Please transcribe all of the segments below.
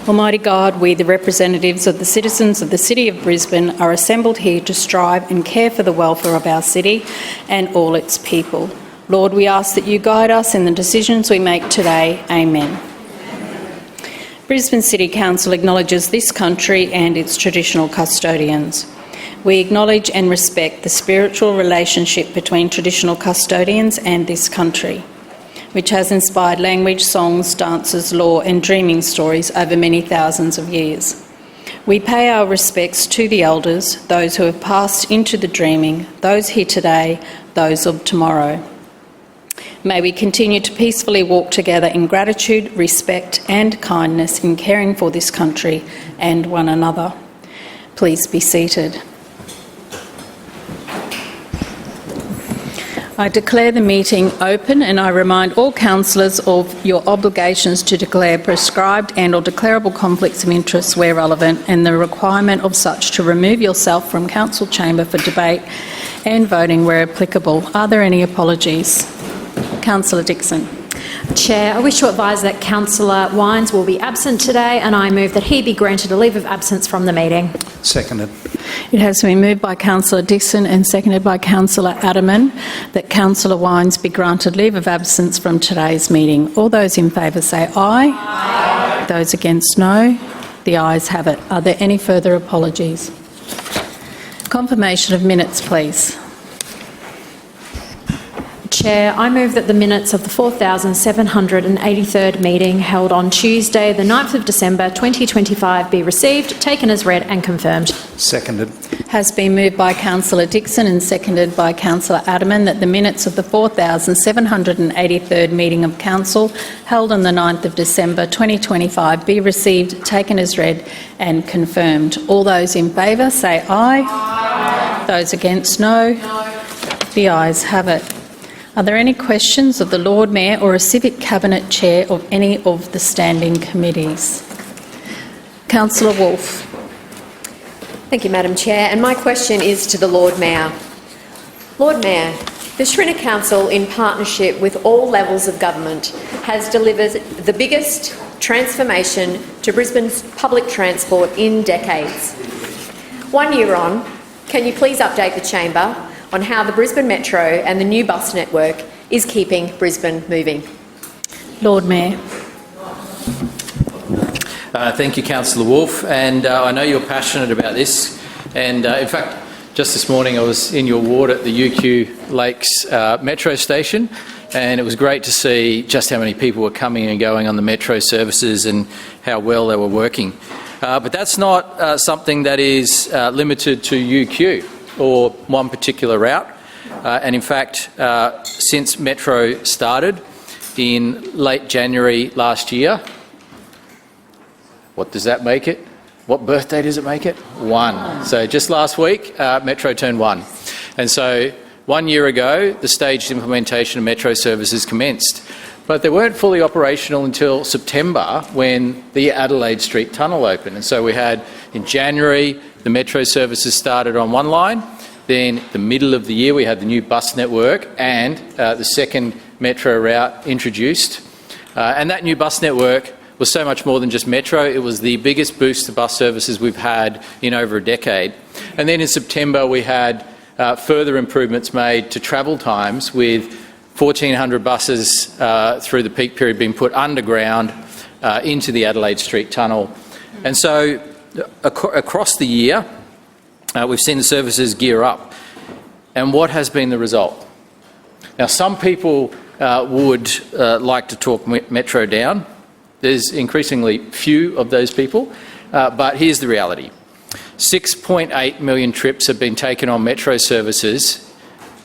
Almighty God, we, the representatives of the citizens of the City of Brisbane, are assembled here to strive and care for the welfare of our city and all its people. Lord, we ask that you guide us in the decisions we make today. Amen. Brisbane City Council acknowledges this country and its traditional custodians. We acknowledge and respect the spiritual relationship between traditional custodians and this country, which has inspired language, songs, dances, law and dreaming stories over many thousands of years. We pay our respects to the elders, those who have passed into the dreaming, those here today, those of tomorrow. May we continue to peacefully walk together in gratitude, respect and kindness in caring for this country and one another. Please be seated. I declare the meeting open and I remind all councillors of your obligations to declare prescribed and/or declarable conflicts of interest where relevant and the requirement of such to remove yourself from council chamber for debate and voting where applicable. Are there any apologies? Councillor Dixon. Chair, I wish to advise that Councillor Wines will be absent today and I move that he be granted a leave of absence from the meeting. Seconded. It has been moved by Councillor Dixon and seconded by Councillor Adaman that Councillor Wines be granted leave of absence from today's meeting. All those in favour say aye. Aye. Those against no. The ayes have it. Are there any further apologies? Confirmation of minutes, please. Chair, I move that the minutes of the 4,783rd meeting held on Tuesday, the 9th of December 2025 be received, taken as read and confirmed. Seconded. Has been moved by Councillor Dixon and seconded by Councillor Adaman that the minutes of the 4,783rd meeting of Council held on the 9th of December 2025 be received, taken as read and confirmed. All those in favour say aye. Aye. Those against no. The ayes have it. Are there any questions of the Lord Mayor or a Civic Cabinet Chair of any of the standing committees? Councillor Wolfe. Thank you, Madam Chair. And my question is to the Lord Mayor. Lord Mayor, the Schrinner Council, in partnership with all levels of government, has delivered the biggest transformation to Brisbane's public transport in decades. 1 year on, can you please update the Chamber on how the Brisbane Metro and the new bus network is keeping Brisbane moving? Lord Mayor. Thank you, Councillor Wolfe, and I know you're passionate about this. And in fact, just this morning I was in your ward at the UQ Lakes Metro station, and it was great to see just how many people were coming and going on the Metro services and how well they were working. But that's not something that is limited to UQ or one particular route. And in fact, since Metro started in late January last year, what does that make it? What birthday does it make it? 1. So just last week, Metro turned 1. And so 1 year ago, the staged implementation of Metro services commenced. But they weren't fully operational until September when the Adelaide Street Tunnel opened. And so we had, in January, the Metro services started on one line. Then the middle of the year, we had the new bus network and the second Metro route introduced. And that new bus network was so much more than just Metro. It was the biggest boost to bus services we've had in over a decade. And then in September, we had further improvements made to travel times, with 1,400 buses through the peak period being put underground into the Adelaide Street Tunnel. And so across the year, we've seen the services gear up. And what has been the result? Now, some people would like to talk Metro down. There's increasingly few of those people, but here's the reality. 6.8 million trips have been taken on Metro services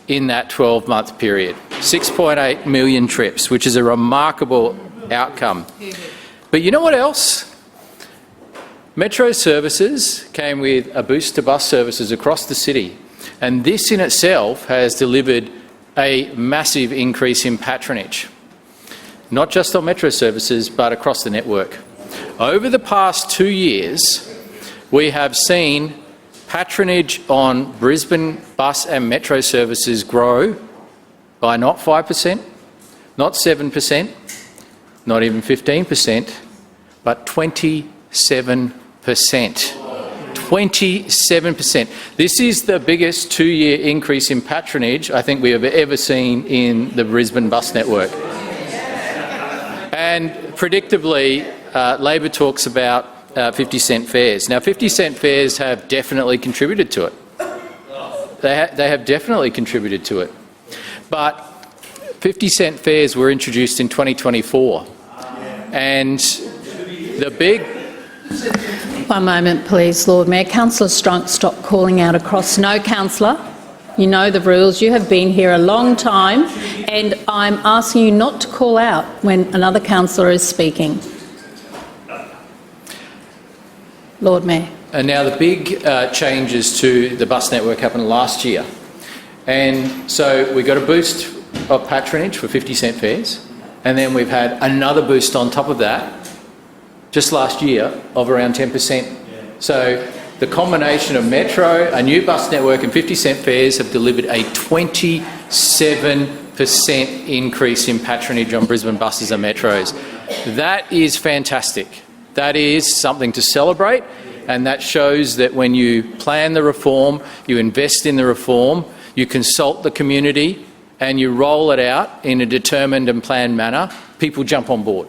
in that 12-month period. 6.8 million trips, which is a remarkable outcome. But you know what else? Metro services came with a boost to bus services across the city, and this in itself has delivered a massive increase in patronage, not just on Metro services but across the network. Over the past 2 years, we have seen patronage on Brisbane bus and Metro services grow by not 5%, not 7%, not even 15%, but 20%. 27%. This is the biggest two-year increase in patronage I think we have ever seen in the Brisbane bus network. And predictably, Labor talks about 50-cent fares. Now, 50-cent fares have definitely contributed to it. They have definitely contributed to it. But 50-cent fares were introduced in 2024. And the big... One moment, please, Lord Mayor. Councillor Strunk, stop calling out across. No, councillor. You know the rules. You have been here a long time, and I'm asking you not to call out when another councillor is speaking. Lord Mayor. And now the big changes to the bus network happened last year. And so we got a boost of patronage for 50-cent fares, and then we've had another boost on top of that just last year of around 10%. So the combination of Metro, a new bus network and 50-cent fares have delivered a 27% increase in patronage on Brisbane buses and metros. That is fantastic. That is something to celebrate, and that shows that when you plan the reform, you invest in the reform, you consult the community and you roll it out in a determined and planned manner, people jump on board.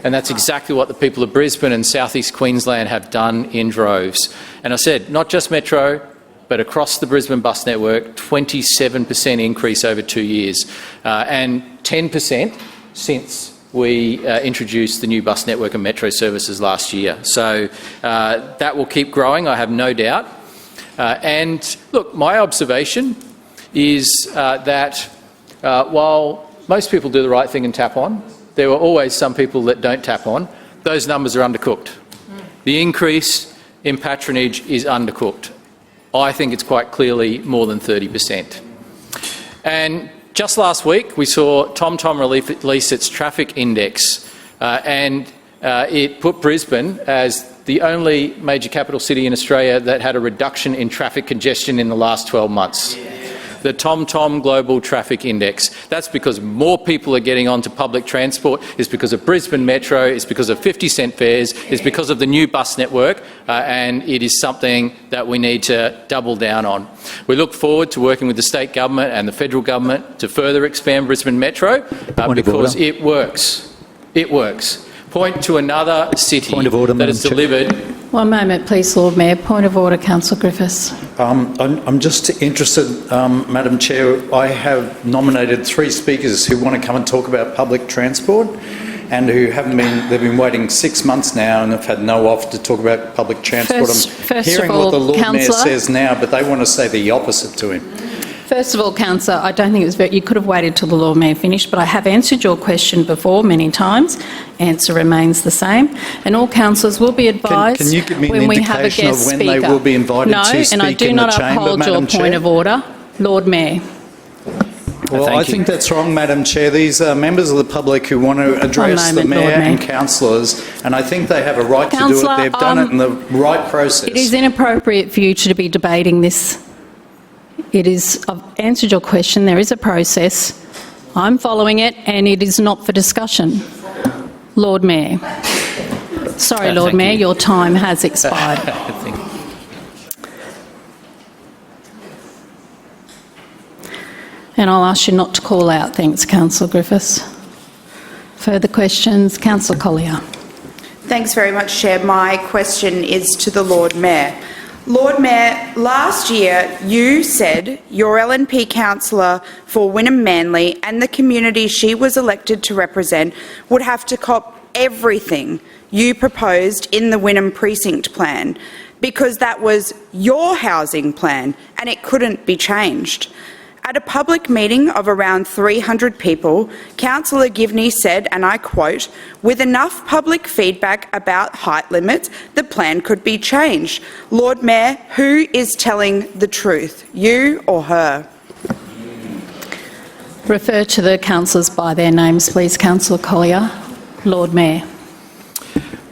And that's exactly what the people of Brisbane and South East Queensland have done in droves. And I said, not just Metro, but across the Brisbane bus network, 27% increase over 2 years, and 10% since we introduced the new bus network and Metro services last year. So that will keep growing, I have no doubt. And look, my observation is that while most people do the right thing and tap on, there are always some people that don't tap on. Those numbers are undercooked. The increase in patronage is undercooked. I think it's quite clearly more than 30%. And just last week, we saw TomTom release its traffic index, and it put Brisbane as the only major capital city in Australia that had a reduction in traffic congestion in the last 12 months. The TomTom Global Traffic Index. That's because more people are getting onto public transport. It's because of Brisbane Metro. It's because of 50-cent fares. It's because of the new bus network, and it is something that we need to double down on. We look forward to working with the state government and the federal government to further expand Brisbane Metro because it works. It works. Point to another city that has delivered. One moment, please, Lord Mayor. Point of order, Councillor Griffiths. I'm just interested, Madam Chair. I have nominated 3 speakers who want to come and talk about public transport and who haven't been, they've been waiting 6 months now and have had no offer to talk about public transport. I'm hearing what the Lord Mayor says now, but they want to say the opposite to him. First of all, councillor, I don't think it was very... You could have waited till the Lord Mayor finished, but I have answered your question before many times. Answer remains the same. And all councillors will be advised can you give me when an we have a indication guest of when speaker. they will be invited to speak No, and I do in the not chamber, uphold your Madam point Chair? of order. Lord Mayor. Well, I think that's wrong, Madam Chair. These are members of the public who want to address the Mayor and councillors, and I think they have a right to do it. They've done it in the right process. It is inappropriate for you to be debating this. It is... I've answered your question. There is a process. I'm following it, and it is not for discussion. Lord Mayor. Sorry, Lord Mayor, your time has expired. And I'll ask you not to call out. Thanks, Councillor Griffiths. Further questions? Councillor Collier. Thanks very much, Chair. My question is to the Lord Mayor. Lord Mayor, last year you said your LNP councillor for Wynnum Manly and the community she was elected to represent would have to cop everything you proposed in the Wynnum precinct plan because that was your housing plan and it couldn't be changed. At a public meeting of around 300 people, Councillor Givney said, and I quote, "With enough public feedback about height limits, the plan could be changed." Lord Mayor, who is telling the truth, you or her? Refer to the councillors by their names, please. Councillor Collier. Lord Mayor.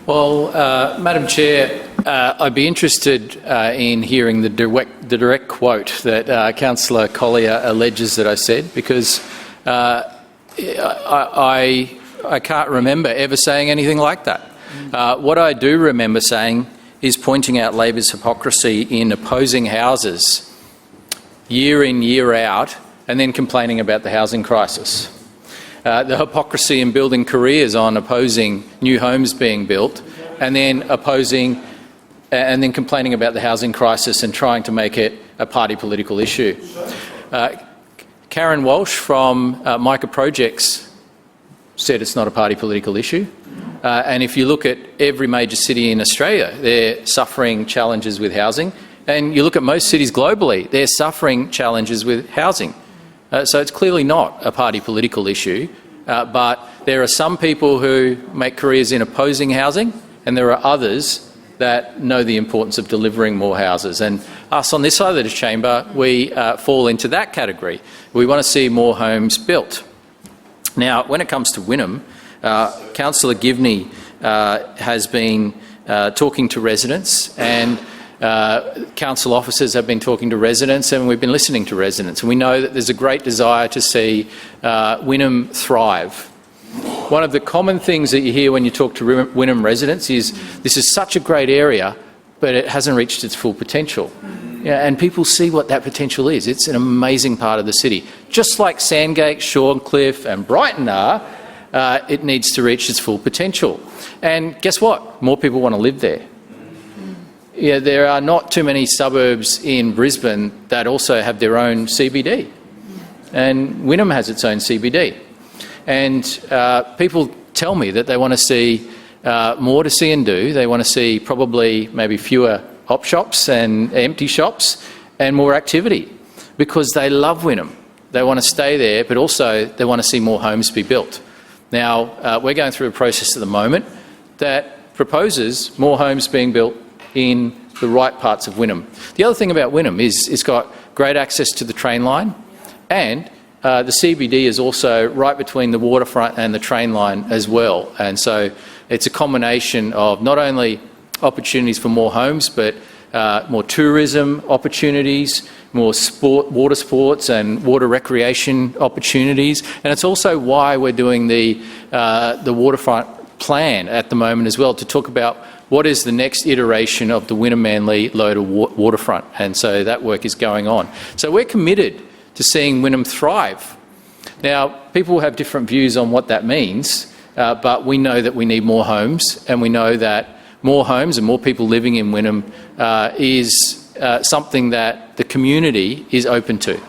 Well, Madam Chair, I'd be interested in hearing the direct quote that Councillor Collier alleges that I said, because I can't remember ever saying anything like that. What I do remember saying is pointing out Labor's hypocrisy in opposing houses year in, year out, and then complaining about the housing crisis. The hypocrisy in building careers on opposing new homes being built, and then complaining about the housing crisis and trying to make it a party political issue. Karen Walsh from Micah Projects said it's not a party political issue. And if you look at every major city in Australia, they're suffering challenges with housing. And you look at most cities globally, they're suffering challenges with housing. So it's clearly not a party political issue. But there are some people who make careers in opposing housing, and there are others that know the importance of delivering more houses. And us on this side of the chamber, we fall into that category. We want to see more homes built. Now, when it comes to Wynnum, Councillor Givney has been talking to residents, and council officers have been talking to residents, and we've been listening to residents. And we know that there's a great desire to see Wynnum thrive. One of the common things that you hear when you talk to Wynnum residents is this is such a great area, but it hasn't reached its full potential. Yeah, and people see what that potential is. It's an amazing part of the city. Just like Sandgate, Shorncliffe and Brighton are, it needs to reach its full potential. And guess what? More people want to live there. Yeah, there are not too many suburbs in Brisbane that also have their own CBD. And Wynnum has its own CBD. And people tell me that they want to see more to see and do. They want to see probably maybe fewer op shops and empty shops and more activity, because they love Wynnum. They want to stay there, but also they want to see more homes be built. Now, we're going through a process at the moment that proposes more homes being built in the right parts of Wynnum. The other thing about Wynnum is it's got great access to the train line, and the CBD is also right between the waterfront and the train line as well. And so it's a combination of not only opportunities for more homes, but more tourism opportunities, more water sports and water recreation opportunities. And it's also why we're doing the waterfront plan at the moment as well, to talk about what is the next iteration of the Wynnum Manly Loader waterfront. And so that work is going on. So we're committed to seeing Wynnum thrive. Now, people have different views on what that means, but we know that we need more homes, and we know that more homes and more people living in Wynnum is something that the community is open to.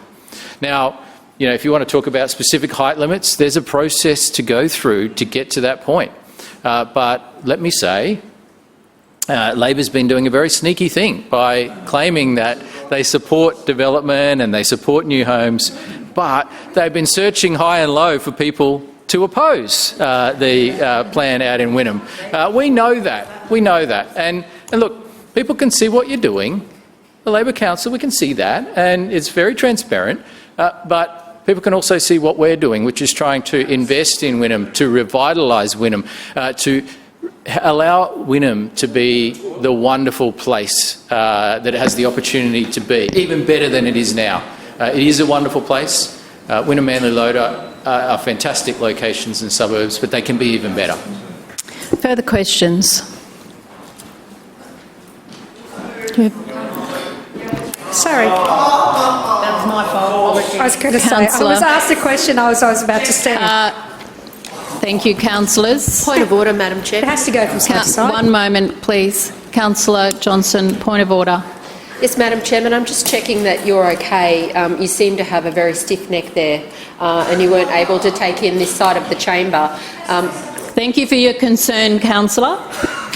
Now, you know, if you want to talk about specific height limits, there's a process to go through to get to that point. But let me say, Labor's been doing a very sneaky thing by claiming that they support development and they support new homes, but they've been searching high and low for people to oppose the plan out in Wynnum. We know that. We know that. And look, people can see what you're doing. The Labor Council, we can see that, and it's very transparent. But people can also see what we're doing, which is trying to invest in Wynnum, to revitalise Wynnum, to allow Wynnum to be the wonderful place that it has the opportunity to be, even better than it is now. It is a wonderful place. Wynnum Manly Loader are fantastic locations and suburbs, but they can be even better. Further questions? Sorry. That was my fault. I was going to say, I was asked a question I was about to stand. Thank you, councillors. Point of order, Madam Chair. It has to go from side to side. One moment, please. Councillor Johnson, point of order. Yes, Madam Chairman, I'm just checking that you're okay. You seem to have a very stiff neck there, and you weren't able to take in this side of the chamber. Thank you for your concern, councillor.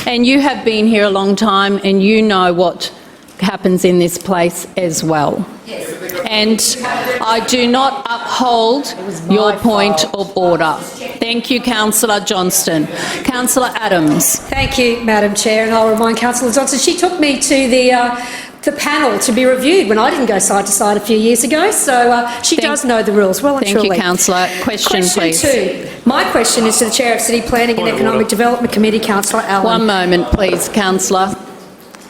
And you have been here a long time, and you know what happens in this place as well. Yes. And I do not uphold your point of order. Thank you, Councillor Johnston. Councillor Adams. Thank you, Madam Chair, and I'll remind Councillor Johnson, she took me to the panel to be reviewed when I didn't go side to side a few years ago, so she does know the rules well and truly. Thank you, Councillor. Question, please. Question 2. My question is to the Chair of City Planning and Economic Development Committee, Councillor Allen. One moment, please, Councillor.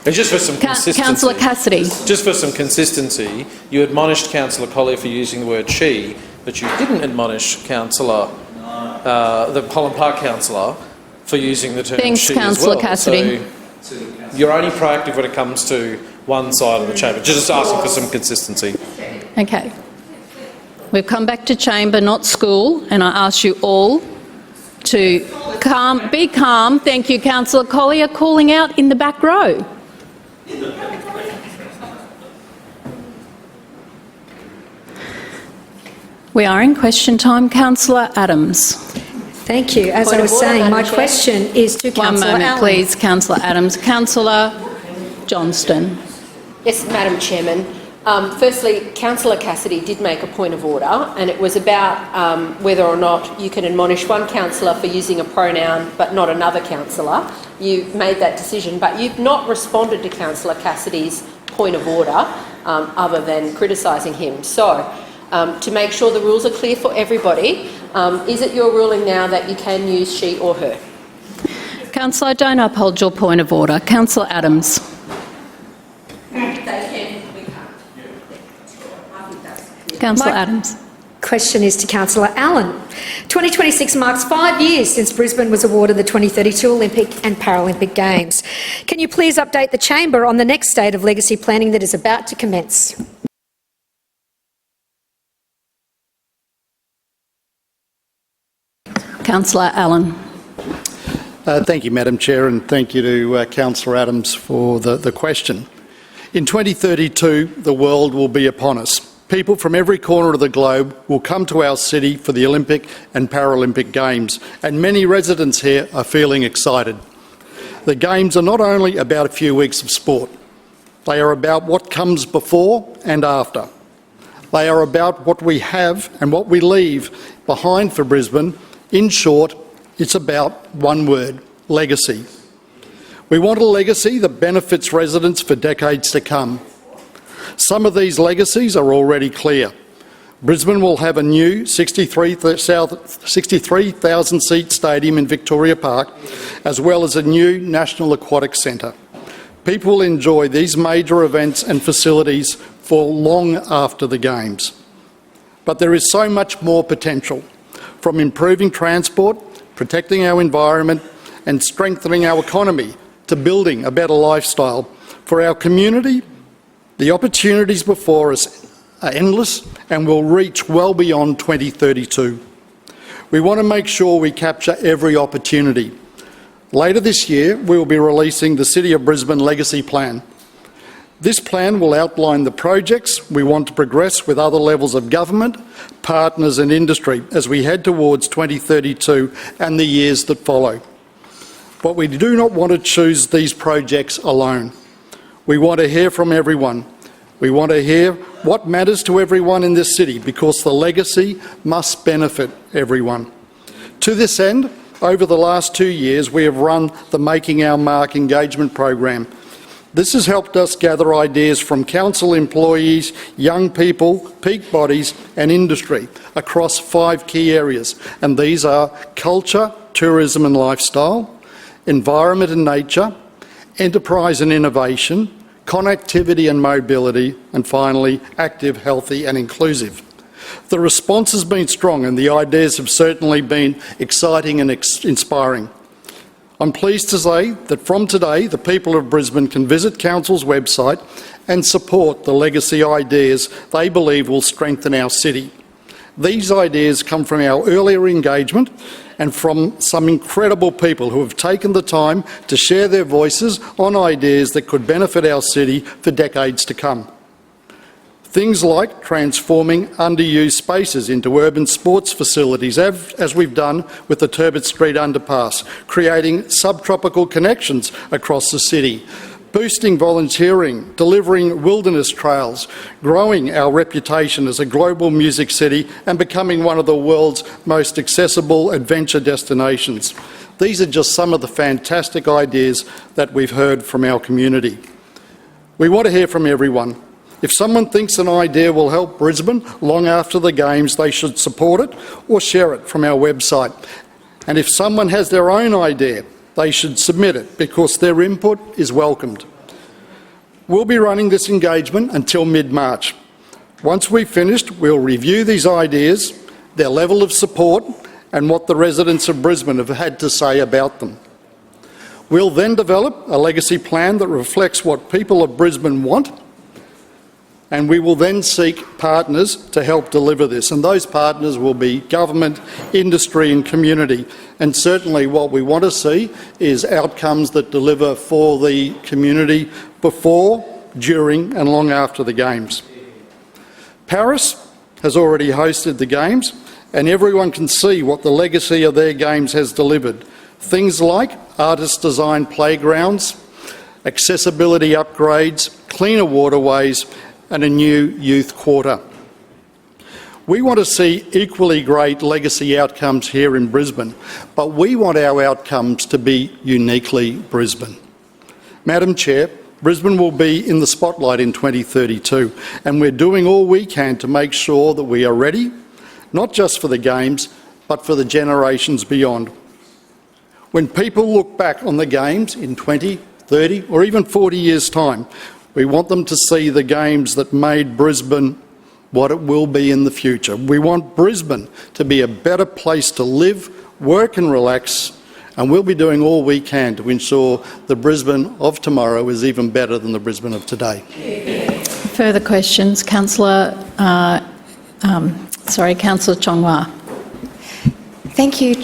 And just for some consistency, Councillor Cassidy. Just for some consistency, you admonished Councillor Collier for using the word she, but you didn't admonish Councillor, the Holland Park councillor, for using the term Thanks, she Councillor as well. Cassidy. So you're only proactive when it comes to one side of the chamber. Just asking for some consistency. Okay. We've come back to chamber, not school, and I ask you all to be calm. Thank you, Councillor Collier, calling out in the back row. We are in question time. Councillor Adams. Thank you. As Point I was of order, saying, Madam my Chair. question is to One Councillor moment, Allen. please, Councillor Adams. Councillor Johnston. Yes, Madam Chairman. Firstly, Councillor Cassidy did make a point of order, and it was about whether or not you can admonish one councillor for using a pronoun but not another councillor. You made that decision, but you've not responded to Councillor Cassidy's point of order other than criticising him. So, to make sure the rules are clear for everybody, is it your ruling now that you can use she or her? Councillor, I don't uphold your point of order. Councillor Adams. Councillor Adams. Question is to Councillor Allen. 2026 marks 5 years since Brisbane was awarded the 2032 Olympic and Paralympic Games. Can you please update the chamber on the next state of legacy planning that is about to commence? Councillor Allen. Thank you, Madam Chair, and thank you to Councillor Adams for the question. In 2032, the world will be upon us. People from every corner of the globe will come to our city for the Olympic and Paralympic Games, and many residents here are feeling excited. The Games are not only about a few weeks of sport, they are about what comes before and after. They are about what we have and what we leave behind for Brisbane. In short, it's about one word: legacy. We want a legacy that benefits residents for decades to come. Some of these legacies are already clear. Brisbane will have a new 63,000-seat stadium in Victoria Park, as well as a new National Aquatic Centre. People will enjoy these major events and facilities for long after the Games. But there is so much more potential, from improving transport, protecting our environment and strengthening our economy, to building a better lifestyle for our community. The opportunities before us are endless and will reach well beyond 2032. We want to make sure we capture every opportunity. Later this year, we will be releasing the City of Brisbane Legacy Plan. This plan will outline the projects we want to progress with other levels of government, partners and industry as we head towards 2032 and the years that follow. But we do not want to choose these projects alone. We want to hear from everyone. We want to hear what matters to everyone in this city, because the legacy must benefit everyone. To this end, over the last 2 years, we have run the Making Our Mark engagement program. This has helped us gather ideas from council employees, young people, peak bodies and industry across 5 key areas, and these are culture, tourism and lifestyle, environment and nature, enterprise and innovation, connectivity and mobility, and finally, active, healthy and inclusive. The response has been strong and the ideas have certainly been exciting and inspiring. I'm pleased to say that from today, the people of Brisbane can visit Council's website and support the legacy ideas they believe will strengthen our city. These ideas come from our earlier engagement and from some incredible people who have taken the time to share their voices on ideas that could benefit our city for decades to come. Things like transforming underused spaces into urban sports facilities, as we've done with the Turbot Street underpass, creating subtropical connections across the city, boosting volunteering, delivering wilderness trails, growing our reputation as a global music city and becoming one of the world's most accessible adventure destinations. These are just some of the fantastic ideas that we've heard from our community. We want to hear from everyone. If someone thinks an idea will help Brisbane long after the Games, they should support it or share it from our website. And if someone has their own idea, they should submit it, because their input is welcomed. We'll be running this engagement until mid-March. Once we've finished, we'll review these ideas, their level of support and what the residents of Brisbane have had to say about them. We'll then develop a legacy plan that reflects what people of Brisbane want, and we will then seek partners to help deliver this. And those partners will be government, industry and community. And certainly what we want to see is outcomes that deliver for the community before, during and long after the Games. Paris has already hosted the Games, and everyone can see what the legacy of their Games has delivered. Things like artist-designed playgrounds, accessibility upgrades, cleaner waterways and a new youth quarter. We want to see equally great legacy outcomes here in Brisbane, but we want our outcomes to be uniquely Brisbane. Madam Chair, Brisbane will be in the spotlight in 2032, and we're doing all we can to make sure that we are ready, not just for the Games, but for the generations beyond. When people look back on the Games in 20, 30 or even 40 years' time, we want them to see the Games that made Brisbane what it will be in the future. We want Brisbane to be a better place to live, work and relax, and we'll be doing all we can to ensure the Brisbane of tomorrow is even better than the Brisbane of today. Further questions? Councillor Chongwa. Thank you.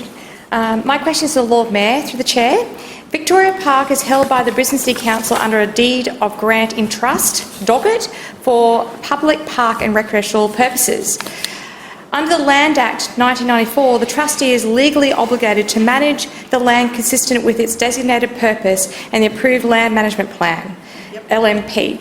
My question is to the Lord Mayor, through the Chair. Victoria Park is held by the Brisbane City Council under a deed of grant in trust, docket, for public park and recreational purposes. Under the Land Act 1994, the trustee is legally obligated to manage the land consistent with its designated purpose and the approved land management plan, LMP.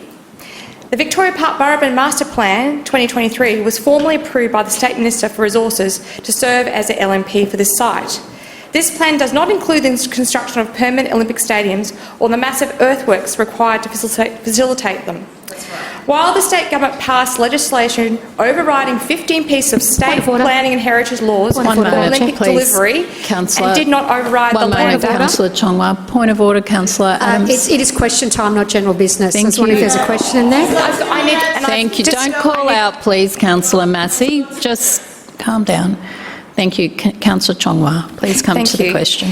The Victoria Park Borough Master Plan 2023 was formally approved by the State Minister for Resources to serve as the LMP for this site. This plan does not include the construction of permanent Olympic stadiums or the massive earthworks required to facilitate them. While the state government passed legislation overriding 15 pieces of state planning and heritage laws for Olympic delivery and did not override the land. Councillor Chongwa. Point of order, Councillor Adams. It is question time, not general business. Thank I was wondering if there's a question in there. Thank you. Don't call out, please, Councillor Massey. Just calm down. Thank you. Councillor Chongwa, please come to the question.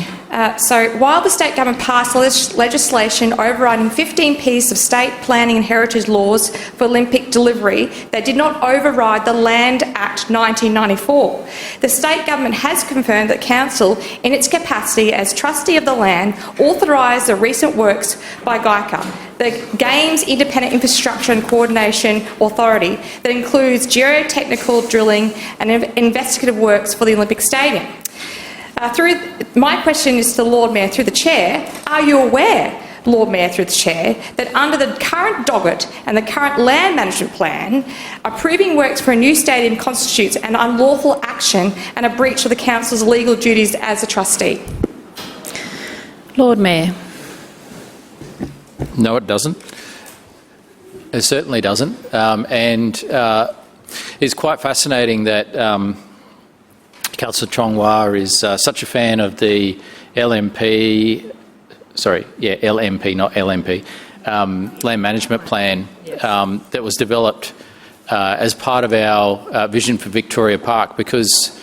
So while the state government passed legislation overriding 15 pieces of state planning and heritage laws for Olympic delivery, they did not override the Land Act 1994. The state government has confirmed that Council, in its capacity as trustee of the land, authorised the recent works by GICA, the Games Independent Infrastructure and Coordination Authority, that includes geotechnical drilling and investigative works for the Olympic Stadium. My question is to the Lord Mayor through the Chair. Are you aware, Lord Mayor through the Chair, that under the current docket and the current land management plan, approving works for a new stadium constitutes an unlawful action and a breach of the Council's legal duties as a trustee? Lord Mayor. No, it doesn't. It certainly doesn't. It's quite fascinating that Councillor Chongwa is such a fan of the LMP, not LMP, land management plan that was developed as part of our vision for Victoria Park, because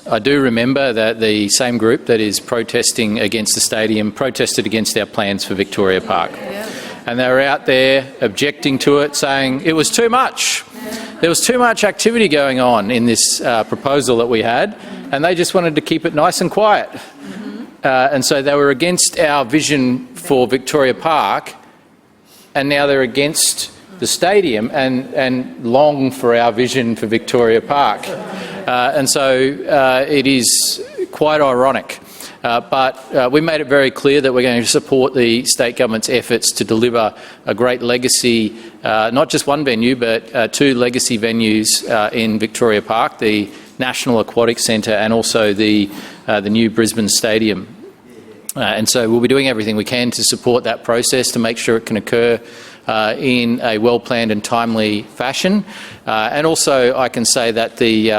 I do remember that the same group that is protesting against the stadium protested against our plans for Victoria Park. Yeah. And they were out there objecting to it, saying it was too much. There was too much activity going on in this proposal that we had, and they just wanted to keep it nice and quiet. And so they were against our vision for Victoria Park, and now they're against the stadium and long for our vision for Victoria Park. And so it is quite ironic. But we made it very clear that we're going to support the state government's efforts to deliver a great legacy, not just one venue, but two legacy venues in Victoria Park, the National Aquatic Centre and also the new Brisbane Stadium. And so we'll be doing everything we can to support that process to make sure it can occur in a well-planned and timely fashion. And also I can say that the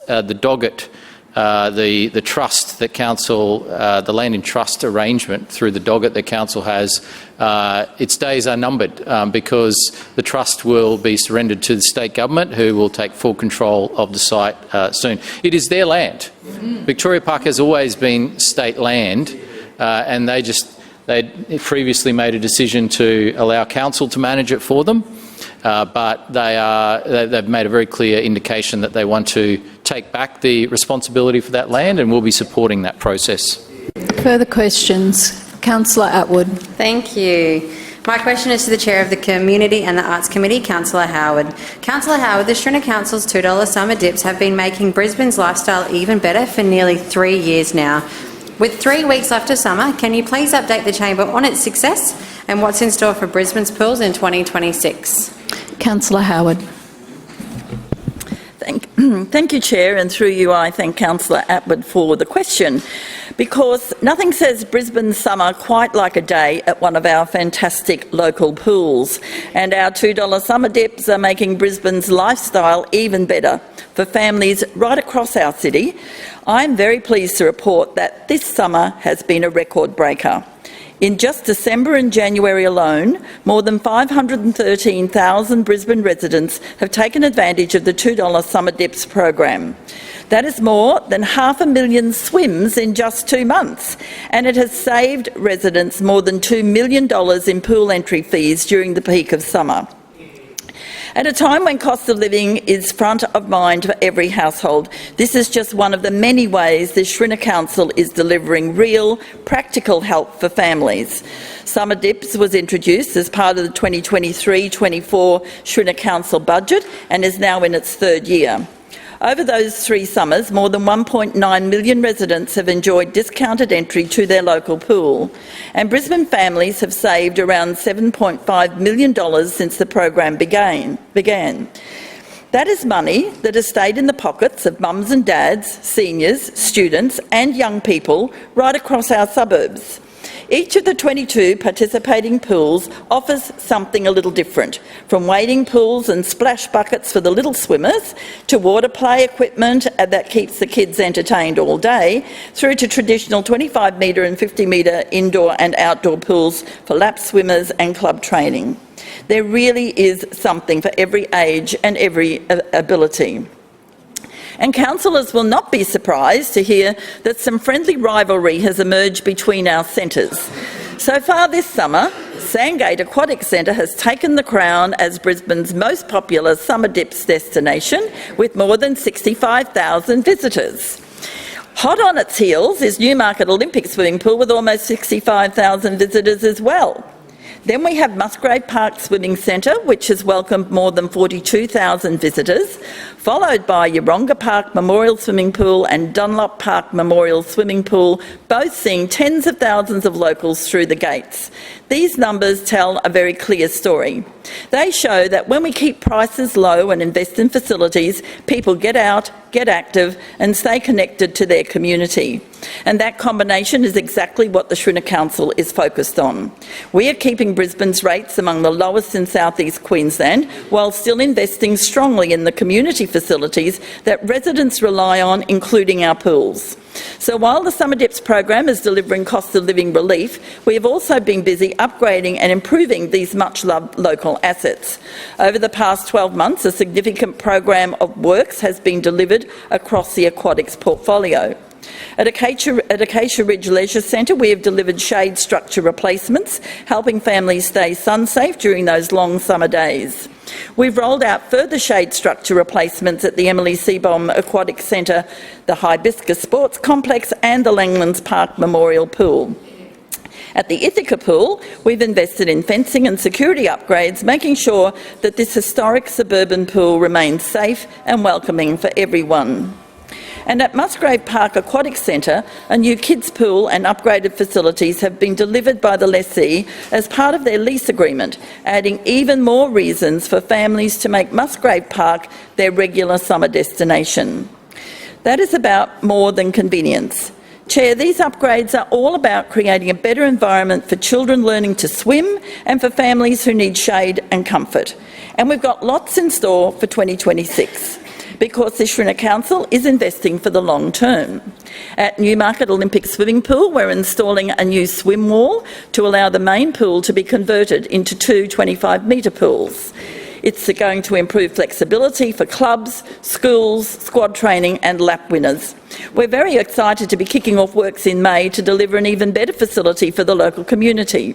doggett the trust that council, the land in trust arrangement through the doggett that council has, its days are numbered because the trust will be surrendered to the state government, who will take full control of the site soon. It is their land. Victoria Park has always been state land, and they previously made a decision to allow council to manage it for them. But they've made a very clear indication that they want to take back the responsibility for that land, and we'll be supporting that process. Further questions? Councillor Atwood. Thank you. My question is to the Chair of the Community and the Arts Committee, Councillor Howard. Councillor Howard, the Schrinner Council's $2 summer dips have been making Brisbane's lifestyle even better for nearly 3 years now. With 3 weeks left of summer, can you please update the Chamber on its success and what's in store for Brisbane's pools in 2026? Councillor Howard. Thank you, Chair, and through you I thank Councillor Atwood for the question, because nothing says Brisbane summer quite like a day at one of our fantastic local pools, and our $2 summer dips are making Brisbane's lifestyle even better for families right across our city. I'm very pleased to report that this summer has been a record breaker. In just December and January alone, more than 513,000 Brisbane residents have taken advantage of the $2 Summer Dips program. That is more than 500,000 swims in just 2 months, and it has saved residents more than $2 million in pool entry fees during the peak of summer. At a time when cost of living is front of mind for every household, this is just one of the many ways the Schrinner Council is delivering real, practical help for families. Summer Dips was introduced as part of the 2023-24 Schrinner Council budget and is now in its 3rd year. Over those 3 summers, more than 1.9 million residents have enjoyed discounted entry to their local pool, and Brisbane families have saved around $7.5 million since the program began. That is money that has stayed in the pockets of mums and dads, seniors, students and young people right across our suburbs. Each of the 22 participating pools offers something a little different, from wading pools and splash buckets for the little swimmers, to water play equipment that keeps the kids entertained all day, through to traditional 25-metre and 50-metre indoor and outdoor pools for lap swimmers and club training. There really is something for every age and every ability. And councillors will not be surprised to hear that some friendly rivalry has emerged between our centres. So far this summer, Sandgate Aquatic Centre has taken the crown as Brisbane's most popular summer dips destination, with more than 65,000 visitors. Hot on its heels is Newmarket Olympic Swimming Pool with almost 65,000 visitors as well. Then we have Musgrave Park Swimming Centre, which has welcomed more than 42,000 visitors, followed by Yeronga Park Memorial Swimming Pool and Dunlop Park Memorial Swimming Pool, both seeing tens of thousands of locals through the gates. These numbers tell a very clear story. They show that when we keep prices low and invest in facilities, people get out, get active and stay connected to their community. And that combination is exactly what the Schrinner Council is focused on. We are keeping Brisbane's rates among the lowest in South East Queensland, while still investing strongly in the community facilities that residents rely on, including our pools. So while the Summer Dips program is delivering cost of living relief, we have also been busy upgrading and improving these much-loved local assets. Over the past 12 months, a significant program of works has been delivered across the aquatics portfolio. At Acacia Ridge Leisure Centre, we have delivered shade structure replacements, helping families stay sun-safe during those long summer days. We've rolled out further shade structure replacements at the Emily Seebohm Aquatic Centre, the Hibiscus Sports Complex and the Langlands Park Memorial Pool. At the Ithaca Pool, we've invested in fencing and security upgrades, making sure that this historic suburban pool remains safe and welcoming for everyone. And at Musgrave Park Aquatic Centre, a new kids pool and upgraded facilities have been delivered by the lessee as part of their lease agreement, adding even more reasons for families to make Musgrave Park their regular summer destination. That is about more than convenience. Chair, these upgrades are all about creating a better environment for children learning to swim and for families who need shade and comfort. And we've got lots in store for 2026. because the Shrinner Council is investing for the long term. At Newmarket Olympic Swimming Pool, we're installing a new swim wall to allow the main pool to be converted into two 25-metre pools. It's going to improve flexibility for clubs, schools, squad training and lap winners. We're very excited to be kicking off works in May to deliver an even better facility for the local community.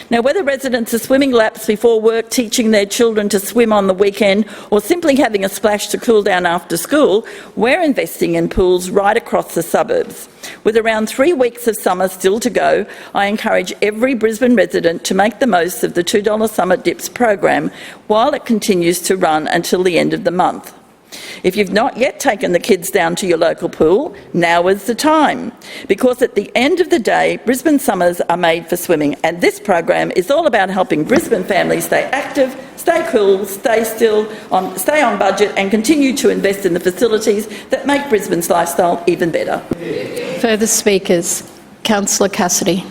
Now, whether residents are swimming laps before work, teaching their children to swim on the weekend or simply having a splash to cool down after school, we're investing in pools right across the suburbs. With around 3 weeks of summer still to go, I encourage every Brisbane resident to make the most of the $2 Summer Dips program while it continues to run until the end of the month. If you've not yet taken the kids down to your local pool, now is the time. Because at the end of the day, Brisbane summers are made for swimming, and this program is all about helping Brisbane families stay active, stay cool, stay on budget and continue to invest in the facilities that make Brisbane's lifestyle even better. Further speakers. Councillor Cassidy.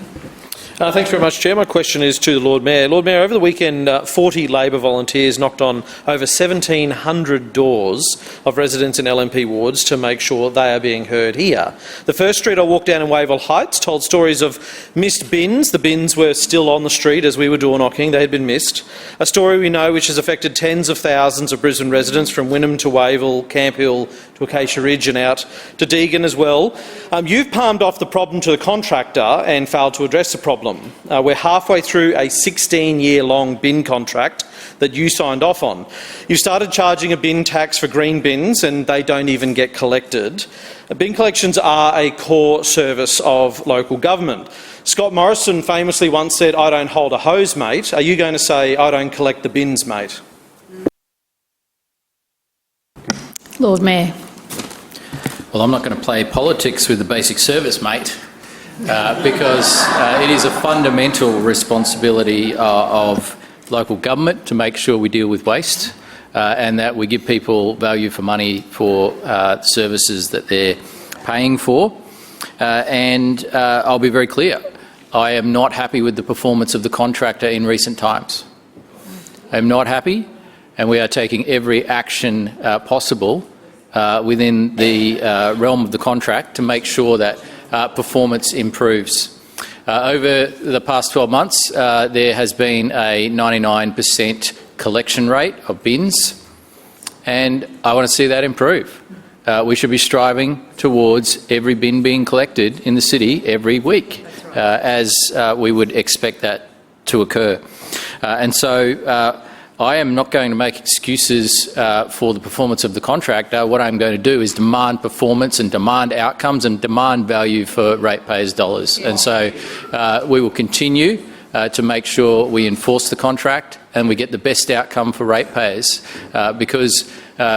Thanks very much, Chair. My question is to the Lord Mayor. Lord Mayor, over the weekend, 40 Labor volunteers knocked on over 1,700 doors of residents in LNP wards to make sure they are being heard here. The first street I walked down in Wavell Heights told stories of missed bins. The bins were still on the street as we were door knocking. They had been missed. A story we know which has affected tens of thousands of Brisbane residents from Wynnum to Wavell, Camp Hill to Acacia Ridge and out to Deagon as well. You've palmed off the problem to the contractor and failed to address the problem. We're halfway through a 16-year-long bin contract that you signed off on. You started charging a bin tax for green bins and they don't even get collected. Bin collections are a core service of local government. Scott Morrison famously once said, "I don't hold a hose, mate." Are you going to say, "I don't collect the bins, mate"? Lord Mayor. Well, I'm not going to play politics with the basic service, mate, because it is a fundamental responsibility of local government to make sure we deal with waste and that we give people value for money for services that they're paying for. And I'll be very clear, I am not happy with the performance of the contractor in recent times. I'm not happy, and we are taking every action possible within the realm of the contract to make sure that performance improves. Over the past 12 months, there has been a 99% collection rate of bins, and I want to see that improve. We should be striving towards every bin being collected in the city every week, as we would expect that to occur. And so I am not going to make excuses for the performance of the contractor. What I'm going to do is demand performance and demand outcomes and demand value for ratepayers' dollars. And so we will continue to make sure we enforce the contract and we get the best outcome for ratepayers, because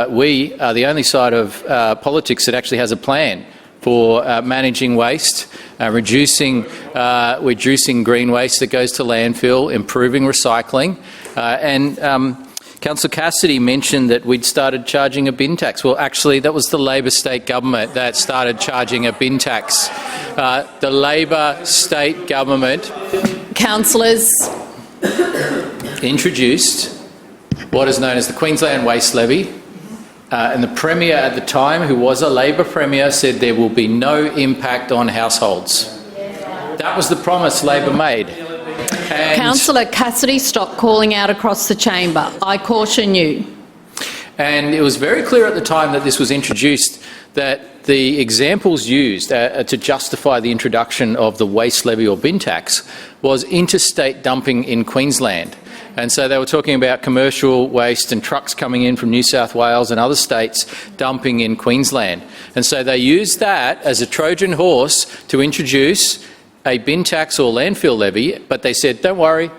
we are the only side of politics that actually has a plan for managing waste, reducing green waste that goes to landfill, improving recycling. And Councillor Cassidy mentioned that we'd started charging a bin tax. Well, actually, that was the Labor state government that started charging a bin tax. The Labor state government... Councillors. ...introduced what is known as the Queensland Waste Levy. And the Premier at the time, who was a Labor Premier, said there will be no impact on households. That was the promise Labor made. And Councillor Cassidy, stop calling out across the chamber. I caution you. And it was very clear at the time that this was introduced that the examples used to justify the introduction of the waste levy or bin tax was interstate dumping in Queensland. And so they were talking about commercial waste and trucks coming in from New South Wales and other states dumping in Queensland. And so they used that as a Trojan horse to introduce a bin tax or landfill levy, but they said, don't worry,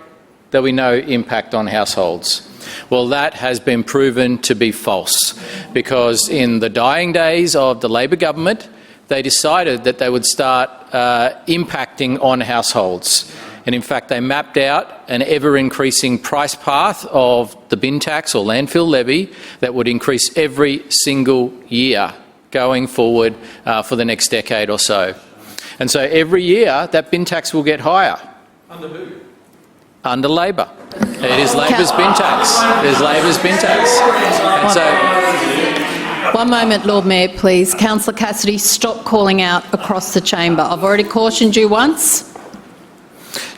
there'll be no impact on households. Well, that has been proven to be false, because in the dying days of the Labor government, they decided that they would start impacting on households. And in fact, they mapped out an ever-increasing price path of the bin tax or landfill levy that would increase every single year going forward for the next decade or so. And so every year, that bin tax will get higher. Under who? Under Labor. It is Labor's bin tax. It is Labor's bin tax. And so One moment, Lord Mayor, please. Councillor Cassidy, stop calling out across the chamber. I've already cautioned you once.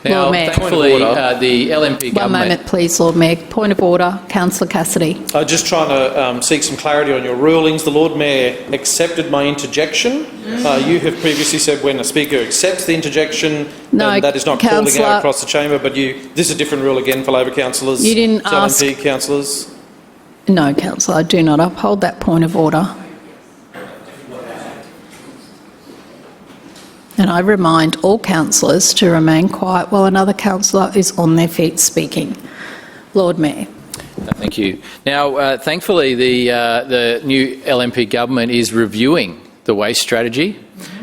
Now, Lord Mayor. thankfully, the LNP One government... moment, please, Lord Mayor. Point of order, Councillor Cassidy. I'm just trying to seek some clarity on your rulings. The Lord Mayor accepted my interjection. You have previously said when a speaker accepts the interjection, then that is not calling out across the chamber, but this is a different rule again for Labor councillors. You didn't ask... LNP councillors. No, Councillor, I do not uphold that point of order. And I remind all councillors to remain quiet while another councillor is on their feet speaking. Lord Mayor. Thank you. Now, thankfully, the new LNP government is reviewing the waste strategy.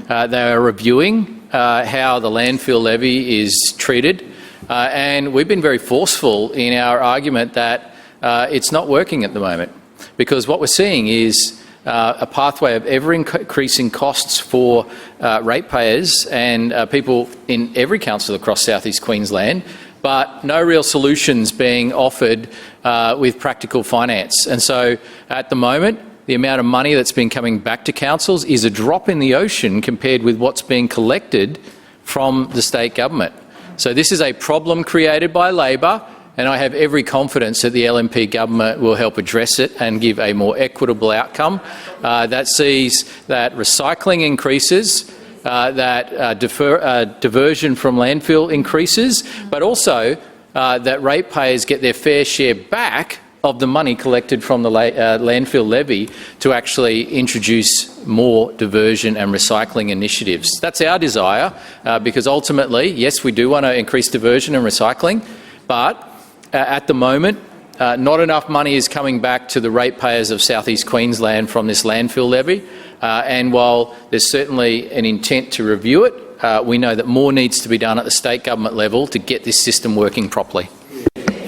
They are reviewing how the landfill levy is treated, and we've been very forceful in our argument that it's not working at the moment, because what we're seeing is a pathway of ever-increasing costs for ratepayers and people in every council across South East Queensland, but no real solutions being offered with practical finance. And so at the moment, the amount of money that's been coming back to councils is a drop in the ocean compared with what's being collected from the state government. So this is a problem created by Labor, and I have every confidence that the LNP government will help address it and give a more equitable outcome that sees that recycling increases, that diversion from landfill increases, but also that ratepayers get their fair share back of the money collected from the landfill levy to actually introduce more diversion and recycling initiatives. That's our desire, because ultimately, yes, we do want to increase diversion and recycling, but at the moment, not enough money is coming back to the ratepayers of South East Queensland from this landfill levy, and while there's certainly an intent to review it, we know that more needs to be done at the state government level to get this system working properly.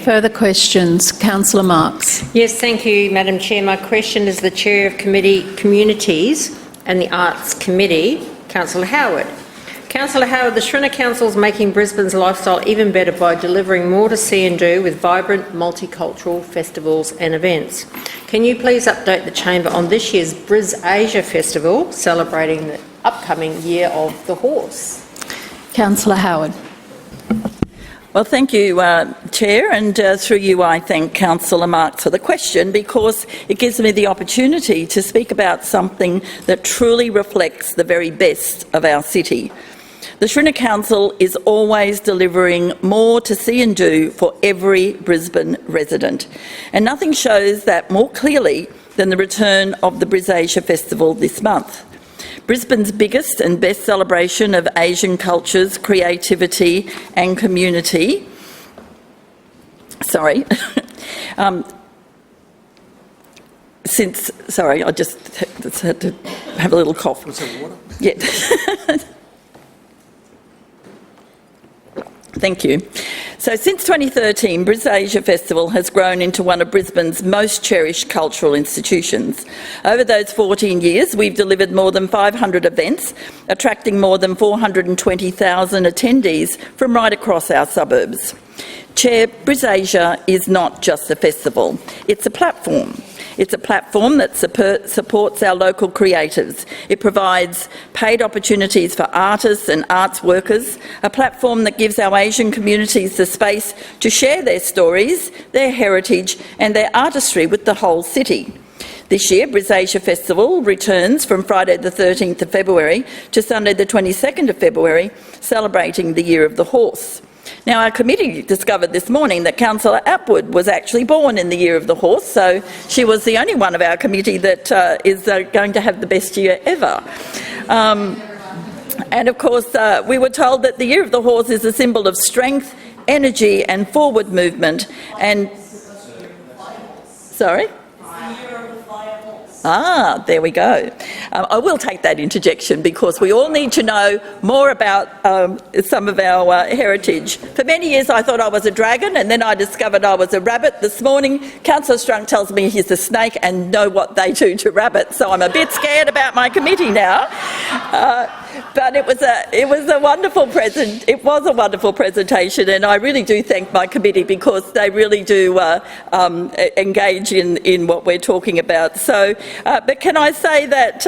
Further questions? Councillor Marx. Yes, thank you, Madam Chair. My question is the Chair of Communities and the Arts Committee, Councillor Howard. Councillor Howard, the Shrinner Council is making Brisbane's lifestyle even better by delivering more to see and do with vibrant multicultural festivals and events. Can you please update the Chamber on this year's Bris Asia Festival, celebrating the upcoming Year of the Horse? Councillor Howard. Well, thank you, Chair, and through you I thank Councillor Marx for the question, because it gives me the opportunity to speak about something that truly reflects the very best of our city. The Shrinner Council is always delivering more to see and do for every Brisbane resident, and nothing shows that more clearly than the return of the Bris Asia Festival this month. Brisbane's biggest and best celebration of Asian cultures, creativity and community. Sorry. Sorry, I just had to have a little cough. Yeah. Thank you. So since 2013, Bris Asia Festival has grown into one of Brisbane's most cherished cultural institutions. Over those 14 years, we've delivered more than 500 events, attracting more than 420,000 attendees from right across our suburbs. Chair, Bris Asia is not just a festival, it's a platform. It's a platform that supports our local creatives. It provides paid opportunities for artists and arts workers, a platform that gives our Asian communities the space to share their stories, their heritage and their artistry with the whole city. This year, Bris Asia Festival returns from Friday the 13th of February to Sunday the 22nd of February, celebrating the Year of the Horse. Now, our committee discovered this morning that Councillor Atwood was actually born in the Year of the Horse, so she was the only one of our committee that is going to have the best year ever. And of course, we were told that the Year of the Horse is a symbol of strength, energy and forward movement. And sorry? Ah, there we go. I will take that interjection because we all need to know more about some of our heritage. For many years I thought I was a dragon, and then I discovered I was a rabbit. This morning Councillor Strunk tells me he's a snake and know what they do to rabbits, so I'm a bit scared about my committee now. But it was a wonderful presentation, and I really do thank my committee because they really do engage in what we're talking about. So But can I say that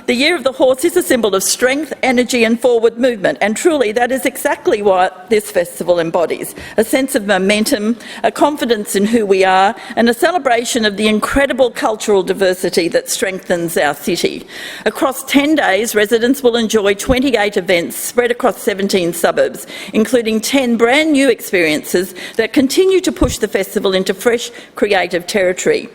the Year of the Horse is a symbol of strength, energy and forward movement, and truly that is exactly what this festival embodies: a sense of momentum, a confidence in who we are, and a celebration of the incredible cultural diversity that strengthens our city. Across 10 days, residents will enjoy 28 events spread across 17 suburbs, including 10 brand new experiences that continue to push the festival into fresh, creative territory.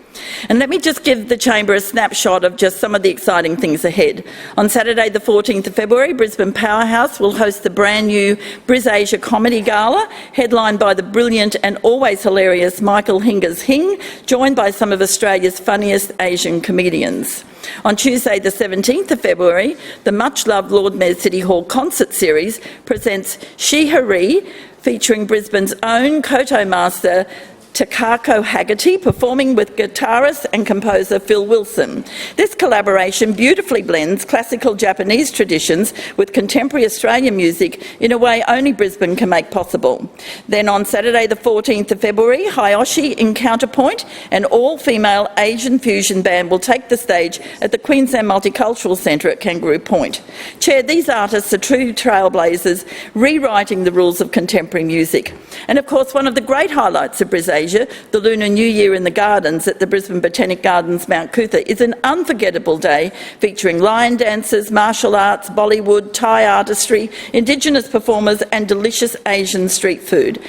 And let me just give the Chamber a snapshot of just some of the exciting things ahead. On Saturday the 14th of February, Brisbane Powerhouse will host the brand new BrisAsia Comedy Gala, headlined by the brilliant and always hilarious Michael Hingers Hing, joined by some of Australia's funniest Asian comedians. On Tuesday the 17th of February, the much-loved Lord Mayor's City Hall concert series presents She Haree, featuring Brisbane's own koto master Takako Haggerty, performing with guitarist and composer Phil Wilson. This collaboration beautifully blends classical Japanese traditions with contemporary Australian music in a way only Brisbane can make possible. Then on Saturday the 14th of February, Hayoshi in Counterpoint, an all-female Asian fusion band, will take the stage at the Queensland Multicultural Centre at Kangaroo Point. Chair, these artists are true trailblazers, rewriting the rules of contemporary music. And of course, one of the great highlights of BrisAsia, the Lunar New Year in the Gardens at the Brisbane Botanic Gardens, Mount Cootha, is an unforgettable day featuring lion dancers, martial arts, Bollywood, Thai artistry, Indigenous performers and delicious Asian street food.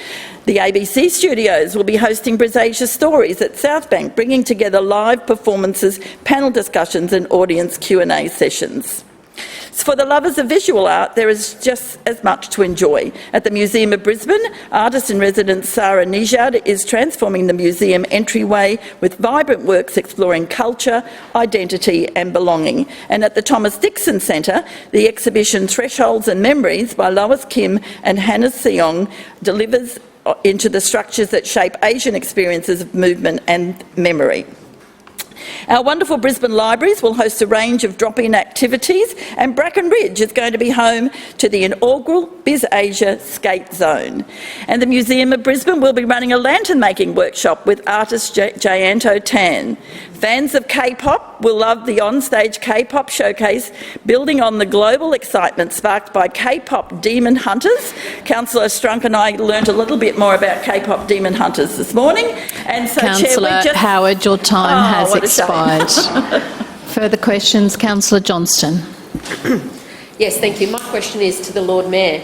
The ABC studios will be hosting BrisAsia Stories at Southbank, bringing together live performances, panel discussions and audience Q&A sessions. For the lovers of visual art, there is just as much to enjoy. At the Museum of Brisbane, artist-in-residence Sarah Nijad is transforming the museum entryway with vibrant works exploring culture, identity and belonging. And at the Thomas Dixon Centre, the exhibition Thresholds and Memories by Lois Kim and Hannah Seong delivers into the structures that shape Asian experiences of movement and memory. Our wonderful Brisbane libraries will host a range of drop-in activities, and Bracken Ridge is going to be home to the inaugural BizAsia Skate Zone. And the Museum of Brisbane will be running a lantern-making workshop with artist Jayanto Tan. Fans of K-pop will love the on-stage K-pop showcase, building on the global excitement sparked by K-pop Demon Hunters. Councillor Strunk and I learnt a little bit more about K-pop Demon Hunters this morning. And so, Councillor Howard, your time has expired. Further questions, Councillor Johnston. Yes, thank you. My question is to the Lord Mayor.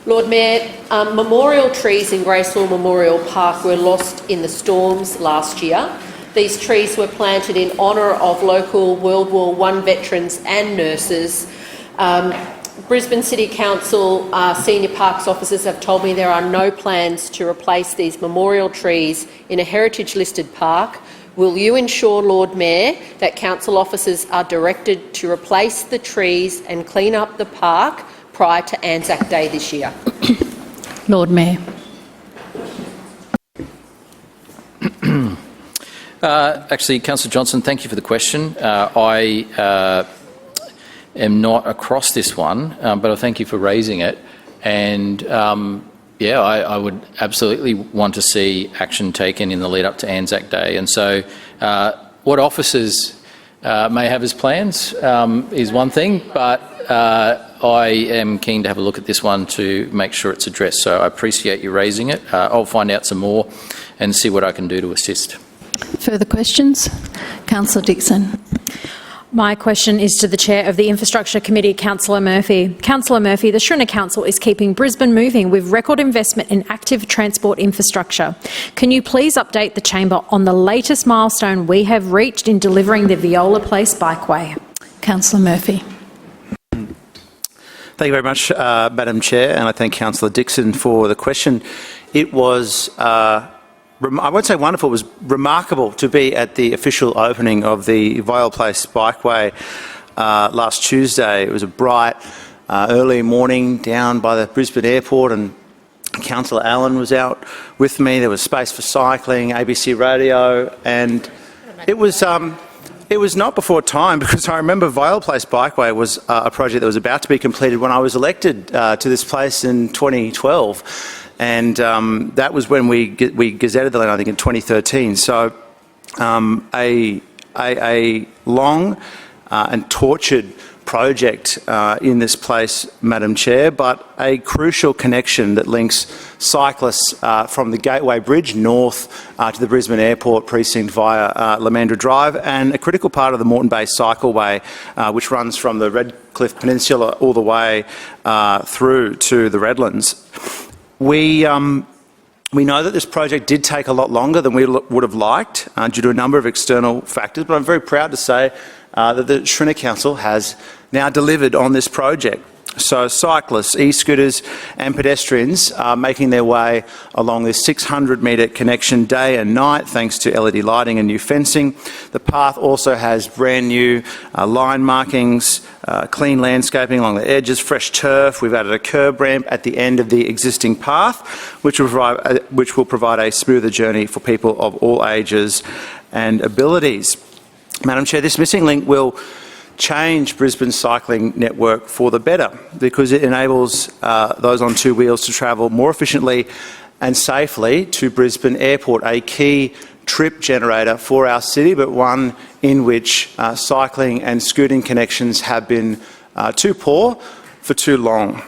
Lord Mayor, memorial trees in Gracewell Memorial Park were lost in the storms last year. These trees were planted in honour of local World War I veterans and nurses. Brisbane City Council senior parks officers have told me there are no plans to replace these memorial trees in a heritage-listed park. Will you ensure, Lord Mayor, that council officers are directed to replace the trees and clean up the park prior to Anzac Day this year? Lord Mayor. Actually, Councillor Johnson, thank you for the question. I am not across this one, but I thank you for raising it. And yeah, I would absolutely want to see action taken in the lead up to Anzac Day. And so what officers may have as plans is one thing, but I am keen to have a look at this one to make sure it's addressed. So I appreciate you raising it. I'll find out some more and see what I can do to assist. Further questions? Councillor Dixon. My question is to the Chair of the Infrastructure Committee, Councillor Murphy. Councillor Murphy, the Schrinner Council is keeping Brisbane moving with record investment in active transport infrastructure. Can you please update the Chamber on the latest milestone we have reached in delivering the Viola Place Bikeway? Councillor Murphy. Thank you very much, Madam Chair, and I thank Councillor Dixon for the question. It was I won't say wonderful, it was remarkable to be at the official opening of the Viola Place Bikeway last Tuesday. It was a bright, early morning down by the Brisbane Airport, and Councillor Allen was out with me. There was space for cycling, ABC radio, and it was not before time, because I remember Viola Place Bikeway was a project that was about to be completed when I was elected to this place in 2012. And that was when we gazetted the land, I think, in 2013. So a a long and tortured project in this place, Madam Chair, but a crucial connection that links cyclists from the Gateway Bridge north to the Brisbane Airport precinct via Lamandra Drive, and a critical part of the Moreton Bay Cycleway, which runs from the Redcliffe Peninsula all the way through to the Redlands. We know that this project did take a lot longer than we would have liked due to a number of external factors, but I'm very proud to say that the Shrinner Council has now delivered on this project. So cyclists, e-scooters and pedestrians are making their way along this 600-metre connection day and night thanks to LED lighting and new fencing. The path also has brand new line markings, clean landscaping along the edges, fresh turf. We've added a curb ramp at the end of the existing path, which will provide a smoother journey for people of all ages and abilities. Madam Chair, this missing link will change Brisbane's cycling network for the better because it enables those on two wheels to travel more efficiently and safely to Brisbane Airport, a key trip generator for our city, but one in which cycling and scooting connections have been too poor for too long.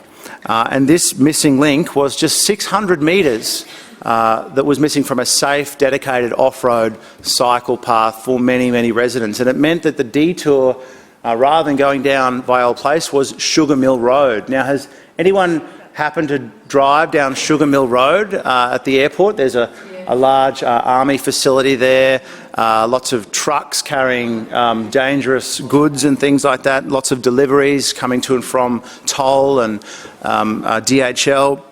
And this missing link was just 600 metres that was missing from a safe, dedicated off-road cycle path for many, many residents. And it meant that the detour, rather than going down Viol Place, was Sugar Mill Road. Now, has anyone happened to drive down Sugar Mill Road at the airport? There's a large army facility there, lots of trucks carrying dangerous goods and things like that, lots of deliveries coming to and from Toll and DHL.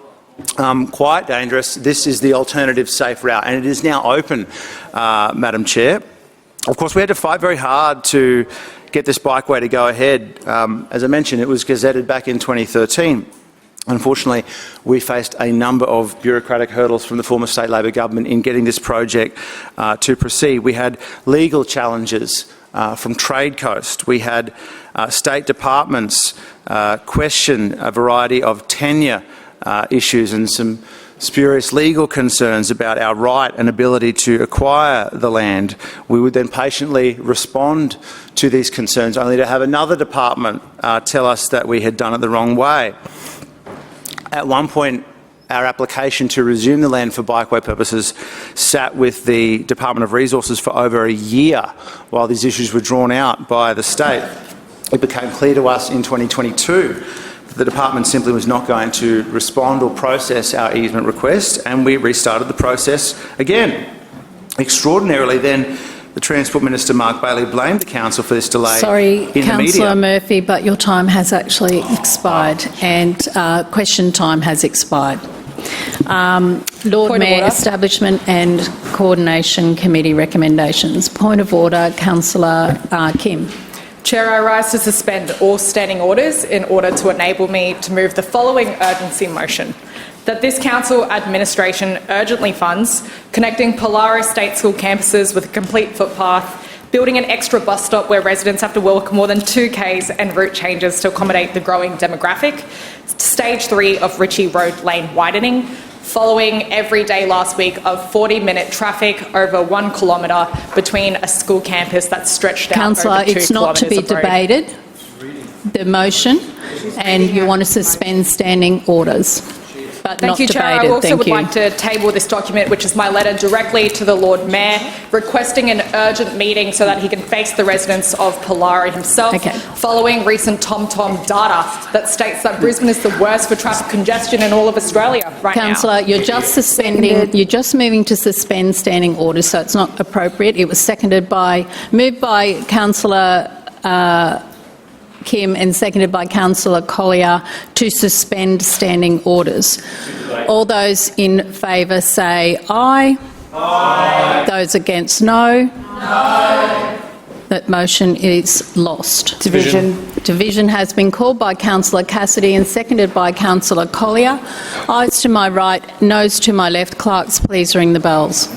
Quite dangerous. This is the alternative safe route, and it is now open, Madam Chair. Of course, we had to fight very hard to get this bikeway to go ahead. As I mentioned, it was gazetted back in 2013. Unfortunately, we faced a number of bureaucratic hurdles from the former state Labor government in getting this project to proceed. We had legal challenges from Trade Coast. We had state departments question a variety of tenure issues and some spurious legal concerns about our right and ability to acquire the land. We would then patiently respond to these concerns, only to have another department tell us that we had done it the wrong way. At one point, our application to resume the land for bikeway purposes sat with the Department of Resources for over a year while these issues were drawn out by the state. It became clear to us in 2022 the department simply was not going to respond or process our easement request, and we restarted the process again. Extraordinarily, then, the Transport Minister, Mark Bailey, blamed the council for this delay. Sorry, Councillor media. Murphy, but your time has actually expired and question time has expired. Lord Mayor, Establishment and Coordination Committee recommendations. Point of order, Councillor Kim. Chair, I rise to suspend all standing orders in order to enable me to move the following urgency motion. That this council administration urgently funds connecting Polaris State School campuses with a complete footpath, building an extra bus stop where residents have to walk more than 2 k's and route changes to accommodate the growing demographic, stage 3 of Ritchie Road lane widening, following every day last week of 40-minute traffic over 1 kilometre between a school campus that's stretched out Councillor, over 2 it's not to be debated, the motion, and you want to suspend standing orders. But Thank not you, Chair. debated. I also Thank would you. like to table this document, which is my letter directly to the Lord Mayor, requesting an urgent meeting so that he can face the residents of Polari himself, following recent TomTom data that states that Brisbane is the worst for traffic congestion in all of Australia right Councillor, now. you're just suspending, you're just moving to suspend standing orders, so it's not appropriate. It was moved by Councillor Kim and seconded by Councillor Collier to suspend standing orders. All those in favour say aye. Aye. Those against no. No. That motion is lost. Division has been called by Councillor Cassidy and seconded by Councillor Collier. Ayes to my right, noes to my left. Clerks, please ring the bells.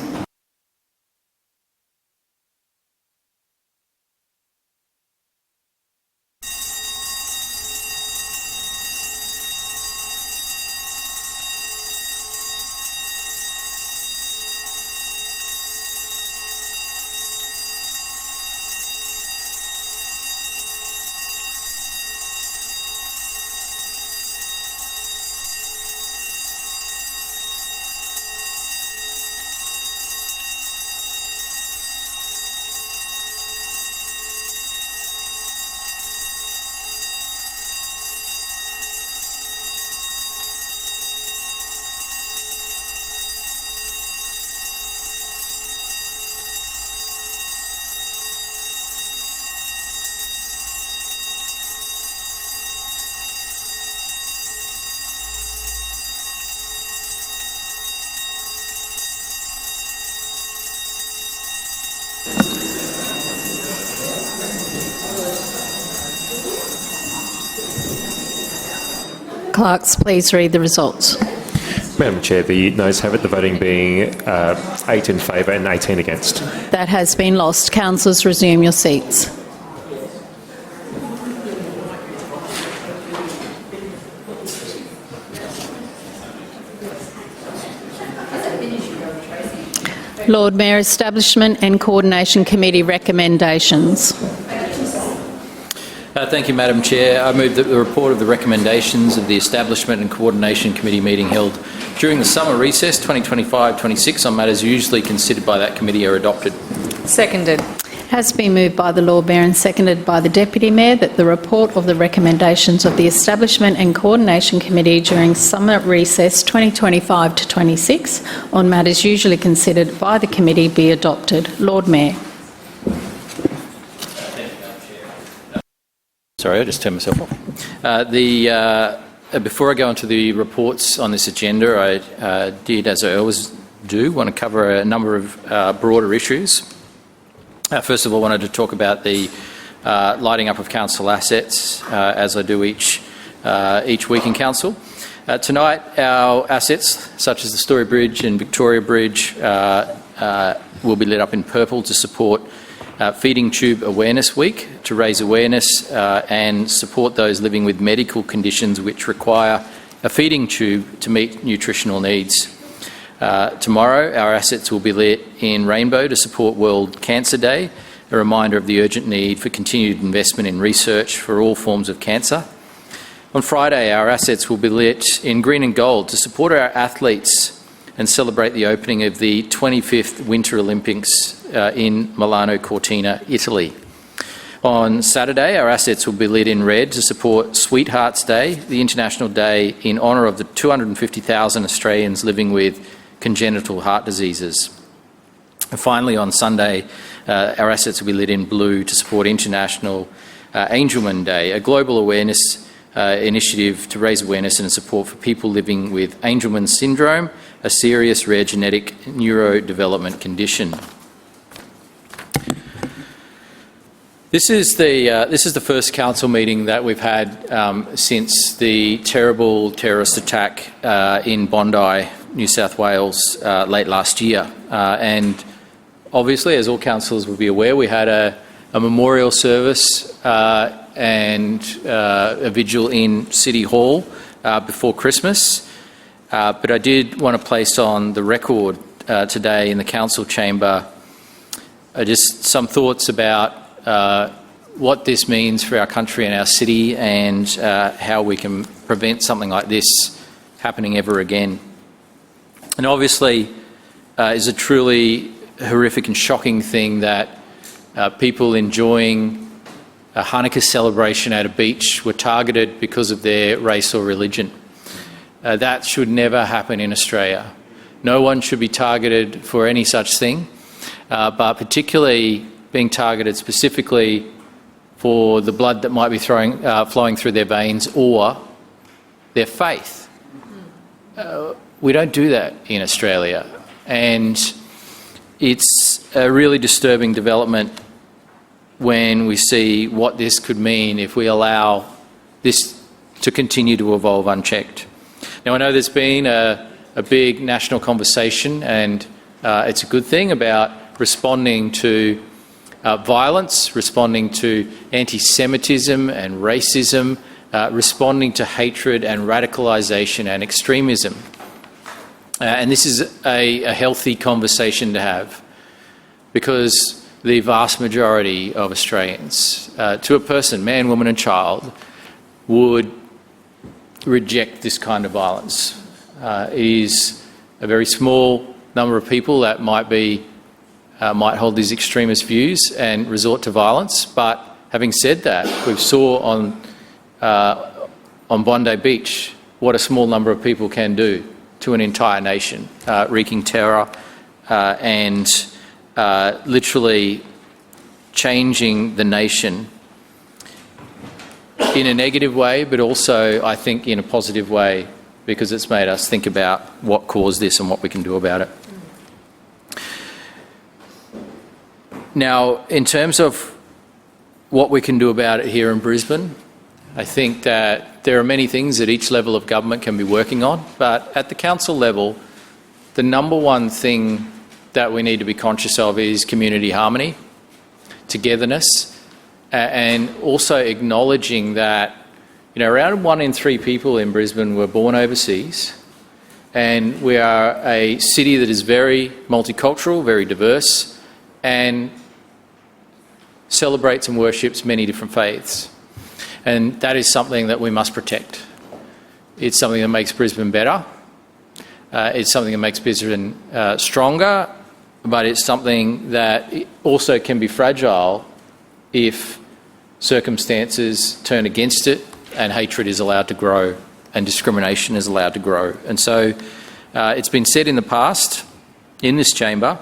Clerks, please read the results. Madam Chair, the noes have it, the voting being 8 in favour and 18 against. That has been lost. Councillors, resume your seats. Lord Mayor, Establishment and Coordination Committee recommendations. Thank you, Madam Chair. I move that the report of the recommendations of the Establishment and Coordination Committee meeting held during the summer recess 2025-26 on matters usually considered by that committee are adopted. Seconded. Has been moved by the Lord Mayor and seconded by the Deputy Mayor that the report of the recommendations of the Establishment and Coordination Committee during summer recess 2025-26 on matters usually considered by the committee be adopted. Lord Mayor. Sorry, I just turned myself off. Before I go into the reports on this agenda, I did, as I always do, want to cover a number of broader issues. First of all, I wanted to talk about the lighting up of council assets, as I do each week in council. Tonight, our assets, such as the Story Bridge and Victoria Bridge, will be lit up in purple to support Feeding Tube Awareness Week, to raise awareness and support those living with medical conditions which require a feeding tube to meet nutritional needs. Tomorrow, our assets will be lit in rainbow to support World Cancer Day, a reminder of the urgent need for continued investment in research for all forms of cancer. On Friday, our assets will be lit in green and gold to support our athletes and celebrate the opening of the 25th Winter Olympics in Milano Cortina, Italy. On Saturday, our assets will be lit in red to support Sweethearts Day, the international day in honour of the 250,000 Australians living with congenital heart diseases. And finally, on Sunday, our assets will be lit in blue to support International Angelman Day, a global awareness initiative to raise awareness and support for people living with Angelman syndrome, a serious rare genetic neurodevelopment condition. This is the first council meeting that we've had since the terrible terrorist attack in Bondi, New South Wales, late last year. And obviously, as all councillors will be aware, we had a memorial service and a vigil in City Hall before Christmas. But I did want to place on the record today in the council chamber just some thoughts about what this means for our country and our city and how we can prevent something like this happening ever again. And obviously, is a truly horrific and shocking thing that people enjoying a Hanukkah celebration at a beach were targeted because of their race or religion. That should never happen in Australia. No one should be targeted for any such thing, but particularly being targeted specifically for the blood that might be flowing through their veins or their faith. We don't do that in Australia, and it's a really disturbing development when we see what this could mean if we allow this to continue to evolve unchecked. Now, I know there's been a big national conversation, and it's a good thing, about responding to violence, responding to anti-Semitism and racism, responding to hatred and radicalisation and extremism. And this is a healthy conversation to have, because the vast majority of Australians, to a person, man, woman and child, would reject this kind of violence. It is a very small number of people that might hold these extremist views and resort to violence. But having said that, we saw on Bondi Beach what a small number of people can do to an entire nation, wreaking terror and literally changing the nation in a negative way, but also, I think, in a positive way, because it's made us think about what caused this and what we can do about it. Now, in terms of what we can do about it here in Brisbane, I think that there are many things that each level of government can be working on, but at the council level, the number one thing that we need to be conscious of is community harmony, togetherness, and also acknowledging that, you know, around 1 in 3 people in Brisbane were born overseas, and we are a city that is very multicultural, very diverse, and celebrates and worships many different faiths. And that is something that we must protect. It's something that makes Brisbane better. It's something that makes Brisbane stronger, but it's something that also can be fragile if circumstances turn against it and hatred is allowed to grow and discrimination is allowed to grow. And so it's been said in the past in this chamber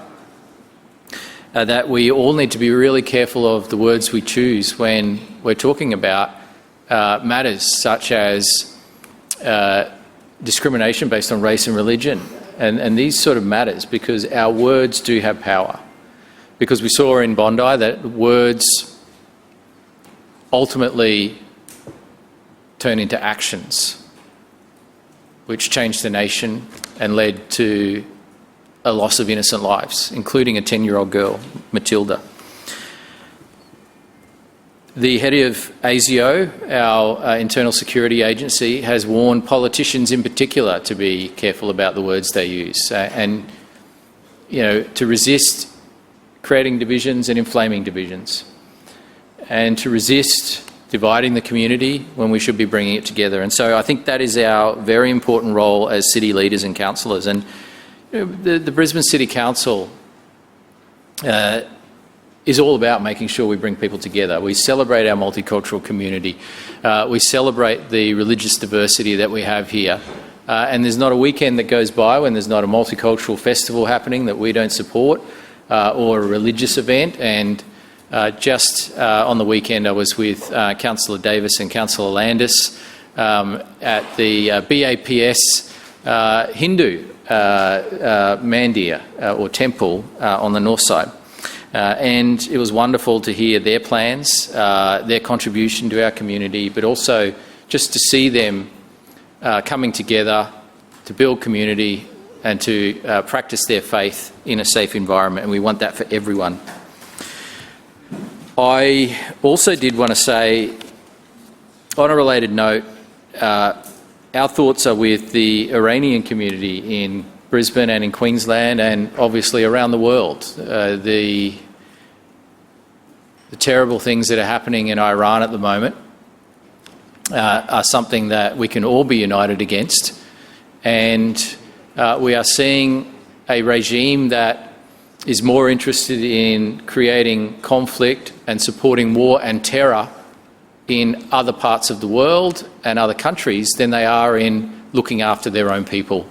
that we all need to be really careful of the words we choose when we're talking about matters such as discrimination based on race and religion and these sort of matters, because our words do have power. Because we saw in Bondi that words ultimately turn into actions, which changed the nation and led to a loss of innocent lives, including a 10-year-old girl, Matilda. The head of ASIO, our internal security agency, has warned politicians in particular to be careful about the words they use and, you know, to resist creating divisions and inflaming divisions, and to resist dividing the community when we should be bringing it together. And so I think that is our very important role as city leaders and councillors. And you know, the Brisbane City Council is all about making sure we bring people together. We celebrate our multicultural community. We celebrate the religious diversity that we have here. And there's not a weekend that goes by when there's not a multicultural festival happening that we don't support, or a religious event. And just on the weekend I was with Councillor Davis and Councillor Landis at the BAPS Hindu mandir or temple on the north side. And it was wonderful to hear their plans, their contribution to our community, but also just to see them coming together to build community and to practice their faith in a safe environment, and we want that for everyone. I also did want to say, on a related note, our thoughts are with the Iranian community in Brisbane and in Queensland and obviously around the world. The terrible things that are happening in Iran at the moment are something that we can all be united against. And we are seeing a regime that is more interested in creating conflict and supporting war and terror in other parts of the world and other countries than they are in looking after their own people.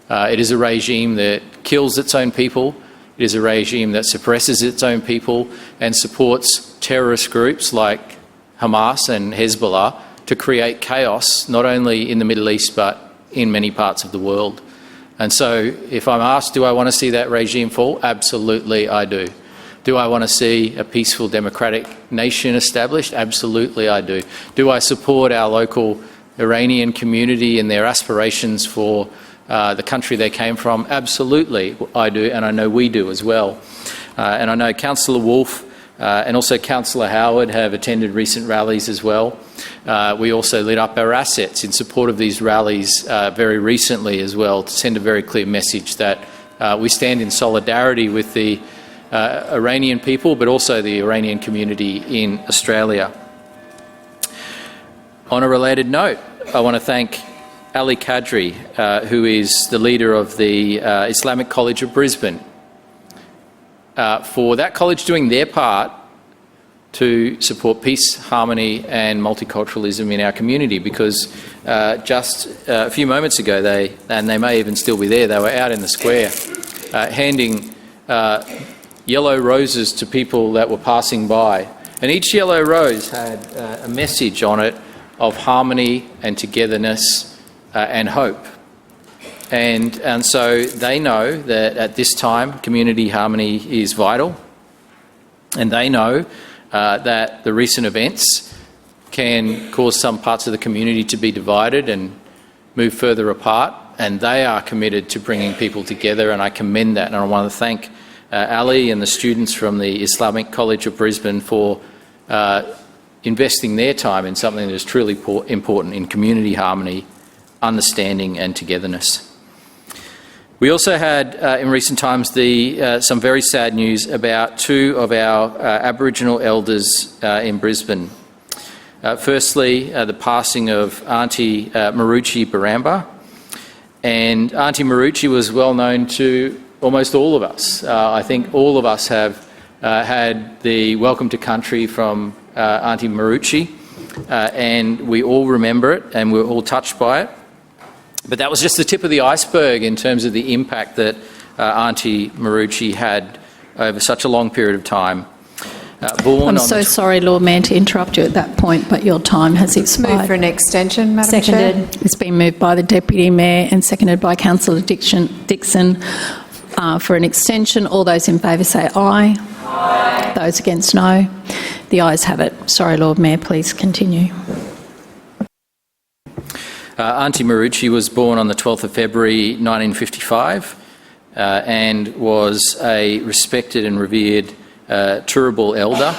It is a regime that kills its own people. It is a regime that suppresses its own people and supports terrorist groups like Hamas and Hezbollah to create chaos, not only in the Middle East but in many parts of the world. And so if I'm asked, do I want to see that regime fall? Absolutely I do. Do I want to see a peaceful democratic nation established? Absolutely I do. Do I support our local Iranian community and their aspirations for the country they came from? Absolutely I do, and I know we do as well. And I know Councillor Wolfe and also Councillor Howard have attended recent rallies as well. We also lit up our assets in support of these rallies very recently as well, to send a very clear message that we stand in solidarity with the Iranian people, but also the Iranian community in Australia. On a related note, I want to thank Ali Kadri, who is the leader of the Islamic College of Brisbane, for that college doing their part to support peace, harmony and multiculturalism in our community, because just a few moments ago, they may even still be there, they were out in the square handing yellow roses to people that were passing by. And each yellow rose had a message on it of harmony and togetherness and hope. And so they know that at this time community harmony is vital, and they know that the recent events can cause some parts of the community to be divided and move further apart, and they are committed to bringing people together, and I commend that. And I want to thank Ali and the students from the Islamic College of Brisbane for investing their time in something that is truly important in community harmony, understanding and togetherness. We also had, in recent times, some very sad news about two of our Aboriginal elders in Brisbane. Firstly, the passing of Auntie Marucci Baramba. And Auntie Marucci was well known to almost all of us. I think all of us have had the welcome to country from Auntie Marucci, and we all remember it and we're all touched by it. But that was just the tip of the iceberg in terms of the impact that Auntie Marucci had over such a long period of time. I'm so sorry, Lord Mayor, to interrupt you at that point, but your time has expired. Move for an extension, Madam Seconded. Chair. It's been moved by the Deputy Mayor and seconded by Councillor Dixon for an extension. All those in favour say aye. Aye. Those against no. The ayes have it. Sorry, Lord Mayor, please continue. Auntie Marucci was born on the 12th of February 1955 and was a respected and revered Turrbal elder,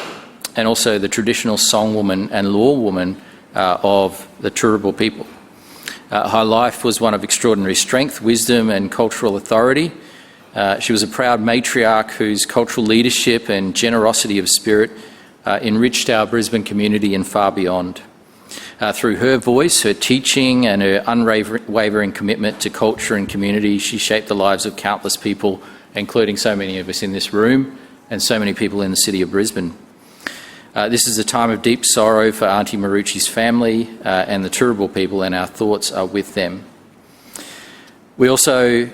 and also the traditional songwoman and lawwoman of the Turrbal people. Her life was one of extraordinary strength, wisdom and cultural authority. She was a proud matriarch whose cultural leadership and generosity of spirit enriched our Brisbane community and far beyond. Through her voice, her teaching and her unwavering commitment to culture and community, she shaped the lives of countless people, including so many of us in this room and so many people in the city of Brisbane. This is a time of deep sorrow for Auntie Marucci's family and the Turrbal people, and our thoughts are with them. We also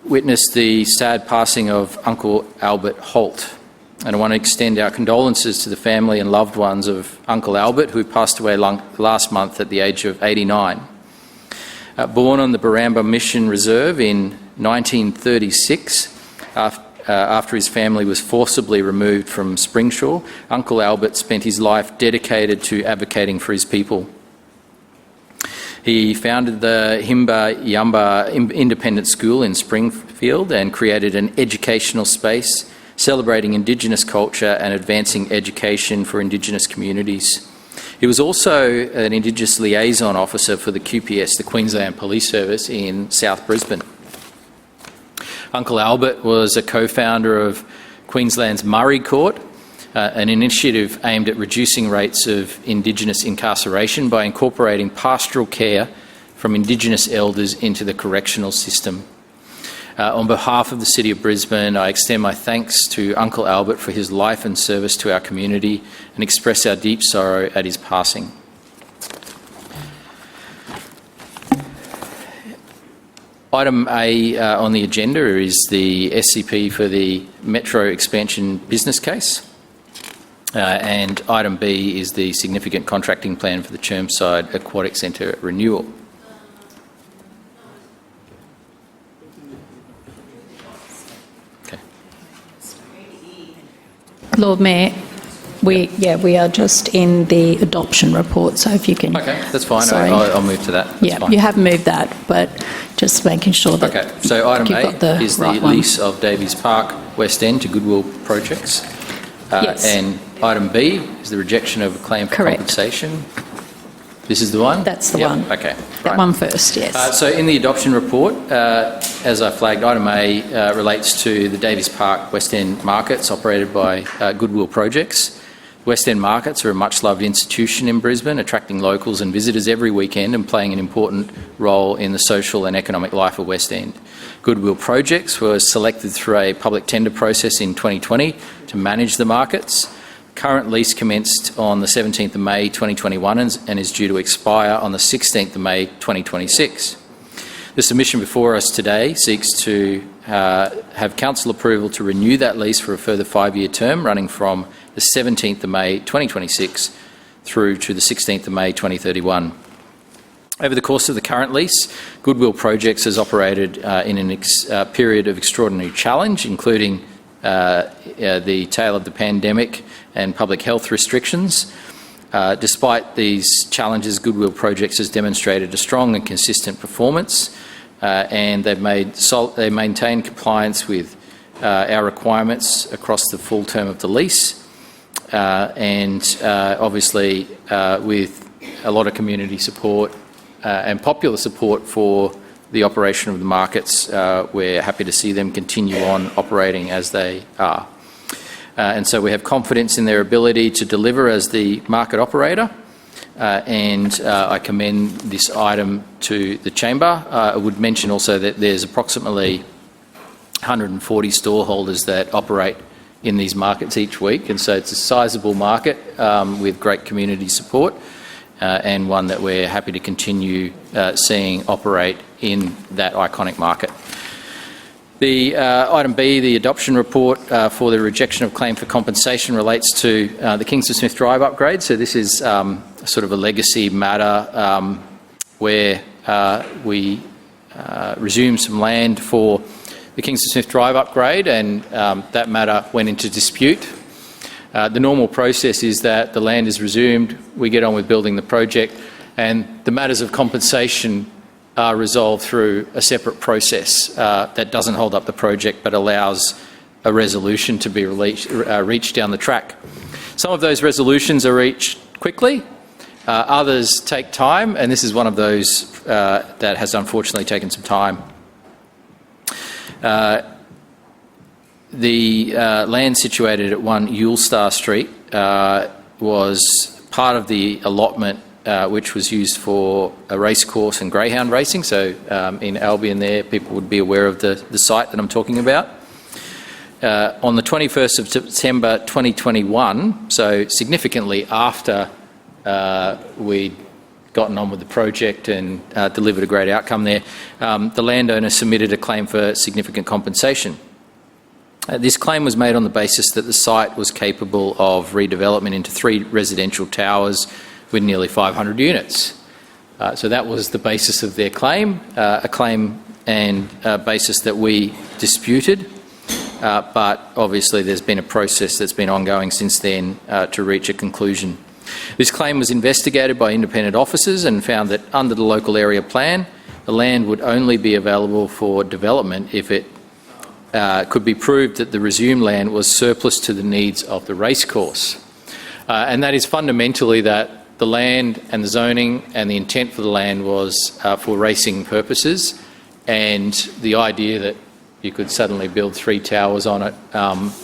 witnessed the sad passing of Uncle Albert Holt, and I want to extend our condolences to the family and loved ones of Uncle Albert, who passed away last month at the age of 89. Born on the Baramba Mission Reserve in 1936, after his family was forcibly removed from Springshaw, Uncle Albert spent his life dedicated to advocating for his people. He founded the Himba Yamba Independent School in Springfield and created an educational space celebrating Indigenous culture and advancing education for Indigenous communities. He was also an Indigenous liaison officer for the QPS, the Queensland Police Service, in South Brisbane. Uncle Albert was a co-founder of Queensland's Murray Court, an initiative aimed at reducing rates of Indigenous incarceration by incorporating pastoral care from Indigenous elders into the correctional system. On behalf of the City of Brisbane, I extend my thanks to Uncle Albert for his life and service to our community and express our deep sorrow at his passing. Item A on the agenda is the SCP for the Metro Expansion business case. And item B is the significant contracting plan for the Chermside Aquatic Centre renewal. Okay. Lord Mayor, we are just in the adoption report, so if you can... Okay, that's fine. Sorry. I'll move to that. That's fine. You have moved that, but just making sure that... Okay, so item you've got A is the right one. lease of Davies Park, West End to Goodwill Projects. Yes. And item B is the rejection of a claim for Correct. compensation. This is the one? That's the Yep. one. Okay. That one first, yes. So in the adoption report, as I flagged, item A relates to the Davies Park West End markets operated by Goodwill Projects. West End markets are a much-loved institution in Brisbane, attracting locals and visitors every weekend and playing an important role in the social and economic life of West End. Goodwill Projects was selected through a public tender process in 2020 to manage the markets. Current lease commenced on the 17th of May 2021 and is due to expire on the 16th of May 2026. The submission before us today seeks to have council approval to renew that lease for a further 5-year term running from the 17th of May 2026 through to the 16th of May 2031. Over the course of the current lease, Goodwill Projects has operated in a period of extraordinary challenge, including the tail of the pandemic and public health restrictions. Despite these challenges, Goodwill Projects has demonstrated a strong and consistent performance, and they've maintained compliance with our requirements across the full term of the lease, and obviously with a lot of community support and popular support for the operation of the markets, we're happy to see them continue on operating as they are. And so we have confidence in their ability to deliver as the market operator, and I commend this item to the chamber. I would mention also that there's approximately 140 store holders that operate in these markets each week, and so it's a sizable market with great community support, and one that we're happy to continue seeing operate in that iconic market. The item B, the adoption report for the rejection of claim for compensation, relates to the Kingston Smith Drive upgrade. So this is sort of a legacy matter where we resumed some land for the Kingston Smith Drive upgrade, and that matter went into dispute. The normal process is that the land is resumed, we get on with building the project, and the matters of compensation are resolved through a separate process that doesn't hold up the project but allows a resolution to be reached down the track. Some of those resolutions are reached quickly, others take time, and this is one of those that has unfortunately taken some time. The land situated at 1 Ulestar Street was part of the allotment which was used for a racecourse and greyhound racing. So in Albion there, people would be aware of the site that I'm talking about. On the 21st of September 2021, so significantly after we'd gotten on with the project and delivered a great outcome there, the landowner submitted a claim for significant compensation. This claim was made on the basis that the site was capable of redevelopment into 3 residential towers with nearly 500 units. So that was the basis of their claim, a claim and a basis that we disputed, but obviously there's been a process that's been ongoing since then to reach a conclusion. This claim was investigated by independent officers and found that under the local area plan, the land would only be available for development if it could be proved that the resumed land was surplus to the needs of the racecourse. And that is fundamentally that the land and the zoning and the intent for the land was for racing purposes, and the idea that you could suddenly build 3 towers on it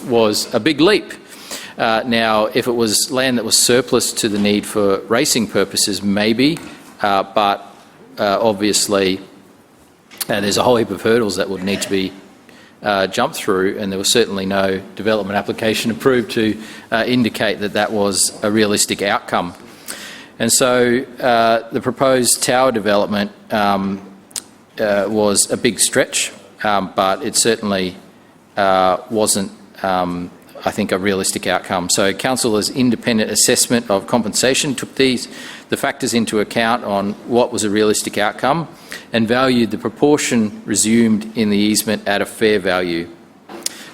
was a big leap. Now, if it was land that was surplus to the need for racing purposes, maybe, but obviously there's a whole heap of hurdles that would need to be jumped through, and there was certainly no development application approved to indicate that that was a realistic outcome. And so the proposed tower development was a big stretch, but it certainly wasn't, I think, a realistic outcome. So Council's independent assessment of compensation took the factors into account on what was a realistic outcome and valued the proportion resumed in the easement at a fair value.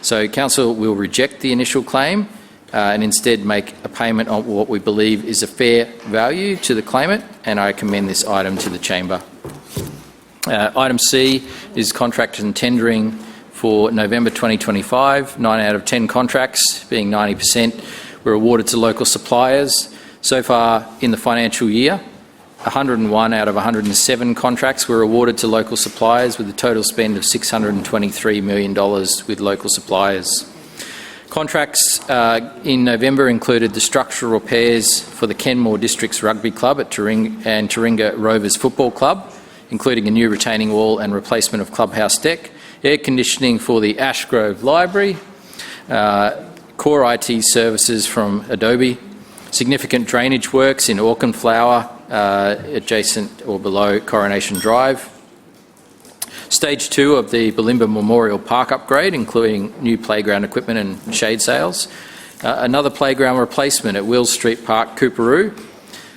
So Council will reject the initial claim and instead make a payment on what we believe is a fair value to the claimant, and I commend this item to the chamber. Item C is contract and tendering for November 2025. 9 out of 10 contracts, being 90%, were awarded to local suppliers. So far in the financial year, 101 out of 107 contracts were awarded to local suppliers, with a total spend of $623 million with local suppliers. Contracts in November included the structural repairs for the Kenmore District's Rugby Club and Taringa Rovers Football Club, including a new retaining wall and replacement of clubhouse deck, air conditioning for the Ashgrove Library, core IT services from Adobe, significant drainage works in Auchenflower, adjacent or below Coronation Drive, Stage 2 of the Bulimba Memorial Park upgrade, including new playground equipment and shade sails, another playground replacement at Wills Street Park, Cooperoo,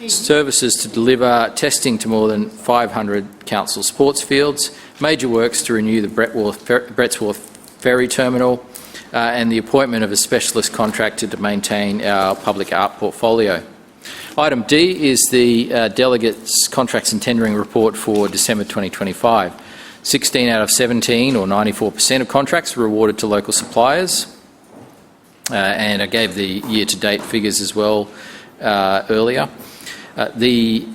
services to deliver testing to more than 500 council sports fields, major works to renew the Brettsworth Ferry Terminal, and the appointment of a specialist contractor to maintain our public art portfolio. Item D is the delegates' contracts and tendering report for December 2025. 16 out of 17, or 94% of contracts, were awarded to local suppliers. And I gave the year-to-date figures as well earlier. The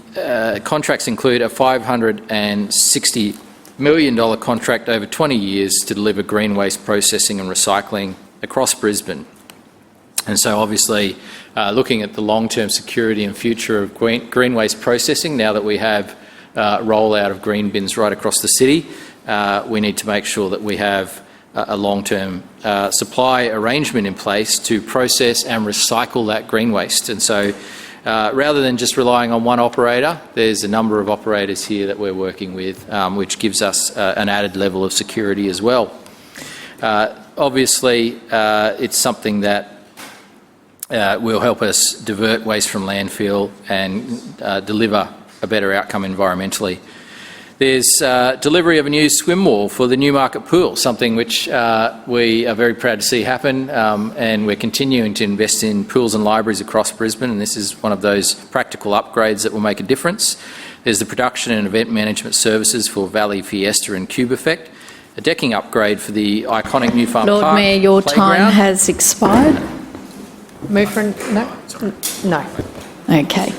contracts include a $560 million contract over 20 years to deliver green waste processing and recycling across Brisbane. And so obviously, looking at the long-term security and future of green waste processing, now that we have rollout of green bins right across the city, we need to make sure that we have a long-term supply arrangement in place to process and recycle that green waste. And so rather than just relying on one operator, there's a number of operators here that we're working with, which gives us an added level of security as well. Obviously, it's something that will help us divert waste from landfill and deliver a better outcome environmentally. There's delivery of a new swim wall for the Newmarket pool, something which we are very proud to see happen, and we're continuing to invest in pools and libraries across Brisbane, and this is one of those practical upgrades that will make a difference. There's the production and event management services for Valley Fiesta and Cube Effect, a decking upgrade for the iconic New Farm Park Lord Mayor, your playground. time has expired. Move for no. Okay,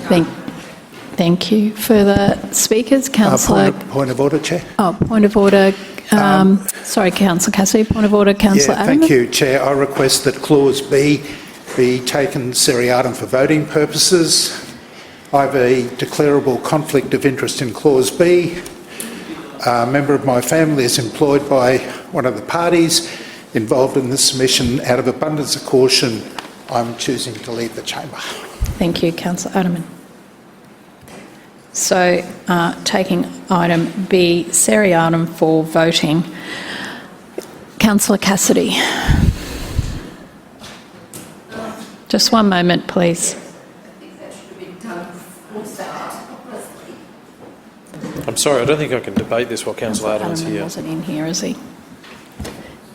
thank you. Further speakers? Councillor... Point of order, Chair. Oh, point of order. Sorry, Councillor Cassidy. Point of order, Councillor Adams. Thank you, Chair. I request that Clause B be taken seriatim for voting purposes. I have a declarable conflict of interest in Clause B. A member of my family is employed by one of the parties involved in this submission. Out of abundance of caution, I'm choosing to leave the chamber. Thank you, Councillor Adams. So, taking item B seriatim for voting. Councillor Cassidy. Just one moment, please. I'm sorry, I don't think I can debate this while Councillor Adams is here. Wasn't in here, is he?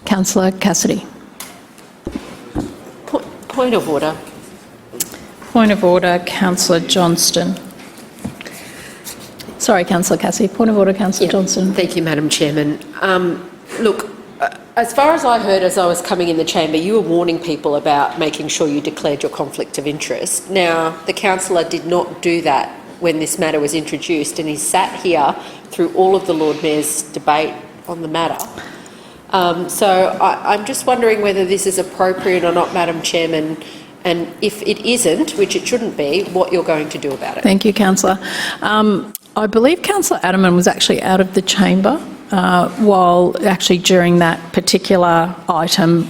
Councillor Cassidy. Point of order. Point of order, Councillor Johnston. Sorry, Councillor Cassidy. Point of order, Councillor Johnston. Thank you, Madam Chairman. Look, as far as I heard as I was coming in the chamber, you were warning people about making sure you declared your conflict of interest. Now, the councillor did not do that when this matter was introduced, and he sat here through all of the Lord Mayor's debate on the matter. So I'm just wondering whether this is appropriate or not, Madam Chairman, and if it isn't, which it shouldn't be, what you're going to do about it. Thank you, Councillor. I believe Councillor Adams was actually out of the chamber while actually during that particular item,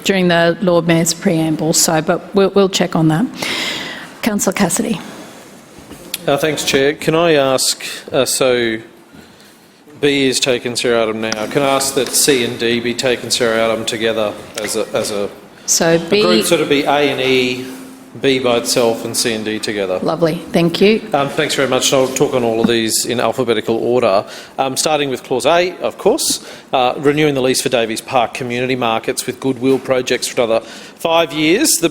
during the Lord Mayor's preamble, so, but we'll check on that. Councillor Cassidy. Thanks, Chair. Can I ask, so B is taken seriatim now. Can I ask that C and D be taken seriatim together as a so B, group, sort of be A and E, B by itself and C and D together? Lovely, thank you. Thanks very much. I'll talk on all of these in alphabetical order. Starting with Clause A, of course, renewing the lease for Davies Park Community Markets with Goodwill Projects for another 5 years. The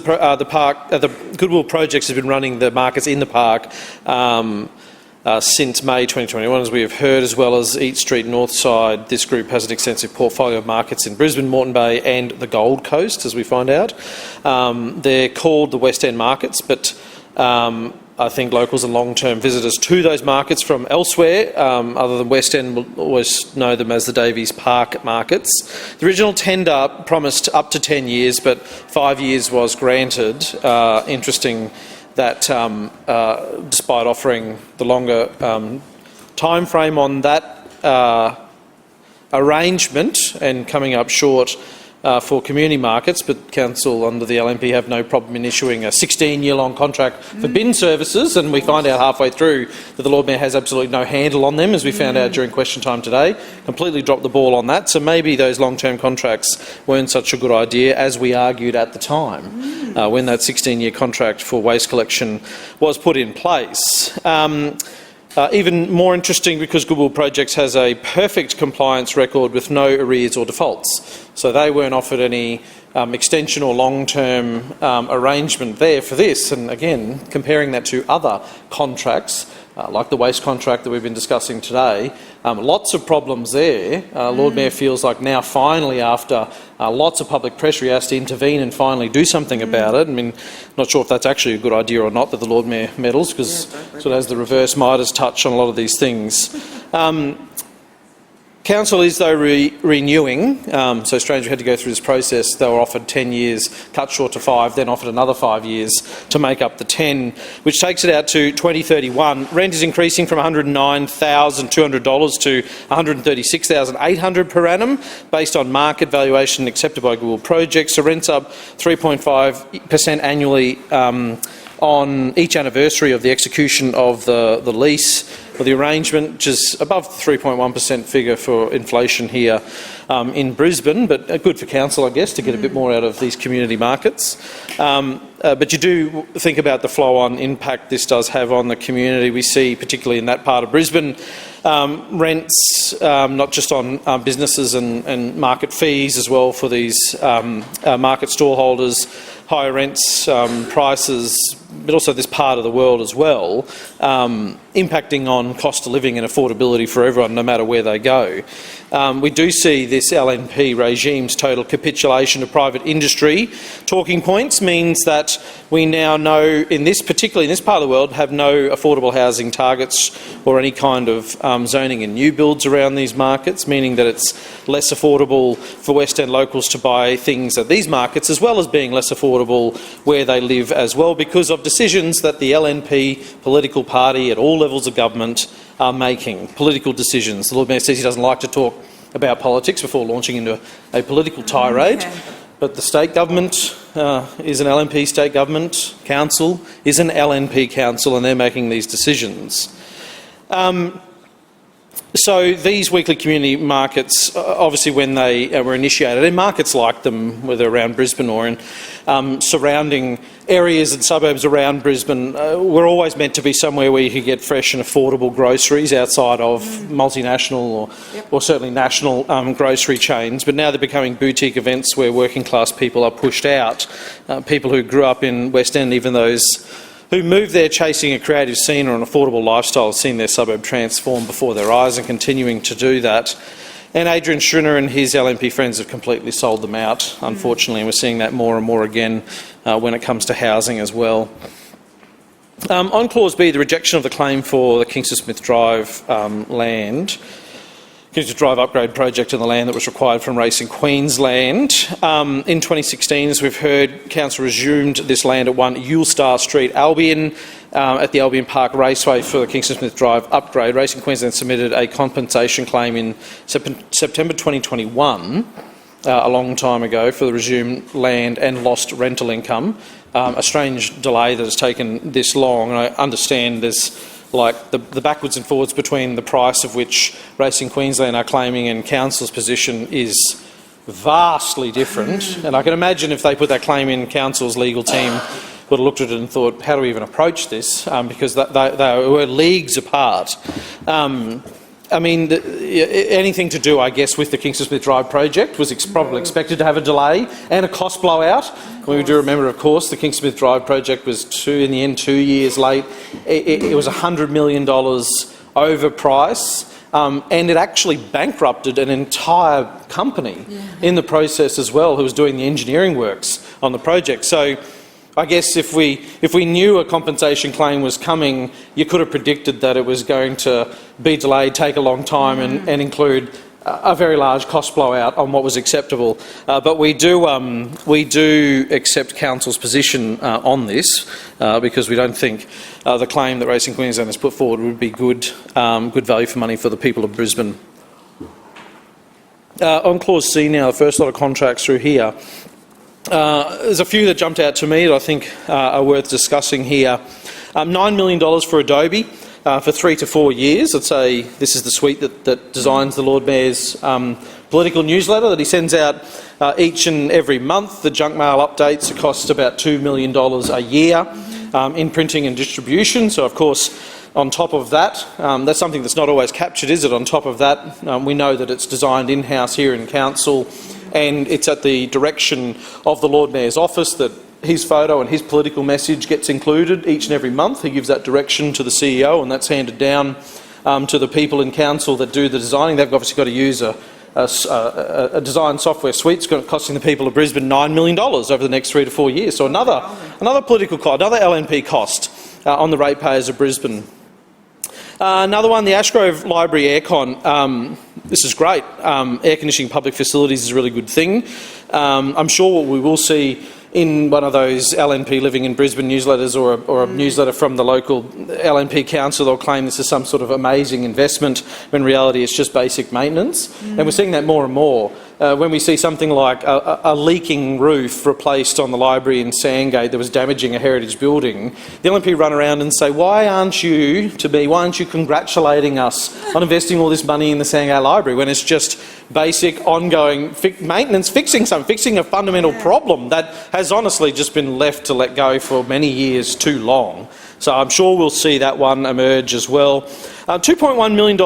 Goodwill Projects has been running the markets in the park since May 2021, as we have heard, as well as Eat Street Northside. This group has an extensive portfolio of markets in Brisbane, Moreton Bay and the Gold Coast, as we find out. They're called the West End Markets, but I think locals and long-term visitors to those markets from elsewhere, other than West End, will always know them as the Davies Park Markets. The original tender promised up to 10 years, but 5 years was granted. Interesting that despite offering the longer time frame on that arrangement and coming up short for community markets, but Council under the LNP have no problem in issuing a 16-year-long contract for bin services, and we find out halfway through that the Lord Mayor has absolutely no handle on them, as we found out during question time today. Completely dropped the ball on that, so maybe those long-term contracts weren't such a good idea as we argued at the time when that 16-year contract for waste collection was put in place. Even more interesting because Goodwill Projects has a perfect compliance record with no arrears or defaults. So they weren't offered any extension or long-term arrangement there for this. And again, comparing that to other contracts, like the waste contract that we've been discussing today, lots of problems there. Lord Mayor feels like now finally, after lots of public pressure, he has to intervene and finally do something about it. I mean, not sure if that's actually a good idea or not that the Lord Mayor meddles, because sort of has the reverse Midas touch on a lot of these things. Council is, though, renewing, so strange we had to go through this process. They were offered 10 years, cut short to 5, then offered another 5 years to make up the 10, which takes it out to 2031. Rent is increasing from $109,200 to $136,800 per annum, based on market valuation accepted by Google Projects. So rent's up 3.5% annually on each anniversary of the execution of the lease or the arrangement, which is above the 3.1% figure for inflation here in Brisbane, but good for council, I guess, to get a bit more out of these community markets. But you do think about the flow-on impact this does have on the community. We see, particularly in that part of Brisbane, rents, not just on businesses and market fees as well for these market stallholders, higher rents, prices, but also this part of the world as well, impacting on cost of living and affordability for everyone, no matter where they go. We do see this LNP regime's total capitulation of private industry talking points means that we now know, particularly in this part of the world, have no affordable housing targets or any kind of zoning and new builds around these markets, meaning that it's less affordable for West End locals to buy things at these markets, as well as being less affordable where they live as well, because of decisions that the LNP political party at all levels of government are making, political decisions. The Lord Mayor says he doesn't like to talk about politics before launching into a political tirade, but the state government is an LNP state government, council is an LNP council, and they're making these decisions. So these weekly community markets, obviously when they were initiated, in markets like them, whether around Brisbane or in surrounding areas and suburbs around Brisbane, were always meant to be somewhere where you could get fresh and affordable groceries outside of multinational or certainly national grocery chains. But now they're becoming boutique events where working class people are pushed out. People who grew up in West End, even those who moved there chasing a creative scene or an affordable lifestyle, have seen their suburb transform before their eyes and continuing to do that. And Adrian Schrinner and his LNP friends have completely sold them out, unfortunately, and we're seeing that more and more again when it comes to housing as well. On Clause B, the rejection of the claim for the Kingston Smith Drive land, Kingston Drive upgrade project and the land that was required from Racing Queensland. In 2016, as we've heard, Council resumed this land at 1 Ulestar Street, Albion, at the Albion Park Raceway for the Kingston Smith Drive upgrade. Racing Queensland submitted a compensation claim in September 2021, a long time ago, for the resumed land and lost rental income. A strange delay that has taken this long, and I understand there's the backwards and forwards between the price of which Racing Queensland are claiming and Council's position is vastly different. And I can imagine if they put that claim in, Council's legal team would have looked at it and thought, how do we even approach this? Because they were leagues apart. I mean, anything to do, I guess, with the Kingston Smith Drive project was probably expected to have a delay and a cost blowout. We do remember, of course, the Kingston Smith Drive project was in the end 2 years late. It was $100 million overpriced, and it actually bankrupted an entire company in the process as well, who was doing the engineering works on the project. So I guess if we knew a compensation claim was coming, you could have predicted that it was going to be delayed, take a long time, and include a very large cost blowout on what was acceptable. But we do accept Council's position on this because we don't think the claim that Racing Queensland has put forward would be good value for money for the people of Brisbane. On Clause C now, the first lot of contracts through here. There's a few that jumped out to me that I think are worth discussing here. $9 million for Adobe for 3 to 4 years. Let's say this is the suite that designs the Lord Mayor's political newsletter that he sends out each and every month. The junk mail updates, it costs about $2 million a year in printing and distribution. So, of course, on top of that, that's something that's not always captured, is it? On top of that, we know that it's designed in-house here in Council and it's at the direction of the Lord Mayor's office that his photo and his political message gets included each and every month. He gives that direction to the CEO, and that's handed down to the people in council that do the designing. They've obviously got to use a design software suite. It's costing the people of Brisbane $9 million over the next 3 to 4 years. So another political cost, another LNP cost on the ratepayers of Brisbane. Another one, the Ashgrove Library aircon. This is great. Air conditioning public facilities is a really good thing. I'm sure what we will see in one of those LNP Living in Brisbane newsletters or a newsletter from the local LNP council, they'll claim this is some sort of amazing investment, when in reality it's just basic maintenance. And we're seeing that more and more. When we see something like a leaking roof replaced on the library in Sandgate that was damaging a heritage building, the LNP run around and say, why aren't you congratulating us on investing all this money in the Sandgate Library, when it's just basic ongoing maintenance, fixing a fundamental problem that has honestly just been left to let go for many years too long. So I'm sure we'll see that one emerge as well. $2.1 million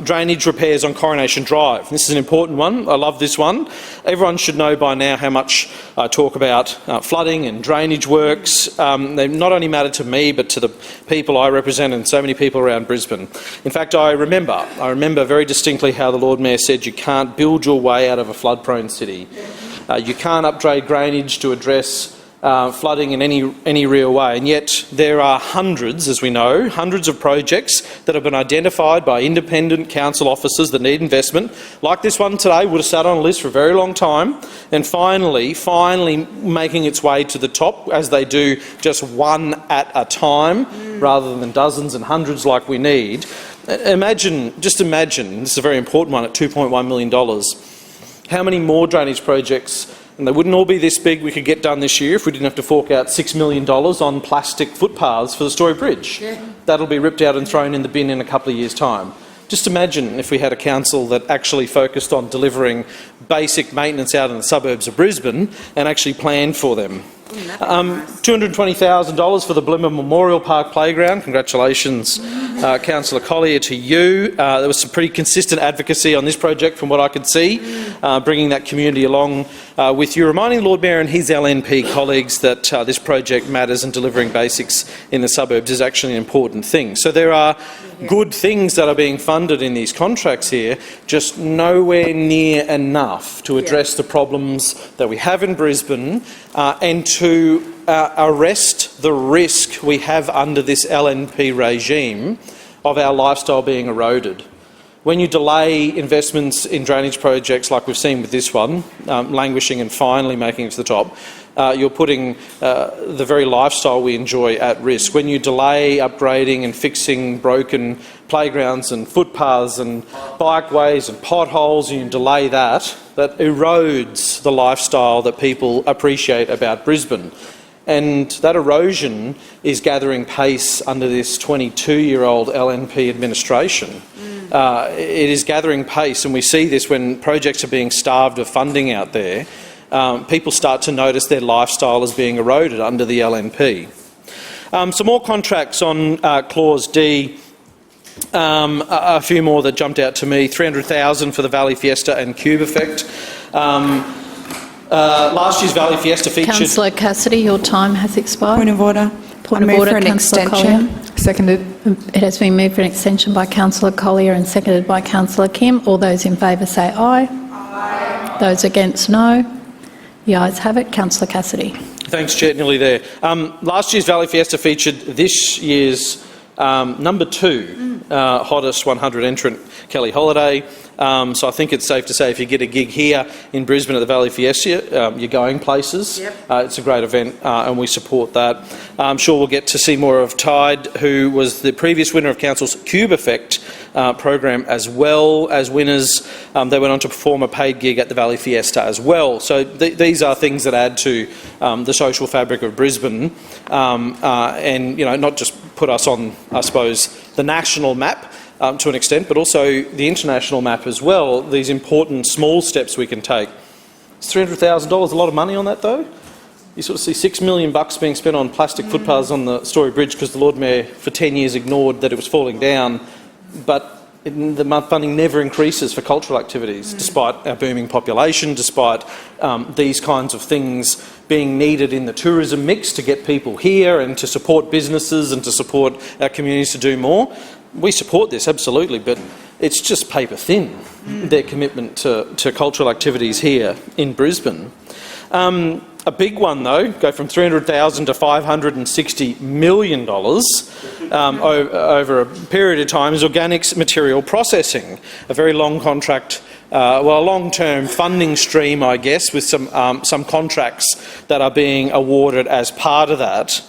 drainage repairs on Coronation Drive. This is an important one. I love this one. Everyone should know by now how much I talk about flooding and drainage works. They not only matter to me, but to the people I represent and so many people around Brisbane. In fact, I remember very distinctly how the Lord Mayor said you can't build your way out of a flood-prone city. You can't upgrade drainage to address flooding in any real way, and yet there are hundreds, as we know, hundreds of projects that have been identified by independent council officers that need investment, like this one today would have sat on a list for a very long time, and finally making its way to the top, as they do, just one at a time rather than dozens and hundreds like we need. Just imagine, this is a very important one at $2.1 million, how many more drainage projects, and they wouldn't all be this big, we could get done this year if we didn't have to fork out $6 million on plastic footpaths for the Story Bridge. That'll be ripped out and thrown in the bin in a couple of years' time. Just imagine if we had a council that actually focused on delivering basic maintenance out in the suburbs of Brisbane and actually planned for them. $220,000 for the Blimmer Memorial Park Playground. Congratulations, Councillor Collier, to you. There was some pretty consistent advocacy on this project from what I could see, bringing that community along with you, reminding the Lord Mayor and his LNP colleagues that this project matters and delivering basics in the suburbs is actually an important thing. So there are good things that are being funded in these contracts here, just nowhere near enough to address the problems that we have in Brisbane and to arrest the risk we have under this LNP regime of our lifestyle being eroded. When you delay investments in drainage projects like we've seen with this one, languishing and finally making it to the top, you're putting the very lifestyle we enjoy at risk. When you delay upgrading and fixing broken playgrounds and footpaths and bikeways and potholes, and you delay that erodes the lifestyle that people appreciate about Brisbane. And that erosion is gathering pace under this 22-year-old LNP administration. It is gathering pace, and we see this when projects are being starved of funding out there. People start to notice their lifestyle is being eroded under the LNP. Some more contracts on Clause D. A few more that jumped out to me. $300,000 for the Valley Fiesta and Cube Effect. Last year's Valley Fiesta featured... Councillor Cassidy, your time has expired. Point of order. Point of order, for an Councillor extension. Collier. Seconded. It has been moved for an extension by Councillor Collier and seconded by Councillor Kim. All those in favour say aye. Aye. Those against, no. The ayes have it. Councillor Cassidy. Thanks, Chair. Nearly there. Last year's Valley Fiesta featured this year's number 2 hottest 100 entrant, Kelly Holiday. So I think it's safe to say if you get a gig here in Brisbane at the Valley Fiesta, you're going places. It's a great event and we support that. I'm sure we'll get to see more of Tide, who was the previous winner of Council's Cube Effect program, as well as winners. They went on to perform a paid gig at the Valley Fiesta as well. So these are things that add to the social fabric of Brisbane and, you know, not just put us on, I suppose, the national map, to an extent, but also the international map as well, these important small steps we can take. Is $300,000 a lot of money on that, though? You sort of see $6 million being spent on plastic footpaths on the Story Bridge because the Lord Mayor for 10 years ignored that it was falling down, but the funding never increases for cultural activities, despite our booming population, despite these kinds of things being needed in the tourism mix to get people here and to support businesses and to support our communities to do more. We support this, absolutely, but it's just paper thin, their commitment to cultural activities here in Brisbane. A big one, though, go from $300,000 to $560 million over a period of time, is organics material processing, a very long contract, a long-term funding stream, I guess, with some contracts that are being awarded as part of that.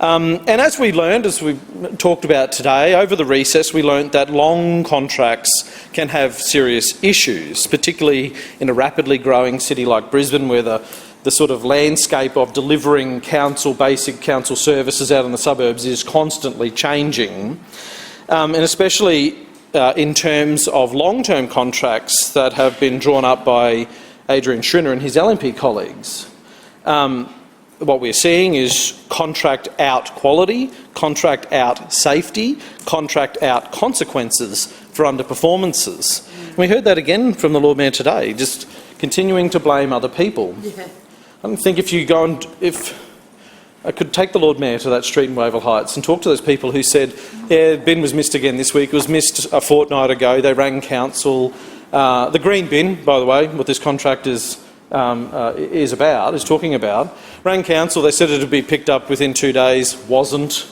And as we learned, as we talked about today, over the recess, we learned that long contracts can have serious issues, particularly in a rapidly growing city like Brisbane, where the sort of landscape of delivering basic council services out in the suburbs is constantly changing, and especially in terms of long-term contracts that have been drawn up by Adrian Schrinner and his LNP colleagues. What we're seeing is contract out quality, contract out safety, contract out consequences for underperformances. And we heard that again from the Lord Mayor today, just continuing to blame other people. Yeah. I don't think if I could take the Lord Mayor to that street in Wavell Heights and talk to those people who said, yeah, bin was missed again this week, it was missed a fortnight ago, they rang council. The green bin, by the way, what this contract is talking about, rang council, they said it would be picked up within 2 days, wasn't.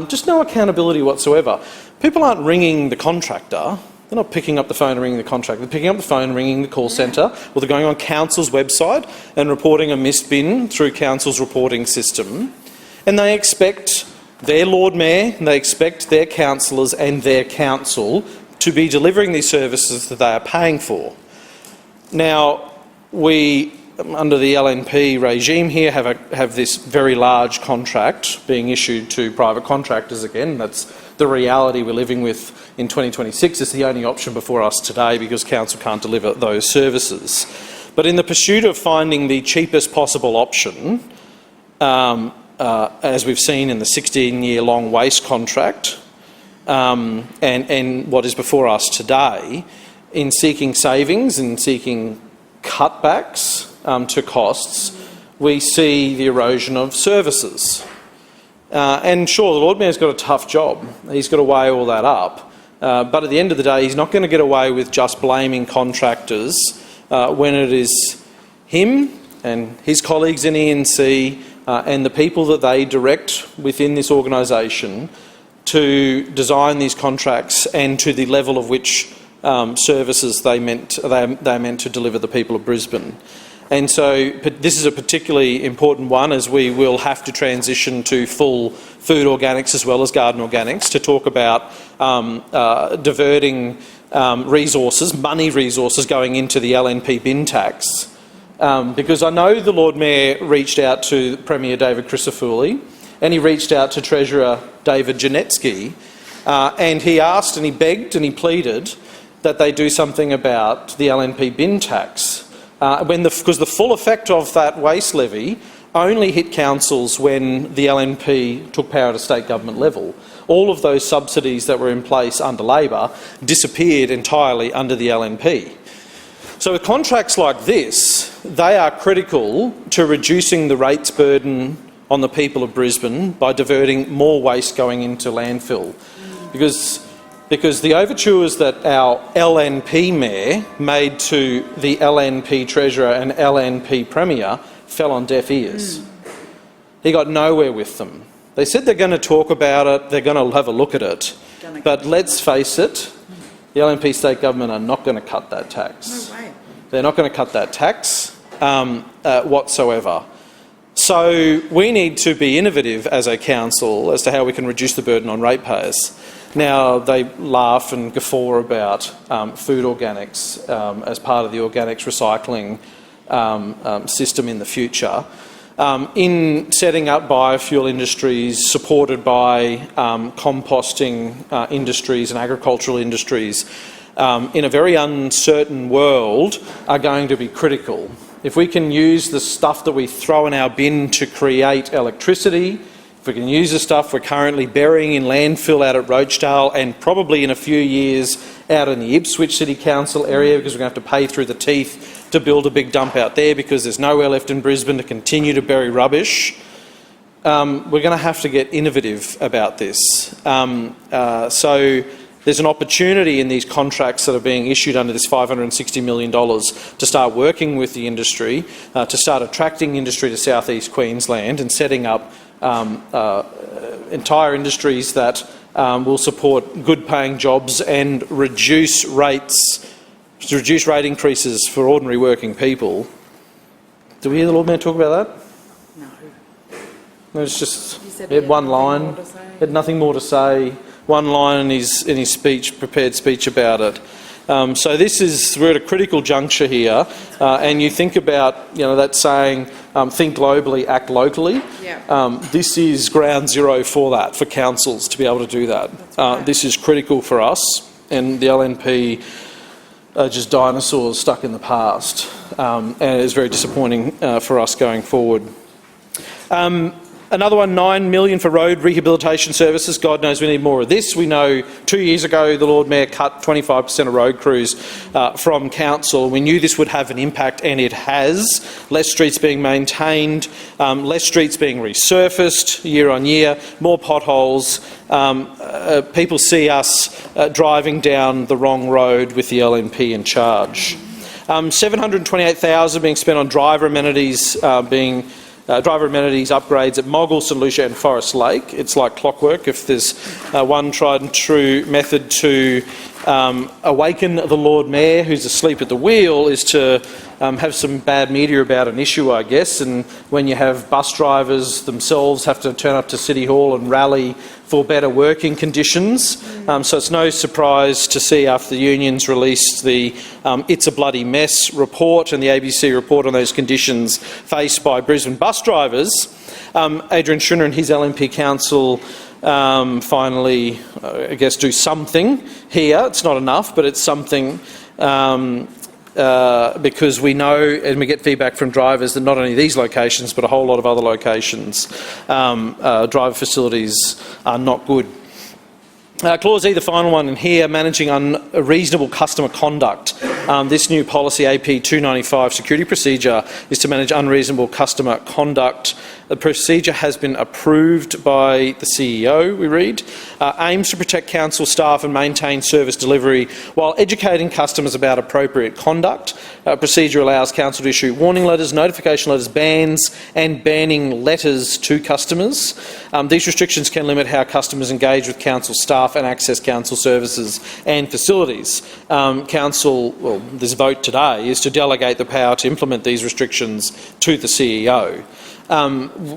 Just no accountability whatsoever. People aren't ringing the contractor. They're not picking up the phone and ringing the contractor. They're picking up the phone and ringing the call centre, or they're going on council's website and reporting a missed bin through council's reporting system. And they expect their Lord Mayor, and they expect their councillors and their council to be delivering these services that they are paying for. Now, we, under the LNP regime here, have this very large contract being issued to private contractors again. That's the reality we're living with in 2026. It's the only option before us today because council can't deliver those services. But in the pursuit of finding the cheapest possible option, as we've seen in the 16-year-long waste contract and what is before us today, in seeking savings and seeking cutbacks to costs, we see the erosion of services. And sure, the Lord Mayor's got a tough job. He's got to weigh all that up. But at the end of the day, he's not going to get away with just blaming contractors when it is him and his colleagues in ENC and the people that they direct within this organisation to design these contracts and to the level of which services they're meant to deliver the people of Brisbane. And so this is a particularly important one, as we will have to transition to full food organics as well as garden organics to talk about diverting money resources going into the LNP bin tax. Because I know the Lord Mayor reached out to Premier David Crisafulli and he reached out to Treasurer David Janetsky and he asked and he begged and he pleaded that they do something about the LNP bin tax. Because the full effect of that waste levy only hit councils when the LNP took power at a state government level. All of those subsidies that were in place under Labor disappeared entirely under the LNP. So with contracts like this, they are critical to reducing the rates burden on the people of Brisbane by diverting more waste going into landfill. Because the overtures that our LNP Mayor made to the LNP Treasurer and LNP Premier fell on deaf ears. He got nowhere with them. They said they're going to talk about it, they're going to have a look at it. But let's face it, the LNP state government are not going to cut that tax. No way. They're not going to cut that tax whatsoever. So we need to be innovative as a council as to how we can reduce the burden on ratepayers. Now, they laugh and guffaw about food organics as part of the organics recycling system in the future. In setting up biofuel industries supported by composting industries and agricultural industries in a very uncertain world are going to be critical. If we can use the stuff that we throw in our bin to create electricity, If we can use the stuff we're currently burying in landfill out at Rochedale and probably in a few years out in the Ipswich City Council area, because we're going to have to pay through the teeth to build a big dump out there because there's nowhere left in Brisbane to continue to bury rubbish, we're going to have to get innovative about this. So there's an opportunity in these contracts that are being issued under this $560 million to start working with the industry, to start attracting industry to South East Queensland and setting up entire industries that will support good-paying jobs and reduce rate increases for ordinary working people. Did we hear the Lord Mayor talk about that? No. It's just he had one line. He had nothing more to say. One line in his speech, prepared speech about it. So we're at a critical juncture here, and you think about that saying, think globally, act locally. Yeah. This is ground zero for that, for councils to be able to do that. Right. This is critical for us, and the LNP are just dinosaurs stuck in the past, and it's very disappointing for us going forward. Another one, $9 million for road rehabilitation services. God knows we need more of this. We know 2 years ago the Lord Mayor cut 25% of road crews from council. We knew this would have an impact, and it has. Less streets being maintained, less streets being resurfaced year on year, more potholes. People see us driving down the wrong road with the LNP in charge. $728,000 being spent on driver amenities upgrades at Moggill, St Lucia and Forest Lake. It's like clockwork. If there's one tried and true method to awaken the Lord Mayor who's asleep at the wheel is to have some bad media about an issue, I guess, and when you have bus drivers themselves have to turn up to City Hall and rally for better working conditions. So it's no surprise to see after the unions released the It's a Bloody Mess report and the ABC report on those conditions faced by Brisbane bus drivers, Adrian Schrinner and his LNP council finally, I guess, do something here. It's not enough, but it's something because we know and we get feedback from drivers that not only these locations but a whole lot of other locations, driver facilities are not good. Clause E, the final one in here, managing unreasonable customer conduct. This new policy, AP 295 security procedure, is to manage unreasonable customer conduct. The procedure has been approved by the CEO, we read, aims to protect council staff and maintain service delivery while educating customers about appropriate conduct. Procedure allows council to issue warning letters, notification letters, bans and banning letters to customers. These restrictions can limit how customers engage with council staff and access council services and facilities. This vote today is to delegate the power to implement these restrictions to the CEO.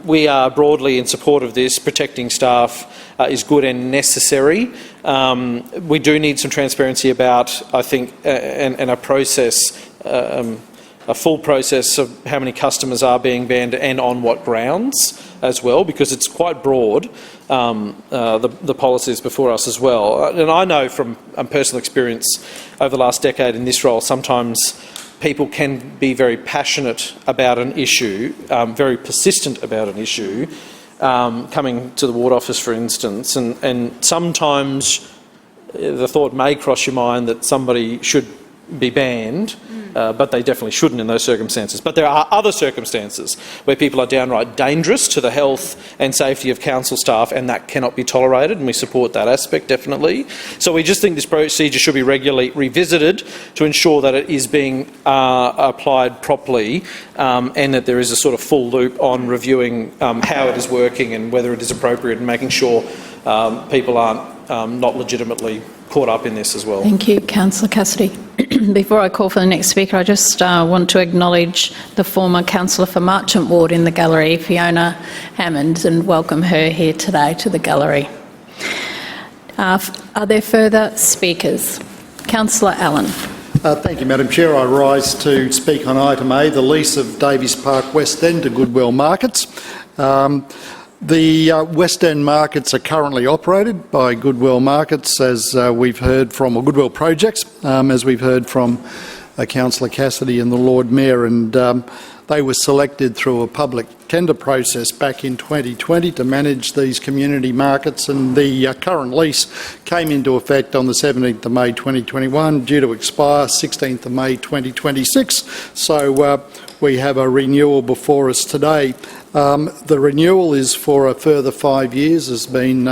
We are broadly in support of this. Protecting staff is good and necessary. We do need some transparency about, I think, and a process, a full process of how many customers are being banned and on what grounds as well, because it's quite broad, the policies before us as well. And I know from personal experience over the last decade in this role, sometimes people can be very passionate about an issue, very persistent about an issue, coming to the ward office, for instance, and sometimes the thought may cross your mind that somebody should be banned, but they definitely shouldn't in those circumstances. But there are other circumstances where people are downright dangerous to the health and safety of council staff, and that cannot be tolerated, and we support that aspect definitely. So we just think this procedure should be regularly revisited to ensure that it is being applied properly, and that there is a sort of full loop on reviewing how it is working and whether it is appropriate, and making sure people aren't not legitimately caught up in this as well. Thank you, Councillor Cassidy. Before I call for the next speaker, I just want to acknowledge the former councillor for Marchant Ward in the gallery, Fiona Hammond, and welcome her here today to the gallery. Are there further speakers? Councillor Allen. Thank you, Madam Chair. I rise to speak on item A, the lease of Davies Park West End to Goodwell Markets. The West End markets are currently operated by Goodwell Markets, as we've heard from, or Goodwell Projects, as we've heard from Councillor Cassidy and the Lord Mayor, and they were selected through a public tender process back in 2020 to manage these community markets, and the current lease came into effect on the 17th of May 2021, due to expire 16th of May 2026. So we have a renewal before us today. The renewal is for a further 5 years, has been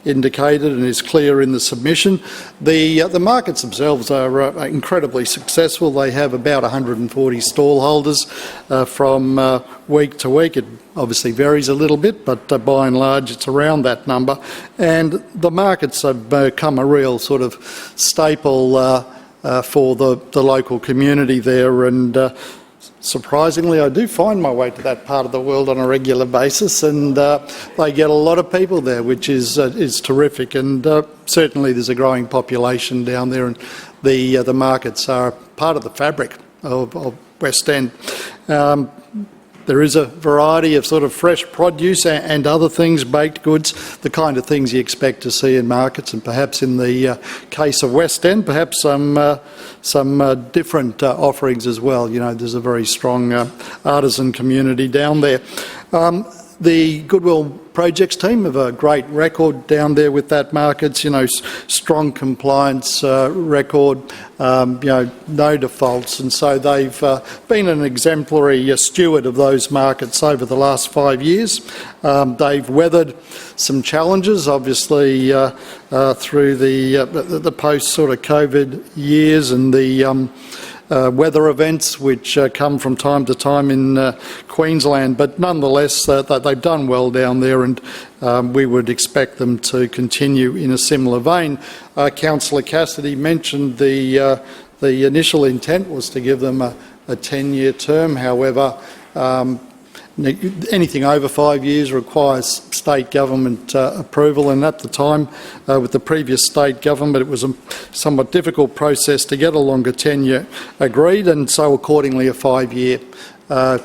indicated and is clear in the submission. The markets themselves are incredibly successful. They have about 140 stall holders from week to week. It obviously varies a little bit, but by and large it's around that number. And the markets have become a real sort of staple for the local community there, and surprisingly, I do find my way to that part of the world on a regular basis, and they get a lot of people there, which is terrific. And certainly, there's a growing population down there, and the markets are part of the fabric of West End. There is a variety of sort of fresh produce and other things, baked goods, the kind of things you expect to see in markets, and perhaps in the case of West End, perhaps some different offerings as well. You know, there's a very strong artisan community down there. The Goodwill Projects team have a great record down there with that markets, you know, strong compliance record, you know, no defaults, and so they've been an exemplary steward of those markets over the last 5 years. They've weathered some challenges, obviously, through the post sort of COVID years and the weather events which come from time to time in Queensland, but nonetheless they've done well down there, and we would expect them to continue in a similar vein. Councillor Cassidy mentioned the initial intent was to give them a 10-year term. However, anything over 5 years requires state government approval, and at the time with the previous state government it was a somewhat difficult process to get a longer tenure agreed, and so accordingly a 5-year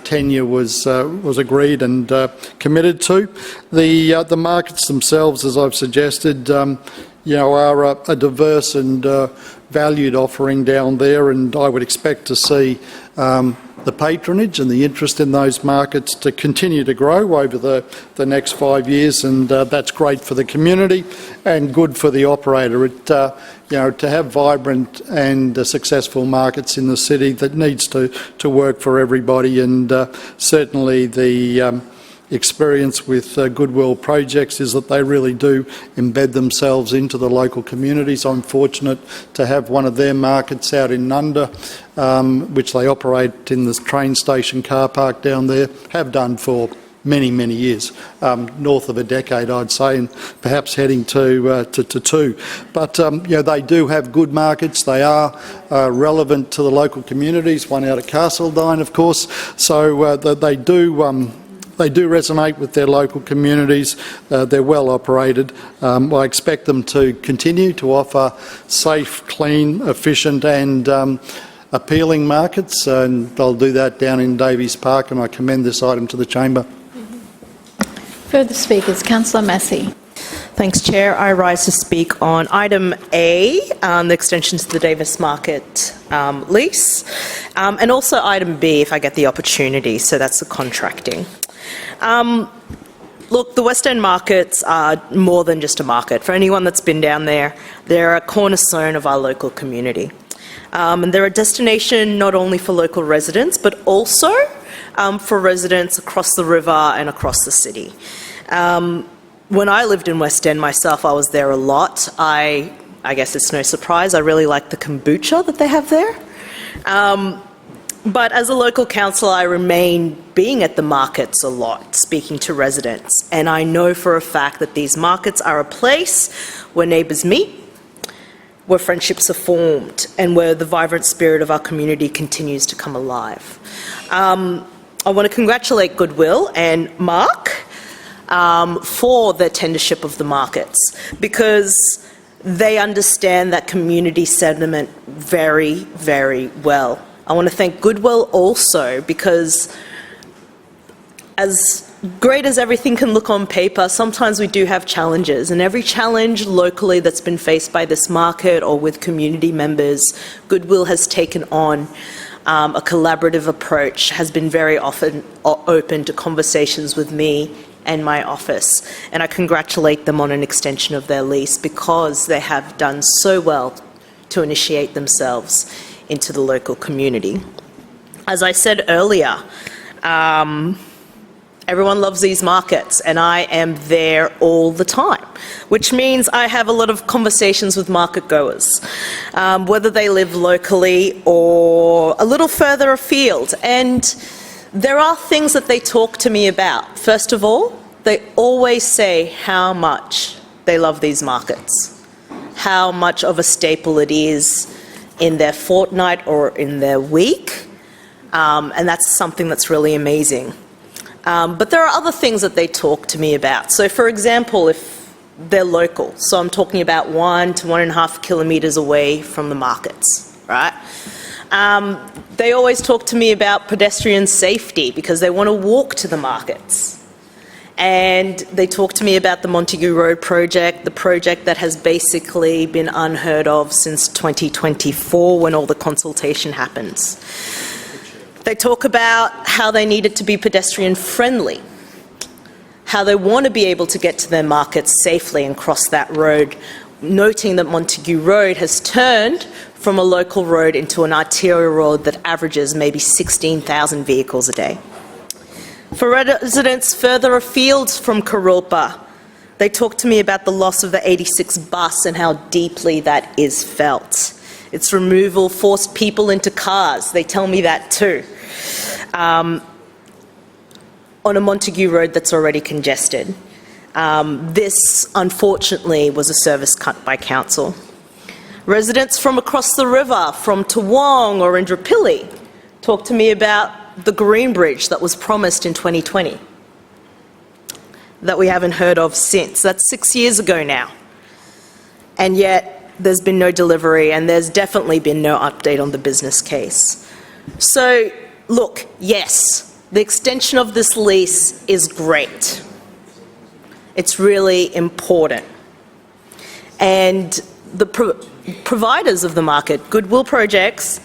tenure was agreed and committed to. The markets themselves, as I've suggested, you know, are a diverse and valued offering down there, and I would expect to see the patronage and the interest in those markets to continue to grow over the next 5 years, and that's great for the community and good for the operator. You know, to have vibrant and successful markets in the city, that needs to work for everybody, and certainly the experience with Goodwill Projects is that they really do embed themselves into the local communities. I'm fortunate to have one of their markets out in Nunda, which they operate in the train station car park down there, have done for many, many years, north of a decade, I'd say, and perhaps heading to two. But you know, they do have good markets. They are relevant to the local communities. One out at Castledine, of course. So they do resonate with their local communities. They're well operated. I expect them to continue to offer safe, clean, efficient and appealing markets, and they'll do that down in Davies Park, and I commend this item to the Chamber. Further speakers, Councillor Massey. Thanks, Chair. I rise to speak on item A, the extensions to the Davis Market lease, and also item B if I get the opportunity, so that's the contracting. Look, the West End markets are more than just a market. For anyone that's been down there, they're a cornerstone of our local community. And they're a destination not only for local residents, but also for residents across the river and across the city. When I lived in West End myself, I was there a lot. I guess it's no surprise, I really like the kombucha that they have there. But as a local councillor, I remain being at the markets a lot, speaking to residents. And I know for a fact that these markets are a place where neighbours meet, where friendships are formed, and where the vibrant spirit of our community continues to come alive. I want to congratulate Goodwill and Mark for their tendership of the markets, because they understand that community sentiment very, very well. I want to thank Goodwill also because, as great as everything can look on paper, sometimes we do have challenges, and every challenge locally that's been faced by this market or with community members, Goodwill has taken on a collaborative approach, has been very often open to conversations with me and my office, and I congratulate them on an extension of their lease because they have done so well to initiate themselves into the local community. As I said earlier, everyone loves these markets, and I am there all the time, which means I have a lot of conversations with market goers, whether they live locally or a little further afield. And there are things that they talk to me about. First of all, they always say how much they love these markets, how much of a staple it is in their fortnight or in their week, and that's something that's really amazing. But there are other things that they talk to me about. So, for example, if they're local, so I'm talking about 1 to 1.5 kilometres away from the markets, right? They always talk to me about pedestrian safety because they want to walk to the markets. And they talk to me about the Montague Road project, the project that has basically been unheard of since 2024 when all the consultation happens. They talk about how they need it to be pedestrian friendly, how they want to be able to get to their markets safely and cross that road, noting that Montague Road has turned from a local road into an arterial road that averages maybe 16,000 vehicles a day. For residents further afield from Kurilpa, they talk to me about the loss of the 86 bus and how deeply that is felt. Its removal forced people into cars. They tell me that too. On a Montague Road that's already congested. This, unfortunately, was a service cut by council. Residents from across the river, from Toowong or Indooroopilly, talk to me about the Green Bridge that was promised in 2020 that we haven't heard of since. That's 6 years ago now. And yet there's been no delivery, and there's definitely been no update on the business case. So, look, yes, the extension of this lease is great. It's really important. And the providers of the market, Goodwill Projects,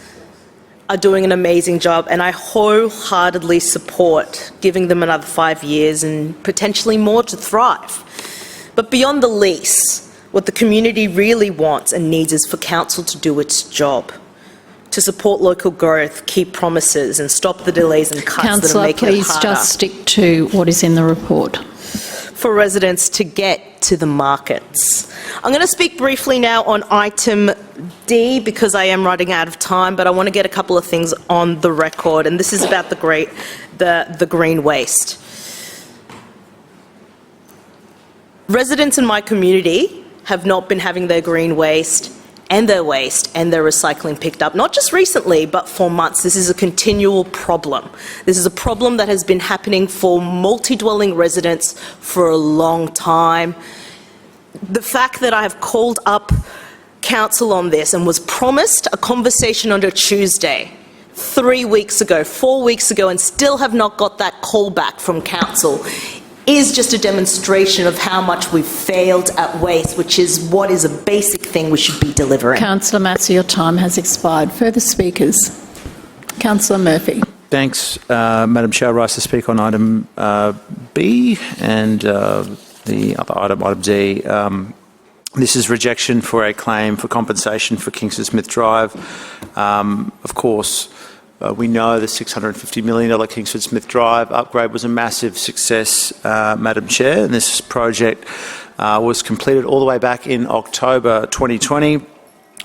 are doing an amazing job, and I wholeheartedly support giving them another 5 years and potentially more to thrive. But beyond the lease, what the community really wants and needs is for council to do its job, to support local growth, keep promises and stop the delays and cuts that are making it harder. Councillor, please just stick to what is in the report. For residents to get to the markets. I'm going to speak briefly now on item D because I am running out of time, but I want to get a couple of things on the record, and this is about the green waste. Residents in my community have not been having their green waste and their recycling picked up, not just recently, but for months. This is a continual problem. This is a problem that has been happening for multi-dwelling residents for a long time. The fact that I have called up council on this and was promised a conversation on a Tuesday, 3 weeks ago, 4 weeks ago, and still have not got that call back from council is just a demonstration of how much we've failed at waste, which is what is a basic thing we should be delivering. Councillor Matson, your time has expired. Further speakers? Councillor Murphy. Thanks, Madam Chair. I rise to speak on item B and the other item D. This is rejection for a claim for compensation for Kingsford Smith Drive. Of course, we know the $650 million Kingsford Smith Drive upgrade was a massive success, Madam Chair, and this project was completed all the way back in October 2020,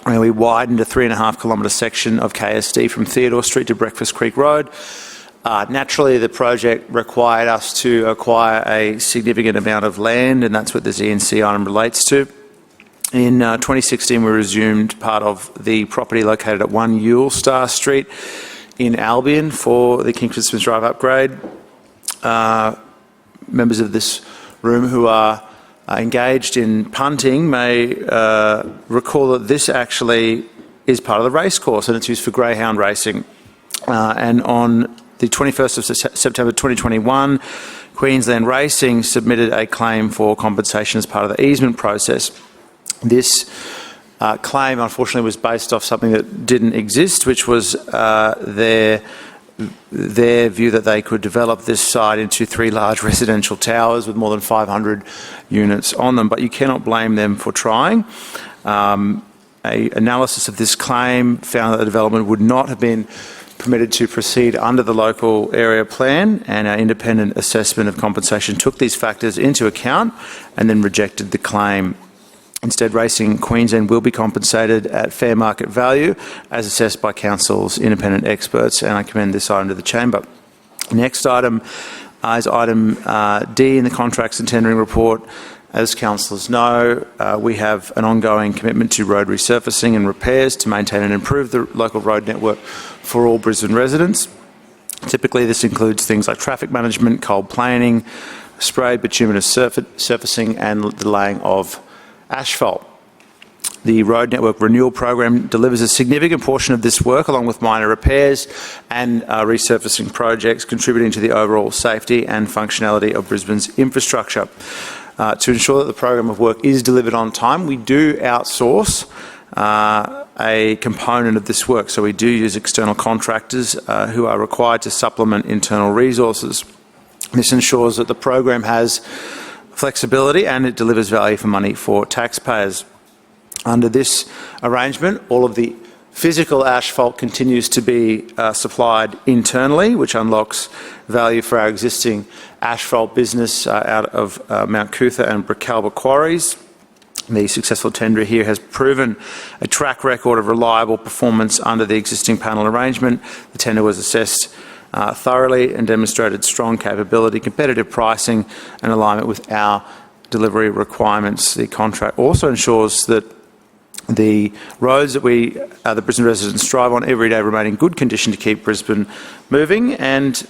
where we widened a 3.5 kilometre section of KSD from Theodore Street to Breakfast Creek Road. Naturally, the project required us to acquire a significant amount of land, and that's what the Z&C item relates to. In 2016, we resumed part of the property located at 1 Ewell Star Street in Albion for the Kingsford Smith Drive upgrade. Members of this room who are engaged in punting may recall that this actually is part of the racecourse and it's used for greyhound racing. And on the 21st of September 2021, Queensland Racing submitted a claim for compensation as part of the easement process. This claim, unfortunately, was based off something that didn't exist, which was their view that they could develop this site into 3 large residential towers with more than 500 units on them. But you cannot blame them for trying. An analysis of this claim found that the development would not have been permitted to proceed under the local area plan, and our independent assessment of compensation took these factors into account and then rejected the claim. Instead, Racing Queensland will be compensated at fair market value as assessed by Council's independent experts, and I commend this item to the Chamber. Next item is item D in the Contracts and Tendering Report. As councillors know, we have an ongoing commitment to road resurfacing and repairs to maintain and improve the local road network for all Brisbane residents. Typically, this includes things like traffic management, cold planing, sprayed bituminous surfacing and the laying of asphalt. The Road Network Renewal Program delivers a significant portion of this work, along with minor repairs and resurfacing projects, contributing to the overall safety and functionality of Brisbane's infrastructure. To ensure that the program of work is delivered on time, we do outsource a component of this work. So we do use external contractors who are required to supplement internal resources. This ensures that the program has flexibility and it delivers value for money for taxpayers. Under this arrangement, all of the physical asphalt continues to be supplied internally, which unlocks value for our existing asphalt business out of Mount Cootha and Bricalba quarries. The successful tenderer here has proven a track record of reliable performance under the existing panel arrangement. The tender was assessed thoroughly and demonstrated strong capability, competitive pricing and alignment with our delivery requirements. The contract also ensures that the roads that the Brisbane residents drive on every day remain in good condition to keep Brisbane moving, and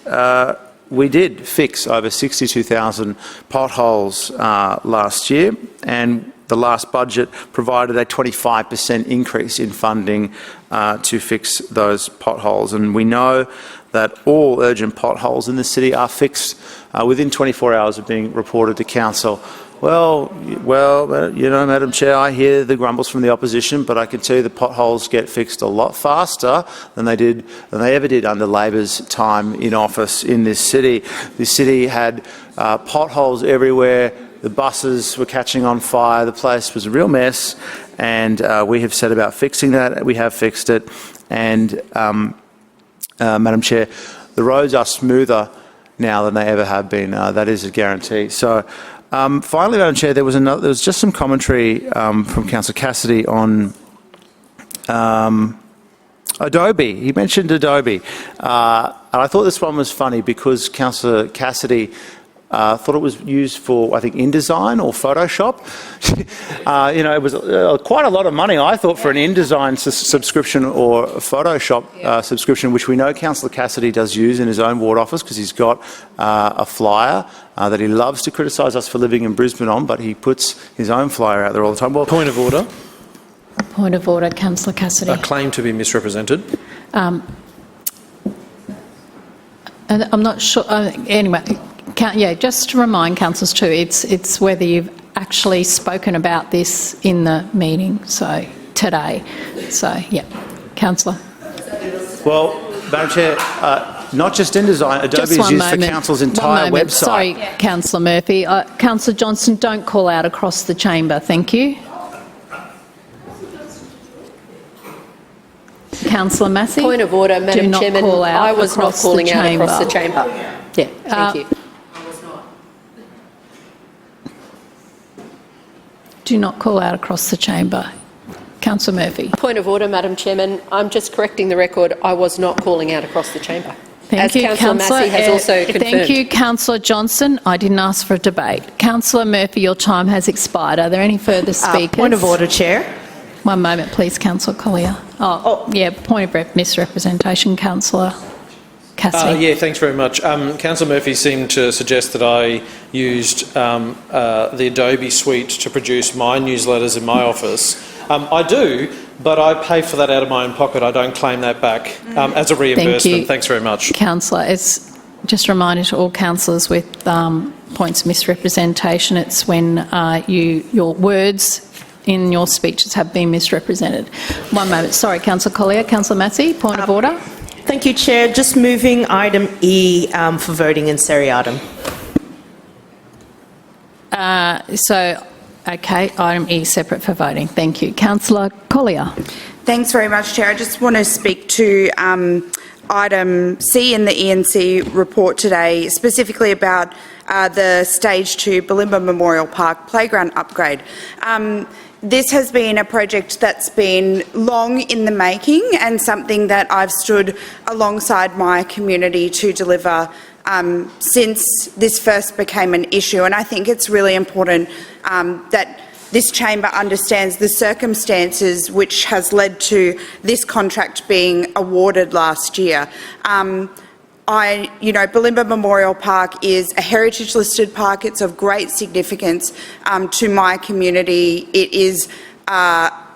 we did fix over 62,000 potholes last year, and the last budget provided a 25% increase in funding to fix those potholes. And we know that all urgent potholes in the city are fixed within 24 hours of being reported to council. Well, you know, Madam Chair, I hear the grumbles from the opposition, but I can tell you the potholes get fixed a lot faster than they ever did under Labor's time in office in this city. This city had potholes everywhere. The buses were catching on fire. The place was a real mess, and we have set about fixing that. We have fixed it, and Madam Chair, the roads are smoother now than they ever have been. That is a guarantee. So, finally, Madam Chair, there was just some commentary from Councillor Cassidy on Adobe. He mentioned Adobe, and I thought this one was funny because Councillor Cassidy thought it was used for, I think, InDesign or Photoshop. You know, it was quite a lot of money, I thought, for an InDesign subscription or a Photoshop subscription, which we know Councillor Cassidy does use in his own ward office because he's got a flyer that he loves to criticise us for living in Brisbane on, but he puts his own flyer out there all the time. Well, Point of order. Point of order, Councillor Cassidy. A claim to be misrepresented. I'm not sure. Anyway. Just to remind councillors too, it's whether you've actually spoken about this in the meeting, so today. So, yeah, councillor. Well, Madam Chair, not just InDesign, Adobe is used for council's entire website. Sorry, Councillor Murphy. Councillor Johnston, don't call out across the chamber. Thank you. Councillor Massey. Point of order, Madam Chairman. I was not calling out across the chamber. Yeah, thank you. Do not call out across the chamber. Councillor Murphy. Point of order, Madam Chairman. I'm just correcting the record. I was not calling out across the chamber. Thank you, Councillor Massey has also confirmed. Thank you, Councillor Johnston. I didn't ask for a debate. Councillor Murphy, your time has expired. Are there any further speakers? Point of order, Chair. One moment, please, Councillor Collier. Point of misrepresentation, Councillor Cassidy. Thanks very much. Councillor Murphy seemed to suggest that I used the Adobe suite to produce my newsletters in my office. I do, but I pay for that out of my own pocket. I don't claim that back as a reimbursement. Thank you. Thanks very much. Councillor, it's just a reminder to all councillors with points of misrepresentation, it's when your words in your speeches have been misrepresented. One moment. Sorry, Councillor Collier. Councillor Massey, point of order. Thank you, Chair. Just moving item E for voting in seriatim. Okay, item E separate for voting. Thank you. Councillor Collier. Thanks very much, Chair. I just want to speak to item C in the E&C report today, specifically about the Stage 2 Bulimba Memorial Park playground upgrade. This has been a project that's been long in the making and something that I've stood alongside my community to deliver since this first became an issue. And I think it's really important that this chamber understands the circumstances which has led to this contract being awarded last year. Bulimba Memorial Park is a heritage listed park. It's of great significance to my community. It is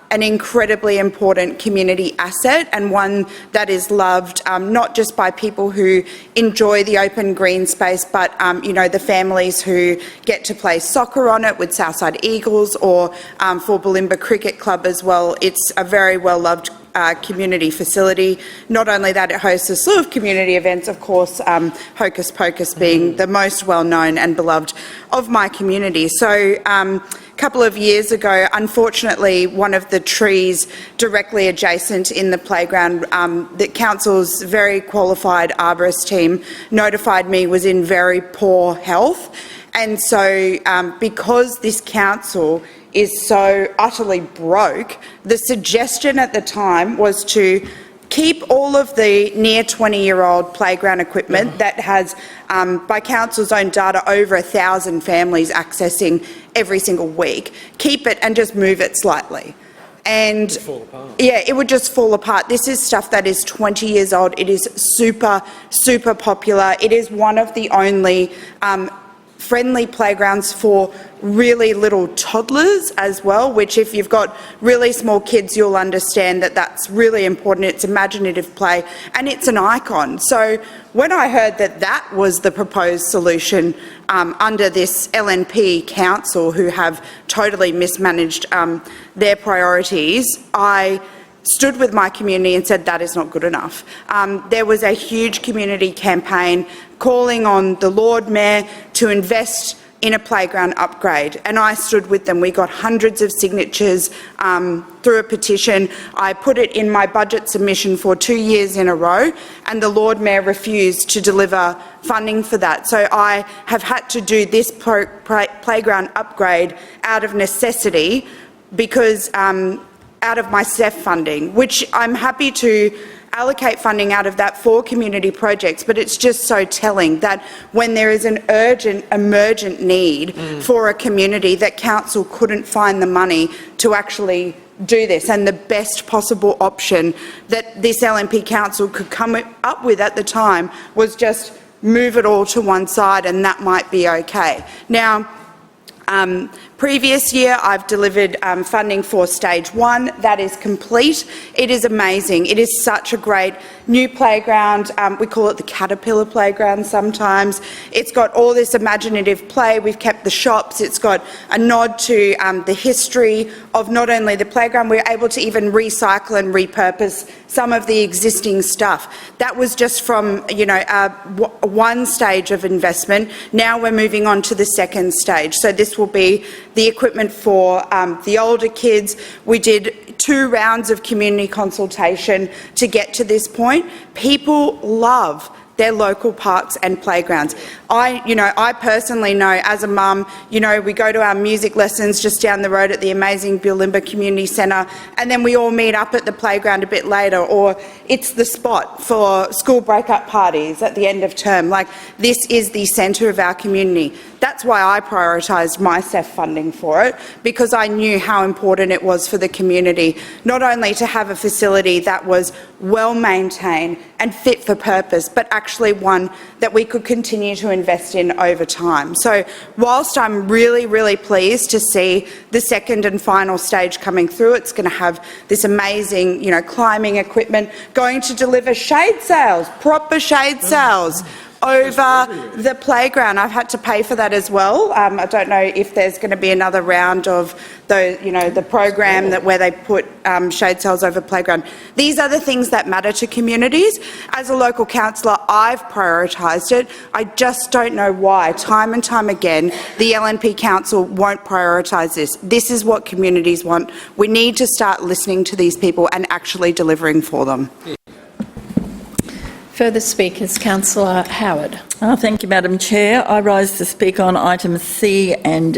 an incredibly important community asset and one that is loved not just by people who enjoy the open green space, but the families who get to play soccer on it with Southside Eagles, or for Bulimba Cricket Club as well. It's a very well loved community facility. Not only that, it hosts a slew of community events, of course, Hocus Pocus being the most well-known and beloved of my community. So a couple of years ago, unfortunately, one of the trees directly adjacent in the playground, the council's very qualified arborist team notified me was in very poor health. And so because this council is so utterly broke, the suggestion at the time was to keep all of the near 20-year-old playground equipment that has, by council's own data, over 1,000 families accessing every single week, keep it and just move it slightly. And yeah, it would just fall apart. This is stuff that is 20 years old. It is super, super popular. It is one of the only friendly playgrounds for really little toddlers as well, which if you've got really small kids, you'll understand that that's really important. It's imaginative play and it's an icon. So when I heard that that was the proposed solution under this LNP council, who have totally mismanaged their priorities, I stood with my community and said that is not good enough. There was a huge community campaign calling on the Lord Mayor to invest in a playground upgrade, and I stood with them. We got hundreds of signatures through a petition. I put it in my budget submission for 2 years in a row, and the Lord Mayor refused to deliver funding for that. So I have had to do this playground upgrade out of necessity, because out of my CEF funding, which I'm happy to allocate funding out of that for community projects, but it's just so telling that when there is an urgent, emergent need for a community, that council couldn't find the money to actually do this. And the best possible option that this LNP council could come up with at the time was just move it all to one side, and that might be okay. Now, previous year, I've delivered funding for Stage 1. That is complete. It is amazing. It is such a great new playground. We call it the Caterpillar Playground sometimes. It's got all this imaginative play. We've kept the shops. It's got a nod to the history of not only the playground, we're able to even recycle and repurpose some of the existing stuff. That was just from, one stage of investment. Now we're moving on to the second stage. So this will be the equipment for the older kids. We did 2 rounds of community consultation to get to this point. People love their local parks and playgrounds. I personally know, as a mum, we go to our music lessons just down the road at the amazing Bulimba Community Centre, and then we all meet up at the playground a bit later, or it's the spot for school break-up parties at the end of term. Like, this is the centre of our community. That's why I prioritised my CEF funding for it, because I knew how important it was for the community, not only to have a facility that was well maintained and fit for purpose, but actually actually one that we could continue to invest in over time. So whilst I'm really, really pleased to see the second and final stage coming through, it's going to have this amazing, climbing equipment, going to deliver shade sails, proper shade sails, over the playground. I've had to pay for that as well. I don't know if there's going to be another round of the program where they put shade sails over playground. These are the things that matter to communities. As a local councillor, I've prioritised it. I just don't know why, time and time again, the LNP Council won't prioritise this. This is what communities want. We need to start listening to these people and actually delivering for them. Further speakers, Councillor Howard. Thank you, Madam Chair. I rise to speak on items C and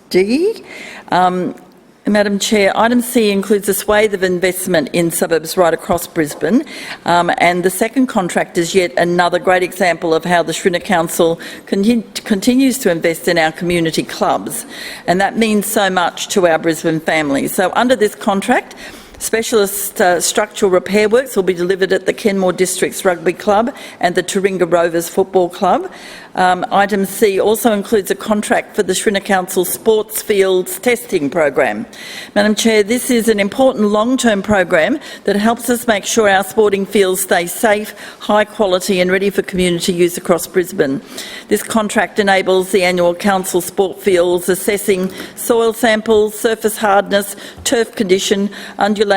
D. Madam Chair, item C includes a swathe of investment in suburbs right across Brisbane, and the second contract is yet another great example of how the Schrinner Council continues to invest in our community clubs, and that means so much to our Brisbane families. So under this contract, specialist structural repair works will be delivered at the Kenmore District's Rugby Club and the Taringa Rovers Football Club. Item C also includes a contract for the Schrinner Council Sports Fields Testing Program. Madam Chair, this is an important long-term program that helps us make sure our sporting fields stay safe, high quality and ready for community use across Brisbane. This contract enables the annual council sport fields assessing soil samples, surface hardness, turf condition, undulation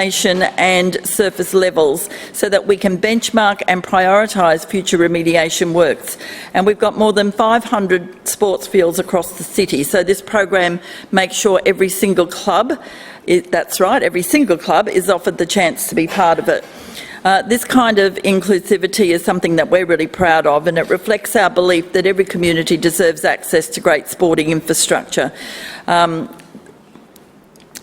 and surface levels so that we can benchmark and prioritise future remediation works. And we've got more than 500 sports fields across the city, so this program makes sure every single club, that's right, every single club is offered the chance to be part of it. This kind of inclusivity is something that we're really proud of, and it reflects our belief that every community deserves access to great sporting infrastructure.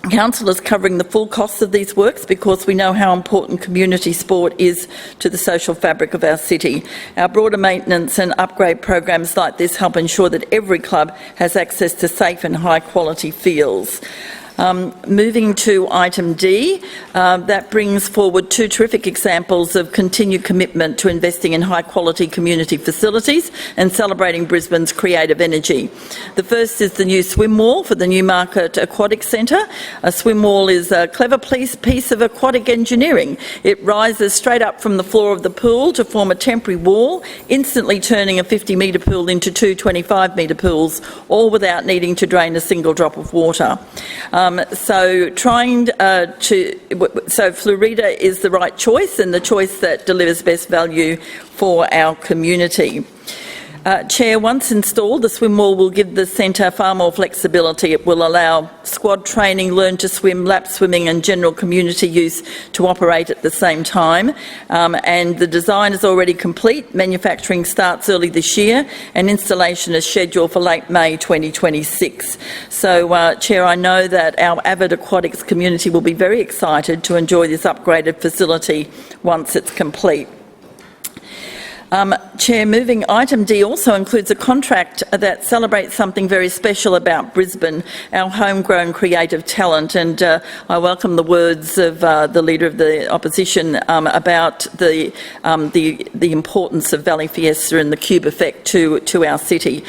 Council is covering the full costs of these works because we know how important community sport is to the social fabric of our city. Our broader maintenance and upgrade programs like this help ensure that every club has access to safe and high quality fields. Moving to item D, that brings forward two terrific examples of continued commitment to investing in high-quality community facilities and celebrating Brisbane's creative energy. The first is the new swim wall for the Newmarket Aquatic Centre. A swim wall is a clever piece of aquatic engineering. It rises straight up from the floor of the pool to form a temporary wall, instantly turning a 50-metre pool into two 25-metre pools, all without needing to drain a single drop of water. So Florida is the right choice and the choice that delivers best value for our community. Chair, once installed, the swim wall will give the centre far more flexibility. It will allow squad training, learn to swim, lap swimming and general community use to operate at the same time. And the design is already complete. Manufacturing starts early this year and installation is scheduled for late May 2026. So, Chair, I know that our avid aquatics community will be very excited to enjoy this upgraded facility once it's complete. Chair, moving item D also includes a contract that celebrates something very special about Brisbane, our homegrown creative talent, and I welcome the words of the Leader of the Opposition about the importance of Valley Fiesta and the Cube Effect to our city.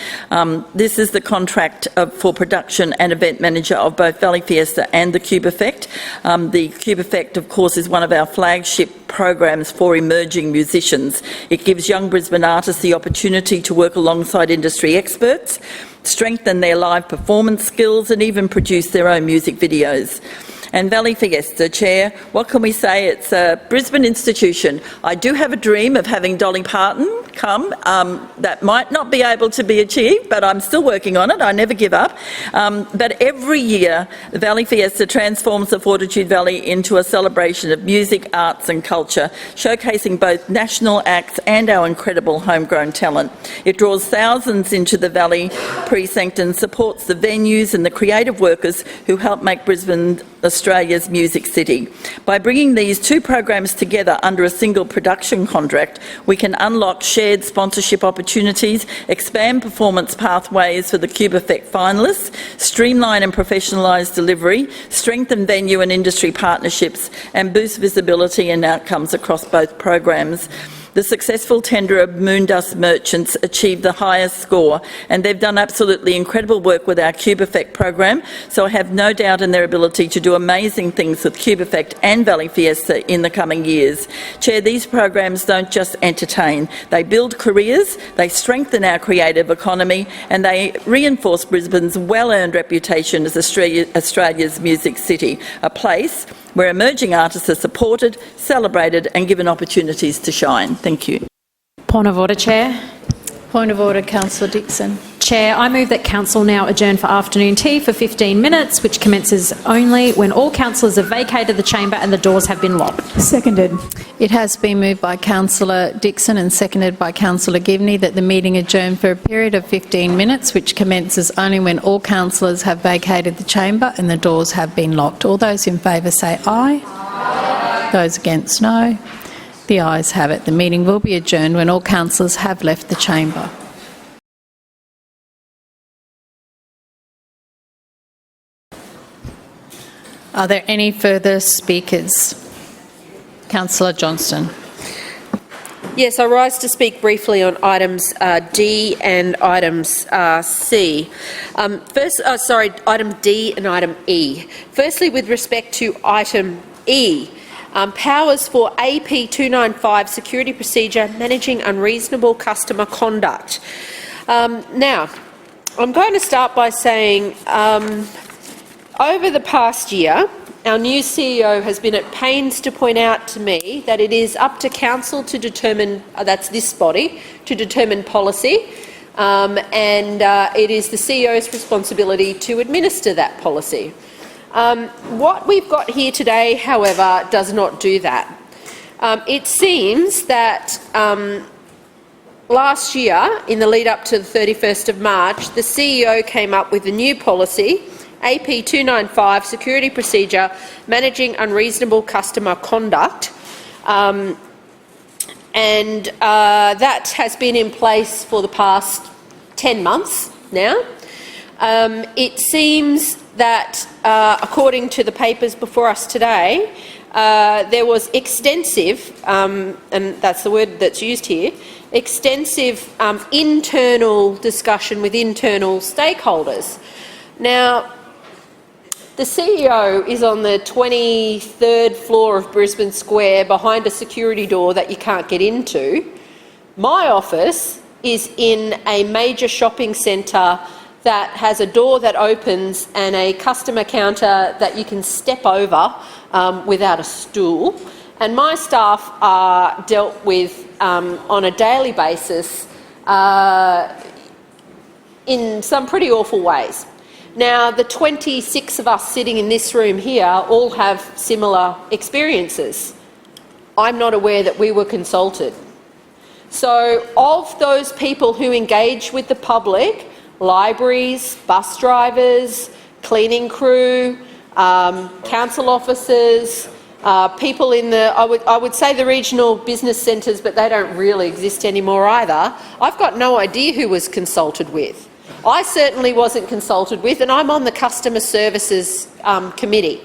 This is the contract for production and event manager of both Valley Fiesta and the Cube Effect. The Cube Effect, of course, is one of our flagship programs for emerging musicians. It gives young Brisbane artists the opportunity to work alongside industry experts, strengthen their live performance skills and even produce their own music videos. And Valley Fiesta, Chair, what can we say? It's a Brisbane institution. I do have a dream of having Dolly Parton come. That might not be able to be achieved, but I'm still working on it. I never give up. But every year, the Valley Fiesta transforms the Fortitude Valley into a celebration of music, arts and culture, showcasing both national acts and our incredible homegrown talent. It draws thousands into the Valley precinct and supports the venues and the creative workers who help make Brisbane Australia's music city. By bringing these two programs together under a single production contract, we can unlock shared sponsorship opportunities, expand performance pathways for the Cube Effect finalists, streamline and professionalise delivery, strengthen venue and industry partnerships, and boost visibility and outcomes across both programs. The successful tender of Moondust Merchants achieved the highest score, and they've done absolutely incredible work with our Cube Effect program, so I have no doubt in their ability to do amazing things with Cube Effect and Valley Fiesta in the coming years. Chair, these programs don't just entertain, they build careers, they strengthen our creative economy, and they reinforce Brisbane's well-earned reputation as Australia's music city, a place where emerging artists are supported, celebrated and given opportunities to shine. Thank you. Point of order, Chair. Point of order, Councillor Dixon. Chair, I move that Council now adjourn for afternoon tea for 15 minutes, which commences only when all councillors have vacated the chamber and the doors have been locked. Seconded. It has been moved by Councillor Dixon and seconded by Councillor Givney that the meeting adjourn for a period of 15 minutes, which commences only when all councillors have vacated the chamber and the doors have been locked. All those in favour say aye. Aye. Those against, no. The ayes have it. The meeting will be adjourned when all councillors have left the chamber. Are there any further speakers? Councillor Johnston. Yes, I rise to speak briefly on items D and items C. Item D and item E. Firstly, with respect to item E, powers for AP 295 security procedure managing unreasonable customer conduct. Now, I'm going to start by saying over the past year, our new CEO has been at pains to point out to me that it is up to council to determine, that's this body, to determine policy, and it is the CEO's responsibility to administer that policy. What we've got here today, however, does not do that. It seems that last year, in the lead up to the 31st of March, the CEO came up with a new policy, AP 295 security procedure managing unreasonable customer conduct, and that has been in place for the past 10 months now. It seems that, according to the papers before us today, there was extensive, and that's the word that's used here, extensive internal discussion with internal stakeholders. Now, the CEO is on the 23rd floor of Brisbane Square behind a security door that you can't get into. My office is in a major shopping centre that has a door that opens and a customer counter that you can step over without a stool. And my staff are dealt with on a daily basis in some pretty awful ways. Now, the 26 of us sitting in this room here all have similar experiences. I'm not aware that we were consulted. So, of those people who engage with the public, libraries, bus drivers, cleaning crew, council officers, people in the, I would say the regional business centres, but they don't really exist anymore either, I've got no idea who was consulted with. I certainly wasn't consulted with, and I'm on the Customer Services Committee.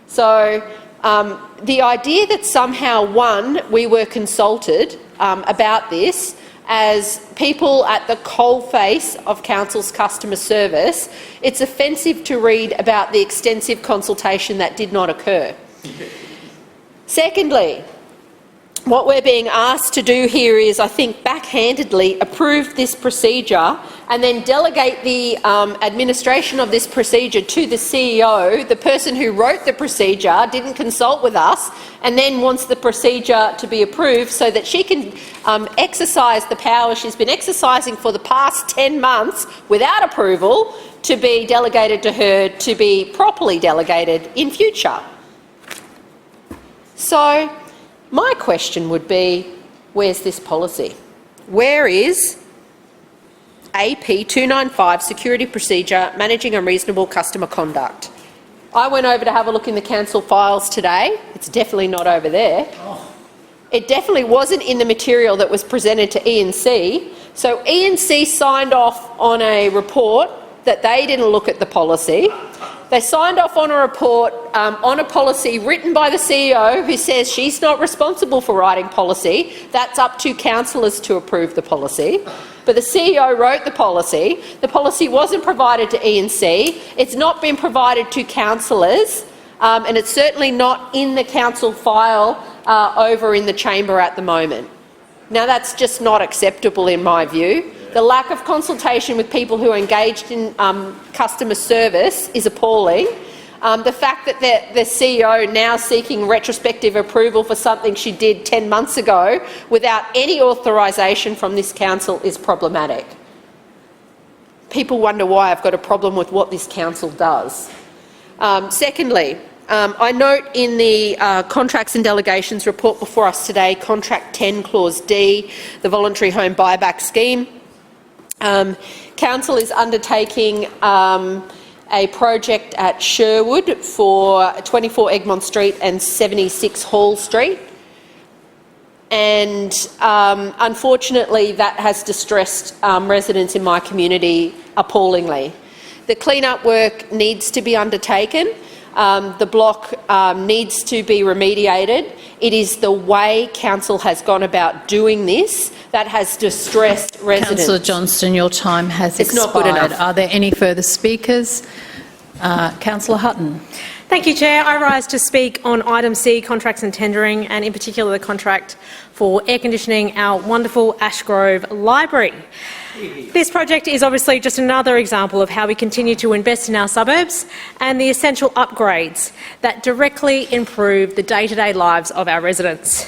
So the idea that somehow, one, we were consulted about this as people at the coalface of Council's customer service, it's offensive to read about the extensive consultation that did not occur. Secondly, what we're being asked to do here is, I think, backhandedly approve this procedure and then delegate the administration of this procedure to the CEO, the person who wrote the procedure, didn't consult with us, and then wants the procedure to be approved so that she can exercise the power she's been exercising for the past 10 months without approval to be delegated to her to be properly delegated in future. So, my question would be, where's this policy? Where is AP 295 security procedure managing unreasonable customer conduct? I went over to have a look in the council files today. It's definitely not over there. It definitely wasn't in the material that was presented to E&C. So E&C signed off on a report that they didn't look at the policy. They signed off on a report on a policy written by the CEO who says she's not responsible for writing policy. That's up to councillors to approve the policy. But the CEO wrote the policy. The policy wasn't provided to E&C. It's not been provided to councillors, and it's certainly not in the council file over in the chamber at the moment. Now, that's just not acceptable in my view. The lack of consultation with people who are engaged in customer service is appalling. The fact that the CEO now seeking retrospective approval for something she did 10 months ago without any authorisation from this council is problematic. People wonder why I've got a problem with what this council does. Secondly, I note in the Contracts and Delegations report before us today, Contract 10 Clause D, the Voluntary Home Buyback Scheme. Council is undertaking a project at Sherwood for 24 Egmont Street and 76 Hall Street, and unfortunately that has distressed residents in my community appallingly. The clean-up work needs to be undertaken. The block needs to be remediated. It is the way council has gone about doing this that has distressed residents. Councillor Johnston, your time has expired. Not good enough. Are there any further speakers? Councillor Hutton. Thank you, Chair. I rise to speak on item C, contracts and tendering, and in particular the contract for air conditioning our wonderful Ashgrove Library. This project is obviously just another example of how we continue to invest in our suburbs and the essential upgrades that directly improve the day-to-day lives of our residents.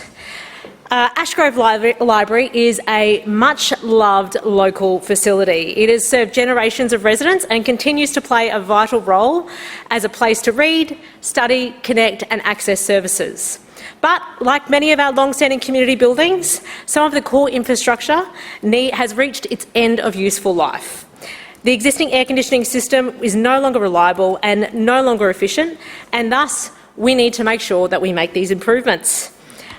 Ashgrove Library is a much-loved local facility. It has served generations of residents and continues to play a vital role as a place to read, study, connect and access services. But, like many of our long-standing community buildings, some of the core infrastructure has reached its end of useful life. The existing air conditioning system is no longer reliable and no longer efficient, and thus we need to make sure that we make these improvements.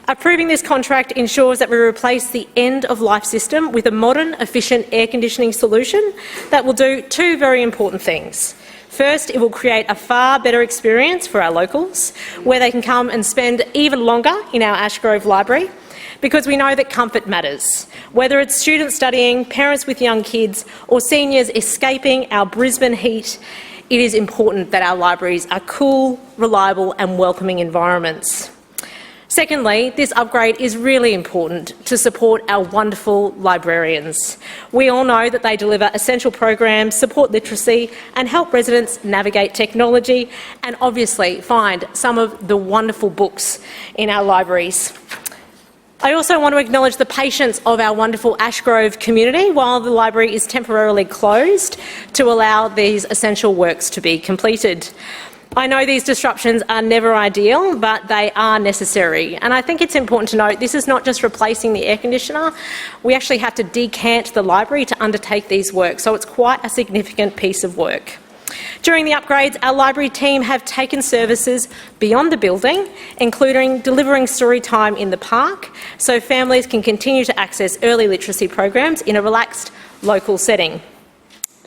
Approving this contract ensures that we replace the end-of-life system with a modern, efficient air conditioning solution that will do two very important things. First, it will create a far better experience for our locals, where they can come and spend even longer in our Ashgrove Library, because we know that comfort matters. Whether it's students studying, parents with young kids, or seniors escaping our Brisbane heat, it is important that our libraries are cool, reliable and welcoming environments. Secondly, this upgrade is really important to support our wonderful librarians. We all know that they deliver essential programs, support literacy and help residents navigate technology and obviously find some of the wonderful books in our libraries. I also want to acknowledge the patience of our wonderful Ashgrove community while the library is temporarily closed to allow these essential works to be completed. I know these disruptions are never ideal, but they are necessary. And I think it's important to note this is not just replacing the air conditioner. We actually have to decant the library to undertake these works, so it's quite a significant piece of work. During the upgrades, our library team have taken services beyond the building, including delivering story time in the park, so families can continue to access early literacy programs in a relaxed local setting.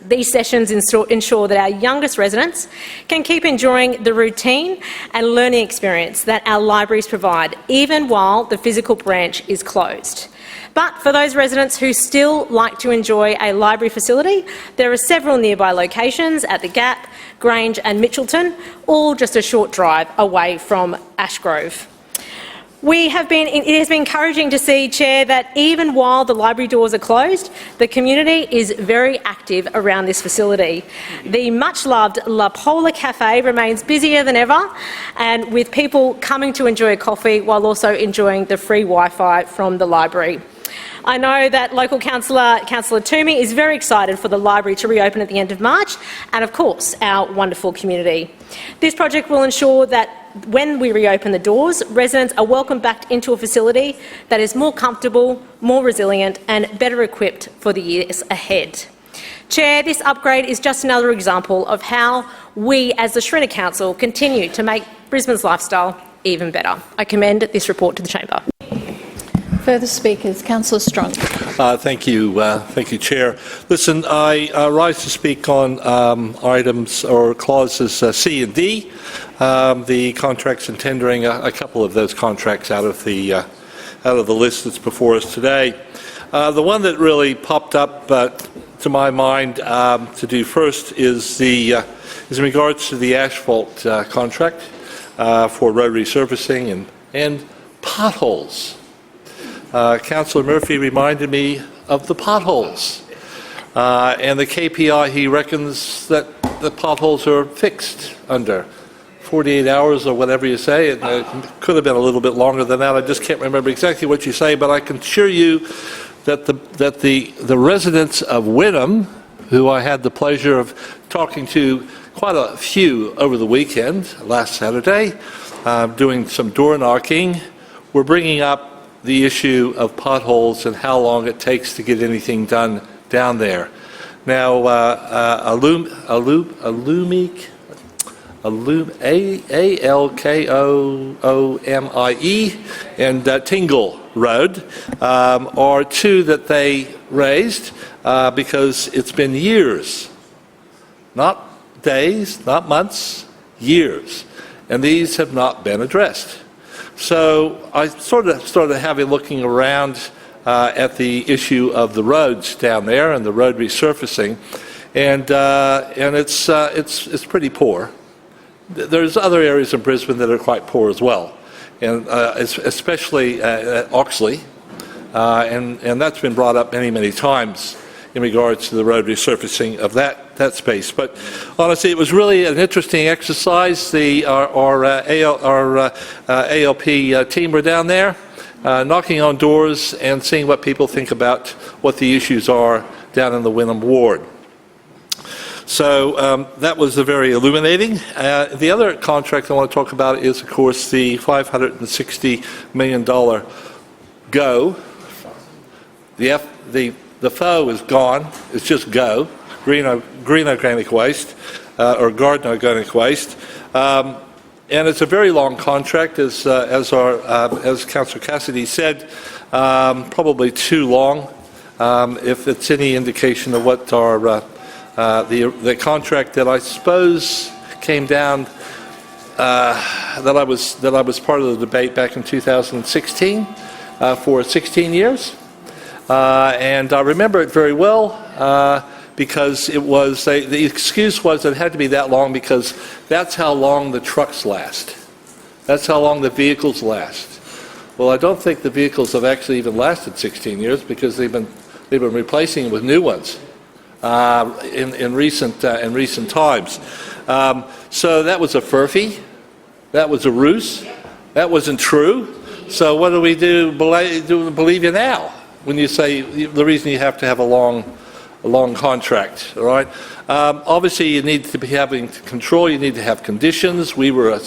These sessions ensure that our youngest residents can keep enjoying the routine and learning experience that our libraries provide, even while the physical branch is closed. But for those residents who still like to enjoy a library facility, there are several nearby locations at the Gap, Grange and Mitchelton, all just a short drive away from Ashgrove. It has been encouraging to see, Chair, that even while the library doors are closed, the community is very active around this facility. The much-loved La Polar Cafe remains busier than ever, and with people coming to enjoy a coffee while also enjoying the free Wi-Fi from the library. I know that local Councillor Toomey is very excited for the library to reopen at the end of March and, of course, our wonderful community. This project will ensure that when we reopen the doors, residents are welcomed back into a facility that is more comfortable, more resilient and better equipped for the years ahead. Chair, this upgrade is just another example of how we as the Schrinner Council continue to make Brisbane's lifestyle even better. I commend this report to the chamber. Further speakers, Councillor Strong. Thank you, Chair. Listen, I rise to speak on items or clauses C and D, the contracts and tendering a couple of those contracts out of the list that's before us today. The one that really popped up to my mind to do first is in regards to the asphalt contract for road resurfacing and potholes. Councillor Murphy reminded me of the potholes and the KPI he reckons that the potholes are fixed under 48 hours or whatever you say. It could have been a little bit longer than that. I just can't remember exactly what you say, but I can assure you that the residents of Wynnum, who I had the pleasure of talking to quite a few over the weekend, last Saturday, doing some door knocking, were bringing up the issue of potholes and how long it takes to get anything done down there. Now, ALKOOMIE and Tingle Road are two that they raised because it's been years, not days, not months, years, and these have not been addressed. So I sort of started looking around at the issue of the roads down there and the road resurfacing, and it's pretty poor. There's other areas in Brisbane that are quite poor as well, and especially at Oxley, and that's been brought up many times in regards to the road resurfacing of that space. But honestly, it was really an interesting exercise. Our ALP team were down there knocking on doors and seeing what people think about what the issues are down in the Wynnum ward. So that was very illuminating. The other contract I want to talk about is, of course, the $560 million GO. The FO is gone. It's just GO, Green Organic Waste, or Garden Organic Waste. And it's a very long contract, as Councillor Cassidy said, probably too long. If it's any indication of what the contract that I suppose came down, that I was part of the debate back in 2016 for 16 years. And I remember it very well because it was the excuse was it had to be that long because that's how long the trucks last. That's how long the vehicles last. Well, I don't think the vehicles have actually even lasted 16 years because they've been replacing with new ones in recent times. So that was a furphy. That was a ruse. That wasn't true. So what do we do? Believe you now? When you say the reason you have to have a long contract, all right? Obviously, you need to be having control. You need to have conditions. We were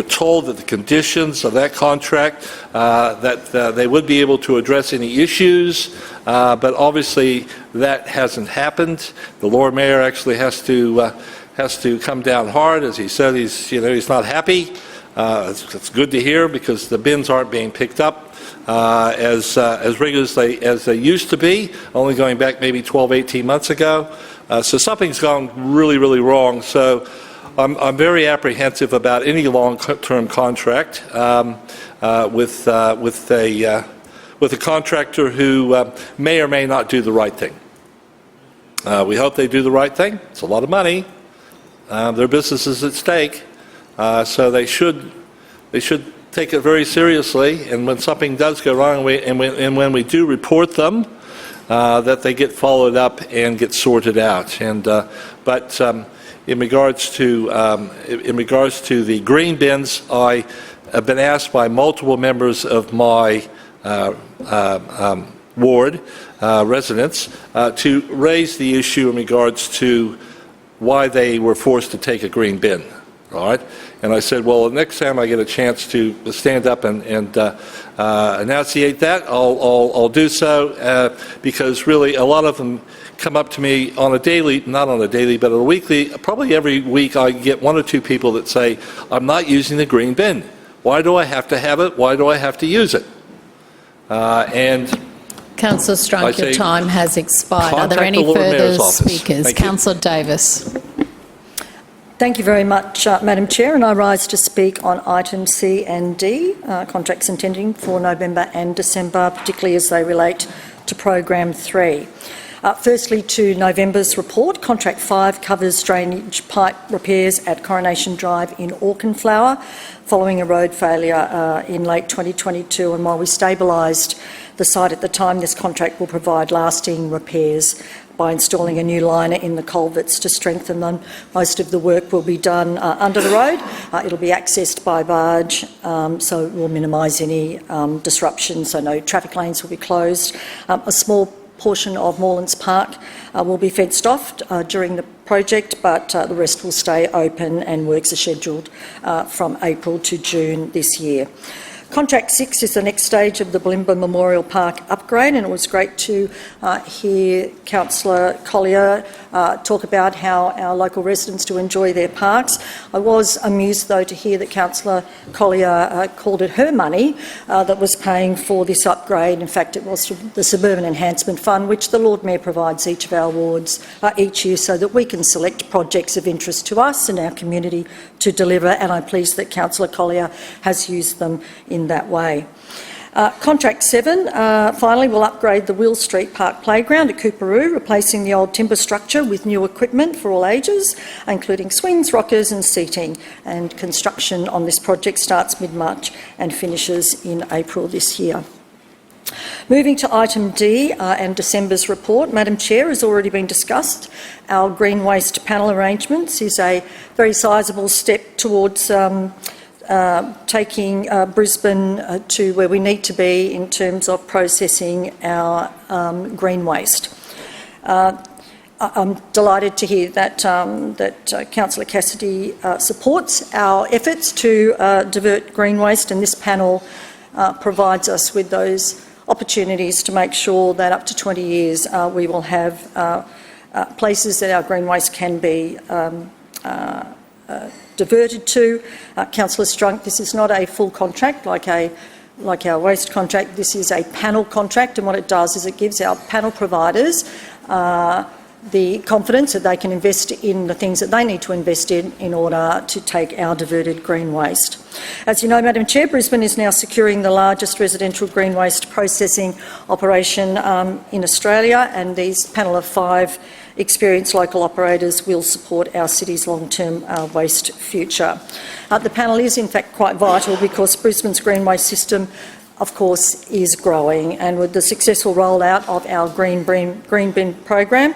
told that the conditions of that contract that they would be able to address any issues, but obviously that hasn't happened. The Lord Mayor actually has to come down hard, as he said. He's not happy. It's good to hear because the bins aren't being picked up as rigorously as they used to be, only going back maybe 12, 18 months ago. So something's gone really wrong. So I'm very apprehensive about any long-term contract with a contractor who may or may not do the right thing. We hope they do the right thing. It's a lot of money. Their business is at stake. So they should take it very seriously, and when something does go wrong, and when we do report them, that they get followed up and get sorted out. But in regards to the green bins, I have been asked by multiple members of my ward residents to raise the issue in regards to why they were forced to take a green bin. All right, and I said, well, next time I get a chance to stand up and enunciate that, I'll do so because really a lot of them come up to me on a daily, not on a daily, but on a weekly. Probably every week I get one or two people that say, I'm not using the green bin. Why do I have to have it? Why do I have to use it? And Councillor Strunk, your time has expired. Are there contact any the Lord further Mayor's office. speakers? Thank you. Councillor Davis. Thank you very much, Madam Chair, and I rise to speak on items C and D, contracts and tendering for November and December, particularly as they relate to Program 3. Firstly, to November's report, Contract 5 covers drainage pipe repairs at Coronation Drive in Auchenflower following a road failure in late 2022, and while we stabilised the site at the time, this contract will provide lasting repairs by installing a new liner in the culverts to strengthen them. Most of the work will be done under the road. It'll be accessed by barge, so it will minimise any disruption, so no traffic lanes will be closed. A small portion of Morelands Park will be fenced off during the project, but the rest will stay open, and works are scheduled from April to June this year. Contract 6 is the next stage of the Blimba Memorial Park upgrade, and it was great to hear Councillor Collier talk about how our local residents do enjoy their parks. I was amused, though, to hear that Councillor Collier called it her money that was paying for this upgrade. In fact, it was the Suburban Enhancement Fund, which the Lord Mayor provides each of our wards each year so that we can select projects of interest to us and our community to deliver, and I'm pleased that Councillor Collier has used them in that way. Contract 7 finally will upgrade the Will Street Park Playground at Cooperoo, replacing the old timber structure with new equipment for all ages, including swings, rockers and seating. And construction on this project starts mid-March and finishes in April this year. Moving to item D and December's report, Madam Chair, has already been discussed. Our green waste panel arrangements is a very sizable step towards taking Brisbane to where we need to be in terms of processing our green waste. I'm delighted to hear that Councillor Cassidy supports our efforts to divert green waste, and this panel provides us with those opportunities to make sure that up to 20 years we will have places that our green waste can be diverted to. Councillor Strunk, this is not a full contract like our waste contract. This is a panel contract, and what it does is it gives our panel providers the confidence that they can invest in the things that they need to invest in order to take our diverted green waste. As you know, Madam Chair, Brisbane is now securing the largest residential green waste processing operation in Australia, and these panel of 5 experienced local operators will support our city's long-term waste future. The panel is in fact quite vital because Brisbane's green waste system, of course, is growing, and with the successful rollout of our green bin program,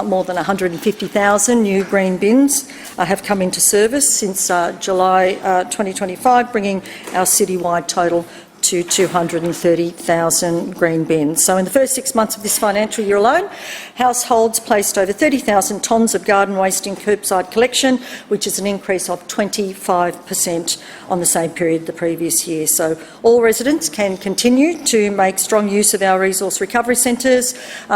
more than 150,000 new green bins have come into service since July 2025, bringing our citywide total to 230,000 green bins. So in the first 6 months of this financial year alone, households placed over 30,000 tonnes of garden waste in curbside collection, which is an increase of 25% on the same period the previous year. So all residents can continue to make strong use of our resource recovery centres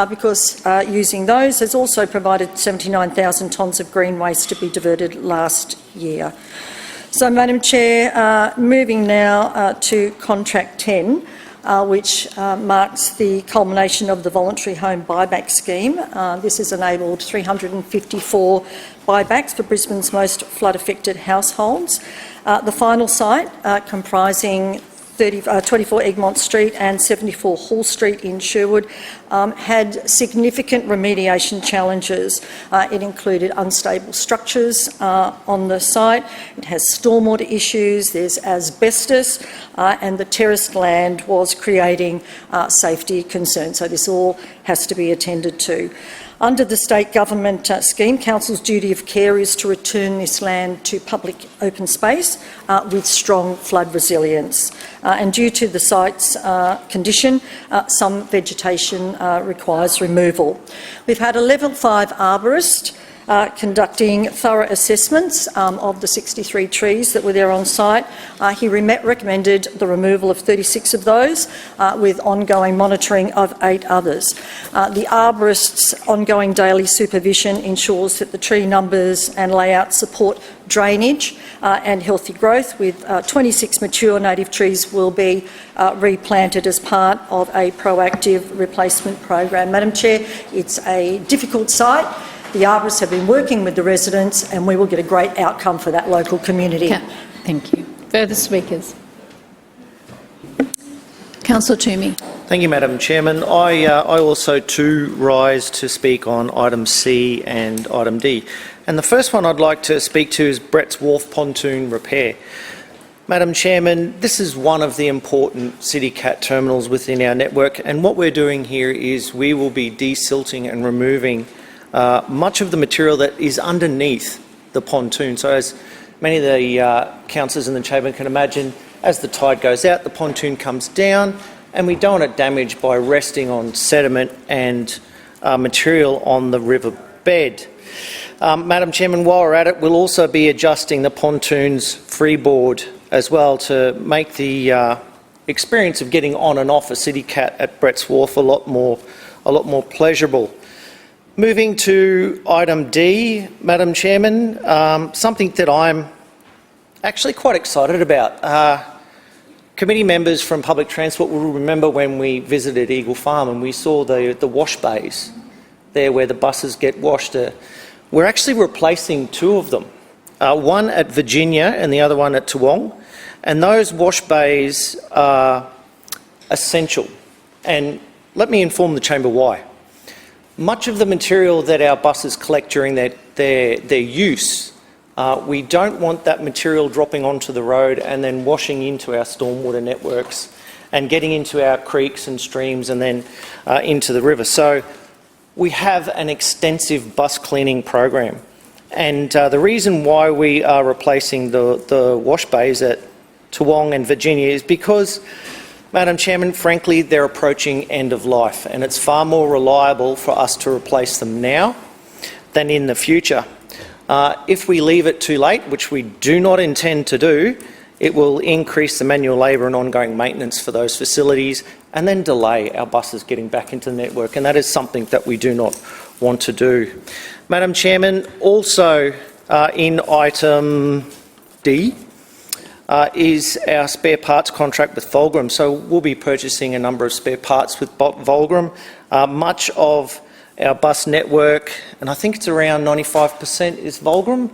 because using those has also provided 79,000 tonnes of green waste to be diverted last year. So, Madam Chair, moving now to Contract 10, which marks the culmination of the voluntary home buyback scheme. This has enabled 354 buybacks for Brisbane's most flood-affected households. The final site, comprising 24 Egmont Street and 74 Hall Street in Sherwood, had significant remediation challenges. It included unstable structures on the site, it has stormwater issues, there's asbestos, and the terraced land was creating safety concerns. So this all has to be attended to. Under the state government scheme, Council's duty of care is to return this land to public open space with strong flood resilience. And due to the site's condition, some vegetation requires removal. We've had a level 5 arborist conducting thorough assessments of the 63 trees that were there on site. He recommended the removal of 36 of those, with ongoing monitoring of 8 others. The arborist's ongoing daily supervision ensures that the tree numbers and layout support drainage and healthy growth, with 26 mature native trees will be replanted as part of a proactive replacement program. Madam Chair, it's a difficult site. The arborists have been working with the residents, and we will get a great outcome for that local community. Thank you. Further speakers? Councillor Toomey. Thank you, Madam Chairman. I also too rise to speak on item C and item D. And the first one I'd like to speak to is Brett's Wharf pontoon repair. Madam Chairman, this is one of the important City Cat terminals within our network, and what we're doing here is we will be desilting and removing much of the material that is underneath the pontoon. So as many of the councillors in the chamber can imagine, as the tide goes out, the pontoon comes down, and we don't want it damaged by resting on sediment and material on the river bed. Madam Chairman, while we're at it, we'll also be adjusting the pontoon's freeboard as well to make the experience of getting on and off a City Cat at Brett's Wharf a lot more pleasurable. Moving to item D, Madam Chairman, something that I'm actually quite excited about. Committee members from Public Transport will remember when we visited Eagle Farm and we saw the wash bays there where the buses get washed. We're actually replacing 2 of them, one at Virginia and the other one at Toowong, and those wash bays are essential. And let me inform the chamber why. Much of the material that our buses collect during their use, we don't want that material dropping onto the road and then washing into our stormwater networks and getting into our creeks and streams and then into the river. So we have an extensive bus cleaning program, and the reason why we are replacing the wash bays at Toowong and Virginia is because, Madam Chairman, frankly, they're approaching end of life, and it's far more reliable for us to replace them now than in the future. If we leave it too late, which we do not intend to do, it will increase the manual labour and ongoing maintenance for those facilities and then delay our buses getting back into the network, and that is something that we do not want to do. Madam Chairman, also in item D is our spare parts contract with Volgrim. So we'll be purchasing a number of spare parts with Volgrim. Much of our bus network, and I think it's around 95% is Volgrim,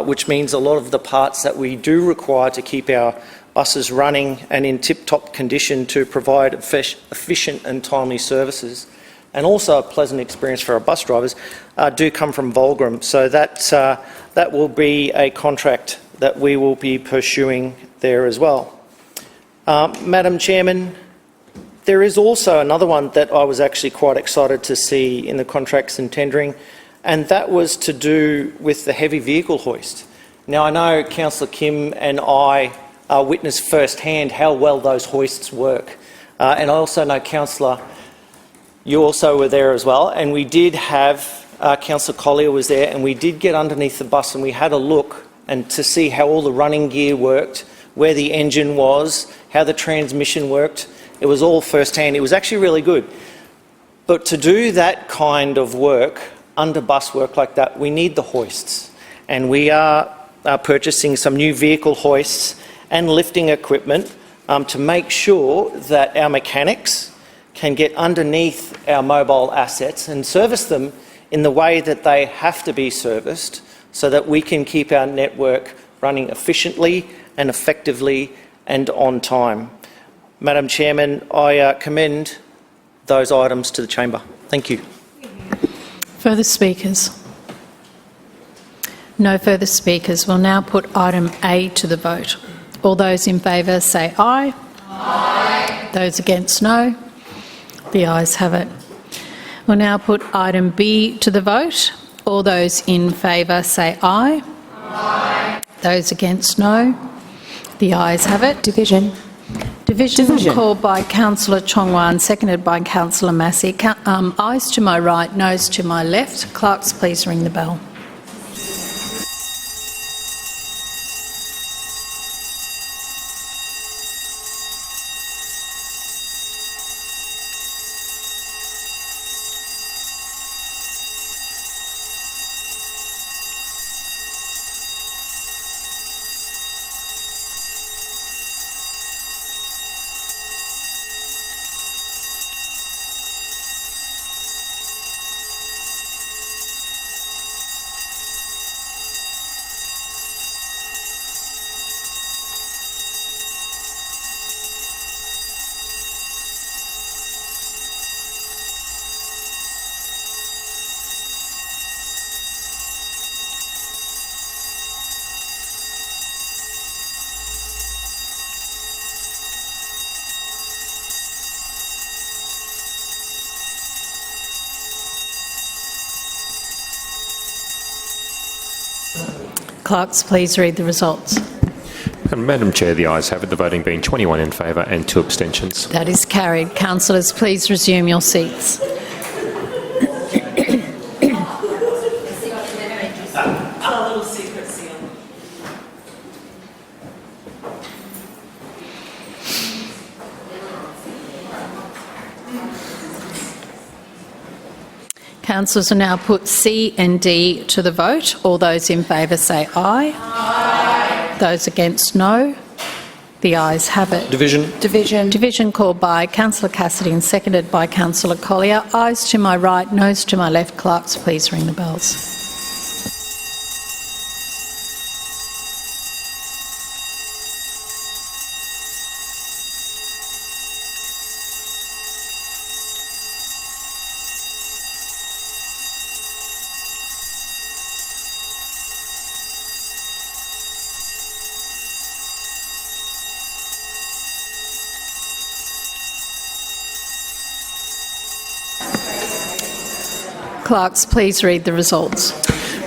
which means a lot of the parts that we do require to keep our buses running and in tip-top condition to provide efficient and timely services, and also a pleasant experience for our bus drivers, do come from Volgrim. So that will be a contract that we will be pursuing there as well. Madam Chairman, there is also another one that I was actually quite excited to see in the contracts and tendering, and that was to do with the heavy vehicle hoist. Now, I know Councillor Kim and I witnessed firsthand how well those hoists work, and I also know, Councillor, you also were there as well, and we did have, Councillor Collier was there, and we did get underneath the bus and we had a look and to see how all the running gear worked, where the engine was, how the transmission worked. It was all first-hand. It was actually really good. But to do that kind of work, under-bus work like that, we need the hoists. And we are purchasing some new vehicle hoists and lifting equipment to make sure that our mechanics can get underneath our mobile assets and service them in the way that they have to be serviced so that we can keep our network running efficiently and effectively and on time. Madam Chairman, I commend those items to the chamber. Thank you. Further speakers? No further speakers. We'll now put item A to the vote. All those in favour say aye. Aye. Those against, no. The ayes have it. We'll now put item B to the vote. All those in favour say aye. Aye. Those against, no. The ayes have it. Division. Division called by Councillor Chongwan, seconded by Councillor Massey. Ayes to my right, noes to my left. Clerks, please ring the bell. Clerks, please read the results. And Madam Chair, the ayes have it, the voting being 21 in favour and 2 abstentions. That is carried. Councillors, please resume your seats. Councillors will now put C and D to the vote. All those in favour say aye. Aye. Those against, no. The ayes have it. Division. Division called by Councillor Cassidy and seconded by Councillor Collier. Ayes to my right, noes to my left. Clerks, please ring the bells. Clerks, please read the results.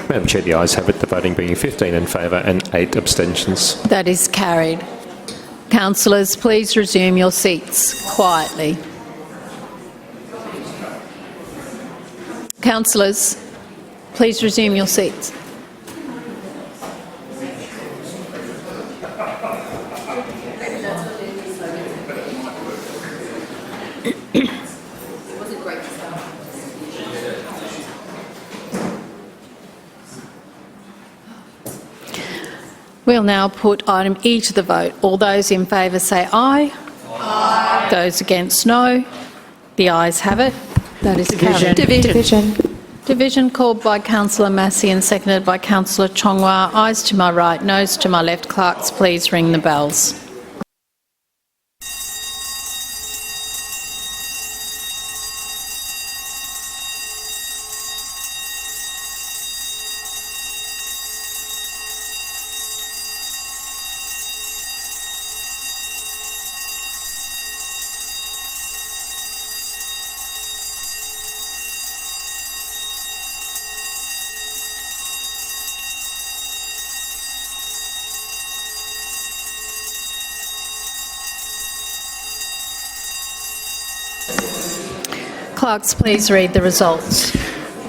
Madam Chair, the ayes have it, the voting being 15 in favour and 8 abstentions. That is carried. Councillors, please resume your seats quietly. Councillors, please resume your seats. We'll now put item E to the vote. All those in favour say aye. Aye. Those against, no. The ayes have it. That is carried. Division called by Councillor Massey and seconded by Councillor Chongwa. Ayes to my right, noes to my left. Clerks, please ring the bells. Clerks, please read the results.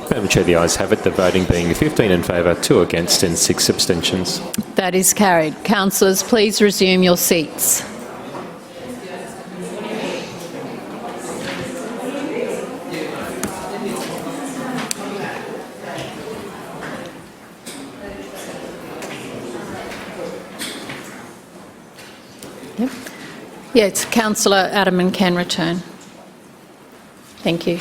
Madam Chair, the ayes have it, the voting being 15 in favour, 2 against and 6 abstentions. That is carried. Councillors, please resume your seats. Yep. Yes, Councillor Adamman can return. Thank you.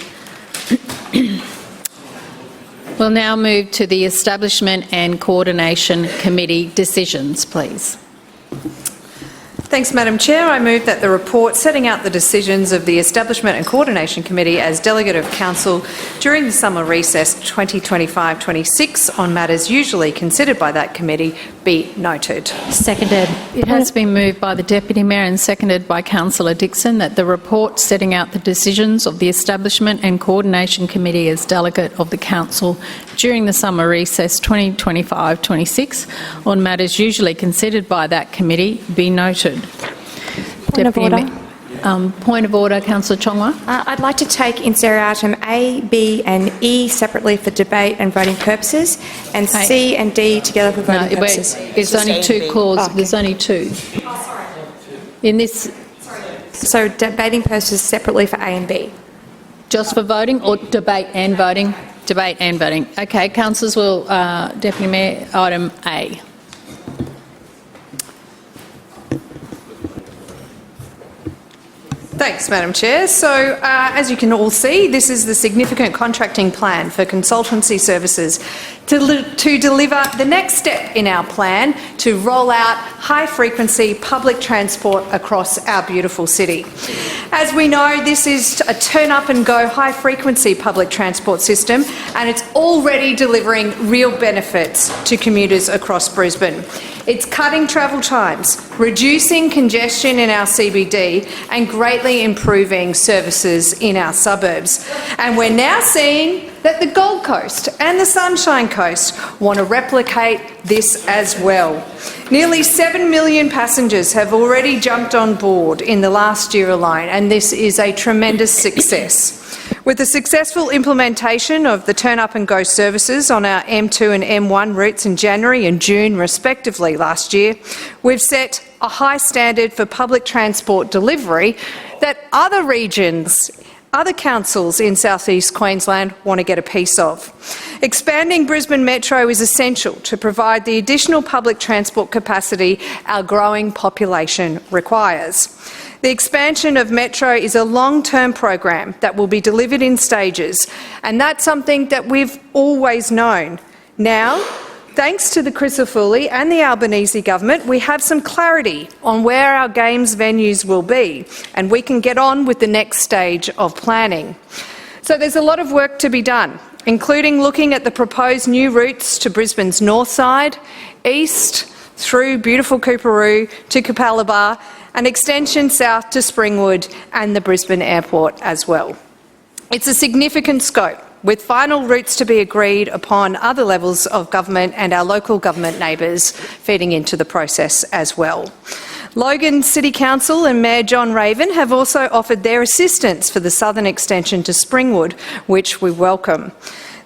We'll now move to the Establishment and Coordination Committee decisions, please. Thanks, Madam Chair. I move that the report setting out the decisions of the Establishment and Coordination Committee as Delegate of Council during the summer recess 2025-26 on matters usually considered by that committee be noted. Seconded. It has been moved by the Deputy Mayor and seconded by Councillor Dixon that the report setting out the decisions of the Establishment and Coordination Committee as Delegate of the Council during the summer recess 2025-26 on matters usually considered by that committee be noted. Point of order. Point of order, Councillor Chongwa. I'd like to take in seriatim A, B and E separately for debate and voting purposes, and C and D together for voting purposes. There's only two clauses. Okay. There's only two. In this... So debating purposes separately for A and B. Just for voting or debate and voting? Debate and voting. Okay, councillors will... Deputy Mayor, item A. Thanks, Madam Chair. So, as you can all see, this is the significant contracting plan for consultancy services to deliver the next step in our plan to roll out high-frequency public transport across our beautiful city. As we know, this is a turn-up-and-go high-frequency public transport system, and it's already delivering real benefits to commuters across Brisbane. It's cutting travel times, reducing congestion in our CBD and greatly improving services in our suburbs. And we're now seeing that the Gold Coast and the Sunshine Coast want to replicate this as well. Nearly 7 million passengers have already jumped on board in the last year alone, and this is a tremendous success. With the successful implementation of the Turn Up and Go services on our M2 and M1 routes in January and June respectively last year, we've set a high standard for public transport delivery that other regions, other councils in South East Queensland want to get a piece of. Expanding Brisbane Metro is essential to provide the additional public transport capacity our growing population requires. The expansion of Metro is a long-term program that will be delivered in stages, and that's something that we've always known. Now, thanks to the Crisafulli and the Albanese government, we have some clarity on where our games venues will be, and we can get on with the next stage of planning. So there's a lot of work to be done, including looking at the proposed new routes to Brisbane's north side, east, through beautiful Coorparoo to Capalaba, an extension south to Springwood and the Brisbane Airport as well. It's a significant scope, with final routes to be agreed upon other levels of government and our local government neighbours feeding into the process as well. Logan City Council and Mayor John Raven have also offered their assistance for the southern extension to Springwood, which we welcome.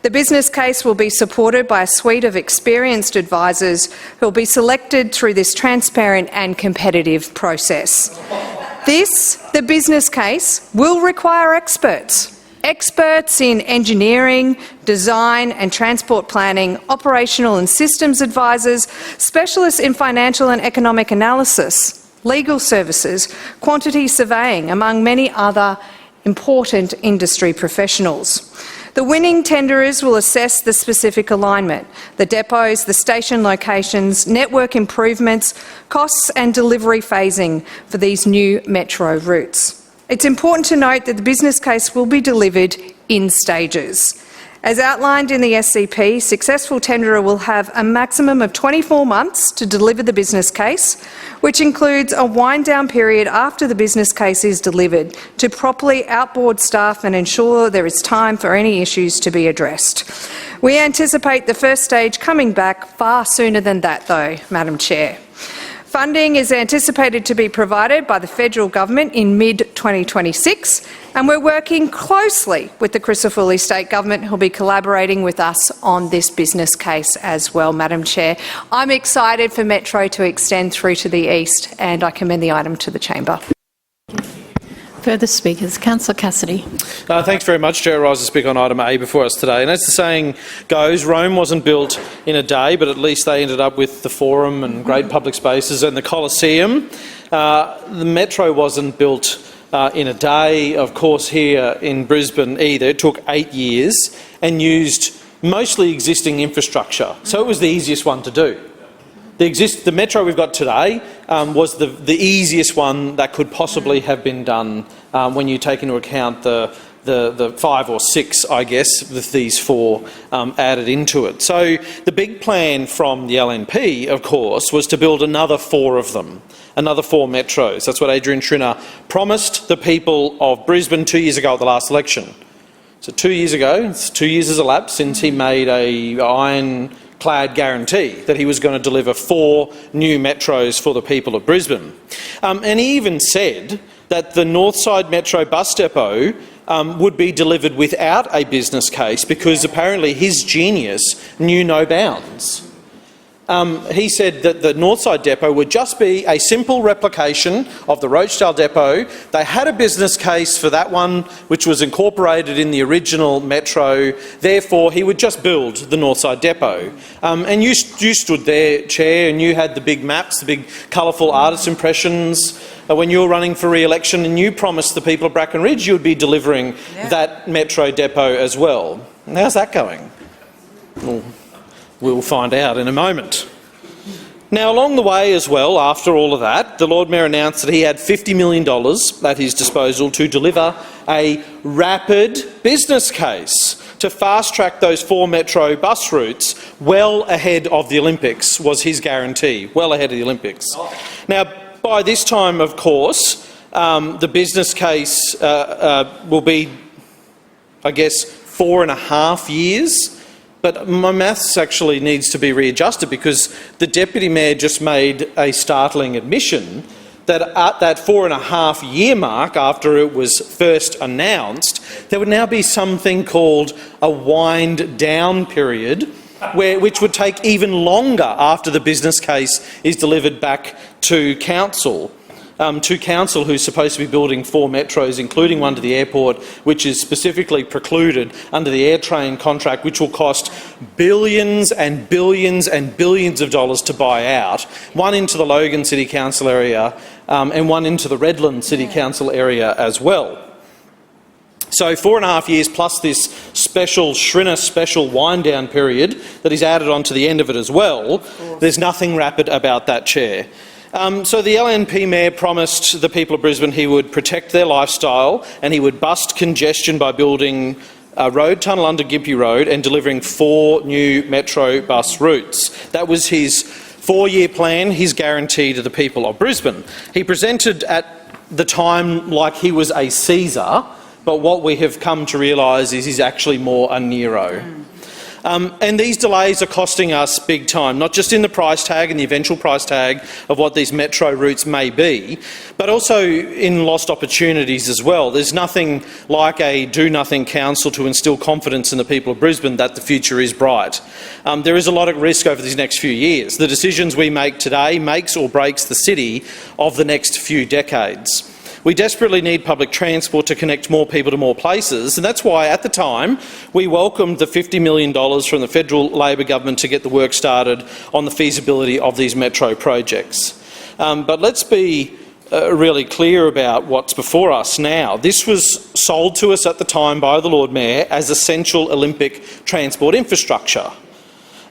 The business case will be supported by a suite of experienced advisors who will be selected through this transparent and competitive process. The business case, will require experts in engineering, design and transport planning, operational and systems advisors, specialists in financial and economic analysis, legal services, quantity surveying, among many other important industry professionals. The winning tenderers will assess the specific alignment, the depots, the station locations, network improvements, costs and delivery phasing for these new metro routes. It's important to note that the business case will be delivered in stages. As outlined in the SCP, successful tenderer will have a maximum of 24 months to deliver the business case, which includes a wind-down period after the business case is delivered to properly outboard staff and ensure there is time for any issues to be addressed. We anticipate the first stage coming back far sooner than that, though, Madam Chair. Funding is anticipated to be provided by the federal government in mid-2026, and we're working closely with the Crisafulli State Government, who will be collaborating with us on this business case as well, Madam Chair. I'm excited for Metro to extend through to the east, and I commend the item to the chamber. Further speakers. Councillor Cassidy. Thanks very much, Chair. I rise to speak on item A before us today. And as the saying goes, Rome wasn't built in a day, but at least they ended up with the Forum and great public spaces and the Colosseum. The Metro wasn't built in a day, of course, here in Brisbane either. It took 8 years and used mostly existing infrastructure. So it was the easiest one to do. The Metro we've got today was the easiest one that could possibly have been done when you take into account the 5 or 6, I guess, with these 4 added into it. So the big plan from the LNP, of course, was to build another 4 of them, another 4 metros. That's what Adrian Schrinner promised the people of Brisbane 2 years ago at the last election. So 2 years ago, 2 years has elapsed since he made a iron-clad guarantee that he was going to deliver 4 new metros for the people of Brisbane. And he even said that the Northside Metro bus depot would be delivered without a business case because apparently his genius knew no bounds. He said that the Northside depot would just be a simple replication of the Rochdale depot. They had a business case for that one, which was incorporated in the original metro. Therefore, he would just build the Northside depot. And you stood there, Chair, and you had the big maps, the big colourful artist impressions when you were running for re-election, and you promised the people of Bracken Ridge you would be delivering that metro depot as well. And how's that going? Well, we'll find out in a moment. Now, along the way as well, after all of that, the Lord Mayor announced that he had $50 million at his disposal to deliver a rapid business case to fast-track those 4 metro bus routes well ahead of the Olympics, was his guarantee, well ahead of the Olympics. Now, by this time, of course, the business case will be, I guess, 4.5 years. But my maths actually needs to be readjusted because the Deputy Mayor just made a startling admission that at that 4.5 year mark, after it was first announced, there would now be something called a wind down period, which would take even longer after the business case is delivered back to council. Who's supposed to be building 4 metros, including one to the airport, which is specifically precluded under the AirTrain contract, which will cost billions and billions and billions of dollars to buy out, one into the Logan City Council area and one into the Redland City Council area as well. So 4.5 years plus this special wind-down period that is added onto the end of it as well. There's nothing rapid about that, Chair. So the LNP Mayor promised the people of Brisbane he would protect their lifestyle and he would bust congestion by building a road tunnel under Gympie Road and delivering 4 new metro bus routes. That was his 4-year plan, his guarantee to the people of Brisbane. He presented at the time like he was a Caesar, but what we have come to realise is he's actually more a Nero. And these delays are costing us big time, not just in the price tag and the eventual price tag of what these metro routes may be, but also in lost opportunities as well. There's nothing like a do-nothing council to instil confidence in the people of Brisbane that the future is bright. There is a lot at risk over these next few years. The decisions we make today makes or breaks the city of the next few decades. We desperately need public transport to connect more people to more places, and that's why, at the time, we welcomed the $50 million from the federal Labor government to get the work started on the feasibility of these metro projects. But let's be really clear about what's before us now. This was sold to us at the time by the Lord Mayor as essential Olympic transport infrastructure.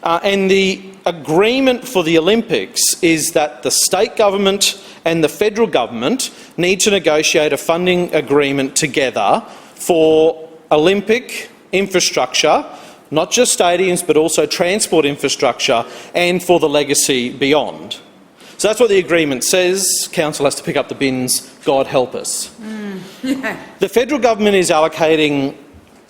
And the agreement for the Olympics is that the state government and the federal government need to negotiate a funding agreement together for Olympic infrastructure, not just stadiums but also transport infrastructure, and for the legacy beyond. So that's what the agreement says. Council has to pick up the bins. God help us. The federal government is allocating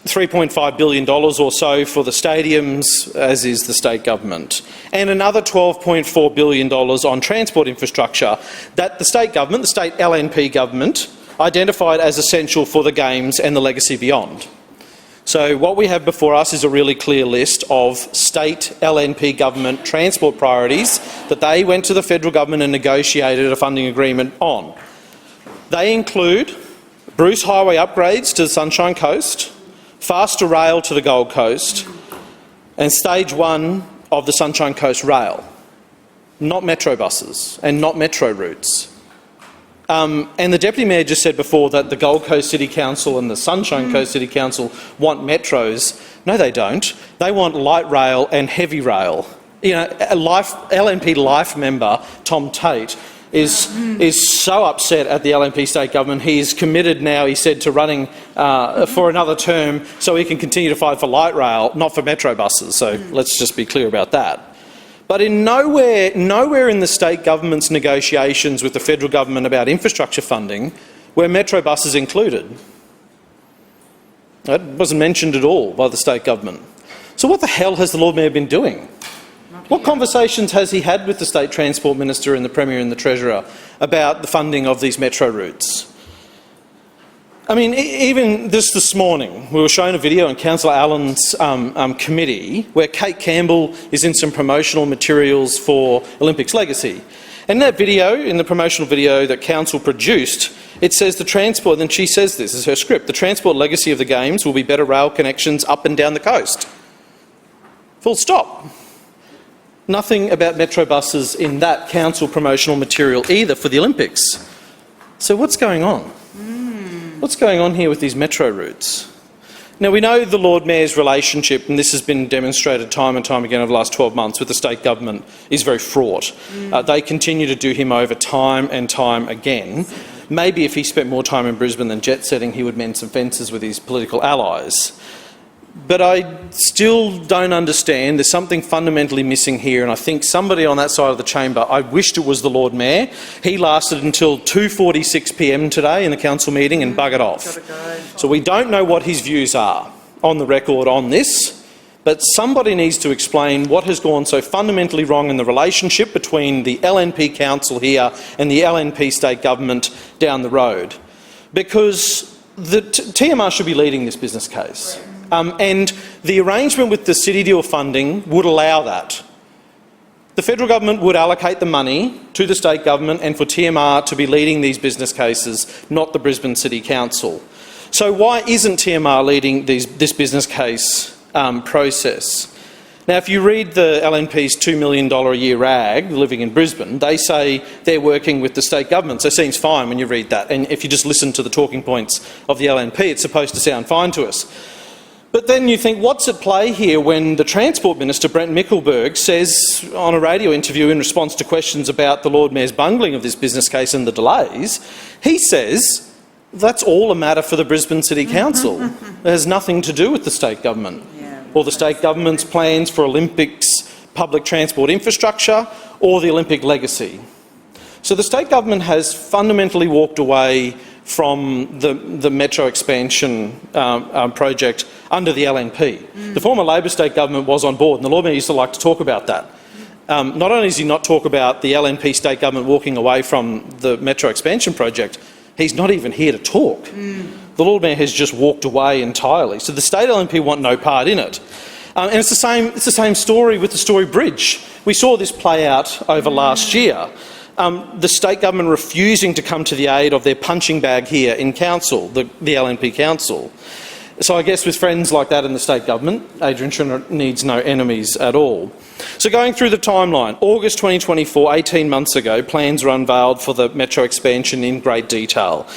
$3.5 billion or so for the stadiums, as is the state government, and another $12.4 billion on transport infrastructure that the state government, the state LNP government, identified as essential for the Games and the legacy beyond. So what we have before us is a really clear list of state LNP government transport priorities that they went to the federal government and negotiated a funding agreement on. They include Bruce Highway upgrades to the Sunshine Coast, faster rail to the Gold Coast, and stage 1 of the Sunshine Coast rail, not metro buses and not metro routes. And the Deputy Mayor just said before that the Gold Coast City Council and the Sunshine Coast City Council want metros. No, they don't. They want light rail and heavy rail. You know, LNP Life member Tom Tate is so upset at the LNP state government. He is committed now, he said, to running for another term so he can continue to fight for light rail, not for metro buses. So let's just be clear about that. But in nowhere in the state government's negotiations with the federal government about infrastructure funding were metro buses included. That wasn't mentioned at all by the state government. So what the hell has the Lord Mayor been doing? What conversations has he had with the State Transport Minister and the Premier and the Treasurer about the funding of these metro routes? I mean, even this morning, we were shown a video on Councillor Allen's committee where Kate Campbell is in some promotional materials for Olympics Legacy. And in that video, in the promotional video that Council produced, it says the transport, and she says this is her script, the transport legacy of the Games will be better rail connections up and down the coast. Full stop. Nothing about metro buses in that council promotional material either for the Olympics. So what's going on? What's going on here with these metro routes? Now, we know the Lord Mayor's relationship, and this has been demonstrated time and time again over the last 12 months with the state government, is very fraught. They continue to do him over time and time again. Maybe if he spent more time in Brisbane than jet setting, he would mend some fences with his political allies. But I still don't understand. There's something fundamentally missing here, and I think somebody on that side of the chamber, I wished it was the Lord Mayor. He lasted until 2:46 p.m. today in the council meeting and buggered off. So we don't know what his views are. on the record on this, but somebody needs to explain what has gone so fundamentally wrong in the relationship between the LNP Council here and the LNP state government down the road. Because the TMR should be leading this business case. And the arrangement with the City Deal funding would allow that. The federal government would allocate the money to the state government and for TMR to be leading these business cases, not the Brisbane City Council. So why isn't TMR leading this business case process? Now, if you read the LNP's $2 million a year rag, living in Brisbane, they say they're working with the state government, so it seems fine when you read that. And if you just listen to the talking points of the LNP, it's supposed to sound fine to us. But then you think, what's at play here when the Transport Minister, Brent Mickelberg, says on a radio interview in response to questions about the Lord Mayor's bungling of this business case and the delays, he says that's all a matter for the Brisbane City Council. It has nothing to do with the state government or the state government's plans for Olympics public transport infrastructure or the Olympic legacy. So the state government has fundamentally walked away from the metro expansion project under the LNP. The former Labor state government was on board, and the Lord Mayor used to like to talk about that. Not only does he not talk about the LNP state government walking away from the metro expansion project, he's not even here to talk. The Lord Mayor has just walked away entirely. So the state LNP want no part in it. And it's the same story with the Story Bridge. We saw this play out over last year. The state government refusing to come to the aid of their punching bag here in council, the LNP council. So I guess with friends like that in the state government, Adrian Schrinner needs no enemies at all. So going through the timeline, August 2024, 18 months ago, plans were unveiled for the metro expansion in great detail.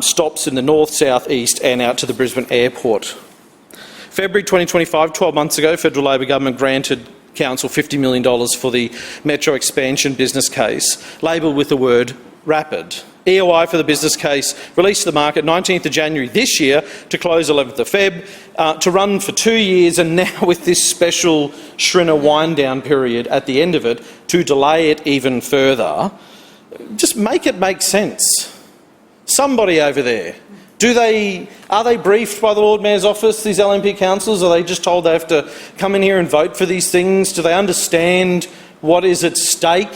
Stops in the north, south, east and out to the Brisbane airport. February 2025, 12 months ago, federal Labor government granted Council $50 million for the metro expansion business case, labelled with the word rapid. EOI for the business case released to the market 19th of January this year to close 11th of Feb, to run for 2 years, and now with this special Schrinner wind-down period at the end of it to delay it even further. Just make it make sense. Somebody over there, are they briefed by the Lord Mayor's office, these LNP councils? Are they just told they have to come in here and vote for these things? Do they understand what is at stake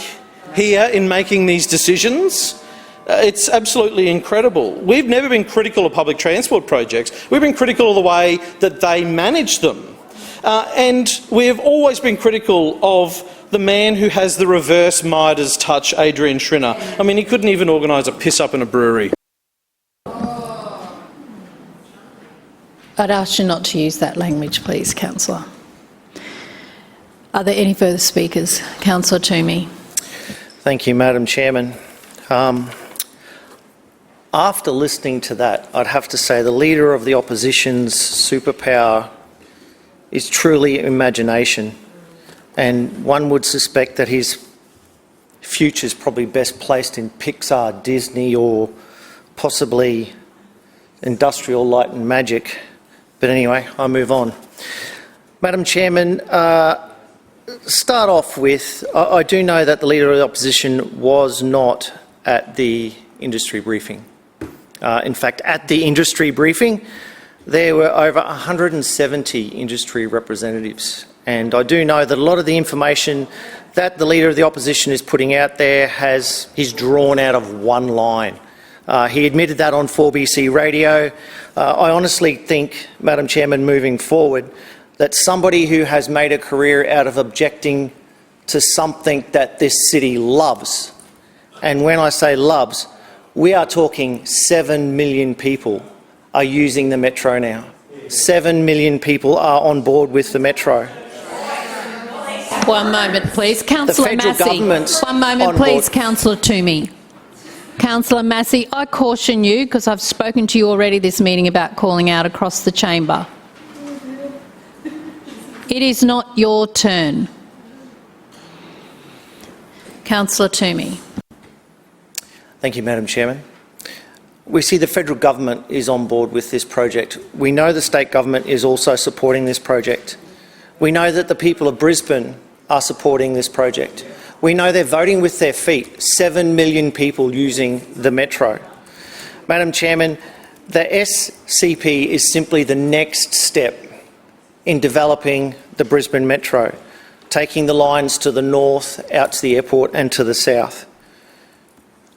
here in making these decisions? It's absolutely incredible. We've never been critical of public transport projects. We've been critical of the way that they manage them. And we've always been critical of the man who has the reverse Midas touch, Adrian Schrinner. I mean, he couldn't even organise a piss-up in a brewery. I'd ask you not to use that language, please, Councillor. Are there any further speakers? Councillor Toomey. Thank you, Madam Chairman. After listening to that, I'd have to say the Leader of the Opposition's superpower is truly imagination, and one would suspect that his future is probably best placed in Pixar, Disney or possibly Industrial Light and Magic. But anyway, I'll move on. Madam Chairman, start off with, I do know that the Leader of the Opposition was not at the industry briefing. In fact, at the industry briefing, there were over 170 industry representatives. And I do know that a lot of the information that the Leader of the Opposition is putting out there he's drawn out of one line. He admitted that on 4BC radio. I honestly think, Madam Chairman, moving forward, that somebody who has made a career out of objecting to something that this city loves, and when I say loves, we are talking 7 million people are using the Metro now. 7 million people are on board with the Metro. One moment, please. Councillor Massey. One moment, please, Councillor Toomey. Councillor Massey, I caution you, because I've spoken to you already this meeting about calling out across the chamber. It is not your turn. Councillor Toomey. Thank you, Madam Chairman. We see the federal government is on board with this project. We know the state government is also supporting this project. We know that the people of Brisbane are supporting this project. We know they're voting with their feet, 7 million people using the Metro. Madam Chairman, the SCP is simply the next step in developing the Brisbane Metro, taking the lines to the north, out to the airport and to the south.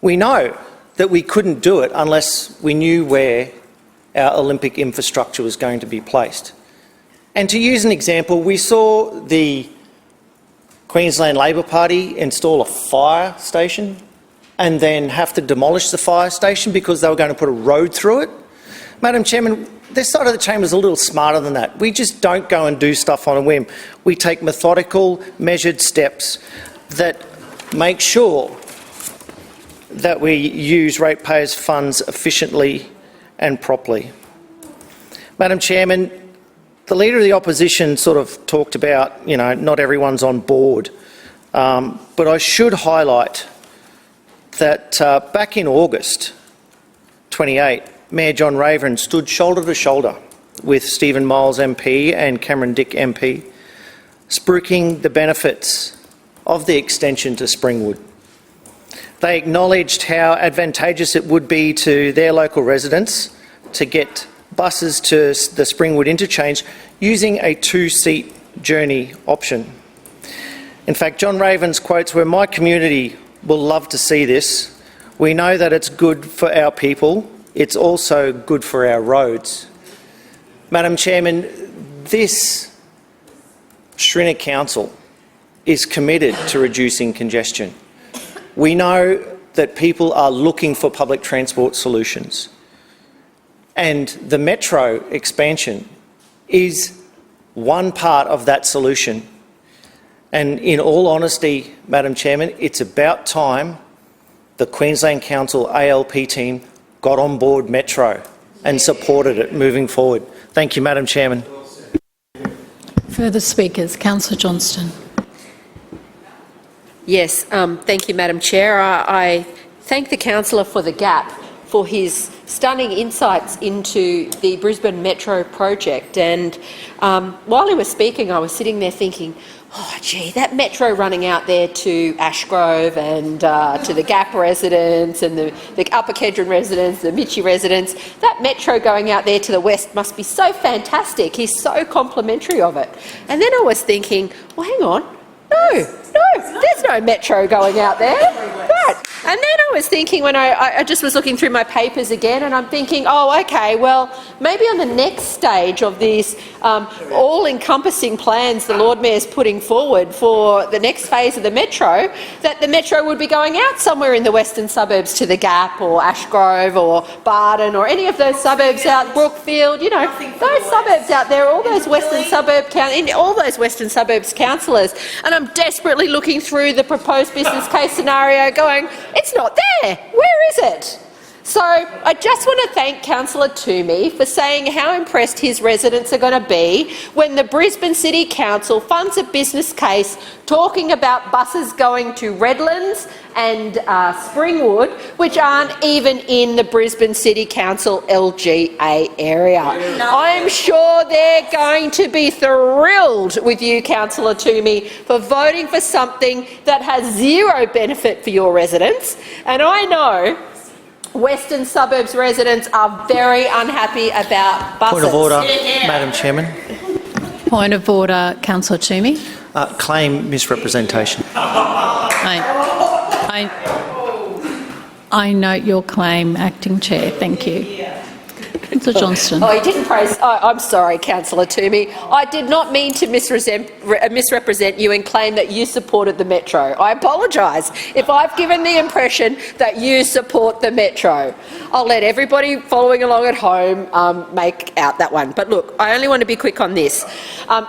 We know that we couldn't do it unless we knew where our Olympic infrastructure was going to be placed. And to use an example, we saw the Queensland Labor Party install a fire station and then have to demolish the fire station because they were going to put a road through it. Madam Chairman, this side of the chamber is a little smarter than that. We just don't go and do stuff on a whim. We take methodical, measured steps that make sure that we use ratepayers' funds efficiently and properly. Madam Chairman, the Leader of the Opposition sort of talked about, not everyone's on board. But I should highlight that back in August 28, Mayor John Raven stood shoulder to shoulder with Stephen Miles MP and Cameron Dick MP, spruiking the benefits of the extension to Springwood. They acknowledged how advantageous it would be to their local residents to get buses to the Springwood interchange using a two-seat journey option. In fact, John Raven's quotes were, "My community will love to see this. We know that it's good for our people. It's also good for our roads." Madam Chairman, this Schrinner Council is committed to reducing congestion. We know that people are looking for public transport solutions, and the metro expansion is one part of that solution. And in all honesty, Madam Chairman, it's about time the Queensland Council ALP team got on board Metro and supported it moving forward. Thank you, Madam Chairman. Further speakers, Councillor Johnston. Yes, thank you, Madam Chair. I thank the councillor for the gap, for his stunning insights into the Brisbane Metro project. And while he was speaking, I was sitting there thinking, oh gee, that metro running out there to Ashgrove and to the Gap residents and the Upper Kedron residents, the Mitchie residents, that metro going out there to the west must be so fantastic. He's so complimentary of it. And then I was thinking, well, hang on, no, there's no metro going out there. Right. And then I was thinking, when I just was looking through my papers again, and I'm thinking, oh, okay, well, maybe on the next stage of these all-encompassing plans the Lord Mayor's putting forward for the next phase of the metro, that the metro would be going out somewhere in the western suburbs to the Gap or Ashgrove or Barton or any of those suburbs out, Brookfield, those suburbs out there, all those western suburbs councillors. And I'm desperately looking through the proposed business case scenario going, it's not there. Where is it? So I just want to thank Councillor Toomey for saying how impressed his residents are going to be when the Brisbane City Council funds a business case talking about buses going to Redlands and Springwood, which aren't even in the Brisbane City Council LGA area. I'm sure they're going to be thrilled with you, Councillor Toomey, for voting for something that has zero benefit for your residents. And I know Western Suburbs residents are very unhappy about buses. Point of order, Madam Chairman. Point of order, Councillor Toomey. Claim misrepresentation. I note your claim, Acting Chair. Thank you. Councillor Johnston. Oh, he didn't praise. I'm sorry, Councillor Toomey. I did not mean to misrepresent you and claim that you supported the metro. I apologise if I've given the impression that you support the metro. I'll let everybody following along at home make out that one. But look, I only want to be quick on this.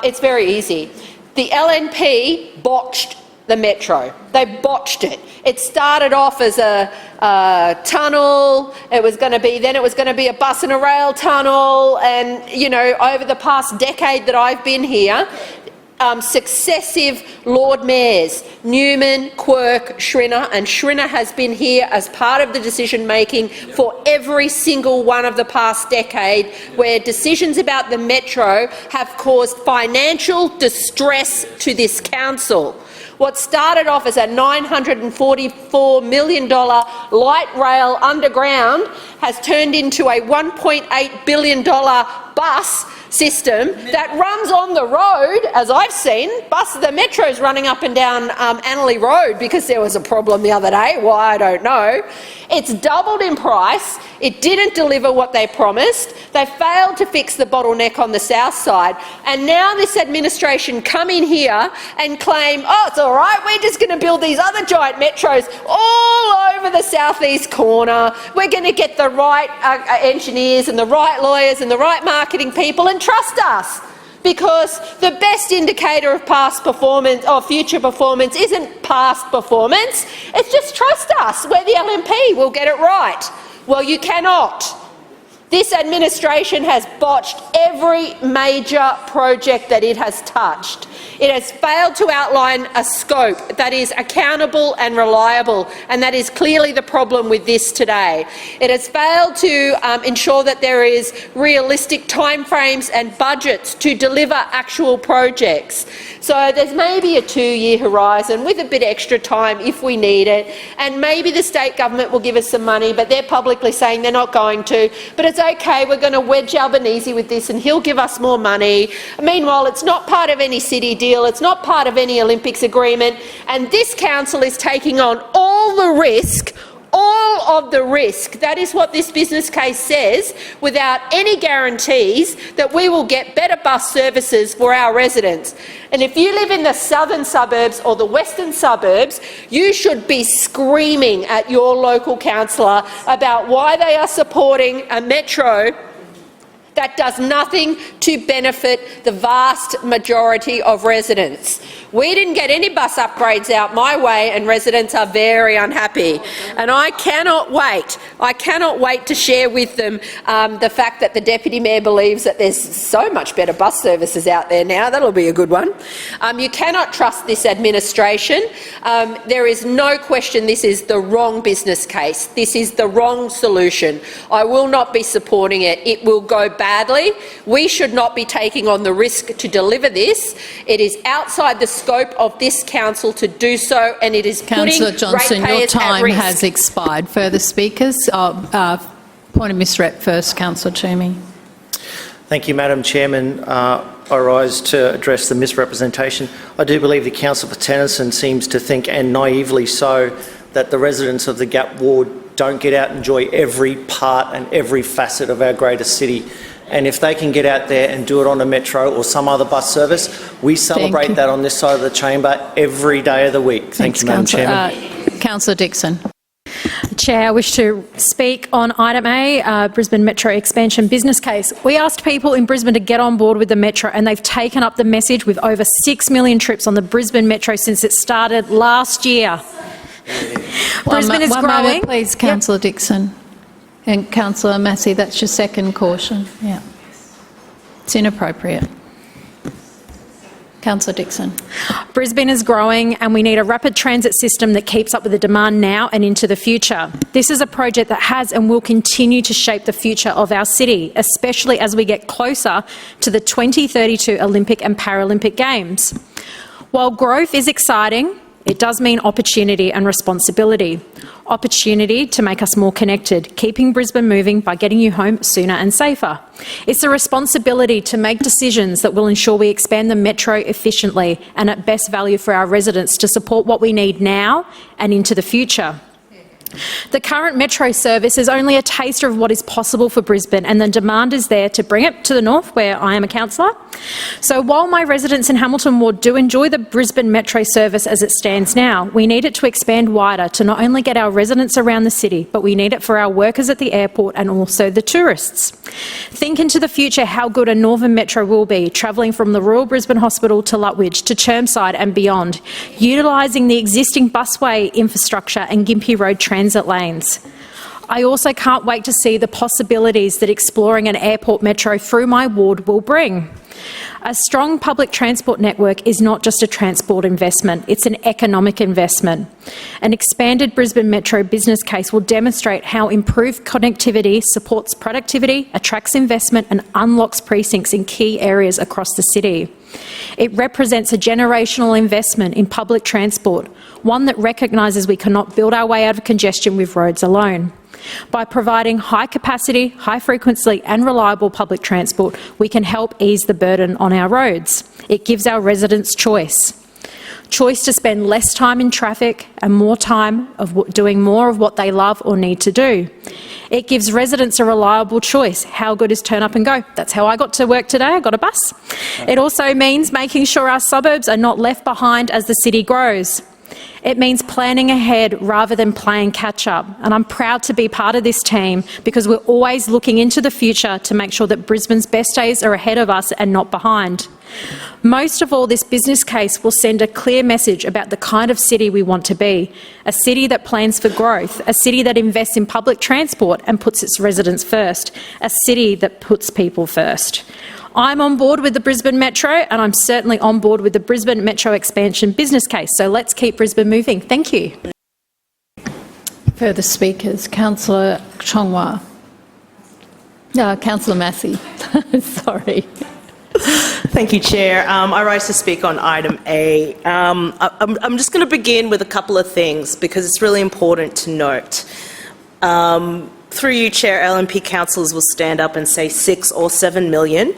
It's very easy. The LNP botched the metro. They botched it. It started off as a tunnel. It was going to be a bus and a rail tunnel. And over the past decade that I've been here, successive Lord Mayors, Newman, Quirk, Schrinner, and Schrinner has been here as part of the decision-making for every single one of the past decade, where decisions about the metro have caused financial distress to this council. What started off as a $944 million light rail underground has turned into a $1.8 billion bus system that runs on the road, as I've seen. The metro's running up and down Annerley Road because there was a problem the other day. Why, I don't know. It's doubled in price. It didn't deliver what they promised. They failed to fix the bottleneck on the south side. And now this administration come in here and claim, oh, it's all right, we're just going to build these other giant metros all over the southeast corner. We're going to get the right engineers and the right lawyers and the right marketing people, and trust us. Because the best indicator of past performance or future performance isn't past performance, it's just trust us. We're the LNP, we'll get it right. Well, you cannot. This administration has botched every major project that it has touched. It has failed to outline a scope that is accountable and reliable, and that is clearly the problem with this today. It has failed to ensure that there is realistic timeframes and budgets to deliver actual projects. So there's maybe a 2-year horizon with a bit extra time if we need it, and maybe the state government will give us some money, but they're publicly saying they're not going to. But it's okay, we're going to wedge Albanese with this and he'll give us more money. Meanwhile, it's not part of any city deal, it's not part of any Olympics agreement, and this council is taking on all the risk, all of the risk. That is what this business case says, without any guarantees that we will get better bus services for our residents. And if you live in the southern suburbs or the western suburbs, you should be screaming at your local councillor about why they are supporting a metro that does nothing to benefit the vast majority of residents. We didn't get any bus upgrades out my way, and residents are very unhappy. And I cannot wait to share with them the fact that the Deputy Mayor believes that there's so much better bus services out there now. That'll be a good one. You cannot trust this administration. There is no question this is the wrong business case. This is the wrong solution. I will not be supporting it. It will go badly. We should not be taking on the risk to deliver this. It is outside the scope of this council to do so, and it is Councillor putting Johnson, your ratepayers at time risk. has expired. Further speakers? Point of misrep first, Councillor Toomey. Thank you, Madam Chairman. I rise to address the misrepresentation. I do believe the Council for Tennyson seems to think, and naively so, that the residents of the Gap ward don't get out and enjoy every part and every facet of our greatest city. And if they can get out there and do it on a metro or some other bus service, we celebrate that on this side of the chamber every day of the week. Thank you, Madam Chairman. Councillor Dixon. Chair, I wish to speak on item A, Brisbane Metro expansion business case. We asked people in Brisbane to get on board with the Metro, and they've taken up the message with over 6 million trips on the Brisbane Metro since it started last year. Brisbane is growing. Moment, please, Councillor Dixon. And Councillor Massey, that's your second caution. Yeah. It's inappropriate. Councillor Dixon. Brisbane is growing, and we need a rapid transit system that keeps up with the demand now and into the future. This is a project that has and will continue to shape the future of our city, especially as we get closer to the 2032 Olympic and Paralympic Games. While growth is exciting, it does mean opportunity and responsibility. Opportunity to make us more connected, keeping Brisbane moving by getting you home sooner and safer. It's a responsibility to make decisions that will ensure we expand the metro efficiently and at best value for our residents to support what we need now and into the future. The current metro service is only a taster of what is possible for Brisbane, and the demand is there to bring it to the north, where I am a councillor. So while my residents in Hamilton Ward do enjoy the Brisbane metro service as it stands now, we need it to expand wider to not only get our residents around the city, but we need it for our workers at the airport and also the tourists. Think into the future how good a northern metro will be, travelling from the Royal Brisbane Hospital to Lutwyche to Chermside and beyond, utilising the existing busway infrastructure and Gympie Road transit lanes. I also can't wait to see the possibilities that exploring an airport metro through my ward will bring. A strong public transport network is not just a transport investment, it's an economic investment. An expanded Brisbane Metro business case will demonstrate how improved connectivity supports productivity, attracts investment and unlocks precincts in key areas across the city. It represents a generational investment in public transport, one that recognises we cannot build our way out of congestion with roads alone. By providing high capacity, high frequency and reliable public transport, we can help ease the burden on our roads. It gives our residents choice. Choice to spend less time in traffic and more time doing more of what they love or need to do. It gives residents a reliable choice. How good is turn up and go? That's how I got to work today. I got a bus. It also means making sure our suburbs are not left behind as the city grows. It means planning ahead rather than playing catch up. And I'm proud to be part of this team because we're always looking into the future to make sure that Brisbane's best days are ahead of us and not behind. Most of all, this business case will send a clear message about the kind of city we want to be. A city that plans for growth, a city that invests in public transport and puts its residents first, a city that puts people first. I'm on board with the Brisbane Metro and I'm certainly on board with the Brisbane Metro expansion business case. So let's keep Brisbane moving. Thank you. Further speakers, Councillor Chongwa. Councillor Massey. Sorry. Thank you, Chair. I rise to speak on item A. I'm just going to begin with a couple of things because it's really important to note. Through you, Chair, LNP councillors will stand up and say 6 or 7 million.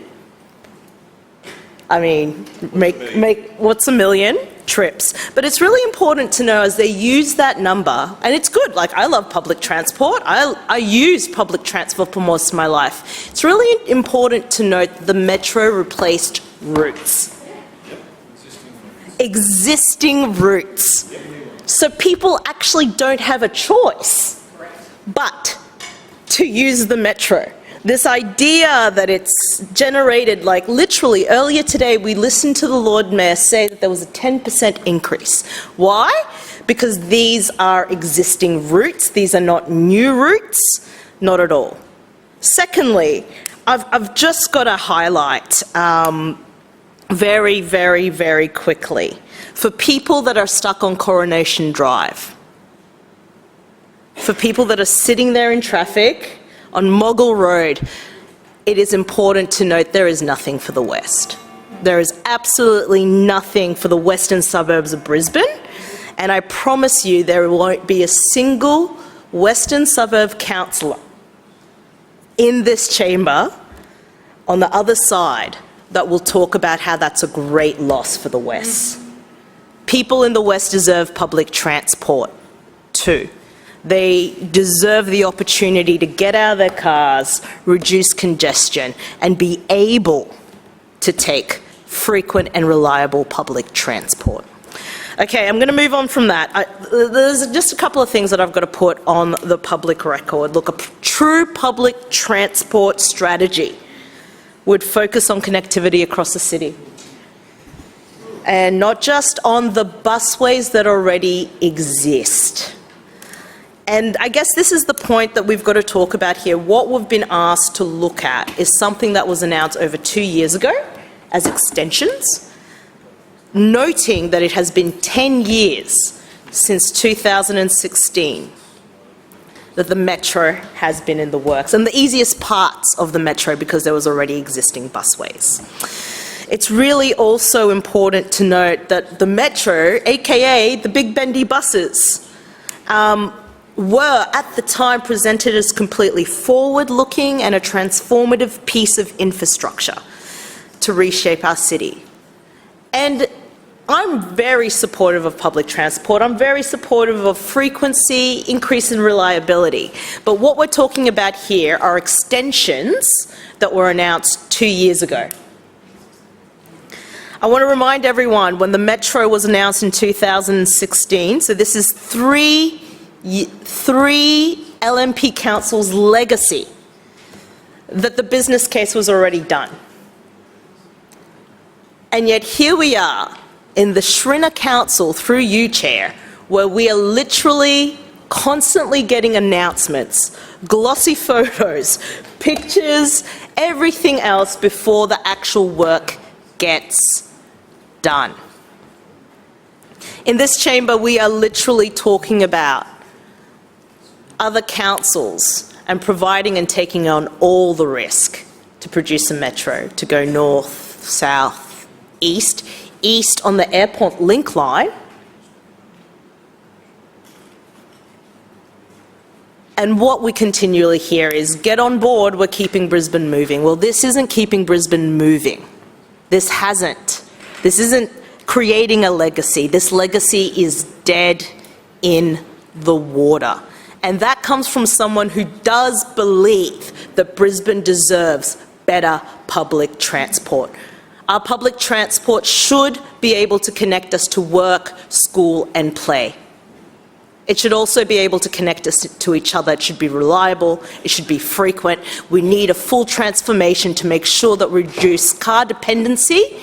I mean, make what's a million? Trips. But it's really important to know as they use that number, and it's good, like I love public transport. I use public transport for most of my life. It's really important to note the Metro replaced routes. Existing routes. So people actually don't have a choice but to use the Metro. This idea that it's generated, like literally earlier today we listened to the Lord Mayor say that there was a 10% increase. Why? Because these are existing routes, these are not new routes, not at all. Secondly, I've just got to highlight very, very, very quickly for people that are stuck on Coronation Drive, for people that are sitting there in traffic, on Moggle Road, it is important to note there is nothing for the West. There is absolutely nothing for the western suburbs of Brisbane, and I promise you there won't be a single western suburb councillor in this chamber on the other side that will talk about how that's a great loss for the West. People in the West deserve public transport too. They deserve the opportunity to get out of their cars, reduce congestion, and be able to take frequent and reliable public transport. Okay, I'm going to move on from that. There's just a couple of things that I've got to put on the public record. Look, a true public transport strategy would focus on connectivity across the city, and not just on the busways that already exist. And I guess this is the point that we've got to talk about here. What we've been asked to look at is something that was announced over 2 years ago as extensions, noting that it has been 10 years since 2016 that the Metro has been in the works, and the easiest parts of the Metro because there was already existing busways. It's really also important to note that the Metro, aka the big bendy buses, were at the time presented as completely forward-looking and a transformative piece of infrastructure to reshape our city. And I'm very supportive of public transport. I'm very supportive of frequency, increase in reliability. But what we're talking about here are extensions that were announced 2 years ago. I want to remind everyone, when the Metro was announced in 2016, so this is three LNP councils' legacy, that the business case was already done. And yet here we are in the Schrinner Council, through you, Chair, where we are literally constantly getting announcements, glossy photos, pictures, everything else before the actual work gets done. In this chamber, we are literally talking about other councils and providing and taking on all the risk to produce a Metro, to go north, south, east on the Airport Link line, And what we continually hear is, get on board, we're keeping Brisbane moving. Well, this isn't keeping Brisbane moving. This hasn't. This isn't creating a legacy. This legacy is dead in the water. And that comes from someone who does believe that Brisbane deserves better public transport. Our public transport should be able to connect us to work, school and play. It should also be able to connect us to each other. It should be reliable. It should be frequent. We need a full transformation to make sure that we reduce car dependency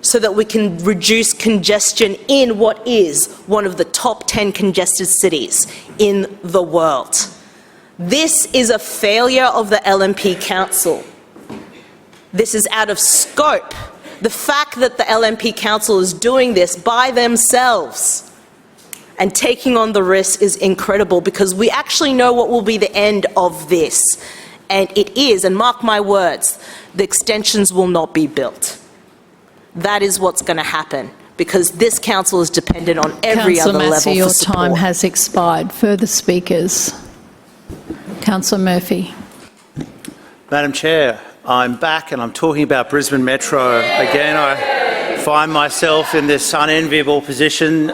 so that we can reduce congestion in what is one of the top 10 congested cities in the world. This is a failure of the LNP Council. This is out of scope. The fact that the LNP Council is doing this by themselves and taking on the risk is incredible, because we actually know what will be the end of this. And it is, and mark my words, the extensions will not be built. That is what's going to happen, because this council is dependent on every other level for support. Councillor Massey, your time has expired. Further speakers? Councillor Murphy. Madam Chair, I'm back and I'm talking about Brisbane Metro. Again, I find myself in this unenviable position.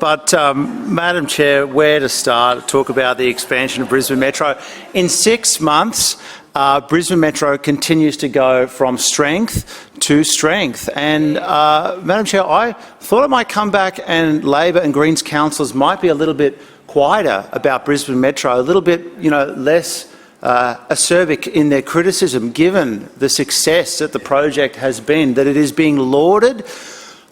Madam Chair, where to start? Talk about the expansion of Brisbane Metro. In 6 months, Brisbane Metro continues to go from strength to strength. And, Madam Chair, I thought I might come back and Labor and Greens councillors might be a little bit quieter about Brisbane Metro, a little bit, less acerbic in their criticism, given the success that the project has been, that it is being lauded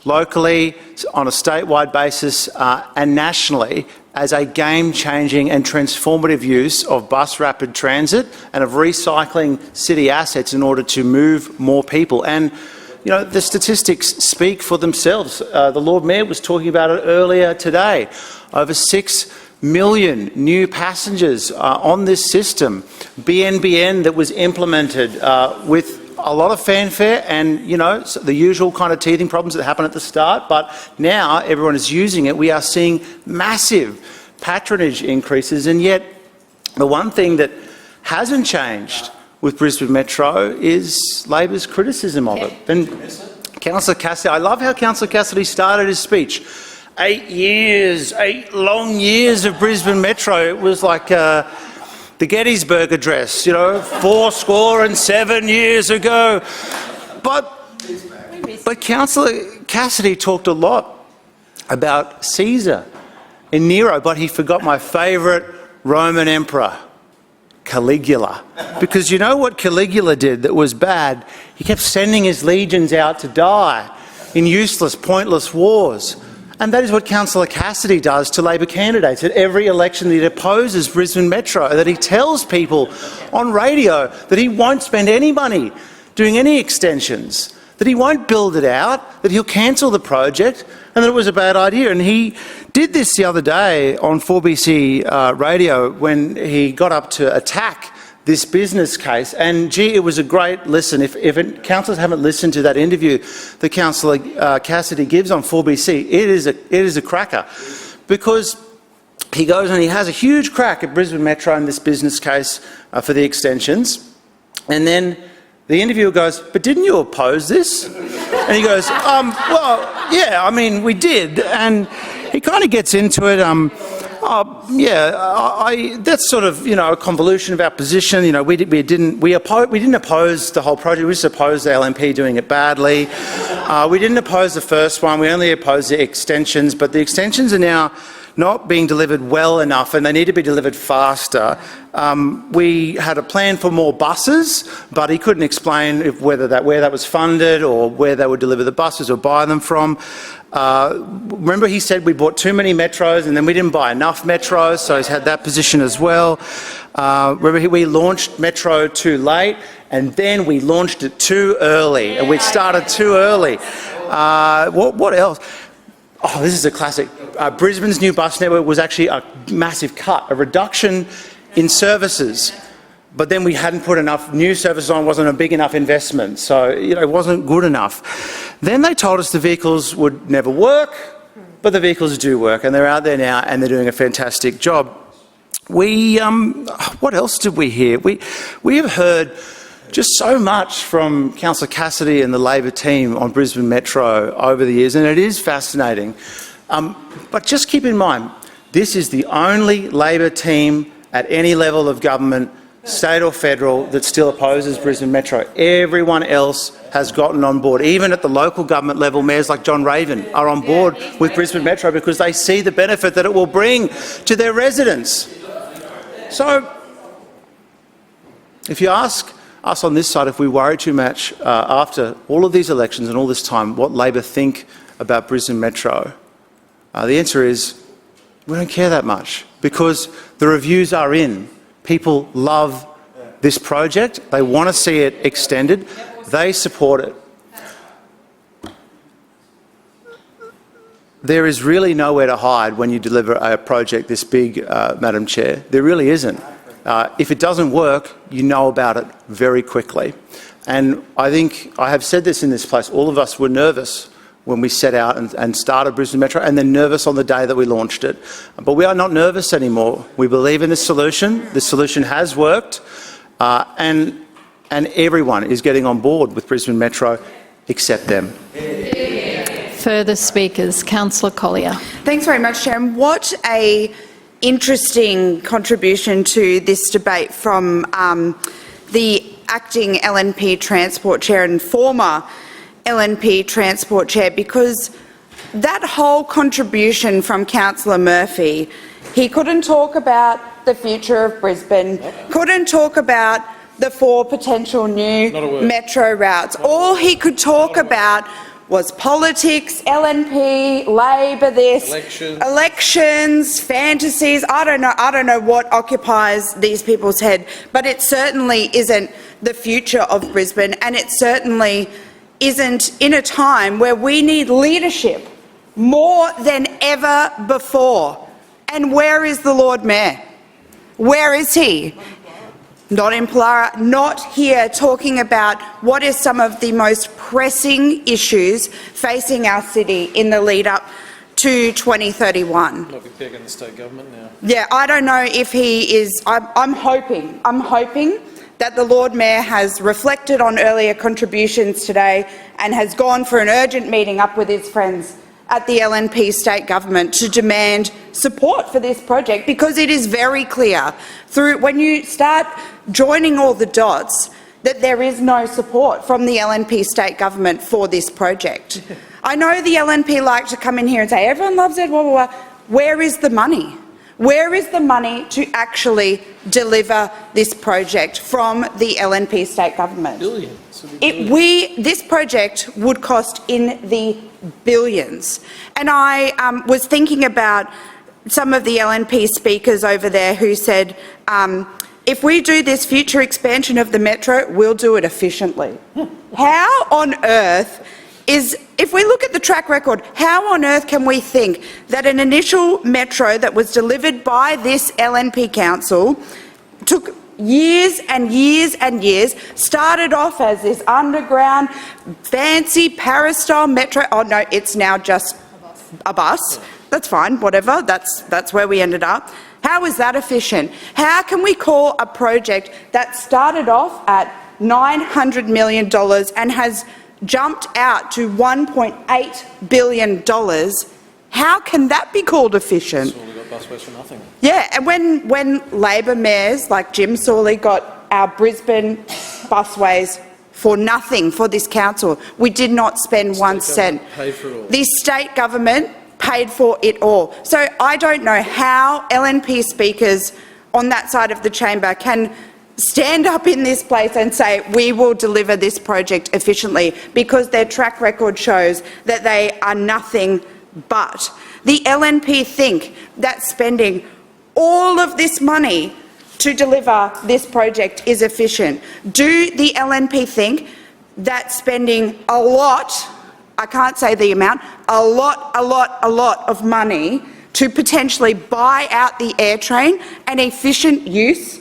locally, on a statewide basis and nationally as a game-changing and transformative use of bus rapid transit and of recycling city assets in order to move more people. And the statistics speak for themselves. The Lord Mayor was talking about it earlier today. Over 6 million new passengers on this system. BNBN that was implemented with a lot of fanfare and, the usual kind of teething problems that happen at the start, but now everyone is using it. We are seeing massive patronage increases, and yet the one thing that hasn't changed with Brisbane Metro is Labor's criticism of it. And Councillor Cassidy, I love how Councillor Cassidy started his speech. 8 long years of Brisbane Metro. It was like the Gettysburg Address, 77 years ago. But Councillor Cassidy talked a lot about Caesar and Nero, but he forgot my favourite Roman emperor, Caligula. Because you know what Caligula did that was bad? He kept sending his legions out to die in useless, pointless wars. And that is what Councillor Cassidy does to Labor candidates at every election, that he opposes Brisbane Metro, that he tells people on radio that he won't spend any money doing any extensions, that he won't build it out, that he'll cancel the project, and that it was a bad idea. And he did this the other day on 4BC radio when he got up to attack this business case, and gee, it was a great listen. If councillors haven't listened to that interview that Councillor Cassidy gives on 4BC, it is a cracker, because he goes and he has a huge crack at Brisbane Metro in this business case for the extensions, and then the interviewer goes, "But didn't you oppose this?" And he goes, "Well, yeah, I mean, we did," and he kind of gets into it. That's sort of a convolution of our position. We didn't oppose the whole project. We just opposed the LNP doing it badly. We didn't oppose the first one. We only opposed the extensions. But the extensions are now not being delivered well enough, and they need to be delivered faster. We had a plan for more buses, but he couldn't explain where that was funded or where they would deliver the buses or buy them from. Remember, he said we bought too many metros and then we didn't buy enough metros, so he's had that position as well. Remember, we launched Metro too late and then we launched it too early, and we started too early. What else? Oh, this is a classic. Brisbane's new bus network was actually a massive cut, a reduction in services. But then we hadn't put enough new services on, wasn't a big enough investment, so it wasn't good enough. Then they told us the vehicles would never work, but the vehicles do work, and they're out there now and they're doing a fantastic job. what else did we hear? We have heard just so much from Councillor Cassidy and the Labor team on Brisbane Metro over the years, and it is fascinating. But just keep in mind, this is the only Labor team at any level of government, state or federal, that still opposes Brisbane Metro. Everyone else has gotten on board. Even at the local government level, mayors like John Raven are on board with Brisbane Metro because they see the benefit that it will bring to their residents. So, if you ask us on this side if we worry too much after all of these elections and all this time what Labor think about Brisbane Metro, the answer is we don't care that much because the reviews are in. People love this project. They want to see it extended. They support it. There is really nowhere to hide when you deliver a project this big, Madam Chair. There really isn't. If it doesn't work, you know about it very quickly. And I think I have said this in this place. All of us were nervous when we set out and started Brisbane Metro, and then nervous on the day that we launched it. But we are not nervous anymore. We believe in this solution. This solution has worked, and everyone is getting on board with Brisbane Metro, except them. Further speakers, Councillor Collier. Thanks very much, Chair. What a interesting contribution to this debate from the acting LNP Transport Chair and former LNP Transport Chair, because that whole contribution from Councillor Murphy, he couldn't talk about the future of Brisbane, couldn't talk about the 4 potential new metro routes. All he could talk about was politics, LNP, Labor, this, elections, fantasies. I don't know what occupies these people's head, but it certainly isn't the future of Brisbane, and it certainly isn't in a time where we need leadership more than ever before. And where is the Lord Mayor? Where is he? Not in Pollara, not here talking about what is some of the most pressing issues facing our city in the lead up to 2031. Might be big in the state government now. Yeah, I don't know if he is. I'm hoping that the Lord Mayor has reflected on earlier contributions today and has gone for an urgent meeting up with his friends at the LNP state government to demand support for this project, because it is very clear when you start joining all the dots that there is no support from the LNP state government for this project. I know the LNP like to come in here and say everyone loves it, blah, blah, blah. Where is the money? Where is the money to actually deliver this project from the LNP state government? Billions. This project would cost in the billions. And I was thinking about some of the LNP speakers over there who said, if we do this future expansion of the metro, we'll do it efficiently. How on earth if we look at the track record, how on earth can we think that an initial metro that was delivered by this LNP council took years and years and years, started off as this underground, fancy Paris-style metro? Oh no, it's now just a bus. That's fine, whatever, that's where we ended up. How is that efficient? How can we call a project that started off at $900 million and has jumped out to $1.8 billion, how can that be called efficient? Sawley got busways for nothing. Yeah, and when Labor mayors like Jim Sawley got our Brisbane busways for nothing for this council, we did not spend 1 cent. Paid for it all. The state government paid for it all. So I don't know how LNP speakers on that side of the chamber can stand up in this place and say we will deliver this project efficiently, because their track record shows that they are nothing but. The LNP think that spending all of this money to deliver this project is efficient. Do the LNP think that spending a lot, I can't say the amount, a lot of money to potentially buy out the air train an efficient use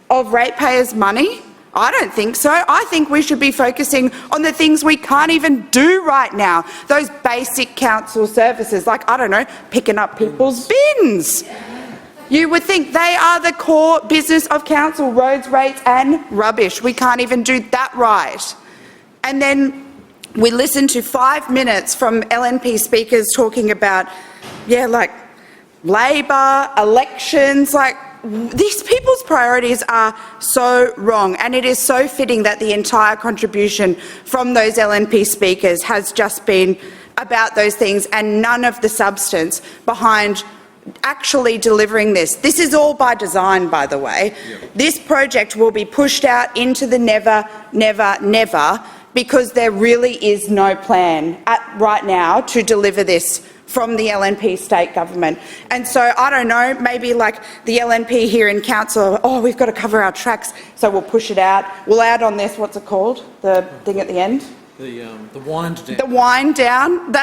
of ratepayers' money? I don't think so. I think we should be focusing on the things we can't even do right now, those basic council services, like, I don't know, picking up people's bins. you would think they are the core business of council, roads, rates and rubbish. We can't even do that right. And then we listened to 5 minutes from LNP speakers talking about, like Labor, elections, these people's priorities are so wrong, and it is so fitting that the entire contribution from those LNP speakers has just been about those things and none of the substance behind actually delivering this. This is all by design, by the way. This project will be pushed out into the never, never, never, because there really is no plan right now to deliver this from the LNP state government. And so, I don't know, maybe like the LNP here in council, we've got to cover our tracks, so we'll push it out. We'll add on this, what's it called? The thing at the end? The wind down. The wind down.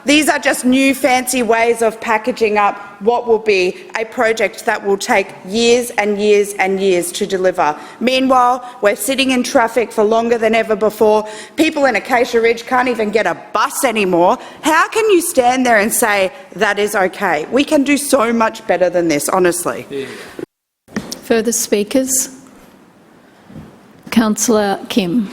These are just new fancy ways of packaging up what will be a project that will take years and years and years to deliver. Meanwhile, we're sitting in traffic for longer than ever before. People in Acacia Ridge can't even get a bus anymore. How can you stand there and say that is okay? We can do so much better than this, honestly. Further speakers? Councillor Kim.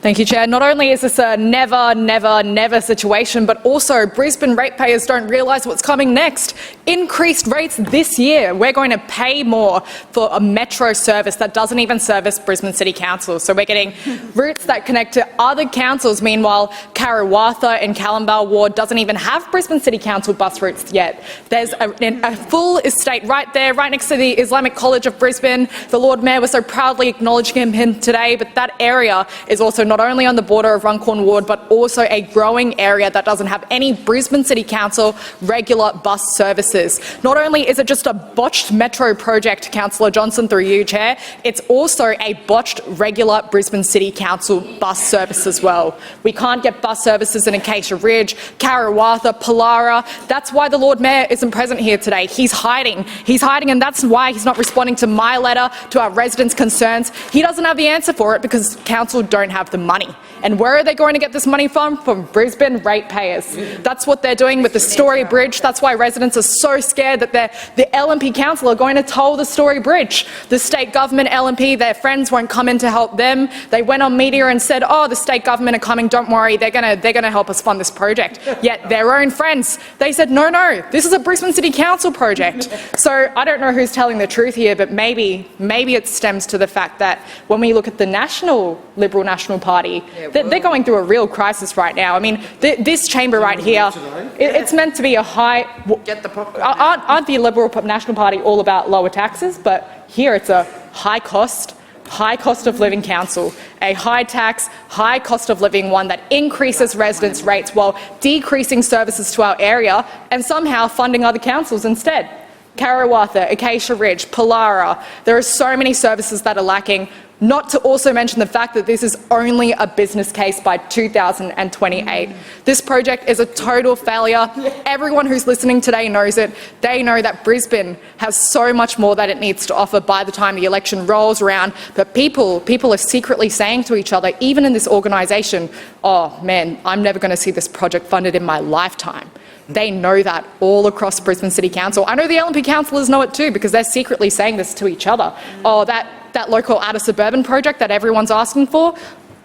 Thank you, Chair. Not only is this a never, never, never situation, but also Brisbane ratepayers don't realise what's coming next. Increased rates this year. We're going to pay more for a metro service that doesn't even service Brisbane City Council. So we're getting routes that connect to other councils. Meanwhile, Karawatha and Callambale Ward doesn't even have Brisbane City Council bus routes yet. There's a full estate right there, right next to the Islamic College of Brisbane. The Lord Mayor was so proudly acknowledging him today, but that area is also not only on the border of Runcorn Ward, but also a growing area that doesn't have any Brisbane City Council regular bus services. Not only is it just a botched metro project, Councillor Johnson, through you, Chair, it's also a botched regular Brisbane City Council bus service as well. We can't get bus services in Acacia Ridge, Karawatha, Pollara. That's why the Lord Mayor isn't present here today. He's hiding. He's hiding, and that's why he's not responding to my letter, to our residents' concerns. He doesn't have the answer for it because council don't have the money. And where are they going to get this money from? From Brisbane ratepayers. That's what they're doing with the Story Bridge. That's why residents are so scared that the LNP council are going to toll the Story Bridge. The state government LNP, their friends won't come in to help them. They went on media and said, the state government are coming, don't worry, they're going to help us fund this project. Yet their own friends, they said, no, this is a Brisbane City Council project. So I don't know who's telling the truth here, but maybe it stems to the fact that when we look at the Liberal National Party, they're going through a real crisis right now. I mean, this chamber right here, it's meant to be a high... Aren't the Liberal National Party all about lower taxes? But here it's a high cost of living council, a high tax, high cost of living one that increases residents' rates while decreasing services to our area and somehow funding other councils instead. Karawatha, Acacia Ridge, Pollara, there are so many services that are lacking, not to also mention the fact that this is only a business case by 2028. This project is a total failure. Everyone who's listening today knows it. They know that Brisbane has so much more that it needs to offer by the time the election rolls around, but people are secretly saying to each other, even in this organisation, oh man, I'm never going to see this project funded in my lifetime. They know that all across Brisbane City Council. I know the LNP councillors know it too because they're secretly saying this to each other. That local outer suburban project that everyone's asking for,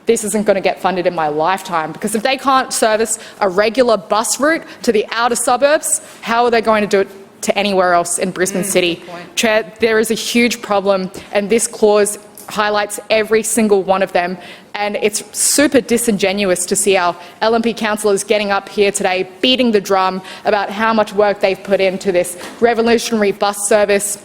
this isn't going to get funded in my lifetime because if they can't service a regular bus route to the outer suburbs, how are they going to do it to anywhere else in Brisbane City? Chair, there is a huge problem and this clause highlights every single one of them, and it's super disingenuous to see our LNP councillors getting up here today beating the drum about how much work they've put into this revolutionary bus service.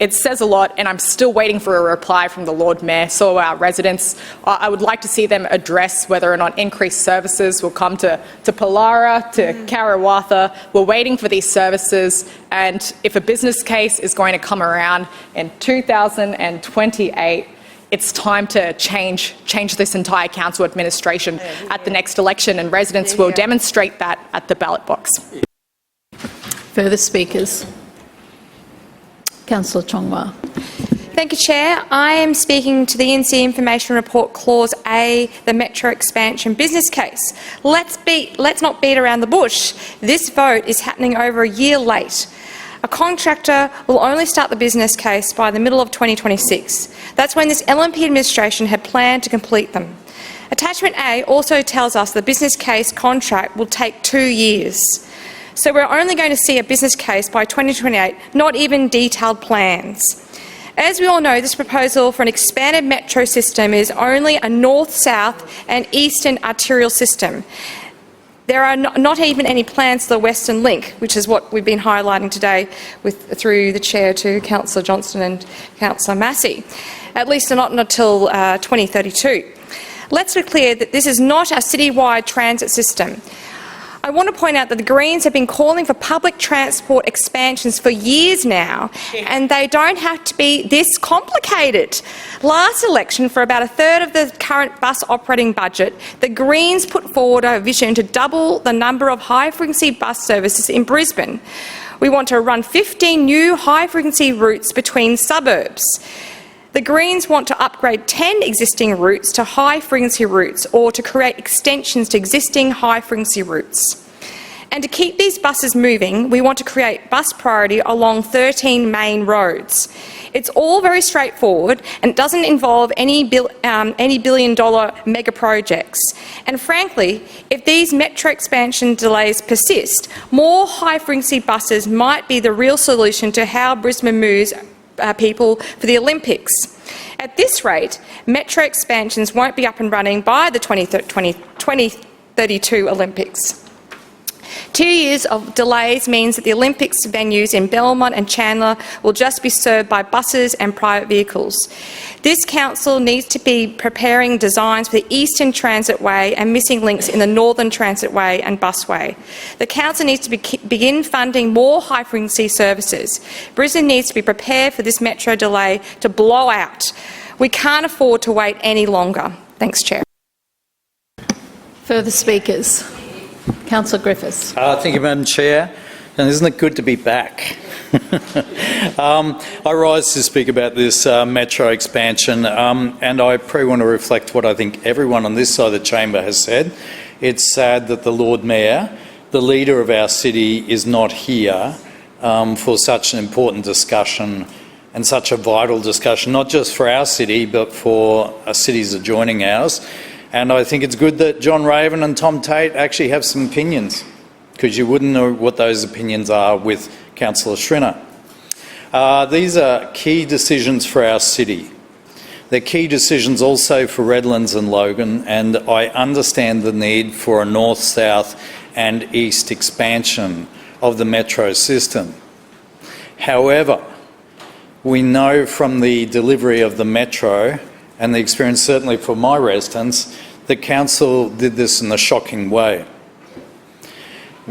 It says a lot, and I'm still waiting for a reply from the Lord Mayor. So our residents, I would like to see them address whether or not increased services will come to Pollara, to Karawatha. We're waiting for these services, and if a business case is going to come around in 2028, it's time to change this entire council administration at the next election, and residents will demonstrate that at the ballot box. Further speakers? Councillor Chongwa. Thank you, Chair. I am speaking to the NC Information Report Clause A, the Metro Expansion business case. Let's not beat around the bush. This vote is happening over a year late. A contractor will only start the business case by the middle of 2026. That's when this LNP administration had planned to complete them. Attachment A also tells us the business case contract will take 2 years. So we're only going to see a business case by 2028, not even detailed plans. As we all know, this proposal for an expanded metro system is only a north-south and eastern arterial system. There are not even any plans for the Western Link, which is what we've been highlighting today through the Chair to Councillor Johnston and Councillor Massey, at least not until 2032. Let's be clear that this is not a citywide transit system. I want to point out that the Greens have been calling for public transport expansions for years now, and they don't have to be this complicated. Last election, for about a third of the current bus operating budget, the Greens put forward a vision to double the number of high-frequency bus services in Brisbane. We want to run 15 new high-frequency routes between suburbs. The Greens want to upgrade 10 existing routes to high-frequency routes or to create extensions to existing high-frequency routes. And to keep these buses moving, we want to create bus priority along 13 main roads. It's all very straightforward and doesn't involve any billion-dollar mega projects. And frankly, if these metro expansion delays persist, more high-frequency buses might be the real solution to how Brisbane moves people for the Olympics. At this rate, metro expansions won't be up and running by the 2032 Olympics. 2 years of delays means that the Olympics venues in Belmont and Chandler will just be served by buses and private vehicles. This council needs to be preparing designs for the Eastern Transitway and missing links in the Northern Transitway and Busway. The council needs to begin funding more high-frequency services. Brisbane needs to be prepared for this metro delay to blow out. We can't afford to wait any longer. Thanks, Chair. Further speakers? Councillor Griffiths. Thank you, Madam Chair. And isn't it good to be back? I rise to speak about this metro expansion, and I probably want to reflect what I think everyone on this side of the chamber has said. It's sad that the Lord Mayor, the leader of our city, is not here for such an important discussion and such a vital discussion, not just for our city, but for cities adjoining ours. And I think it's good that John Raven and Tom Tate actually have some opinions, because you wouldn't know what those opinions are with Councillor Schrinner. These are key decisions for our city. They're key decisions also for Redlands and Logan, and I understand the need for a north, south and east expansion of the metro system. However, we know from the delivery of the metro and the experience certainly for my residents, the council did this in a shocking way.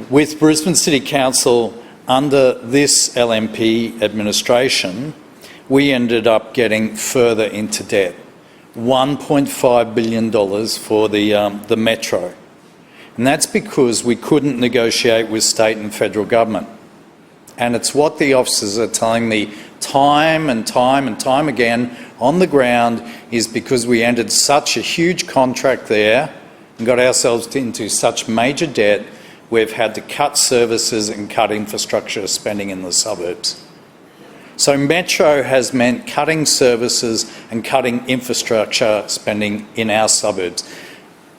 With Brisbane City Council under this LNP administration, we ended up getting further into debt. $1.5 billion for the metro. And that's because we couldn't negotiate with state and federal government. And it's what the officers are telling me time and time and time again on the ground, is because we entered such a huge contract there and got ourselves into such major debt, we've had to cut services and cut infrastructure spending in the suburbs. So Metro has meant cutting services and cutting infrastructure spending in our suburbs,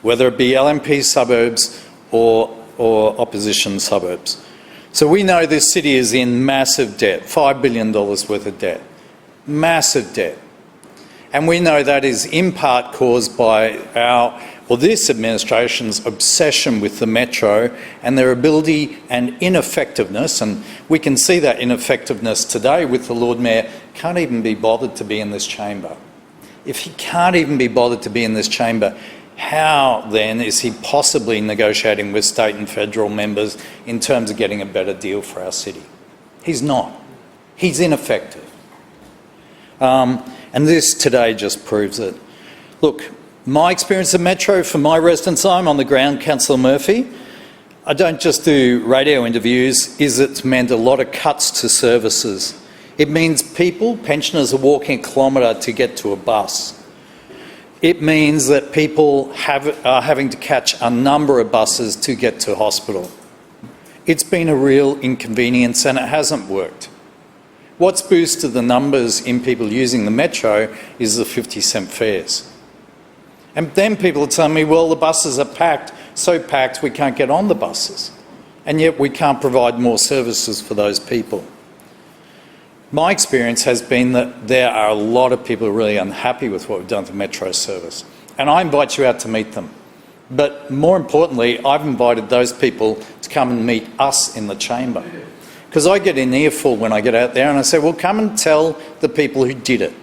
whether it be LNP suburbs or opposition suburbs. So we know this city is in massive debt, $5 billion worth of debt, massive debt. And we know that is in part caused by this administration's obsession with the metro and their ability and ineffectiveness, and we can see that ineffectiveness today with the Lord Mayor can't even be bothered to be in this chamber. If he can't even be bothered to be in this chamber, how then is he possibly negotiating with state and federal members in terms of getting a better deal for our city? He's not. He's ineffective. And this today just proves it. Look, my experience of Metro for my residents, I'm on the ground, Councillor Murphy. I don't just do radio interviews, it's meant a lot of cuts to services. It means people, pensioners, are walking a kilometre to get to a bus. It means that people are having to catch a number of buses to get to hospital. It's been a real inconvenience and it hasn't worked. What's boosted the numbers in people using the metro is the 50-cent fares. And then people are telling me, well, the buses are packed, so packed we can't get on the buses. And yet we can't provide more services for those people. My experience has been that there are a lot of people who are really unhappy with what we've done for Metro service. And I invite you out to meet them. But more importantly, I've invited those people to come and meet us in the chamber. Because I get an earful when I get out there and I say, well, come and tell the people who did it.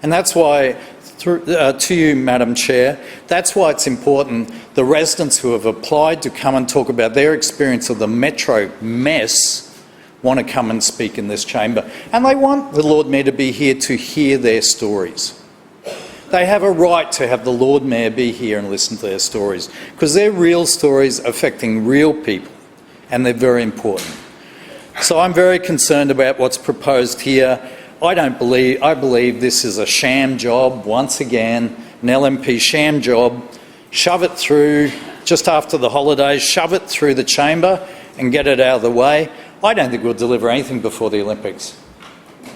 And that's why, to you, Madam Chair, that's why it's important the residents who have applied to come and talk about their experience of the Metro mess want to come and speak in this chamber. And they want the Lord Mayor to be here to hear their stories. They have a right to have the Lord Mayor be here and listen to their stories, because they're real stories affecting real people, and they're very important. So I'm very concerned about what's proposed here. I believe this is a sham job, once again, an LNP sham job. Shove it through just after the holidays, shove it through the chamber and get it out of the way. I don't think we'll deliver anything before the Olympics.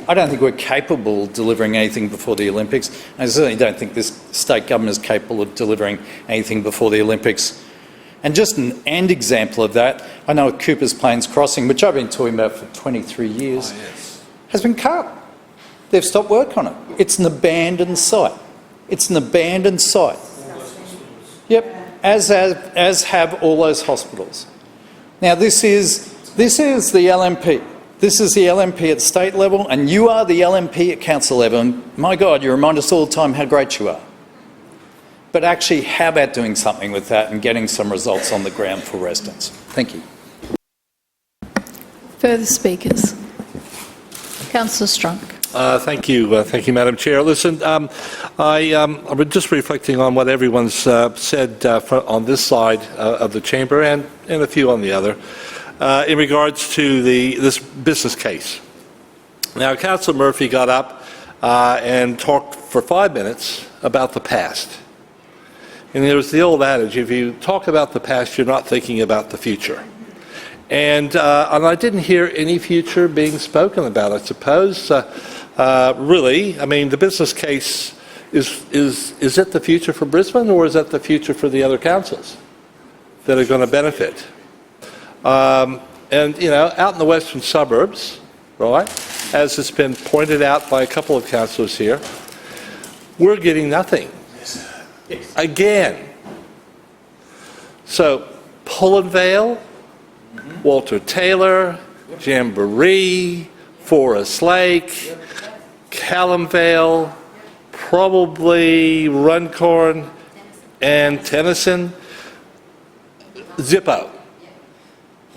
I don't think we're capable of delivering anything before the Olympics. I certainly don't think this state government is capable of delivering anything before the Olympics. And just an end example of that, I know at Cooper's Plains Crossing, which I've been talking about for 23 years, has been cut. They've stopped work on it. It's an abandoned site. It's an abandoned site. Yep, as have all those hospitals. Now this is the LNP. This is the LNP at state level, and you are the LNP at council level. And my God, you remind us all the time how great you are. But actually, how about doing something with that and getting some results on the ground for residents? Thank you. Further speakers? Councillor Strunk. Thank you, Madam Chair. Listen, I'm just reflecting on what everyone's said on this side of the chamber and a few on the other in regards to this business case. Now, Councillor Murphy got up and talked for 5 minutes about the past. And there's the old adage, if you talk about the past, you're not thinking about the future. And I didn't hear any future being spoken about, I suppose. Really, I mean, the business case, is it the future for Brisbane, or is that the future for the other councils that are going to benefit? And, you know, out in the western suburbs, right, as has been pointed out by a couple of councillors here, we're getting nothing. Again. So, Pullen Vale, Walter Taylor, Jamboree, Forest Lake, Callum Vale, probably Runcorn and Tennyson, Zippo.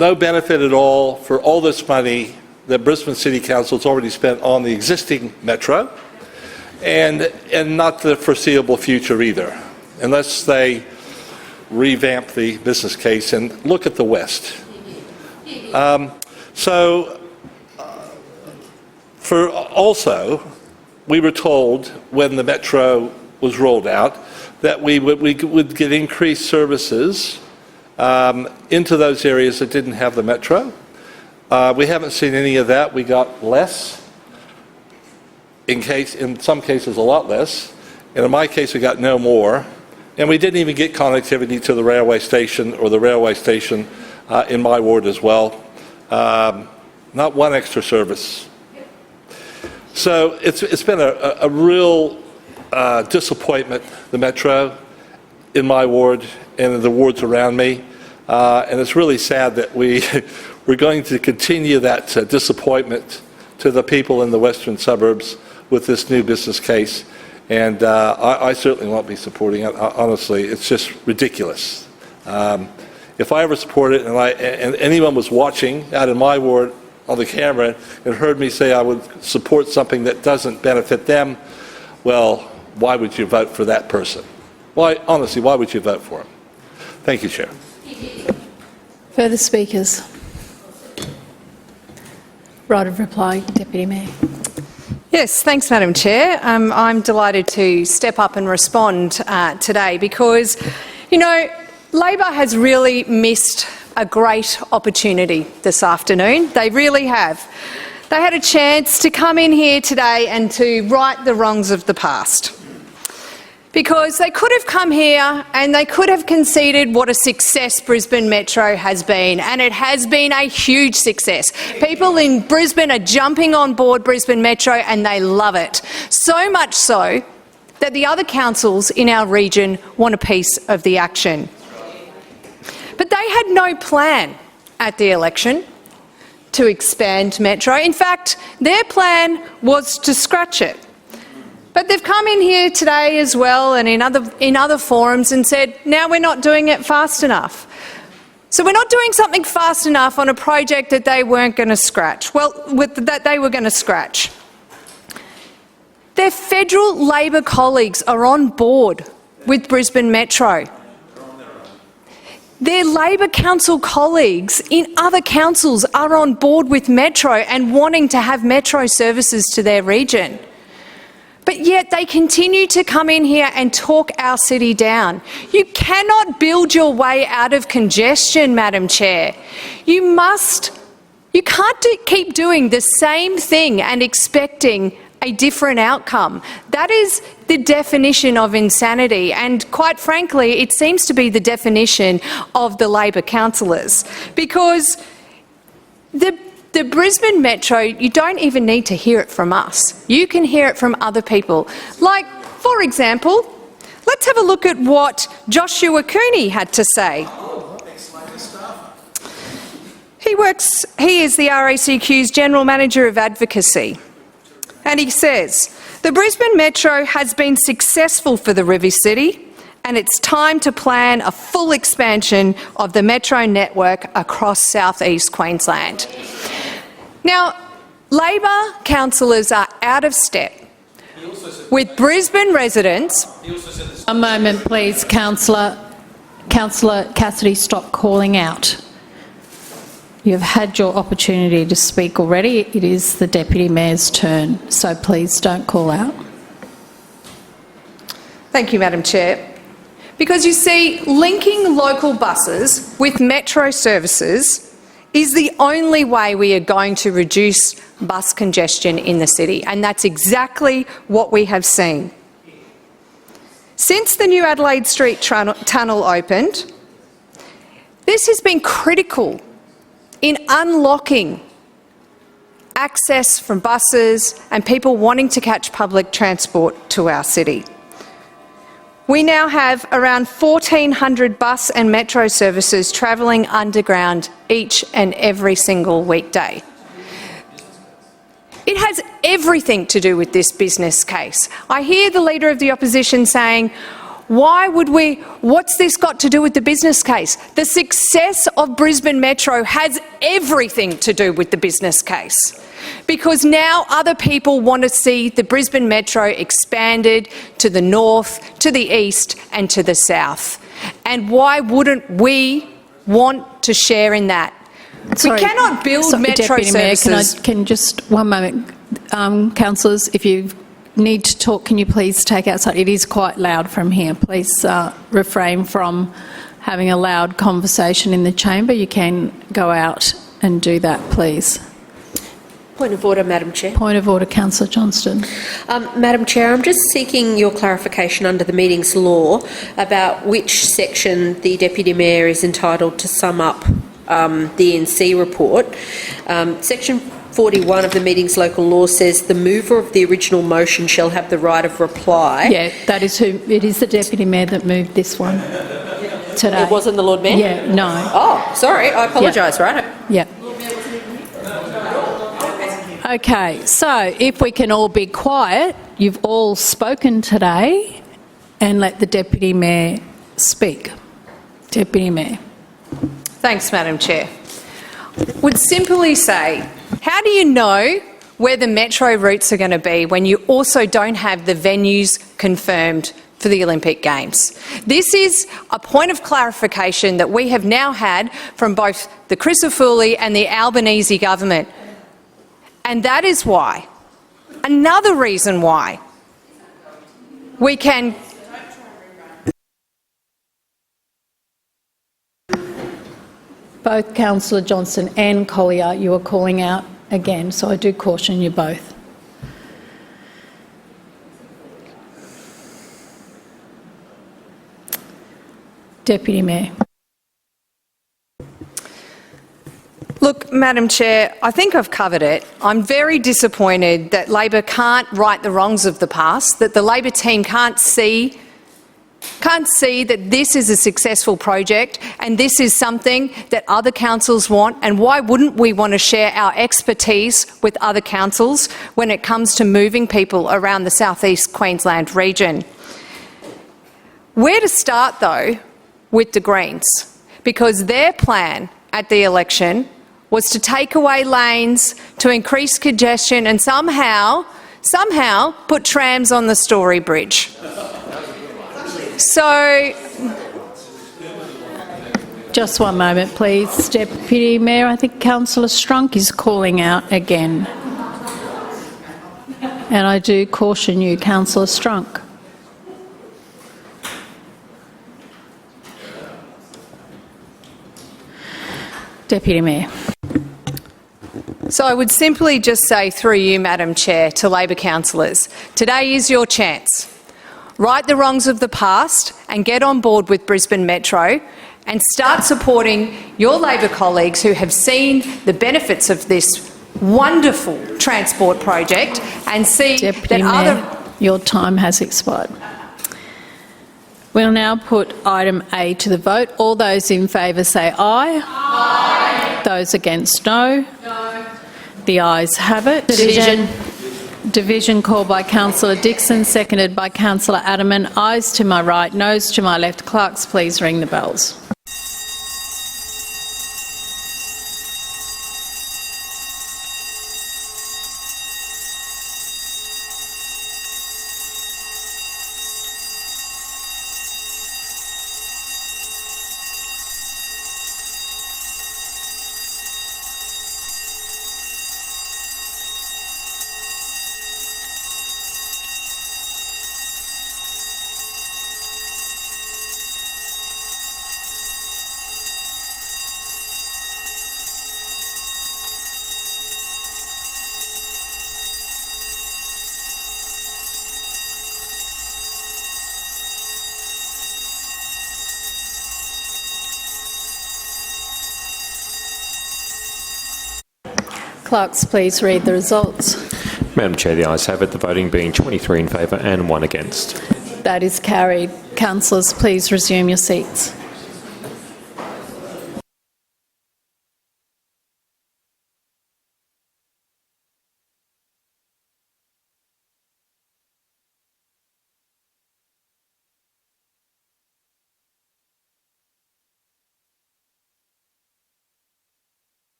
No benefit at all for all this money that Brisbane City Council has already spent on the existing metro, and not the foreseeable future either, unless they revamp the business case and look at the West. We were told when the metro was rolled out that we would get increased services into those areas that didn't have the metro. We haven't seen any of that. We got less. In some cases, a lot less. And in my case, we got no more. And we didn't even get connectivity to the railway station or the railway station in my ward as well. Not one extra service. So it's been a real disappointment, the metro, in my ward and in the wards around me. And it's really sad that we're going to continue that disappointment to the people in the western suburbs with this new business case. And I certainly won't be supporting it. Honestly, it's just ridiculous. If I ever support it and anyone was watching out in my ward on the camera and heard me say I would support something that doesn't benefit them, well, why would you vote for that person? Honestly, why would you vote for him? Thank you, Chair. Further speakers? Right of reply, Deputy Mayor. Yes, thanks, Madam Chair. I'm delighted to step up and respond today because, you know, Labor has really missed a great opportunity this afternoon. They really have. They had a chance to come in here today and to right the wrongs of the past. Because they could have come here and they could have conceded what a success Brisbane Metro has been, and it has been a huge success. People in Brisbane are jumping on board Brisbane Metro and they love it. So much so that the other councils in our region want a piece of the action. But they had no plan at the election to expand Metro. In fact, their plan was to scratch it. But they've come in here today as well and in other forums and said, now we're not doing it fast enough. So we're not doing something fast enough on a project that they weren't going to scratch. Well, that they were going to scratch. Their federal Labor colleagues are on board with Brisbane Metro. Their Labor Council colleagues in other councils are on board with Metro and wanting to have Metro services to their region. But yet they continue to come in here and talk our city down. You cannot build your way out of congestion, Madam Chair. You can't keep doing the same thing and expecting a different outcome. That is the definition of insanity, and quite frankly, it seems to be the definition of the Labor councillors. Because the Brisbane Metro, you don't even need to hear it from us. You can hear it from other people. Like, for example, let's have a look at what Joshua Cooney had to say. He is the RACQ's General Manager of Advocacy. And he says, the Brisbane Metro has been successful for the River City, and it's time to plan a full expansion of the Metro network across southeast Queensland. Now, Labor councillors are out of step with Brisbane residents. A moment, please, Councillor. Councillor Cassidy, stop calling out. You've had your opportunity to speak already. It is the Deputy Mayor's turn, so please don't call out. Thank you, Madam Chair. Because you see, linking local buses with Metro services is the only way we are going to reduce bus congestion in the city, and that's exactly what we have seen. Since the new Adelaide Street tunnel opened, this has been critical in unlocking access from buses and people wanting to catch public transport to our city. We now have around 1,400 bus and metro services travelling underground each and every single weekday. It has everything to do with this business case. I hear the Leader of the Opposition saying, what's this got to do with the business case? The success of Brisbane Metro has everything to do with the business case, because now other people want to see the Brisbane Metro expanded to the north, to the east and to the south. And why wouldn't we want to share in that? Sorry, we cannot build Metro Deputy Mayor, services. can just one moment, councillors, if you need to talk, can you please take outside? It is quite loud from here. Please refrain from having a loud conversation in the chamber. You can go out and do that, please. Point of order, Madam Chair. Point of order, Councillor Johnston. Madam Chair, I'm just seeking your clarification under the meetings law about which section the Deputy Mayor is entitled to sum up the NC report. Section 41 of the meeting's local law says the mover of the original motion shall have the right of reply. Yeah, that is who. It is the Deputy Mayor that moved this one today. It wasn't the Lord Mayor? Yeah, no. Oh, sorry, I apologise, right? Yeah. Okay, so if we can all be quiet, you've all spoken today, and let the Deputy Mayor speak. Deputy Mayor. Thanks, Madam Chair. Would simply say, how do you know where the metro routes are going to be when you also don't have the venues confirmed for the Olympic Games? This is a point of clarification that we have now had from both the Crisafulli and the Albanese government. And that is why, another reason why, we can... Both Councillor Johnston and Collier, you are calling out again, so I do caution you both. Deputy Mayor. Look, Madam Chair, I think I've covered it. I'm very disappointed that Labor can't right the wrongs of the past, that the Labor team can't see that this is a successful project and this is something that other councils want, and why wouldn't we want to share our expertise with other councils when it comes to moving people around the South East Queensland region? Where to start, though, with the Greens, because their plan at the election was to take away lanes, to increase congestion and somehow put trams on the Story Bridge. So, just one moment, please. Deputy Mayor, I think Councillor Strunk is calling out again. And I do caution you, Councillor Strunk. Deputy Mayor. So I would simply just say through you, Madam Chair, to Labor councillors, today is your chance. Right the wrongs of the past and get on board with Brisbane Metro and start supporting your Labor colleagues who have seen the benefits of this wonderful transport project and see Deputy that Mayor, other... your time has expired. We'll now put item A to the vote. All those in favour say aye. Aye. Those against no. No. The ayes have it. Division called by Councillor Dixon, seconded by Councillor Adamant. Ayes to my right, noes to my left. Clerks, please ring the bells. Clerks, please read the results. Madam Chair, the ayes have it, the voting being 23 in favour and 1 against. That is carried. Councillors, please resume your seats.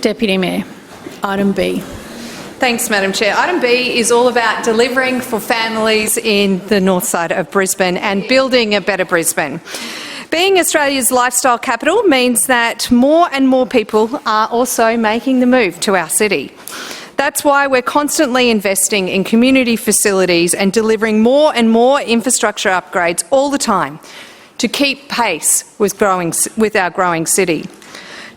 Deputy Mayor, item B. Thanks, Madam Chair. Item B is all about delivering for families in the north side of Brisbane and building a better Brisbane. Being Australia's lifestyle capital means that more and more people are also making the move to our city. That's why we're constantly investing in community facilities and delivering more and more infrastructure upgrades all the time to keep pace with our growing city.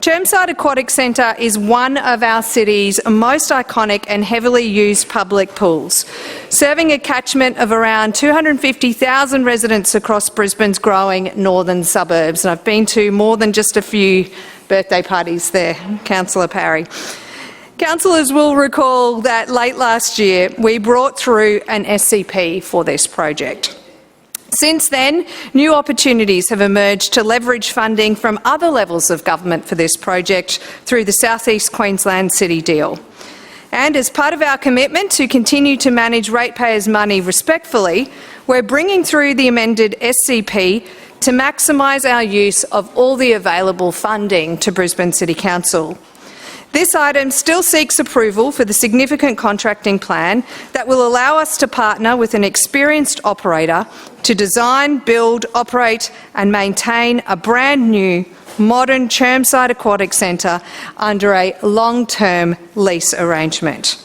Chermside Aquatic Centre is one of our city's most iconic and heavily used public pools, serving a catchment of around 250,000 residents across Brisbane's growing northern suburbs. And I've been to more than just a few birthday parties there, Councillor Parry. Councillors will recall that late last year we brought through an SCP for this project. Since then, new opportunities have emerged to leverage funding from other levels of government for this project through the South East Queensland City deal. And as part of our commitment to continue to manage ratepayers' money respectfully, we're bringing through the amended SCP to maximise our use of all the available funding to Brisbane City Council. This item still seeks approval for the significant contracting plan that will allow us to partner with an experienced operator to design, build, operate and maintain a brand new modern Chermside Aquatic Centre under a long-term lease arrangement.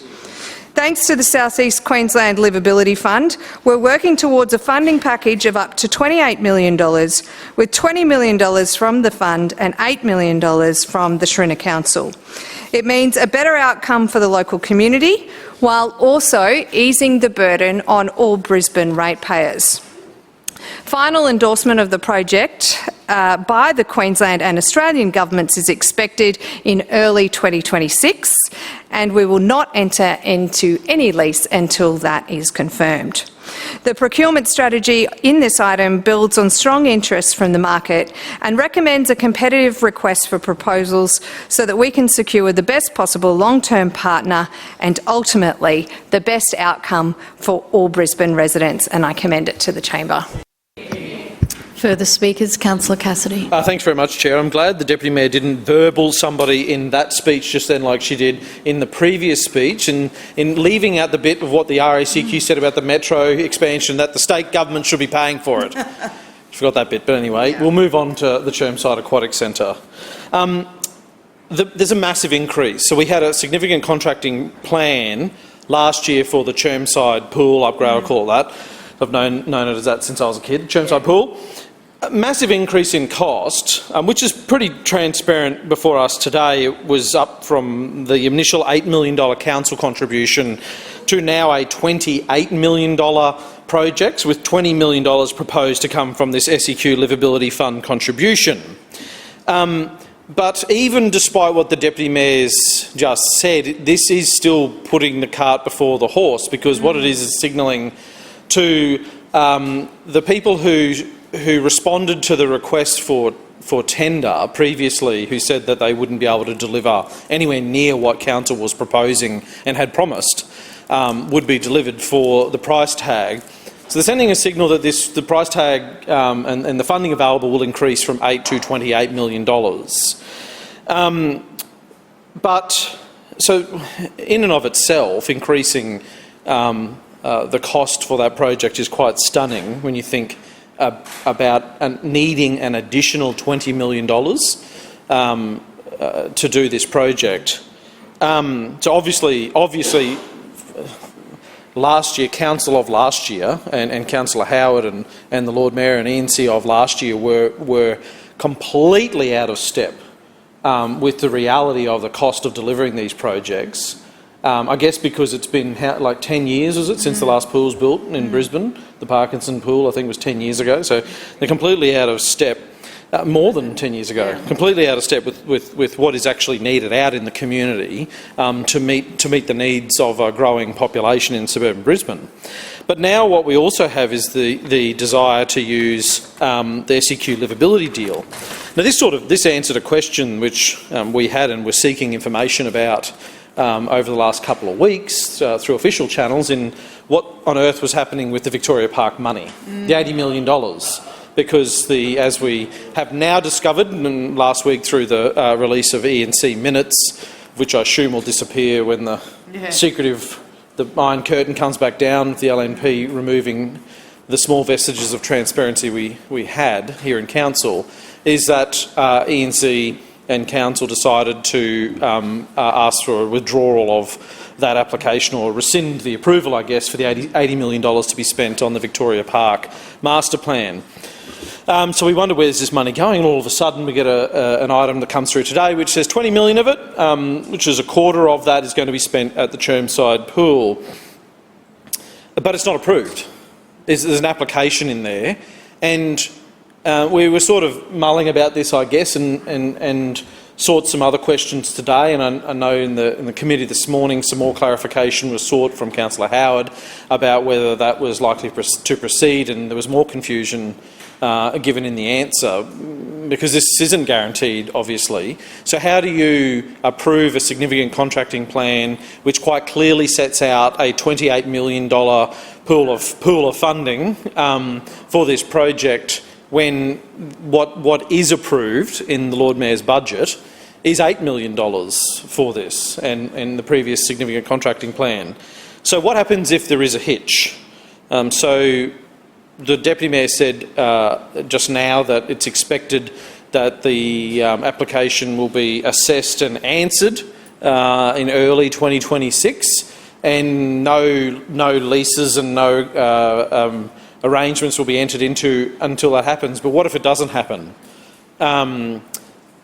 Thanks to the South East Queensland Livability Fund, we're working towards a funding package of up to $28 million, with $20 million from the fund and $8 million from the Shriner Council. It means a better outcome for the local community, while also easing the burden on all Brisbane ratepayers. Final endorsement of the project by the Queensland and Australian governments is expected in early 2026, and we will not enter into any lease until that is confirmed. The procurement strategy in this item builds on strong interest from the market and recommends a competitive request for proposals so that we can secure the best possible long-term partner and ultimately the best outcome for all Brisbane residents, and I commend it to the chamber. Further speakers, Councillor Cassidy. Thanks very much, Chair. I'm glad the Deputy Mayor didn't verbal somebody in that speech just then like she did in the previous speech, and in leaving out the bit of what the RACQ said about the metro expansion, that the state government should be paying for it. Forgot that bit, but anyway, we'll move on to the Chermside Aquatic Centre. There's a massive increase. So we had a significant contracting plan last year for the Chermside pool upgrade, I'll call it that. I've known it as that since I was a kid, Chermside pool. A massive increase in cost, which is pretty transparent before us today. It was up from the initial $8 million council contribution to now a $28 million project, with $20 million proposed to come from this SEQ Livability Fund contribution. But even despite what the Deputy Mayor's just said, this is still putting the cart before the horse, because what it is signalling to the people who responded to the request for tender previously, who said that they wouldn't be able to deliver anywhere near what council was proposing and had promised would be delivered for the price tag. So they're sending a signal that the price tag and the funding available will increase from $8 to $28 million. But so in and of itself, increasing the cost for that project is quite stunning when you think about needing an additional $20 million to do this project. So obviously, last year, Council of last year, and Councillor Howard and the Lord Mayor and ENC of last year were completely out of step with the reality of the cost of delivering these projects. I guess because it's been like 10 years, is it, since the last pool was built in Brisbane? The Parkinson pool, I think, was 10 years ago. So they're completely out of step, more than 10 years ago, completely out of step with what is actually needed out in the community to meet the needs of a growing population in suburban Brisbane. But now what we also have is the desire to use the SEQ livability deal. Now this answered a question which we had and were seeking information about over the last couple of weeks through official channels in what on earth was happening with the Victoria Park money, the $80 million. Because as we have now discovered, and last week through the release of ENC minutes, which I assume will disappear when the the Iron Curtain comes back down, with the LNP removing the small vestiges of transparency we had here in Council, is that ENC and Council decided to ask for a withdrawal of that application, or rescind the approval, I guess, for the $80 million to be spent on the Victoria Park master plan. So we wonder where's this money going, and all of a sudden we get an item that comes through today which says 20 million of it, which is a quarter of that is going to be spent at the Chermside pool. But it's not approved. There's an application in there, and we were sort of mulling about this, I guess, and sought some other questions today, and I know in the committee this morning some more clarification was sought from Councillor Howard about whether that was likely to proceed, and there was more confusion given in the answer, because this isn't guaranteed, obviously. So how do you approve a significant contracting plan which quite clearly sets out a $28 million pool of funding for this project, when what is approved in the Lord Mayor's budget is $8 million for this and the previous significant contracting plan. So what happens if there is a hitch? So the Deputy Mayor said just now that it's expected that the application will be assessed and answered in early 2026, and no leases and no arrangements will be entered into until that happens. But what if it doesn't happen? I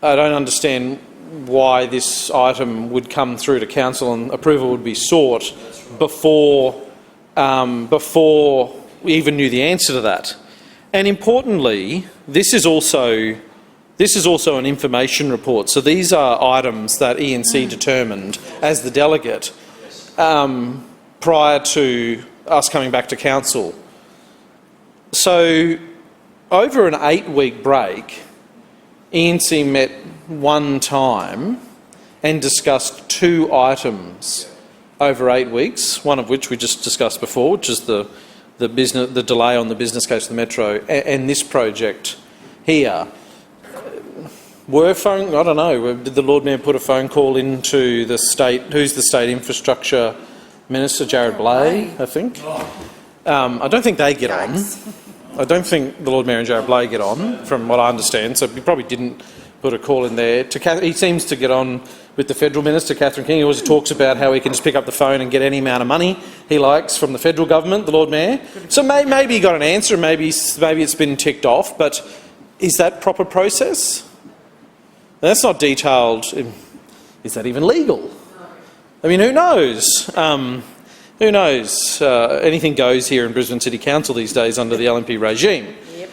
don't understand why this item would come through to council and approval would be sought before we even knew the answer to that. And importantly, this is also an information report. So these are items that E&C determined as the delegate prior to us coming back to council. So over an 8-week break, E&C met one time and discussed 2 items over 8 weeks, one of which we just discussed before, which is the delay on the business case of the Metro, and this project here. I don't know, did the Lord Mayor put a phone call into the state, who's the State Infrastructure Minister, Jared Blay, I think? I don't think they get on. I don't think the Lord Mayor and Jared Blay get on, from what I understand, so he probably didn't put a call in there. He seems to get on with the Federal Minister, Catherine King. He always talks about how he can just pick up the phone and get any amount of money he likes from the federal government, the Lord Mayor. So maybe he got an answer, maybe it's been ticked off, but is that proper process? That's not detailed. Is that even legal? I mean, who knows? Who knows? Anything goes here in Brisbane City Council these days under the LNP regime. Yep.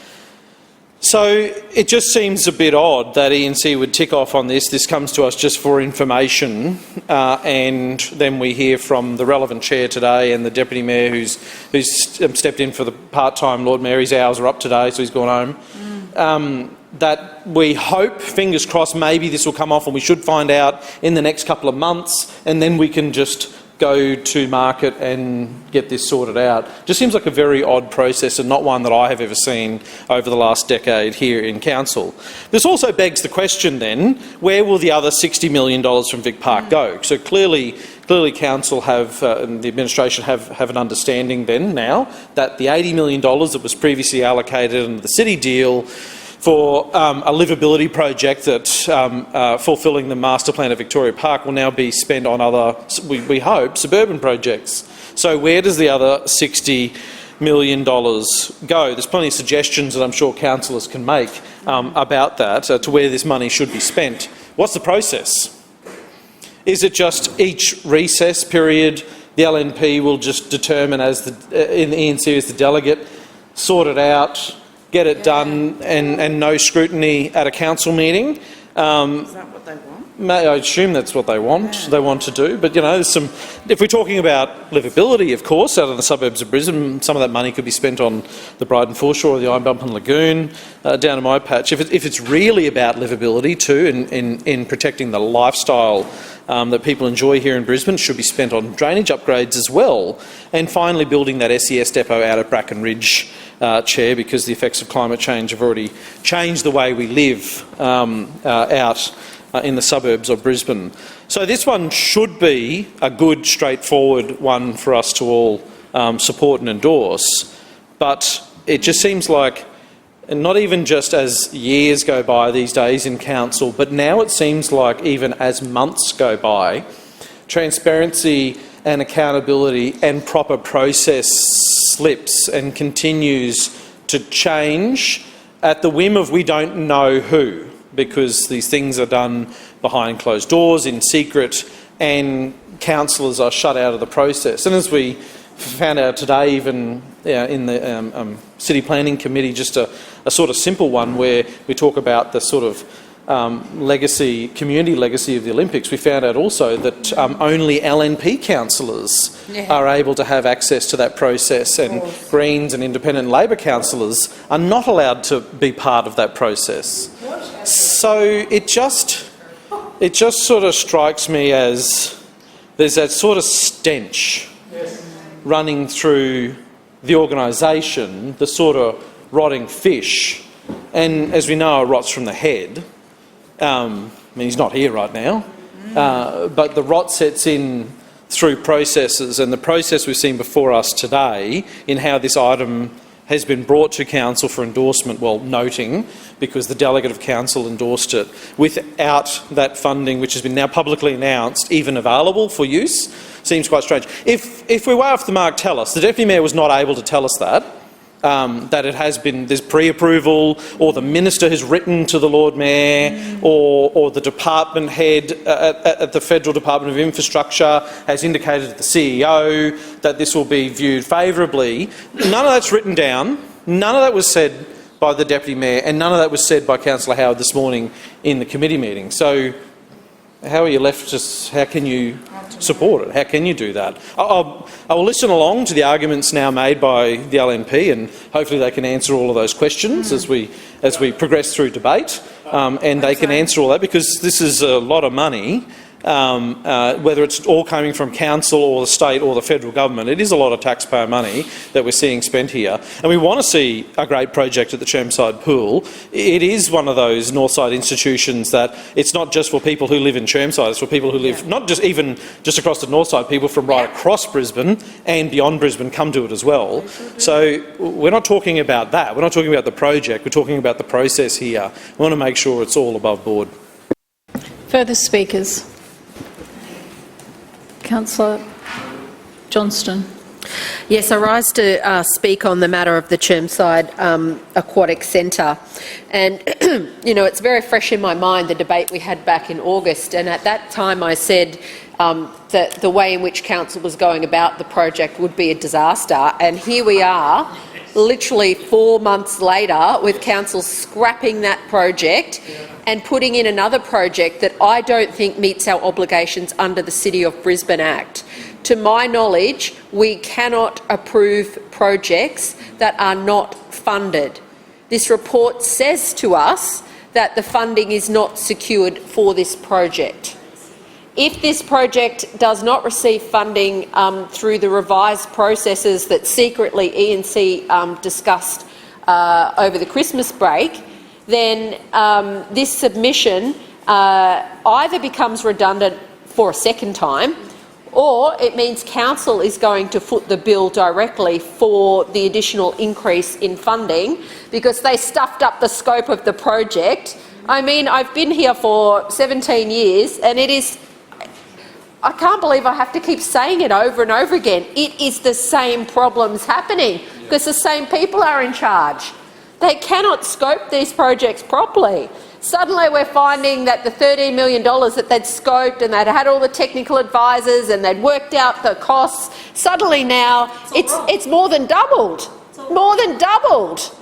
So it just seems a bit odd that E&C would tick off on this. This comes to us just for information, and then we hear from the relevant chair today and the Deputy Mayor who's stepped in for the part-time Lord Mayor. His hours are up today, so he's gone home. That we hope, fingers crossed, maybe this will come off and we should find out in the next couple of months, and then we can just go to market and get this sorted out. Just seems like a very odd process and not one that I have ever seen over the last decade here in council. This also begs the question then, where will the other $60 million from Vic Park go? So clearly council and the administration have an understanding then now that the $80 million that was previously allocated under the city deal for a livability project that fulfilling the master plan of Victoria Park will now be spent on other, we hope, suburban projects. So where does the other $60 million go? There's plenty of suggestions that I'm sure councillors can make about that, to where this money should be spent. What's the process? Is it just each recess period the LNP will just determine as in the E&C as the delegate, sort it out, get it done, and no scrutiny at a council meeting? Is that what they want? I assume that's what they want. Yeah. They want to do, but there's some. If we're talking about livability, of course, out of the suburbs of Brisbane, some of that money could be spent on the Bryden foreshore or the Iron Bump and Lagoon down in my patch. If it's really about livability too, in protecting the lifestyle that people enjoy here in Brisbane, should be spent on drainage upgrades as well, and finally building that SES depot out at Bracken Ridge. Chair, because the effects of climate change have already changed the way we live out in the suburbs of Brisbane. So this one should be a good, straightforward one for us to all support and endorse, but it just seems like, and not even just as years go by these days in council, but now it seems like even as months go by, transparency and accountability and proper process slips and continues to change at the whim of we don't know who, because these things are done behind closed doors, in secret, and councillors are shut out of the process. And as we found out today, even in the City Planning Committee, just a sort of simple one where we talk about the sort of community legacy of the Olympics, we found out also that only LNP councillors are able to have access to that process, and Greens and Independent Labor councillors are not allowed to be part of that process. So it just sort of strikes me as there's that sort of stench running through the organisation, the sort of rotting fish, and as we know, it rots from the head. I mean, he's not here right now, but the rot sets in through processes, and the process we've seen before us today in how this item has been brought to council for endorsement, well, noting, because the delegate of council endorsed it, without that funding, which has been now publicly announced, even available for use, seems quite strange. If we're way off the mark, tell us. The Deputy Mayor was not able to tell us that it has been, there's pre-approval, or the Minister has written to the Lord Mayor, or the department head at the Federal Department of Infrastructure has indicated to the CEO that this will be viewed favourably. None of that's written down. None of that was said by the Deputy Mayor, and none of that was said by Councillor Howard this morning in the committee meeting. So how are you left to, how can you support it? How can you do that? I will listen along to the arguments now made by the LNP, and hopefully they can answer all of those questions as we progress through debate, and they can answer all that, because this is a lot of money. Whether it's all coming from council or the state or the federal government, it is a lot of taxpayer money that we're seeing spent here. And we want to see a great project at the Chermside Pool. It is one of those Northside institutions that it's not just for people who live in Chermside, it's for people who live not just even just across the Northside, people from right across Brisbane and beyond Brisbane come to it as well. So we're not talking about that. We're not talking about the project. We're talking about the process here. We want to make sure it's all above board. Further speakers? Councillor Johnston. Yes, I rise to speak on the matter of the Chermside Aquatic Centre. And, you know, it's very fresh in my mind, the debate we had back in August. And at that time I said that the way in which council was going about the project would be a disaster. And here we are, literally 4 months later, with council scrapping that project and putting in another project that I don't think meets our obligations under the City of Brisbane Act. To my knowledge, we cannot approve projects that are not funded. This report says to us that the funding is not secured for this project. If this project does not receive funding through the revised processes that secretly E&C discussed over the Christmas break, then this submission either becomes redundant for a second time, or it means council is going to foot the bill directly for the additional increase in funding because they stuffed up the scope of the project. I mean, I've been here for 17 years and it is, I can't believe I have to keep saying it over and over again. It is the same problems happening because the same people are in charge. They cannot scope these projects properly. Suddenly we're finding that the $13 million that they'd scoped and they'd had all the technical advisors and they'd worked out the costs, suddenly now it's more than doubled. More than doubled.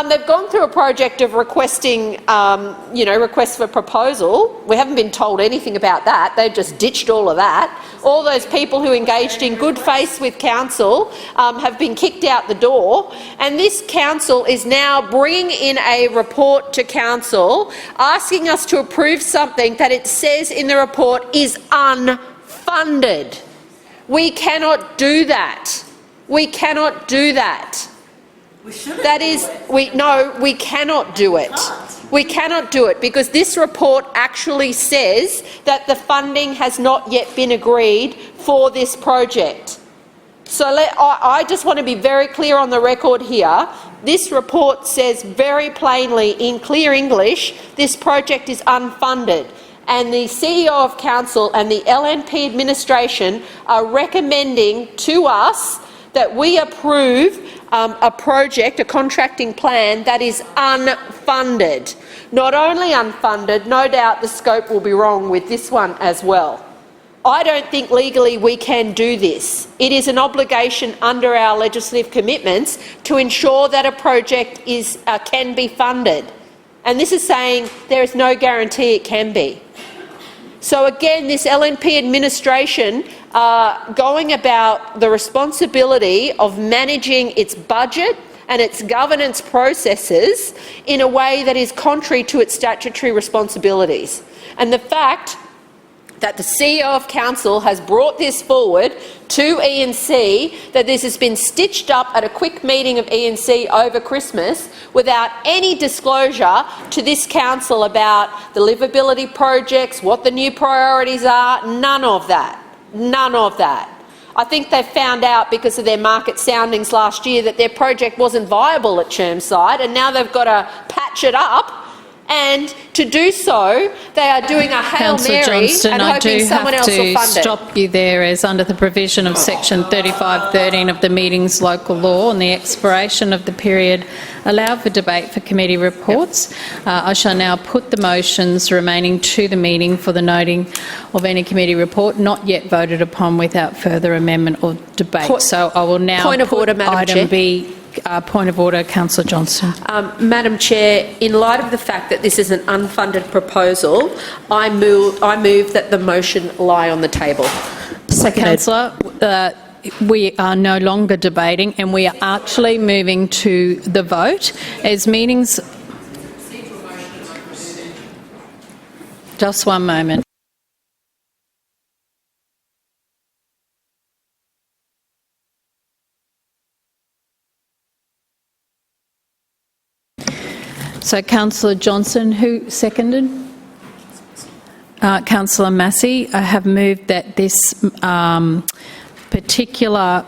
They've gone through a project of requesting, requests for proposal. We haven't been told anything about that. They've just ditched all of that. All those people who engaged in good faith with council have been kicked out the door. And this council is now bringing in a report to council asking us to approve something that it says in the report is unfunded. We cannot do that. We cannot do that. We cannot do it. We cannot do it because this report actually says that the funding has not yet been agreed for this project. So I just want to be very clear on the record here. This report says very plainly in clear English this project is unfunded, and the CEO of Council and the LNP administration are recommending to us that we approve a project, a contracting plan that is unfunded. Not only unfunded, no doubt the scope will be wrong with this one as well. I don't think legally we can do this. It is an obligation under our legislative commitments to ensure that a project can be funded. And this is saying there is no guarantee it can be. So again, this LNP administration going about the responsibility of managing its budget and its governance processes in a way that is contrary to its statutory responsibilities. And the fact that the CEO of Council has brought this forward to E&C, that this has been stitched up at a quick meeting of E&C over Christmas without any disclosure to this Council about the livability projects, what the new priorities are, none of that. None of that. I think they found out because of their market soundings last year that their project wasn't viable at Chermside, and now they've got to patch it up. And to do so, they are doing a Hail Councillor Mary Johnston, and hoping someone else will fund it. I do have to stop you there, as under the provision of section 35(13) of the Meetings Local Law and the expiration of the period allowed for debate for committee reports, I shall now put the motions remaining to the meeting for the noting of any committee report not yet voted upon without further amendment or debate. So I will now Point of put order, Madam item Chair. B. Point of order, Councillor Johnston. Madam Chair, in light of the fact that this is an unfunded proposal, I move that the motion lie on the table. Councillor, we are no longer debating, and we are actually moving to the vote. As meetings... Just one moment. So, Councillor Johnson, who seconded? Councillor Massey, I have moved that this particular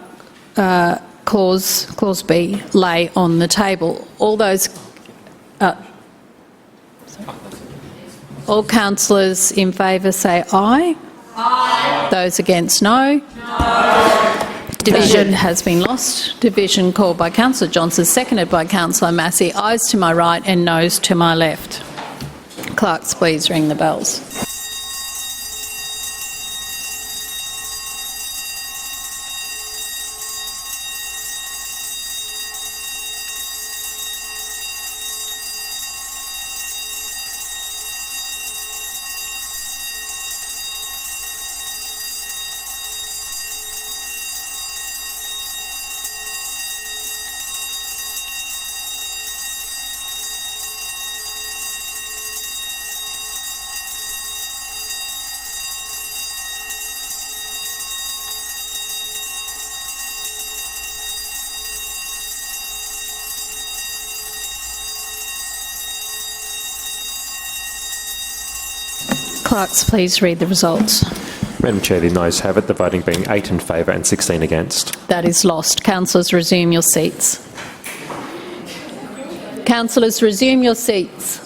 clause B lay on the table. All those, all councillors in favour say aye. Aye. Those against no. No. Division has been lost. Division called by Councillor Johnson, seconded by Councillor Massey. Ayes to my right and noes to my left. Clerks, please ring the bells. Clerks, please read the results. Madam Chair, the ayes have it, the voting being 8 in favour and 16 against. That is lost. Councillors, resume your seats. Councillors, resume your seats.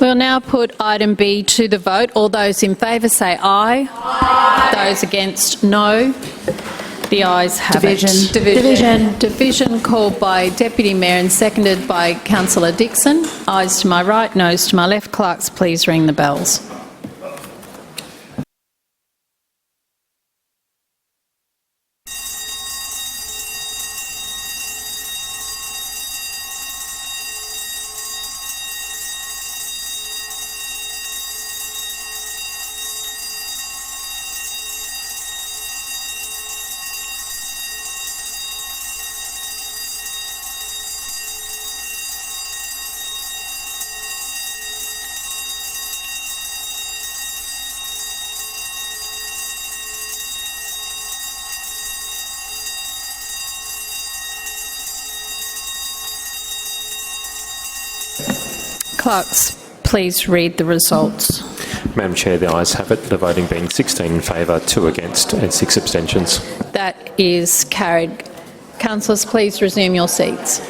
We'll now put item B to the vote. All those in favour say aye. Aye. Those against, no. The ayes have it. Division called by Deputy Mayor and seconded by Councillor Dixon. Ayes to my right, noes to my left. Clerks, please ring the bells. Clerks, please read the results. Madam Chair, the ayes have it, the voting being 16 in favour, 2 against and 6 abstentions. That is carried. Councillors, please resume your seats.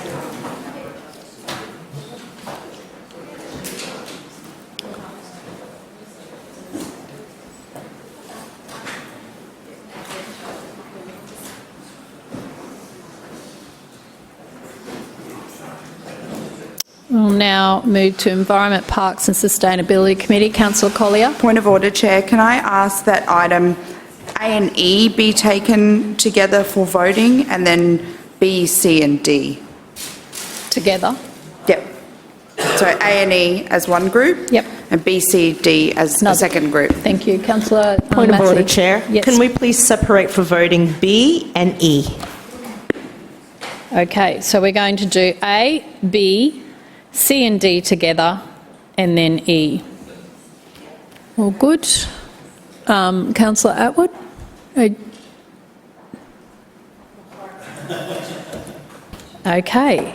We'll now move to Environment, Parks and Sustainability Committee. Councillor Collier. Point of order, Chair. Can I ask that item A and E be taken together for voting, and then B, C and D? Together? Yep. So A and E as one group? Yep. And B, C, D as a second group? Thank you. Councillor Point of Massey. order, Chair. Yes. Can we please separate for voting B and E? Okay, so we're going to do A, B, C and D together, and then E. All good. Councillor Atwood? Okay.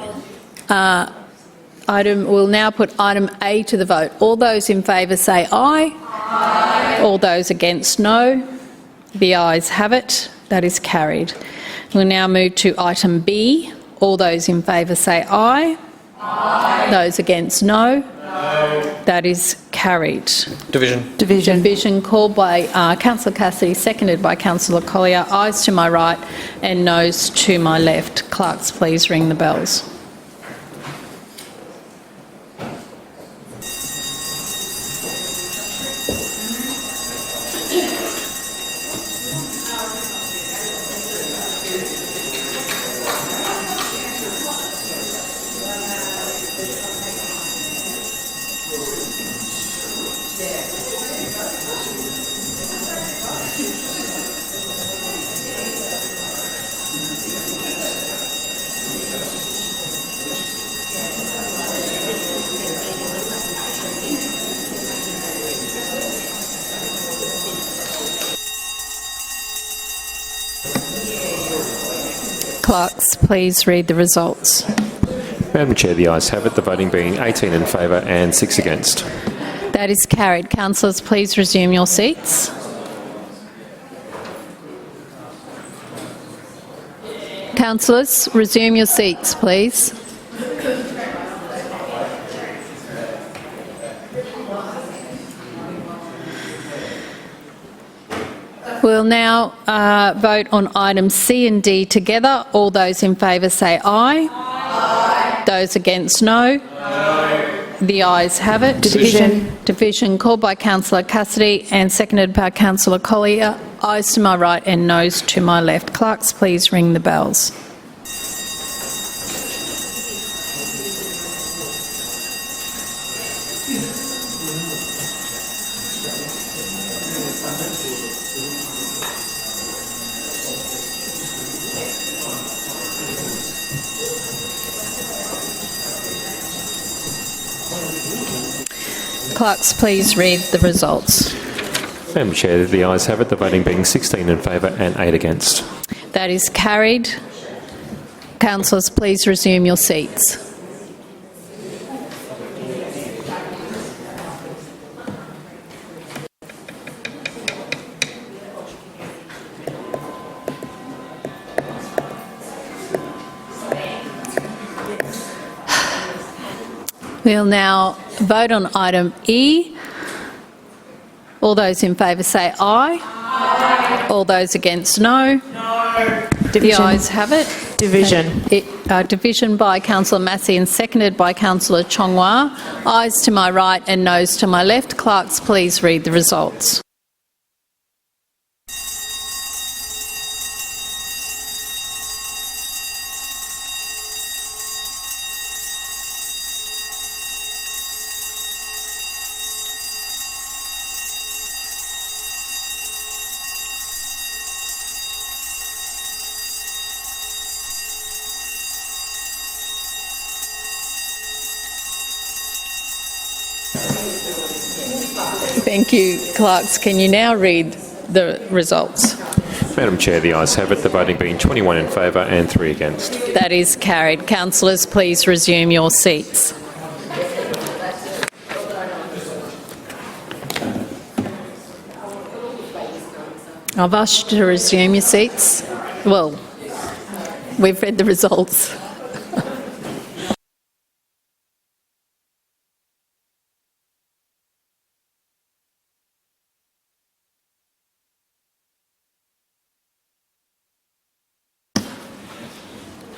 We'll now put item A to the vote. All those in favour say aye. Aye. All those against, no. The ayes have it. That is carried. We'll now move to item B. All those in favour say aye. Aye. Those against, no. No. That is carried. Division. Division called by Councillor Cassidy, seconded by Councillor Collier. Ayes to my right and noes to my left. Clerks, please ring the bells. Clerks, please read the results. Madam Chair, the ayes have it, the voting being 18 in favour and 6 against. That is carried. Councillors, please resume your seats. Councillors, resume your seats, please. We'll now vote on items C and D together. All those in favour say aye. Aye. Those against, no. No. The ayes have it. Division called by Councillor Cassidy and seconded by Councillor Collier. Ayes to my right and noes to my left. Clerks, please ring the bells. Clerks, please read the results. Madam Chair, the ayes have it, the voting being 16 in favour and 8 against. That is carried. Councillors, please resume your seats. We'll now vote on item E. All those in favour say aye. Aye. All those against, no. No. The ayes have it. Division by Councillor Massey and seconded by Councillor Chongwa. Ayes to my right and noes to my left. Clerks, please read the results. Thank you, clerks. Can you now read the results? Madam Chair, the ayes have it, the voting being 21 in favour and 3 against. That is carried. Councillors, please resume your seats. I've asked you to resume your seats. Well, we've read the results.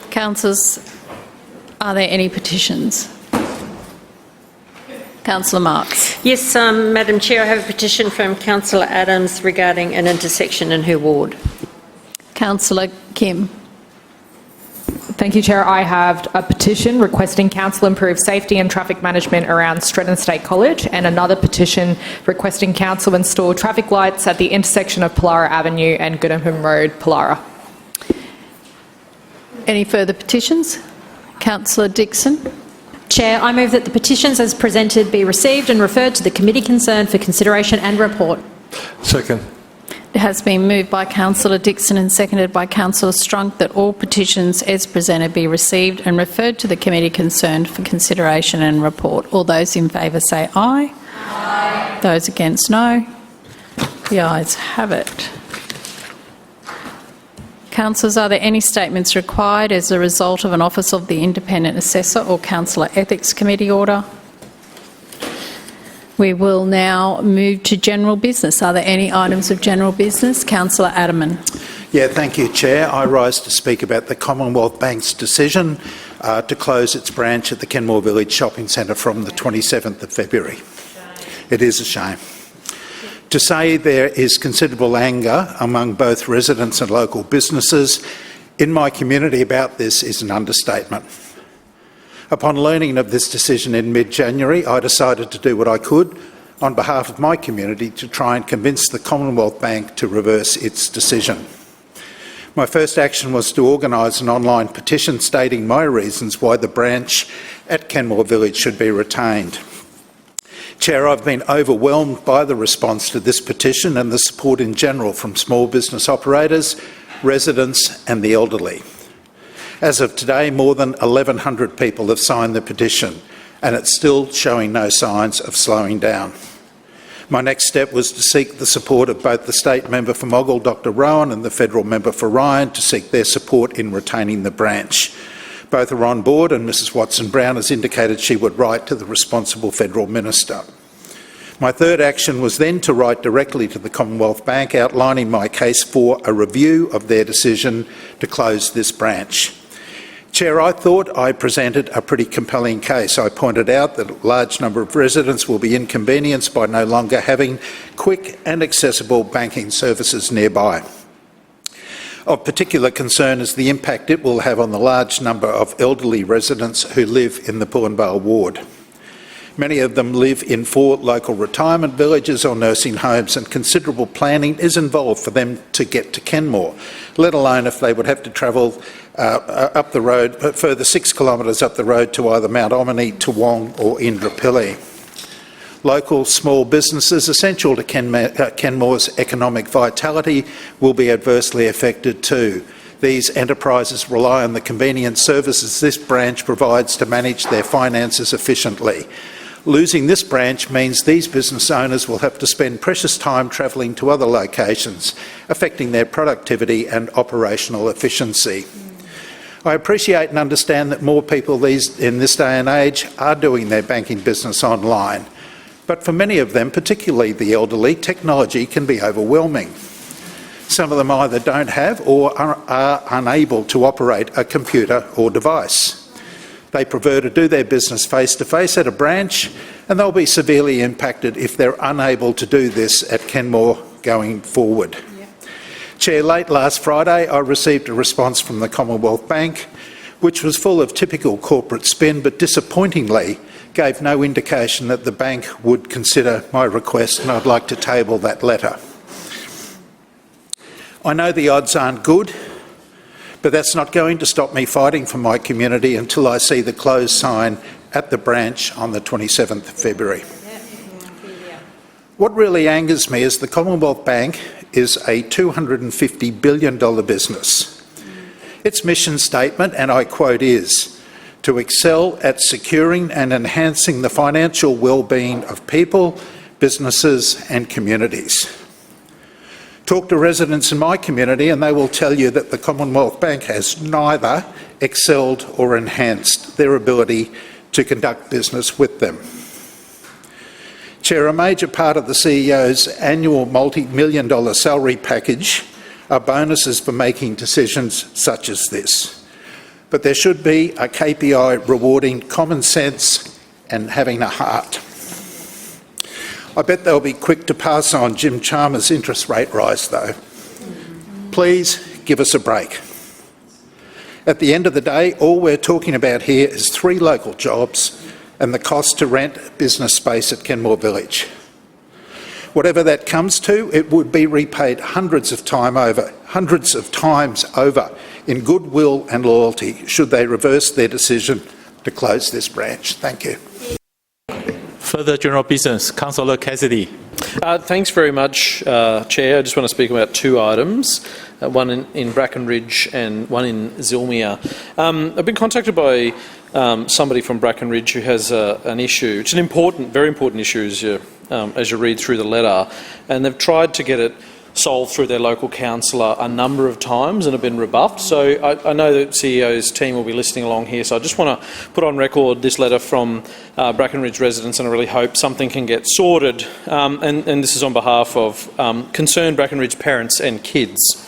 Councillors, are there any petitions? Councillor Marx. Yes, Madam Chair, I have a petition from Councillor Adams regarding an intersection in her ward. Councillor Kim. Thank you, Chair. I have a petition requesting Council improve safety and traffic management around Stretton State College, and another petition requesting Council install traffic lights at the intersection of Pollara Avenue and Goodham Road, Pollara. Any further petitions? Councillor Dixon. Chair, I move that the petitions as presented be received and referred to the committee concerned for consideration and report. Second. It has been moved by Councillor Dixon and seconded by Councillor Strunk that all petitions as presented be received and referred to the committee concerned for consideration and report. All those in favour say aye. Aye. Those against, no. The ayes have it. Councillors, are there any statements required as a result of an Office of the Independent Assessor or Councillor Ethics Committee order? We will now move to general business. Are there any items of general business? Councillor Adderman. Yeah, thank you, Chair. I rise to speak about the Commonwealth Bank's decision to close its branch at the Kenmore Village Shopping Centre from the 27th of February. It is a shame. To say there is considerable anger among both residents and local businesses in my community about this is an understatement. Upon learning of this decision in mid-January, I decided to do what I could on behalf of my community to try and convince the Commonwealth Bank to reverse its decision. My first action was to organise an online petition stating my reasons why the branch at Kenmore Village should be retained. Chair, I've been overwhelmed by the response to this petition and the support in general from small business operators, residents and the elderly. As of today, more than 1,100 people have signed the petition, and it's still showing no signs of slowing down. My next step was to seek the support of both the State Member for Moggill, Dr Rowan, and the Federal Member for Ryan to seek their support in retaining the branch. Both are on board, and Mrs Watson-Brown has indicated she would write to the responsible Federal Minister. My third action was then to write directly to the Commonwealth Bank outlining my case for a review of their decision to close this branch. Chair, I thought I presented a pretty compelling case. I pointed out that a large number of residents will be inconvenienced by no longer having quick and accessible banking services nearby. Of particular concern is the impact it will have on the large number of elderly residents who live in the Pullenvale ward. Many of them live in 4 local retirement villages or nursing homes, and considerable planning is involved for them to get to Kenmore, let alone if they would have to travel up the road, further 6 kilometres up the road to either Mount Omni, Toowong or Indooroopilly. Local small businesses essential to Kenmore's economic vitality will be adversely affected too. These enterprises rely on the convenient services this branch provides to manage their finances efficiently. Losing this branch means these business owners will have to spend precious time travelling to other locations, affecting their productivity and operational efficiency. I appreciate and understand that more people in this day and age are doing their banking business online, but for many of them, particularly the elderly, technology can be overwhelming. Some of them either don't have or are unable to operate a computer or device. They prefer to do their business face-to-face at a branch, and they'll be severely impacted if they're unable to do this at Kenmore going forward. Yep. Chair, late last Friday I received a response from the Commonwealth Bank which was full of typical corporate spin, but disappointingly gave no indication that the bank would consider my request, and I'd like to table that letter. I know the odds aren't good, but that's not going to stop me fighting for my community until I see the close sign at the branch on the 27th of February. What really angers me is the Commonwealth Bank is a $250 billion business. Its mission statement, and I quote, is to excel at securing and enhancing the financial well-being of people, businesses and communities. Talk to residents in my community and they will tell you that the Commonwealth Bank has neither excelled or enhanced their ability to conduct business with them. Chair, a major part of the CEO's annual multi-million-dollar salary package are bonuses for making decisions such as this. But there should be a KPI rewarding common sense and having a heart. I bet they'll be quick to pass on Jim Chalmers' interest rate rise though. Please give us a break. At the end of the day, all we're talking about here is 3 local jobs and the cost to rent business space at Kenmore Village. Whatever that comes to, it would be repaid hundreds of times over in goodwill and loyalty should they reverse their decision to close this branch. Thank you. Further general business, Councillor Cassidy. Thanks very much, Chair. I just want to speak about 2 items, one in Brackenridge and one in Zilmere. I've been contacted by somebody from Brackenridge who has an issue. It's an important, very important issue as you read through the letter, and they've tried to get it solved through their local councillor a number of times and have been rebuffed. So I know that CEO's team will be listening along here, so I just want to put on record this letter from Brackenridge residents, and I really hope something can get sorted. And this is on behalf of concerned Brackenridge parents and kids.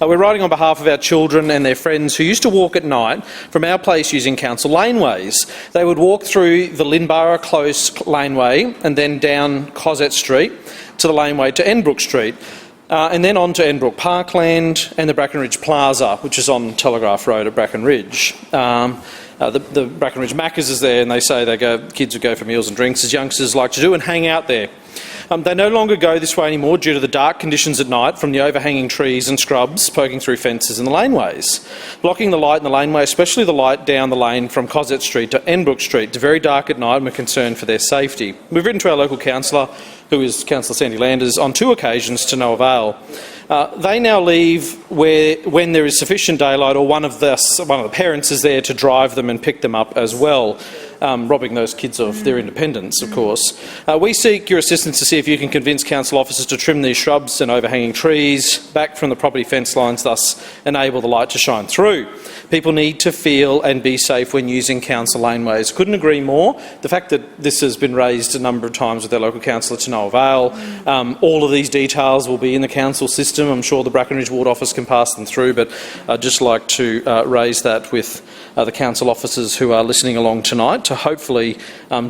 We're writing on behalf of our children and their friends who used to walk at night from our place using council laneways. They would walk through the Lynborough Close laneway and then down Cosette Street to the laneway to Enbrook Street. And then on to Enbrook Parkland and the Brackenridge Plaza, which is on Telegraph Road at Brackenridge. The Brackenridge Macca's is there, and they say kids would go for meals and drinks, as youngsters like to do, and hang out there. They no longer go this way anymore due to the dark conditions at night from the overhanging trees and scrubs poking through fences in the laneways. Blocking the light in the laneway, especially the light down the lane from Cosette Street to Enbrook Street, to very dark at night, and we're concerned for their safety. We've written to our local councillor, who is Councillor Sandy Landers, on 2 occasions to no avail. They now leave when there is sufficient daylight, or one of the parents is there to drive them and pick them up as well, robbing those kids of their independence, of course. We seek your assistance to see if you can convince council officers to trim these shrubs and overhanging trees back from the property fence lines, thus enable the light to shine through. People need to feel and be safe when using council laneways. Couldn't agree more. The fact that this has been raised a number of times with their local councillor to no avail. All of these details will be in the council system. I'm sure the Brackenridge Ward Office can pass them through, but I'd just like to raise that with the council officers who are listening along tonight to hopefully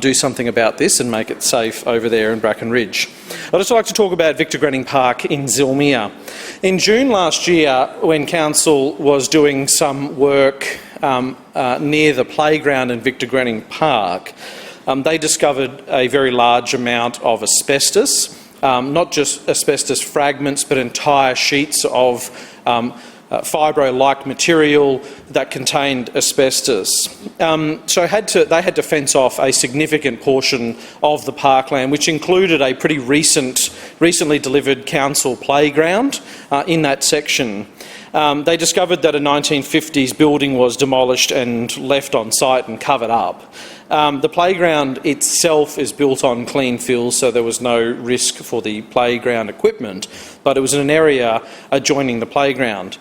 do something about this and make it safe over there in Brackenridge. I'd also like to talk about Victor Granning Park in Zilmere. In June last year, when council was doing some work near the playground in Victor Granning Park, they discovered a very large amount of asbestos, not just asbestos fragments, but entire sheets of fibro-like material that contained asbestos. So they had to fence off a significant portion of the parkland, which included a pretty recently delivered council playground in that section. They discovered that a 1950s building was demolished and left on site and covered up. The playground itself is built on clean fields, so there was no risk for the playground equipment, but it was in an area adjoining the playground.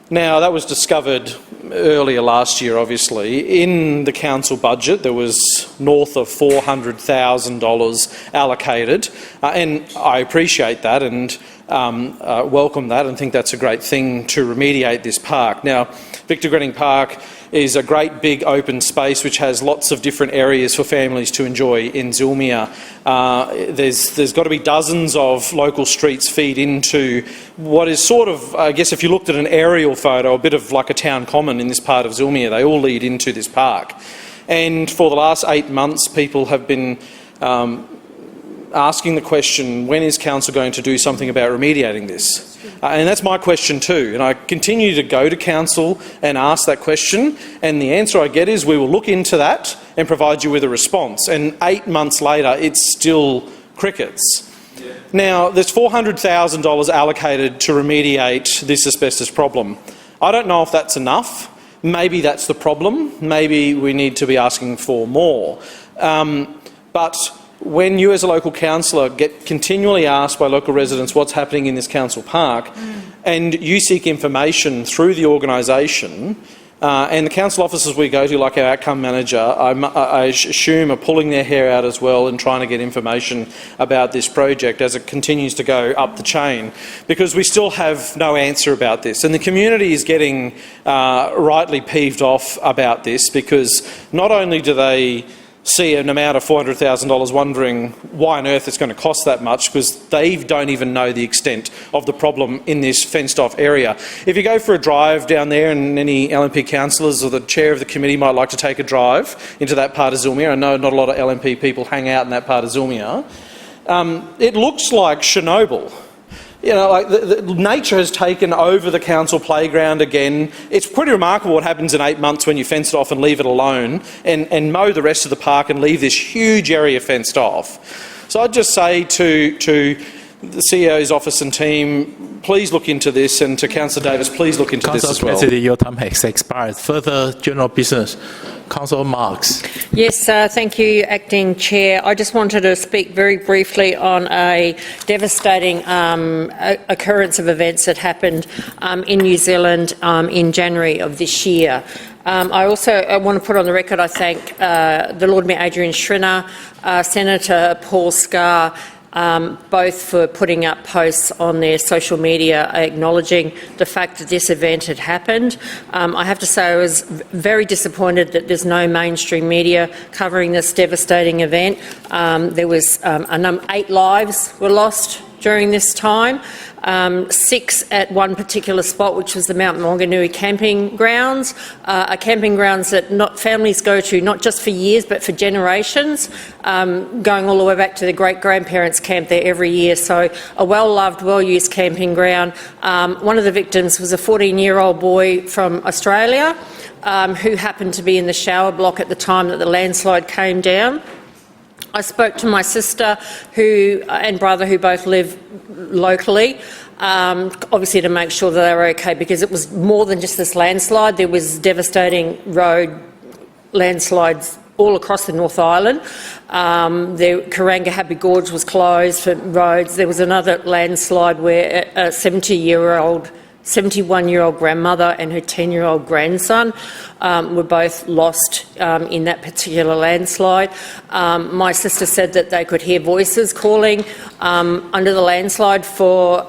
Now, that was discovered earlier last year, obviously. In the council budget, there was north of $400,000 allocated, and I appreciate that and welcome that and think that's a great thing to remediate this park. Now, Victor Granning Park is a great big open space which has lots of different areas for families to enjoy in Zilmere. There's got to be dozens of local streets feed into what is sort of, I guess if you looked at an aerial photo, a bit of like a town common in this part of Zilmere. They all lead into this park. And for the last 8 months, people have been asking the question, when is council going to do something about remediating this? And that's my question too. And I continue to go to council and ask that question, and the answer I get is we will look into that and provide you with a response. And 8 months later, it's still crickets. Yeah. Now, there's $400,000 allocated to remediate this asbestos problem. I don't know if that's enough. Maybe that's the problem. Maybe we need to be asking for more. But when you as a local councillor get continually asked by local residents what's happening in this council park, and you seek information through the organisation, and the council officers we go to, like our outcome manager, I assume are pulling their hair out as well and trying to get information about this project as it continues to go up the chain, because we still have no answer about this. And the community is getting rightly peeved off about this, because not only do they see an amount of $400,000 wondering why on earth it's going to cost that much, because they don't even know the extent of the problem in this fenced-off area. If you go for a drive down there, and any LNP councillors or the chair of the committee might like to take a drive into that part of Zulmia, I know not a lot of LNP people hang out in that part of Zulmia, it looks like Chernobyl. You know, like nature has taken over the council playground again. It's pretty remarkable what happens in 8 months when you fence it off and leave it alone and mow the rest of the park and leave this huge area fenced off. So I'd just say to the CEO's office and team, please look into this, and to Councillor Davis, please look into this as well. Councillor Cassidy, your time has expired. Further general business. Councillor Marks. Yes, thank you, Acting Chair. I just wanted to speak very briefly on a devastating occurrence of events that happened in New Zealand in January of this year. I also want to put on the record I thank the Lord Mayor Adrian Schrinner, Senator Paul Scar, both for putting up posts on their social media acknowledging the fact that this event had happened. I have to say I was very disappointed that there's no mainstream media covering this devastating event. There was 8 lives were lost during this time, 6 at one particular spot, which was the Mount Maunganui camping grounds, a camping grounds that families go to not just for years but for generations, going all the way back to their great-grandparents camp there every year. So a well-loved, well-used camping ground. One of the victims was a 14-year-old boy from Australia who happened to be in the shower block at the time that the landslide came down. I spoke to my sister and brother who both live locally, obviously to make sure that they were okay, because it was more than just this landslide. There was devastating road landslides all across the North Island. The Karangahape Gorge was closed for roads. There was another landslide where a 71-year-old grandmother and her 10-year-old grandson were both lost in that particular landslide. My sister said that they could hear voices calling under the landslide for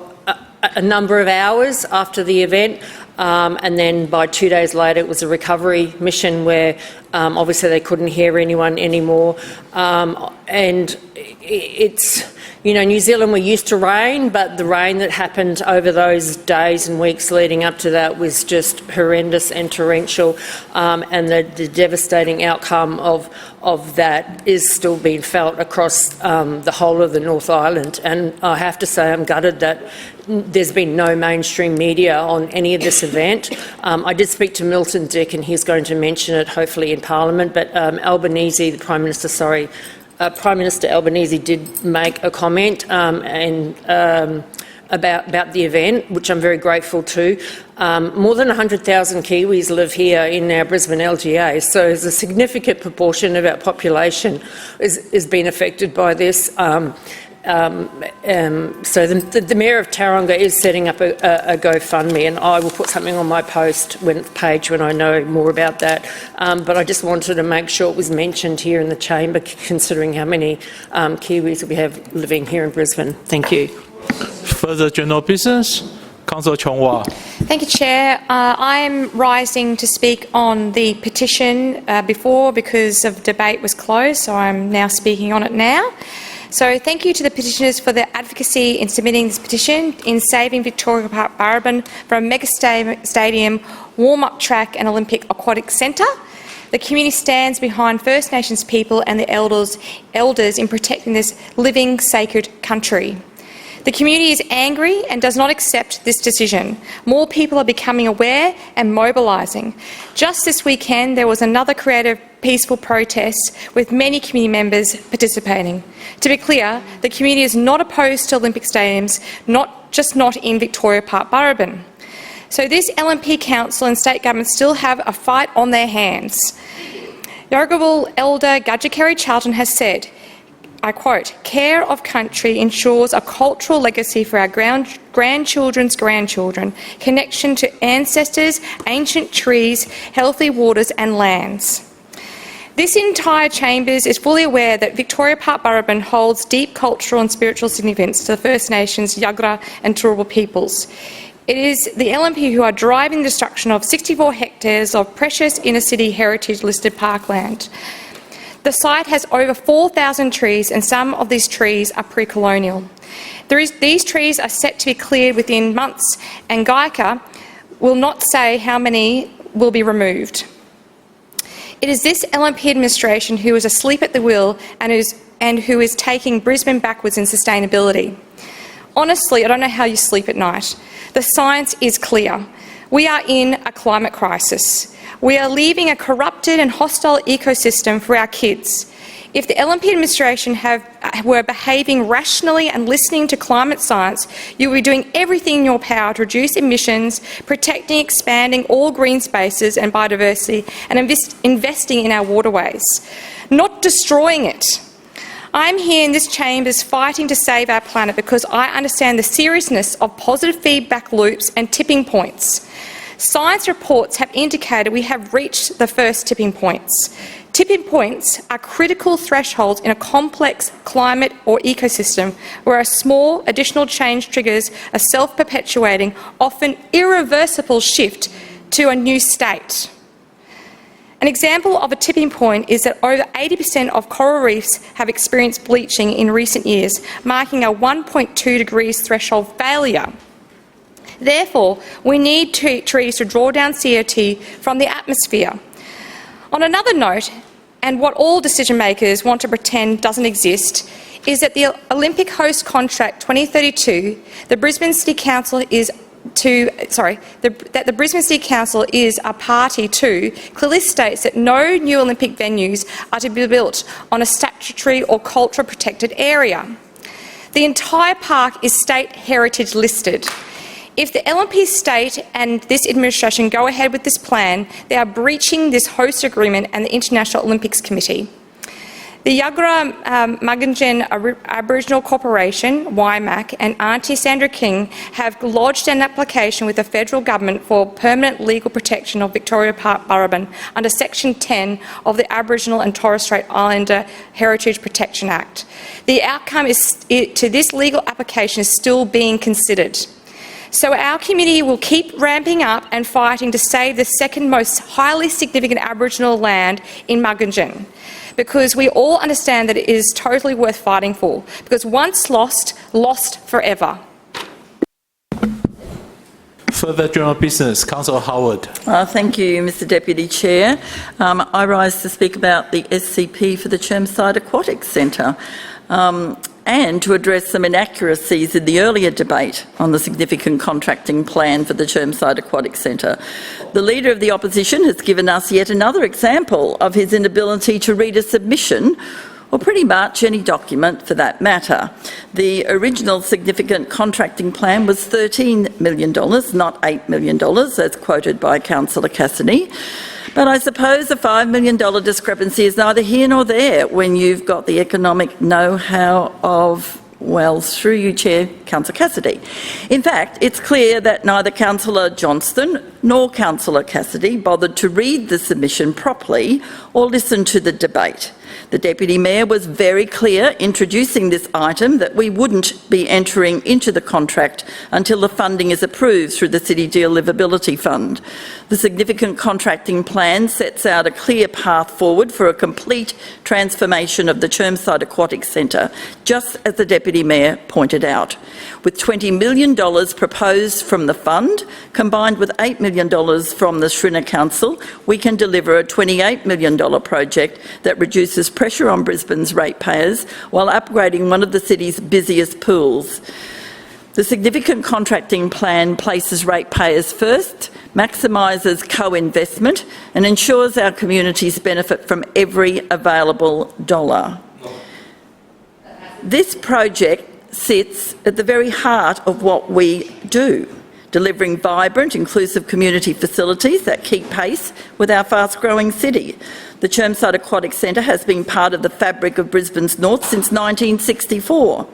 a number of hours after the event, and then by 2 days later it was a recovery mission where obviously they couldn't hear anyone anymore. And it's, you know, New Zealand, we're used to rain, but the rain that happened over those days and weeks leading up to that was just horrendous and torrential, and the devastating outcome of that is still being felt across the whole of the North Island. And I have to say I'm gutted that there's been no mainstream media on any of this event. I did speak to Milton Dick, and he's going to mention it hopefully in Parliament, but Albanese, the Prime Minister, Prime Minister Albanese did make a comment about the event, which I'm very grateful to. More than 100,000 Kiwis live here in our Brisbane LGA, so there's a significant proportion of our population is being affected by this. So the Mayor of Tauranga is setting up a GoFundMe, and I will put something on my page when I know more about that. But I just wanted to make sure it was mentioned here in the chamber, considering how many Kiwis we have living here in Brisbane. Thank you. Further general business. Councillor Chongwa. Thank you, Chair. I am rising to speak on the petition before because of debate was closed, so I'm now speaking on it now. So thank you to the petitioners for their advocacy in submitting this petition in saving Victoria Park Brisbane from a mega stadium, warm-up track and Olympic aquatic centre. The community stands behind First Nations people and the elders in protecting this living, sacred country. The community is angry and does not accept this decision. More people are becoming aware and mobilising. Just this weekend, there was another creative, peaceful protest with many community members participating. To be clear, the community is not opposed to Olympic stadiums, just not in Victoria Park Brisbane. So this LNP Council and state government still have a fight on their hands. The Honourable Elder Gudger Charlton has said, I quote, "Care of country ensures a cultural legacy for our grandchildren's grandchildren, connection to ancestors, ancient trees, healthy waters and lands." This entire chamber is fully aware that Victoria Park Brisbane holds deep cultural and spiritual significance to the First Nations, Yuggera and Turrbal peoples. It is the LNP who are driving the destruction of 64 hectares of precious inner-city heritage-listed parkland. The site has over 4,000 trees, and some of these trees are pre-colonial. These trees are set to be cleared within months, and Geica will not say how many will be removed. It is this LNP administration who is asleep at the wheel and who is taking Brisbane backwards in sustainability. Honestly, I don't know how you sleep at night. The science is clear. We are in a climate crisis. We are leaving a corrupted and hostile ecosystem for our kids. If the LNP administration were behaving rationally and listening to climate science, you would be doing everything in your power to reduce emissions, protecting, expanding all green spaces and biodiversity, and investing in our waterways, not destroying it. I'm here in this chamber fighting to save our planet because I understand the seriousness of positive feedback loops and tipping points. Science reports have indicated we have reached the first tipping points. Tipping points are critical thresholds in a complex climate or ecosystem where a small additional change triggers a self-perpetuating, often irreversible shift to a new state. An example of a tipping point is that over 80% of coral reefs have experienced bleaching in recent years, marking a 1.2 degrees threshold failure. Therefore, we need trees to draw down CO2 from the atmosphere. On another note, and what all decision makers want to pretend doesn't exist, is that the Olympic host contract 2032, the Brisbane City Council is that the Brisbane City Council is a party to, clearly states that no new Olympic venues are to be built on a statutory or cultural protected area. The entire park is state heritage listed. If the LNP state and this administration go ahead with this plan, they are breaching this host agreement and the International Olympics Committee. The Yuggera Mugginjeen Aboriginal Corporation, WIMAC, and Auntie Sandra King have lodged an application with the federal government for permanent legal protection of Victoria Park Brisbane under Section 10 of the Aboriginal and Torres Strait Islander Heritage Protection Act. The outcome to this legal application is still being considered. So our committee will keep ramping up and fighting to save the second most highly significant Aboriginal land in Mugginjeen, because we all understand that it is totally worth fighting for, because once lost, lost forever. Further general business, Councillor Howard. Thank you, Mr Deputy Chair. I rise to speak about the SCP for the Chermside Aquatic Centre. And to address some inaccuracies in the earlier debate on the significant contracting plan for the Chermside Aquatic Centre. The Leader of the Opposition has given us yet another example of his inability to read a submission, or pretty much any document for that matter. The original significant contracting plan was $13 million, not $8 million, as quoted by Councillor Cassidy. But I suppose the $5 million discrepancy is neither here nor there when you've got the economic know-how of, well, through you, Chair, Councillor Cassidy. In fact, it's clear that neither Councillor Johnston nor Councillor Cassidy bothered to read the submission properly or listen to the debate. The Deputy Mayor was very clear introducing this item that we wouldn't be entering into the contract until the funding is approved through the City Deal Livability Fund. The significant contracting plan sets out a clear path forward for a complete transformation of the Chermside Aquatic Centre, just as the Deputy Mayor pointed out. With $20 million proposed from the fund, combined with $8 million from the Shrina Council, we can deliver a $28 million project that reduces pressure on Brisbane's ratepayers while upgrading one of the city's busiest pools. The significant contracting plan places ratepayers first, maximises co-investment and ensures our communities benefit from every available dollar. This project sits at the very heart of what we do, delivering vibrant, inclusive community facilities that keep pace with our fast-growing city. The Chermside Aquatic Centre has been part of the fabric of Brisbane's north since 1964.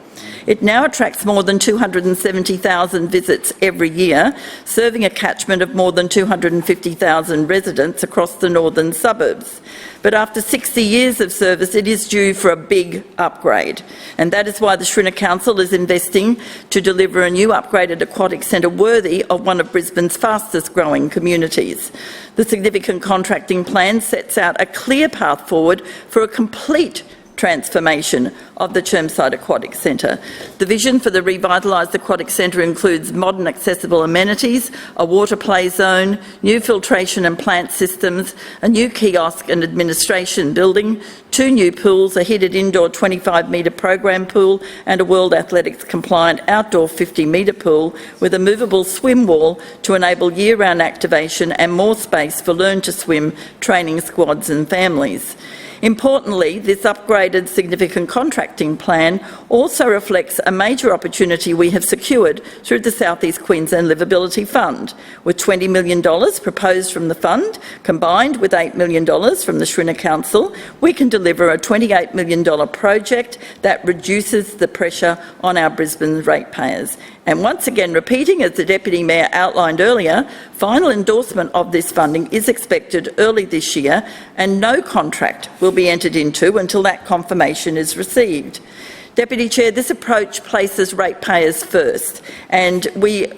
It now attracts more than 270,000 visits every year, serving a catchment of more than 250,000 residents across the northern suburbs. But after 60 years of service, it is due for a big upgrade. And that is why the Shrina Council is investing to deliver a new upgraded aquatic centre worthy of one of Brisbane's fastest growing communities. The significant contracting plan sets out a clear path forward for a complete transformation of the Chermside Aquatic Centre. The vision for the revitalised Aquatic Centre includes modern accessible amenities, a water play zone, new filtration and plant systems, a new kiosk and administration building, 2 new pools, a heated indoor 25-metre program pool and a World Athletics compliant outdoor 50-metre pool with a movable swim wall to enable year-round activation and more space for learn to swim training squads and families. Importantly, this upgraded significant contracting plan also reflects a major opportunity we have secured through the South East Queensland Livability Fund. With $20 million proposed from the fund, combined with $8 million from the Shrinner Council, we can deliver a $28 million project that reduces the pressure on our Brisbane ratepayers. And once again, repeating, as the Deputy Mayor outlined earlier, final endorsement of this funding is expected early this year and no contract will be entered into until that confirmation is received. Deputy Chair, this approach places ratepayers first, and it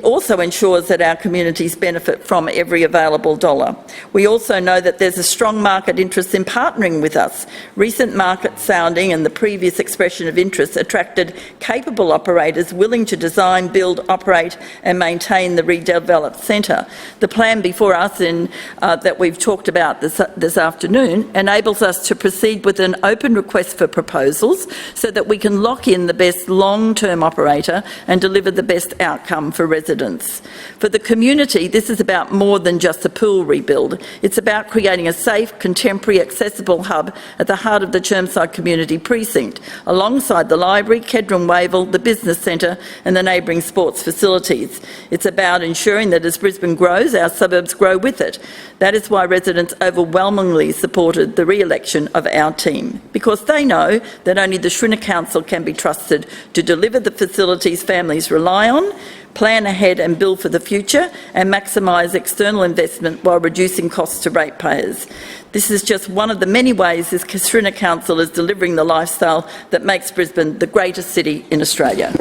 also ensures that our communities benefit from every available dollar. We also know that there's a strong market interest in partnering with us. Recent market sounding and the previous expression of interest attracted capable operators willing to design, build, operate and maintain the redeveloped centre. The plan before us that we've talked about this afternoon enables us to proceed with an open request for proposals so that we can lock in the best long-term operator and deliver the best outcome for residents. For the community, this is about more than just a pool rebuild. It's about creating a safe, contemporary, accessible hub at the heart of the Chermside Community Precinct, alongside the library, Kedron Wavell, the business centre and the neighbouring sports facilities. It's about ensuring that as Brisbane grows, our suburbs grow with it. That is why residents overwhelmingly supported the re-election of our team, because they know that only the Shrinner Council can be trusted to deliver the facilities families rely on, plan ahead and build for the future and maximise external investment while reducing costs to ratepayers. This is just one of the many ways this Shrinner Council is delivering the lifestyle that makes Brisbane the greatest city in Australia.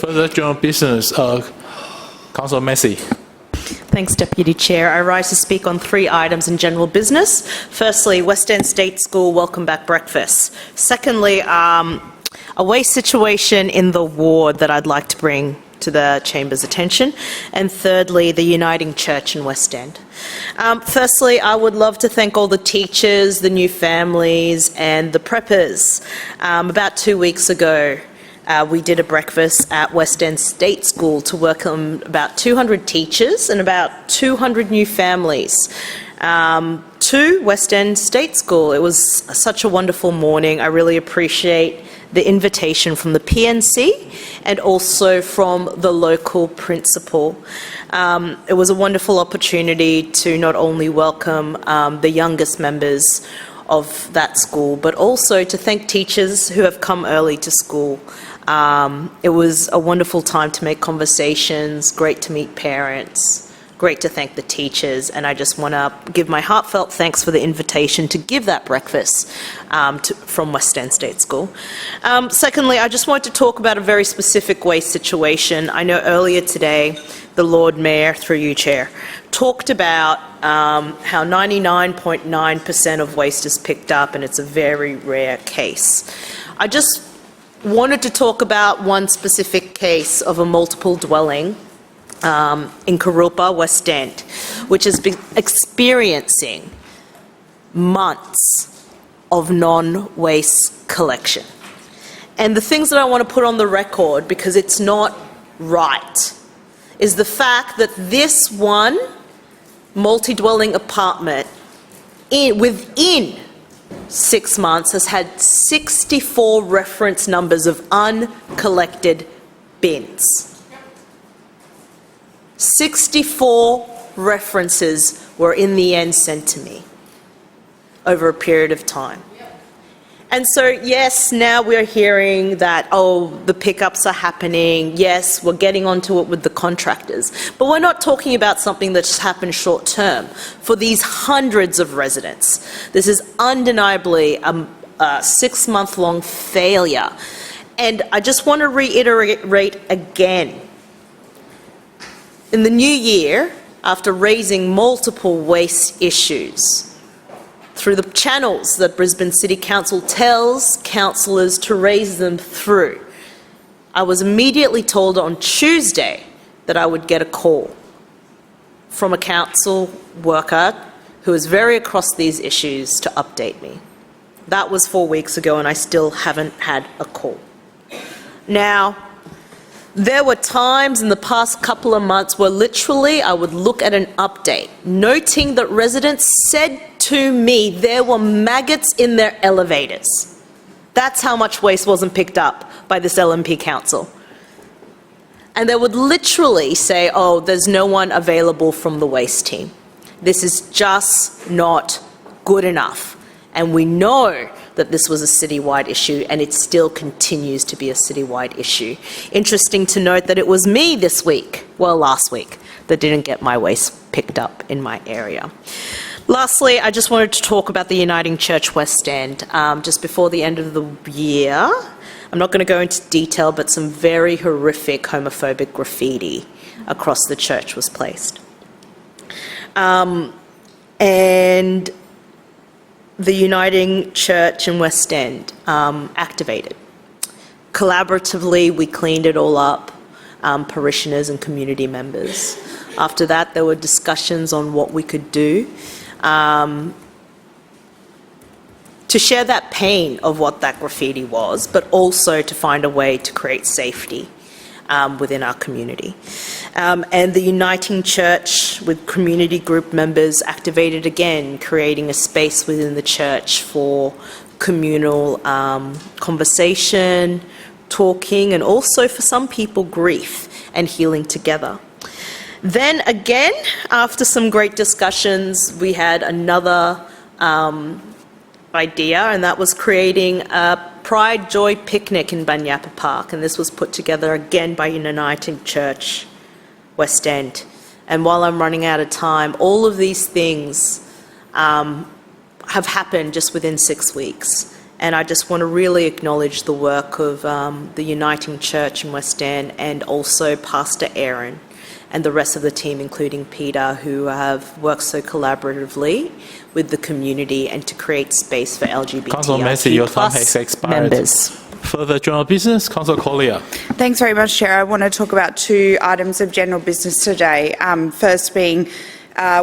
Further general business, Councillor Massey. Thanks, Deputy Chair. I rise to speak on 3 items in general business. Firstly, West End State School welcome back breakfast. Secondly, a waste situation in the ward that I'd like to bring to the Chamber's attention. And thirdly, the Uniting Church in West End. Firstly, I would love to thank all the teachers, the new families and the preppers. About 2 weeks ago, we did a breakfast at West End State School to welcome about 200 teachers and about 200 new families to West End State School. It was such a wonderful morning. I really appreciate the invitation from the PNC and also from the local principal. It was a wonderful opportunity to not only welcome the youngest members of that school, but also to thank teachers who have come early to school. It was a wonderful time to make conversations, great to meet parents, great to thank the teachers, and I just want to give my heartfelt thanks for the invitation to give that breakfast from West End State School. Secondly, I just want to talk about a very specific waste situation. I know earlier today, the Lord Mayor, through you, Chair, talked about how 99.9% of waste is picked up and it's a very rare case. I just wanted to talk about one specific case of a multiple dwelling in Kurilpa, West End, which has been experiencing months of non-waste collection. And the things that I want to put on the record, because it's not right, is the fact that this one multi-dwelling apartment within 6 months has had 64 reference numbers of uncollected bins. 64 references were in the end sent to me over a period of time. And so, yes, now we're hearing that, oh, the pickups are happening. Yes, we're getting onto it with the contractors. But we're not talking about something that's happened short term. For these hundreds of residents, this is undeniably a 6-month-long failure. And I just want to reiterate again, in the new year, after raising multiple waste issues, through the channels that Brisbane City Council tells councillors to raise them through. I was immediately told on Tuesday that I would get a call from a council worker who is very across these issues to update me. That was 4 weeks ago and I still haven't had a call. Now, there were times in the past couple of months where literally I would look at an update, noting that residents said to me there were maggots in their elevators. That's how much waste wasn't picked up by this LNP council. And they would literally say, oh, there's no one available from the waste team. This is just not good enough. And we know that this was a citywide issue and it still continues to be a citywide issue. Interesting to note that it was me last week, that didn't get my waste picked up in my area. Lastly, I just wanted to talk about the Uniting Church West End. Just before the end of the year, I'm not going to go into detail, but some very horrific homophobic graffiti across the church was placed. And the Uniting Church in West End activated. Collaboratively, we cleaned it all up, parishioners and community members. After that, there were discussions on what we could do to share that pain of what that graffiti was, but also to find a way to create safety within our community. And the Uniting Church with community group members activated again, creating a space within the church for communal conversation, talking, and also for some people, grief and healing together. Then again, after some great discussions, we had another idea, and that was creating a Pride Joy picnic in Banyapa Park, and this was put together again by Uniting Church West End. And while I'm running out of time, all of these things have happened just within 6 weeks. And I just want to really acknowledge the work of the Uniting Church in West End and also Pastor Aaron and the rest of the team, including Peter, who have worked so collaboratively with the community and to create space for LGBTIQ+ members. Further general business, Councillor Collier. Thanks very much, Chair. I want to talk about 2 items of general business today. First being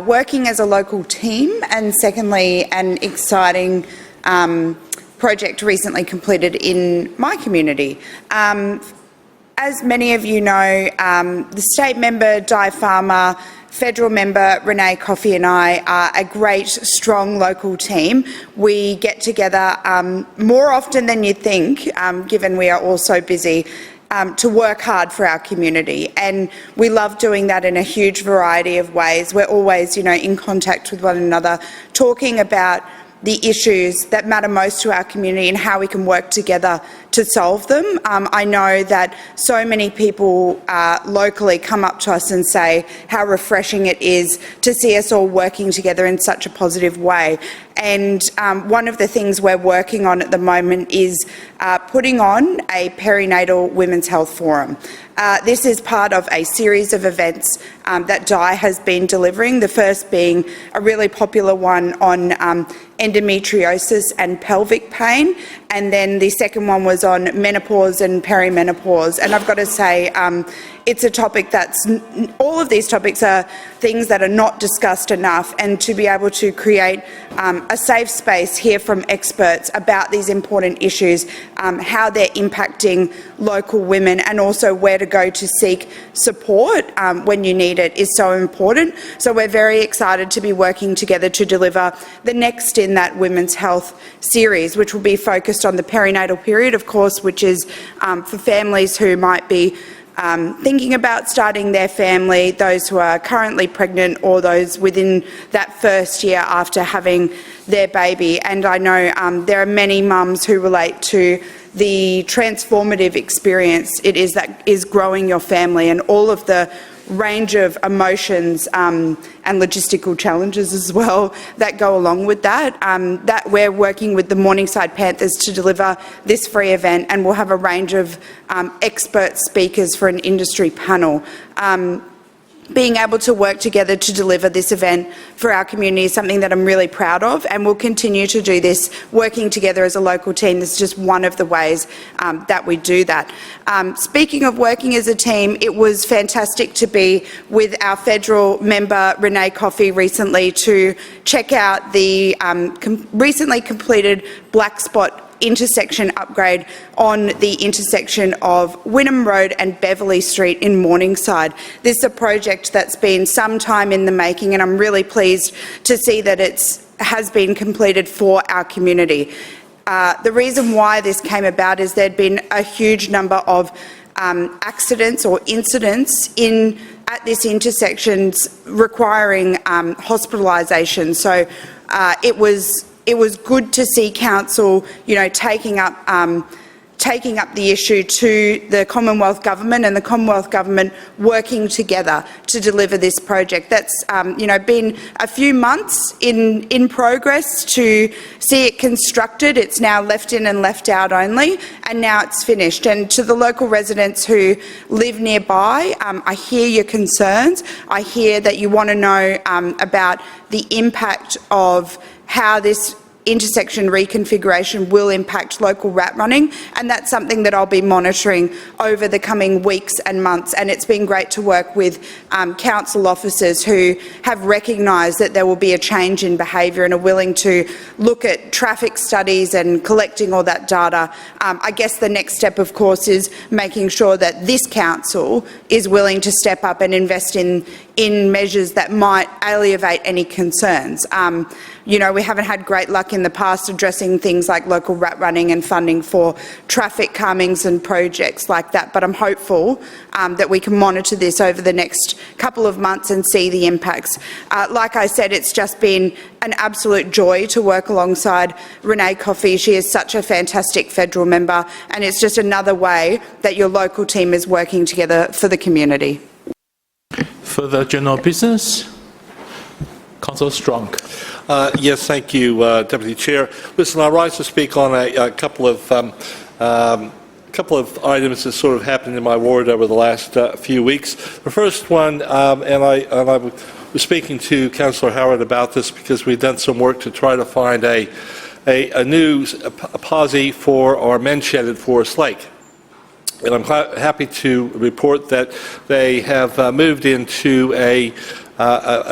working as a local team, and secondly, an exciting project recently completed in my community. As many of you know, the state member, Di Farmer, federal member, Renee Coffey, and I are a great, strong local team. We get together more often than you'd think, given we are all so busy, to work hard for our community. And we love doing that in a huge variety of ways. We're always, in contact with one another, talking about the issues that matter most to our community and how we can work together to solve them. I know that so many people locally come up to us and say how refreshing it is to see us all working together in such a positive way. And one of the things we're working on at the moment is putting on a perinatal women's health forum. This is part of a series of events that Di has been delivering, the first being a really popular one on endometriosis and pelvic pain, and then the second one was on menopause and perimenopause. And I've got to say, it's a topic all of these topics are things that are not discussed enough, and to be able to create a safe space, hear from experts about these important issues, how they're impacting local women, and also where to go to seek support when you need it is so important. So we're very excited to be working together to deliver the next in that women's health series, which will be focused on the perinatal period, of course, which is for families who might be thinking about starting their family, those who are currently pregnant, or those within that first year after having their baby. And I know there are many mums who relate to the transformative experience it is that is growing your family, and all of the range of emotions and logistical challenges as well that go along with that. That we're working with the Morningside Panthers to deliver this free event, and we'll have a range of expert speakers for an industry panel. being able to work together to deliver this event for our community is something that I'm really proud of, and we'll continue to do this working together as a local team. This is just one of the ways that we do that. Speaking of working as a team, it was fantastic to be with our federal member Renee Coffey recently to check out the recently completed black spot intersection upgrade on the intersection of Wynnum Road and Beverley Street in Morningside. This is a project that's been some time in the making, and I'm really pleased to see that it has been completed for our community. The reason why this came about is there'd been a huge number of accidents or incidents at this intersection requiring hospitalisation. So it was good to see council, taking up the issue to the Commonwealth Government, and the Commonwealth Government working together to deliver this project. That's been a few months in progress to see it constructed. It's now left in and left out only, and now it's finished. And to the local residents who live nearby, I hear your concerns. I hear that you want to know about the impact of how this intersection reconfiguration will impact local rat running, and that's something that I'll be monitoring over the coming weeks and months. And it's been great to work with council officers who have recognised that there will be a change in behaviour and are willing to look at traffic studies and collecting all that data. I guess the next step, of course, is making sure that this council is willing to step up and invest in measures that might alleviate any concerns. We haven't had great luck in the past addressing things like local rat running and funding for traffic calmings and projects like that, but I'm hopeful that we can monitor this over the next couple of months and see the impacts. Like I said, it's just been an absolute joy to work alongside Renee Coffey. She is such a fantastic federal member, and it's just another way that your local team is working together for the community. Further general business? Councillor Strunk. Yes, thank you, Deputy Chair. Listen, I rise to speak on a couple of items that sort of happened in my ward over the last few weeks. The first one, and I was speaking to Councillor Howard about this because we've done some work to try to find a new posse for our men's shed at Forest Lake. And I'm happy to report that they have moved into a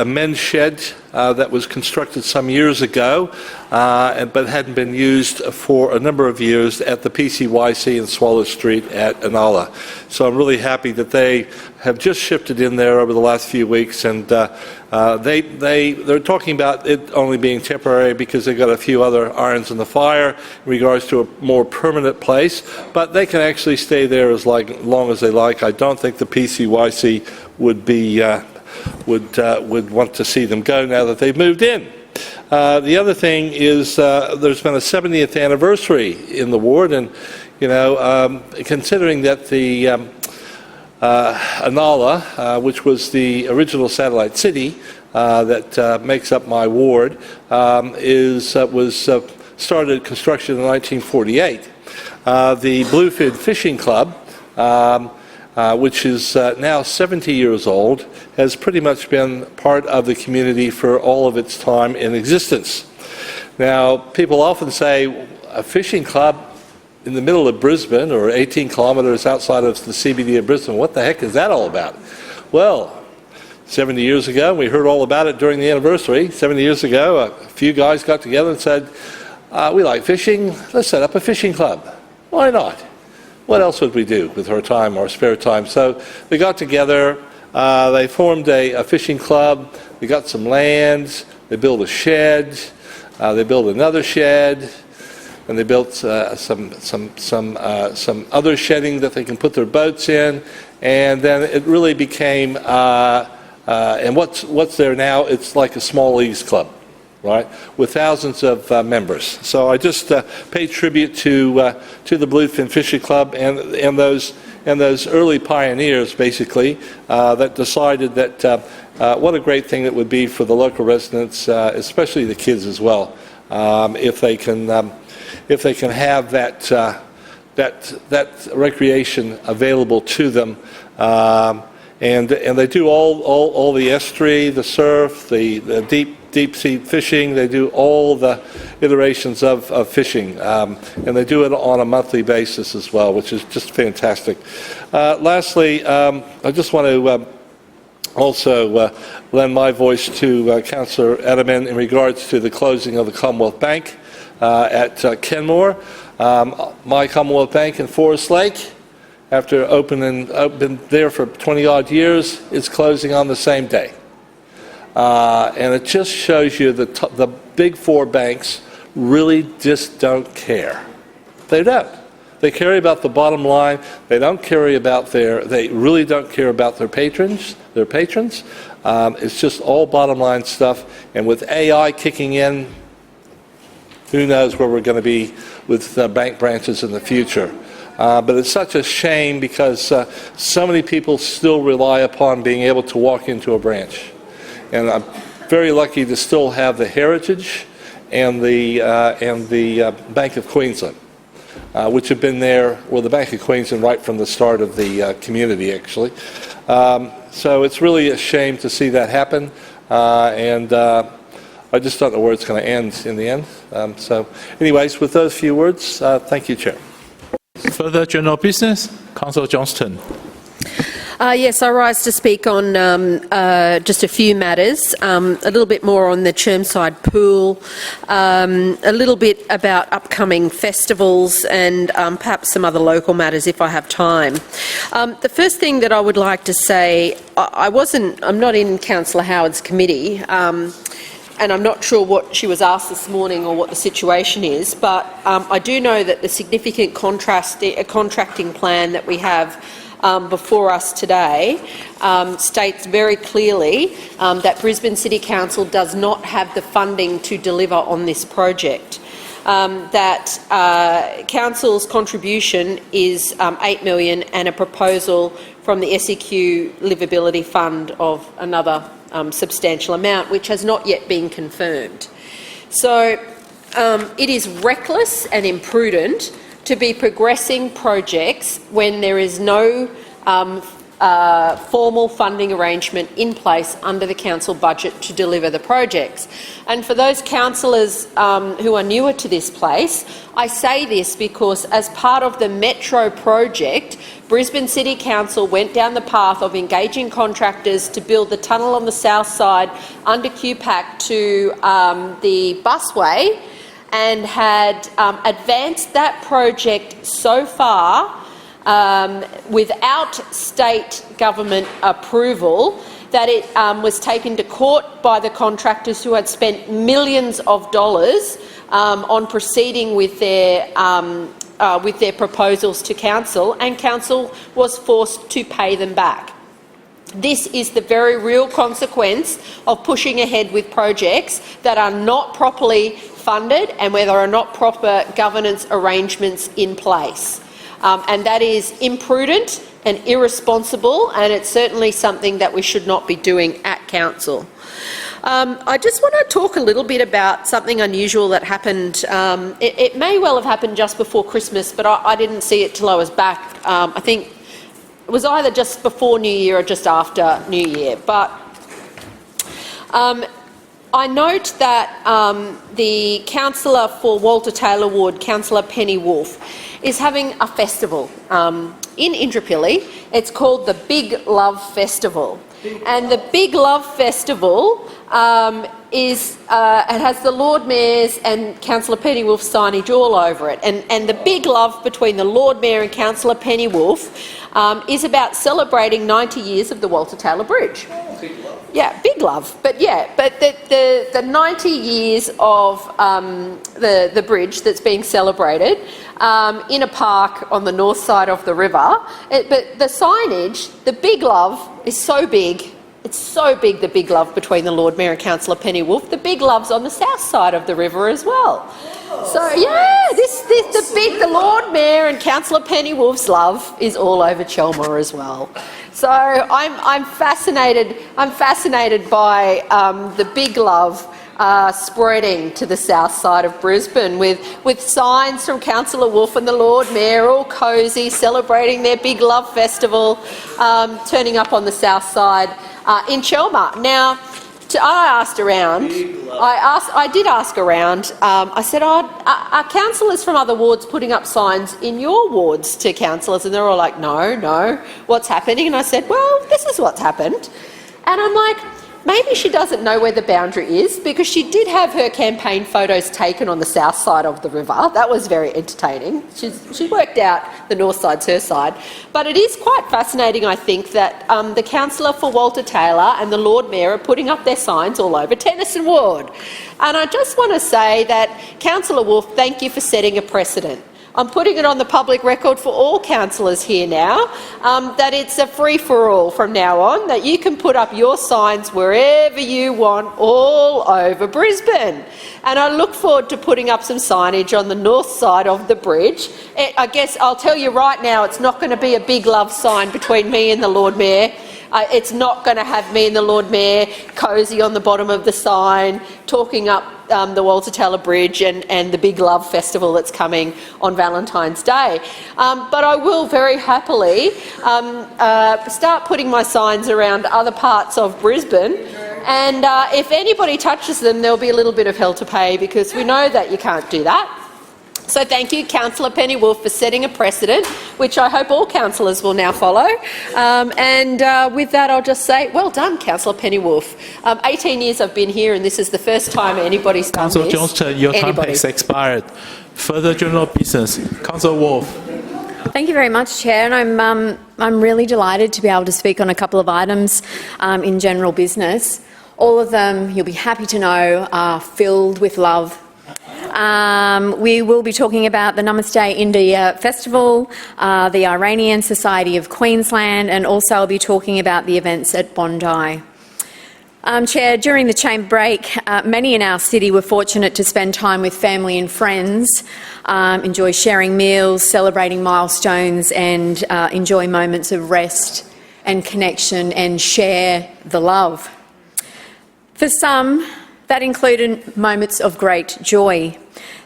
men's shed that was constructed some years ago, but hadn't been used for a number of years at the PCYC in Swallow Street at Inala. So I'm really happy that they have just shifted in there over the last few weeks, and they're talking about it only being temporary because they've got a few other irons in the fire in regards to a more permanent place, but they can actually stay there as long as they like. I don't think the PCYC would be would want to see them go now that they've moved in. The other thing is there's been a 70th anniversary in the ward, and considering that the Inala, which was the original satellite city that makes up my ward, was started construction in 1948. The Bluefin Fishing Club, which is now 70 years old, has pretty much been part of the community for all of its time in existence. Now, people often say a fishing club in the middle of Brisbane or 18 kilometres outside of the CBD of Brisbane, what the heck is that all about? Well, 70 years ago, we heard all about it during the anniversary. 70 years ago, a few guys got together and said, we like fishing, let's set up a fishing club. Why not? What else would we do with our time, our spare time? So they got together, they formed a fishing club, they got some land, they built a shed, they built another shed, and they built some other shedding that they can put their boats in, and then it really became, and what's there now, it's like a small leagues club, right, with thousands of members. So I just pay tribute to the Bluefin Fishing Club and those early pioneers, basically, that decided that what a great thing it would be for the local residents, especially the kids as well, if they can have that recreation available to them. And they do all the estuary, the surf, the deep sea fishing. They do all the iterations of fishing, and they do it on a monthly basis as well, which is just fantastic. Lastly, I just want to also lend my voice to Councillor Adaman in regards to the closing of the Commonwealth Bank at Kenmore. My Commonwealth Bank in Forest Lake, after been there for 20-odd years, is closing on the same day. And it just shows you that the big four banks really just don't care. They don't. They care about the bottom line. They don't care about they really don't care about their patrons. It's just all bottom line stuff. And with AI kicking in, who knows where we're going to be with bank branches in the future. But it's such a shame because so many people still rely upon being able to walk into a branch. And I'm very lucky to still have the Heritage and the Bank of Queensland, which have been there, well, the Bank of Queensland right from the start of the community, actually. So it's really a shame to see that happen. And I just don't know where it's going to end in the end. So anyways, with those few words, thank you, Chair. Further general business, Councillor Johnston. Yes, I rise to speak on just a few matters, a little bit more on the Chermside pool, a little bit about upcoming festivals and perhaps some other local matters if I have time. The first thing that I would like to say, I'm not in Councillor Howard's committee, and I'm not sure what she was asked this morning or what the situation is, but I do know that the significant contracting plan that we have before us today states very clearly that Brisbane City Council does not have the funding to deliver on this project. That Council's contribution is $8 million and a proposal from the SEQ Livability Fund of another substantial amount, which has not yet been confirmed. So it is reckless and imprudent to be progressing projects when there is no formal funding arrangement in place under the council budget to deliver the projects. And for those councillors who are newer to this place, I say this because as part of the Metro project, Brisbane City Council went down the path of engaging contractors to build the tunnel on the south side under QPAC to the busway, and had advanced that project so far without state government approval that it was taken to court by the contractors who had spent millions of dollars on proceeding with their proposals to council, and council was forced to pay them back. This is the very real consequence of pushing ahead with projects that are not properly funded and where there are not proper governance arrangements in place. And that is imprudent and irresponsible, and it's certainly something that we should not be doing at council. I just want to talk a little bit about something unusual that happened. It may well have happened just before Christmas, but I didn't see it till I was back. I think it was either just before New Year or just after New Year. But I note that the councillor for Walter Taylor Ward, Councillor Penny Wolfe, is having a festival in Indooroopilly. It's called the Big Love Festival. And the Big Love Festival it has the Lord Mayor's and Councillor Penny Wolfe's signage all over it. And the big love between the Lord Mayor and Councillor Penny Wolfe is about celebrating 90 years of the Walter Taylor Bridge. Yeah, big love. But yeah, but the 90 years of the bridge that's being celebrated in a park on the north side of the river. But the signage, the big love, is so big. It's so big, the big love between the Lord Mayor and Councillor Penny Wolfe. The big love's on the south side of the river as well. So yeah, the Lord Mayor and Councillor Penny Wolfe's love is all over Chelmer as well. So I'm fascinated. I'm fascinated by the big love spreading to the south side of Brisbane with signs from Councillor Wolfe and the Lord Mayor, all cosy, celebrating their big love festival, turning up on the south side in Chelmer. Now, I did ask around. I said, are councillors from other wards putting up signs in your wards to councillors? And they're all like, no, what's happening? And I said, well, this is what's happened. And I'm like, maybe she doesn't know where the boundary is, because she did have her campaign photos taken on the south side of the river. That was very entertaining. She worked out the north side's her side. But it is quite fascinating, I think, that the councillor for Walter Taylor and the Lord Mayor are putting up their signs all over Tennyson Ward. And I just want to say that, Councillor Wolfe, thank you for setting a precedent. I'm putting it on the public record for all councillors here now, that it's a free-for-all from now on, that you can put up your signs wherever you want all over Brisbane. And I look forward to putting up some signage on the north side of the bridge. I guess I'll tell you right now, it's not going to be a big love sign between me and the Lord Mayor. It's not going to have me and the Lord Mayor cosy on the bottom of the sign, talking up the Walter Taylor Bridge and the big love festival that's coming on Valentine's Day. But I will very happily start putting my signs around other parts of Brisbane, and if anybody touches them, there'll be a little bit of hell to pay, because we know that you can't do that. So thank you, Councillor Penny Wolfe, for setting a precedent, which I hope all councillors will now follow. With that, I'll just say, well done, Councillor Penny Wolfe. 18 years I've been here, and this is the first time anybody's done Councillor this. Johnston, your time has expired. Further general business. Councillor Wolfe. Thank you very much, Chair, and I'm really delighted to be able to speak on a couple of items in general business. All of them, you'll be happy to know, are filled with love. We will be talking about the Namaste India Festival, the Iranian Society of Queensland, and also I'll be talking about the events at Bondi. Chair, during the chamber break, many in our city were fortunate to spend time with family and friends, enjoy sharing meals, celebrating milestones, and enjoy moments of rest and connection and share the love. For some, that included moments of great joy.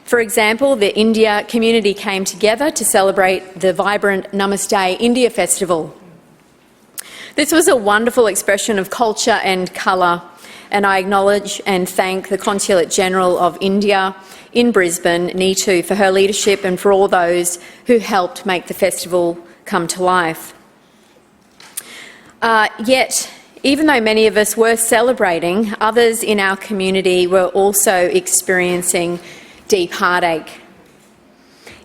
For example, the India community came together to celebrate the vibrant Namaste India Festival. This was a wonderful expression of culture and colour, and I acknowledge and thank the Consulate General of India in Brisbane, Neetu, for her leadership and for all those who helped make the festival come to life. Yet, even though many of us were celebrating, others in our community were also experiencing deep heartache.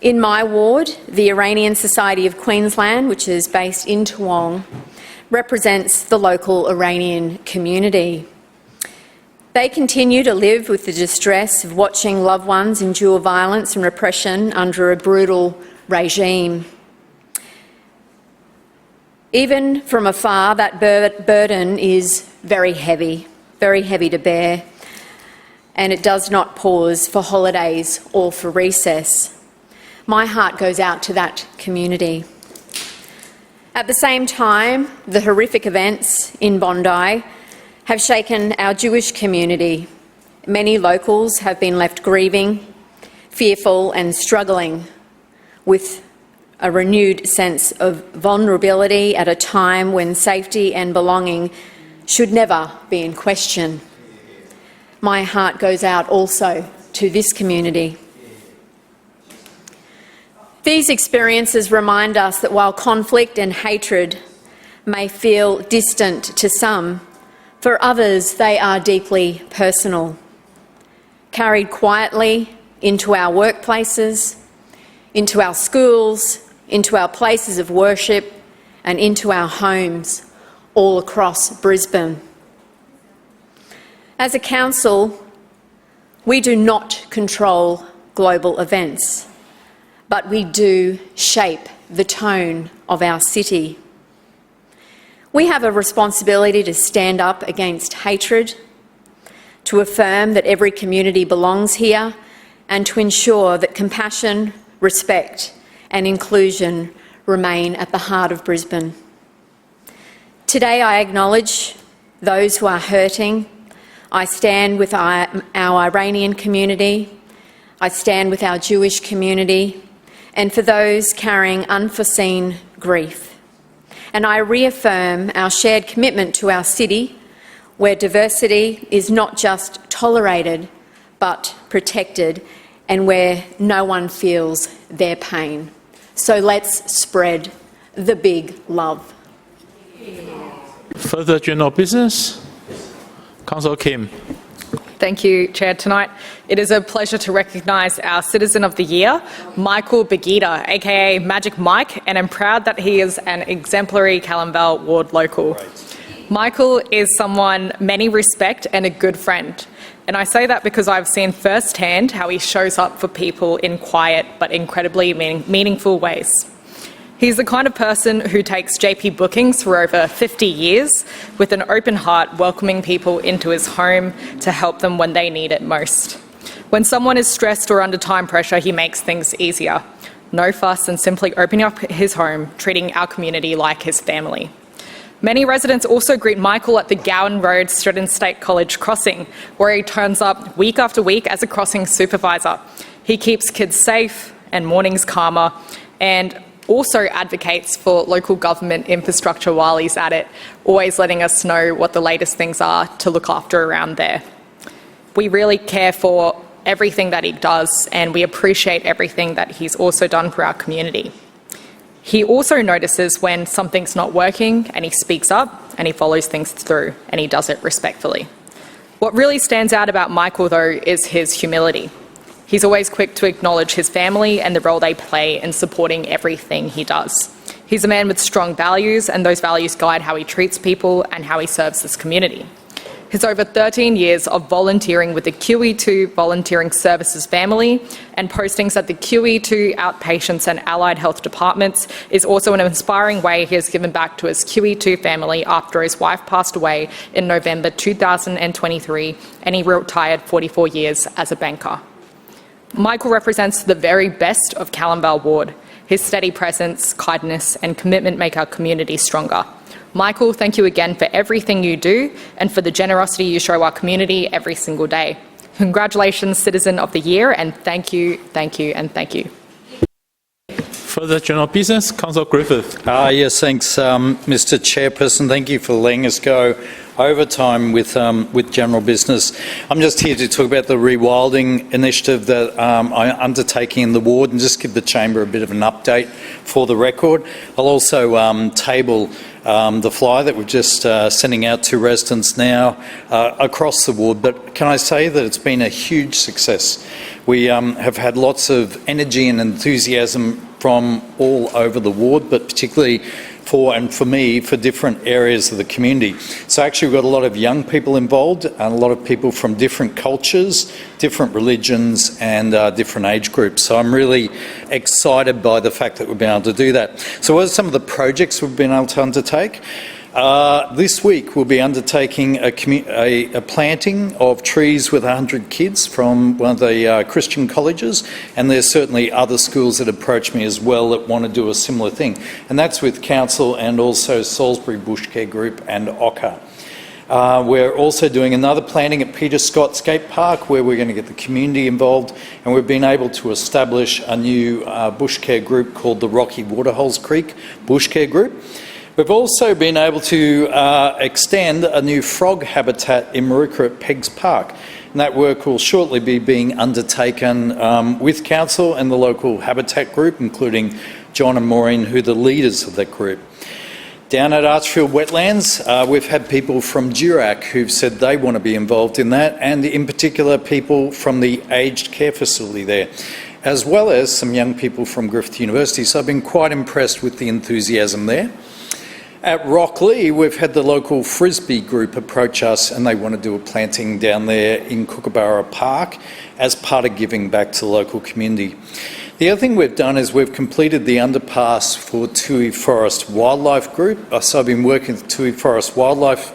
In my ward, the Iranian Society of Queensland, which is based in Toowong, represents the local Iranian community. They continue to live with the distress of watching loved ones endure violence and repression under a brutal regime. Even from afar, that burden is very heavy to bear, and it does not pause for holidays or for recess. My heart goes out to that community. At the same time, the horrific events in Bondi have shaken our Jewish community. Many locals have been left grieving, fearful and struggling with a renewed sense of vulnerability at a time when safety and belonging should never be in question. My heart goes out also to this community. These experiences remind us that while conflict and hatred may feel distant to some, for others they are deeply personal, carried quietly into our workplaces, into our schools, into our places of worship and into our homes all across Brisbane. As a council, we do not control global events, but we do shape the tone of our city. We have a responsibility to stand up against hatred, to affirm that every community belongs here, and to ensure that compassion, respect and inclusion remain at the heart of Brisbane. Today I acknowledge those who are hurting. I stand with our Iranian community. I stand with our Jewish community and for those carrying unforeseen grief. And I reaffirm our shared commitment to our city, where diversity is not just tolerated but protected, and where no one feels their pain. So let's spread the big love. Further general business? Councillor Kim. Thank you, Chair. Tonight, it is a pleasure to recognise our Citizen of the Year, Michael Begita, aka Magic Mike, and I'm proud that he is an exemplary Callum Ward local. Michael is someone many respect and a good friend. And I say that because I've seen firsthand how he shows up for people in quiet but incredibly meaningful ways. He's the kind of person who takes JP bookings for over 50 years with an open heart, welcoming people into his home to help them when they need it most. When someone is stressed or under time pressure, he makes things easier. No fuss and simply opening up his home, treating our community like his family. Many residents also greet Michael at the Gowan Road Stretton State College crossing, where he turns up week after week as a crossing supervisor. He keeps kids safe and mornings calmer, and also advocates for local government infrastructure while he's at it, always letting us know what the latest things are to look after around there. We really care for everything that he does, and we appreciate everything that he's also done for our community. He also notices when something's not working, and he speaks up and he follows things through, and he does it respectfully. What really stands out about Michael, though, is his humility. He's always quick to acknowledge his family and the role they play in supporting everything he does. He's a man with strong values, and those values guide how he treats people and how he serves this community. His over 13 years of volunteering with the QE2 Volunteering Services family and postings at the QE2 outpatients and allied health departments is also an inspiring way he has given back to his QE2 family after his wife passed away in November 2023, and he retired 44 years as a banker. Michael represents the very best of Callum Ward. His steady presence, kindness and commitment make our community stronger. Michael, thank you again for everything you do and for the generosity you show our community every single day. Congratulations, Citizen of the Year, and thank you, thank you and thank you. Further general business? Councillor Griffith. Yes, thanks, Mr Chairperson. Thank you for letting us go over time with general business. I'm just here to talk about the rewilding initiative that I'm undertaking in the ward and just give the chamber a bit of an update for the record. I'll also table the flyer that we're just sending out to residents now across the ward. But can I say that it's been a huge success? We have had lots of energy and enthusiasm from all over the ward, but particularly for me, for different areas of the community. So actually we've got a lot of young people involved and a lot of people from different cultures, different religions and different age groups. So I'm really excited by the fact that we've been able to do that. So what are some of the projects we've been able to undertake? This week we'll be undertaking a planting of trees with 100 kids from one of the Christian colleges, and there's certainly other schools that approach me as well that want to do a similar thing, and that's with Council and also Salisbury Bush Care Group and OCCA. We're also doing another planting at Peter Scott Skate Park where we're going to get the community involved, and we've been able to establish a new bush care group called the Rocky Waterholes Creek Bush Care Group. We've also been able to extend a new frog habitat in Maruka at Peggs Park, and that work will shortly be being undertaken with Council and the local habitat group, including John and Maureen, who are the leaders of that group. Down at Archfield Wetlands, we've had people from Durack who've said they want to be involved in that, and in particular people from the aged care facility there, as well as some young people from Griffith University. So I've been quite impressed with the enthusiasm there. At Rocklea, we've had the local Frisbee group approach us, and they want to do a planting down there in Kookaburra Park as part of giving back to the local community. The other thing we've done is we've completed the underpass for Toohey Forest Wildlife Group. So I've been working with Toohey Forest Wildlife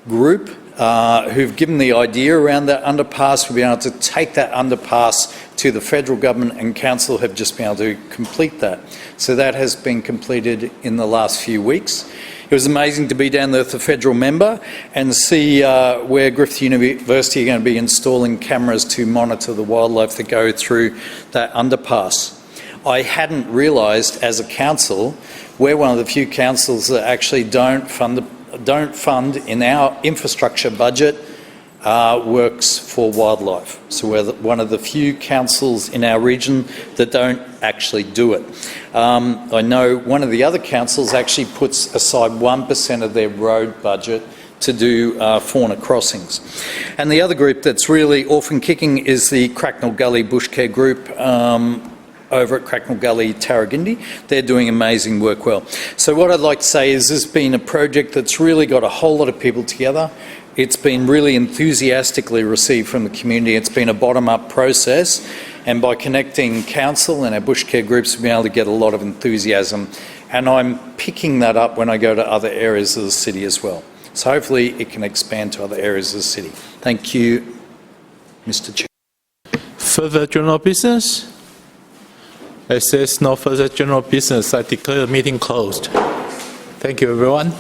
Group, who've given the idea around that underpass. We've been able to take that underpass to the federal government, and Council have just been able to complete that. So that has been completed in the last few weeks. It was amazing to be down there with the federal member and see where Griffith University are going to be installing cameras to monitor the wildlife that go through that underpass. I hadn't realised as a council, we're one of the few councils that actually don't fund in our infrastructure budget works for wildlife. So we're one of the few councils in our region that don't actually do it. I know one of the other councils actually puts aside 1% of their road budget to do fauna crossings. And the other group that's really orphan kicking is the Cracknell Gully Bushcare Group over at Cracknell Gully, Tarragindi. They're doing amazing work well. So what I'd like to say is this has been a project that's really got a whole lot of people together. It's been really enthusiastically received from the community. It's been a bottom-up process, and by connecting council and our bushcare groups, we've been able to get a lot of enthusiasm, and I'm picking that up when I go to other areas of the city as well. So hopefully it can expand to other areas of the city. Thank you, Mr. Chair. Further general business? As there's no further general business, I declare the meeting closed. Thank you, everyone.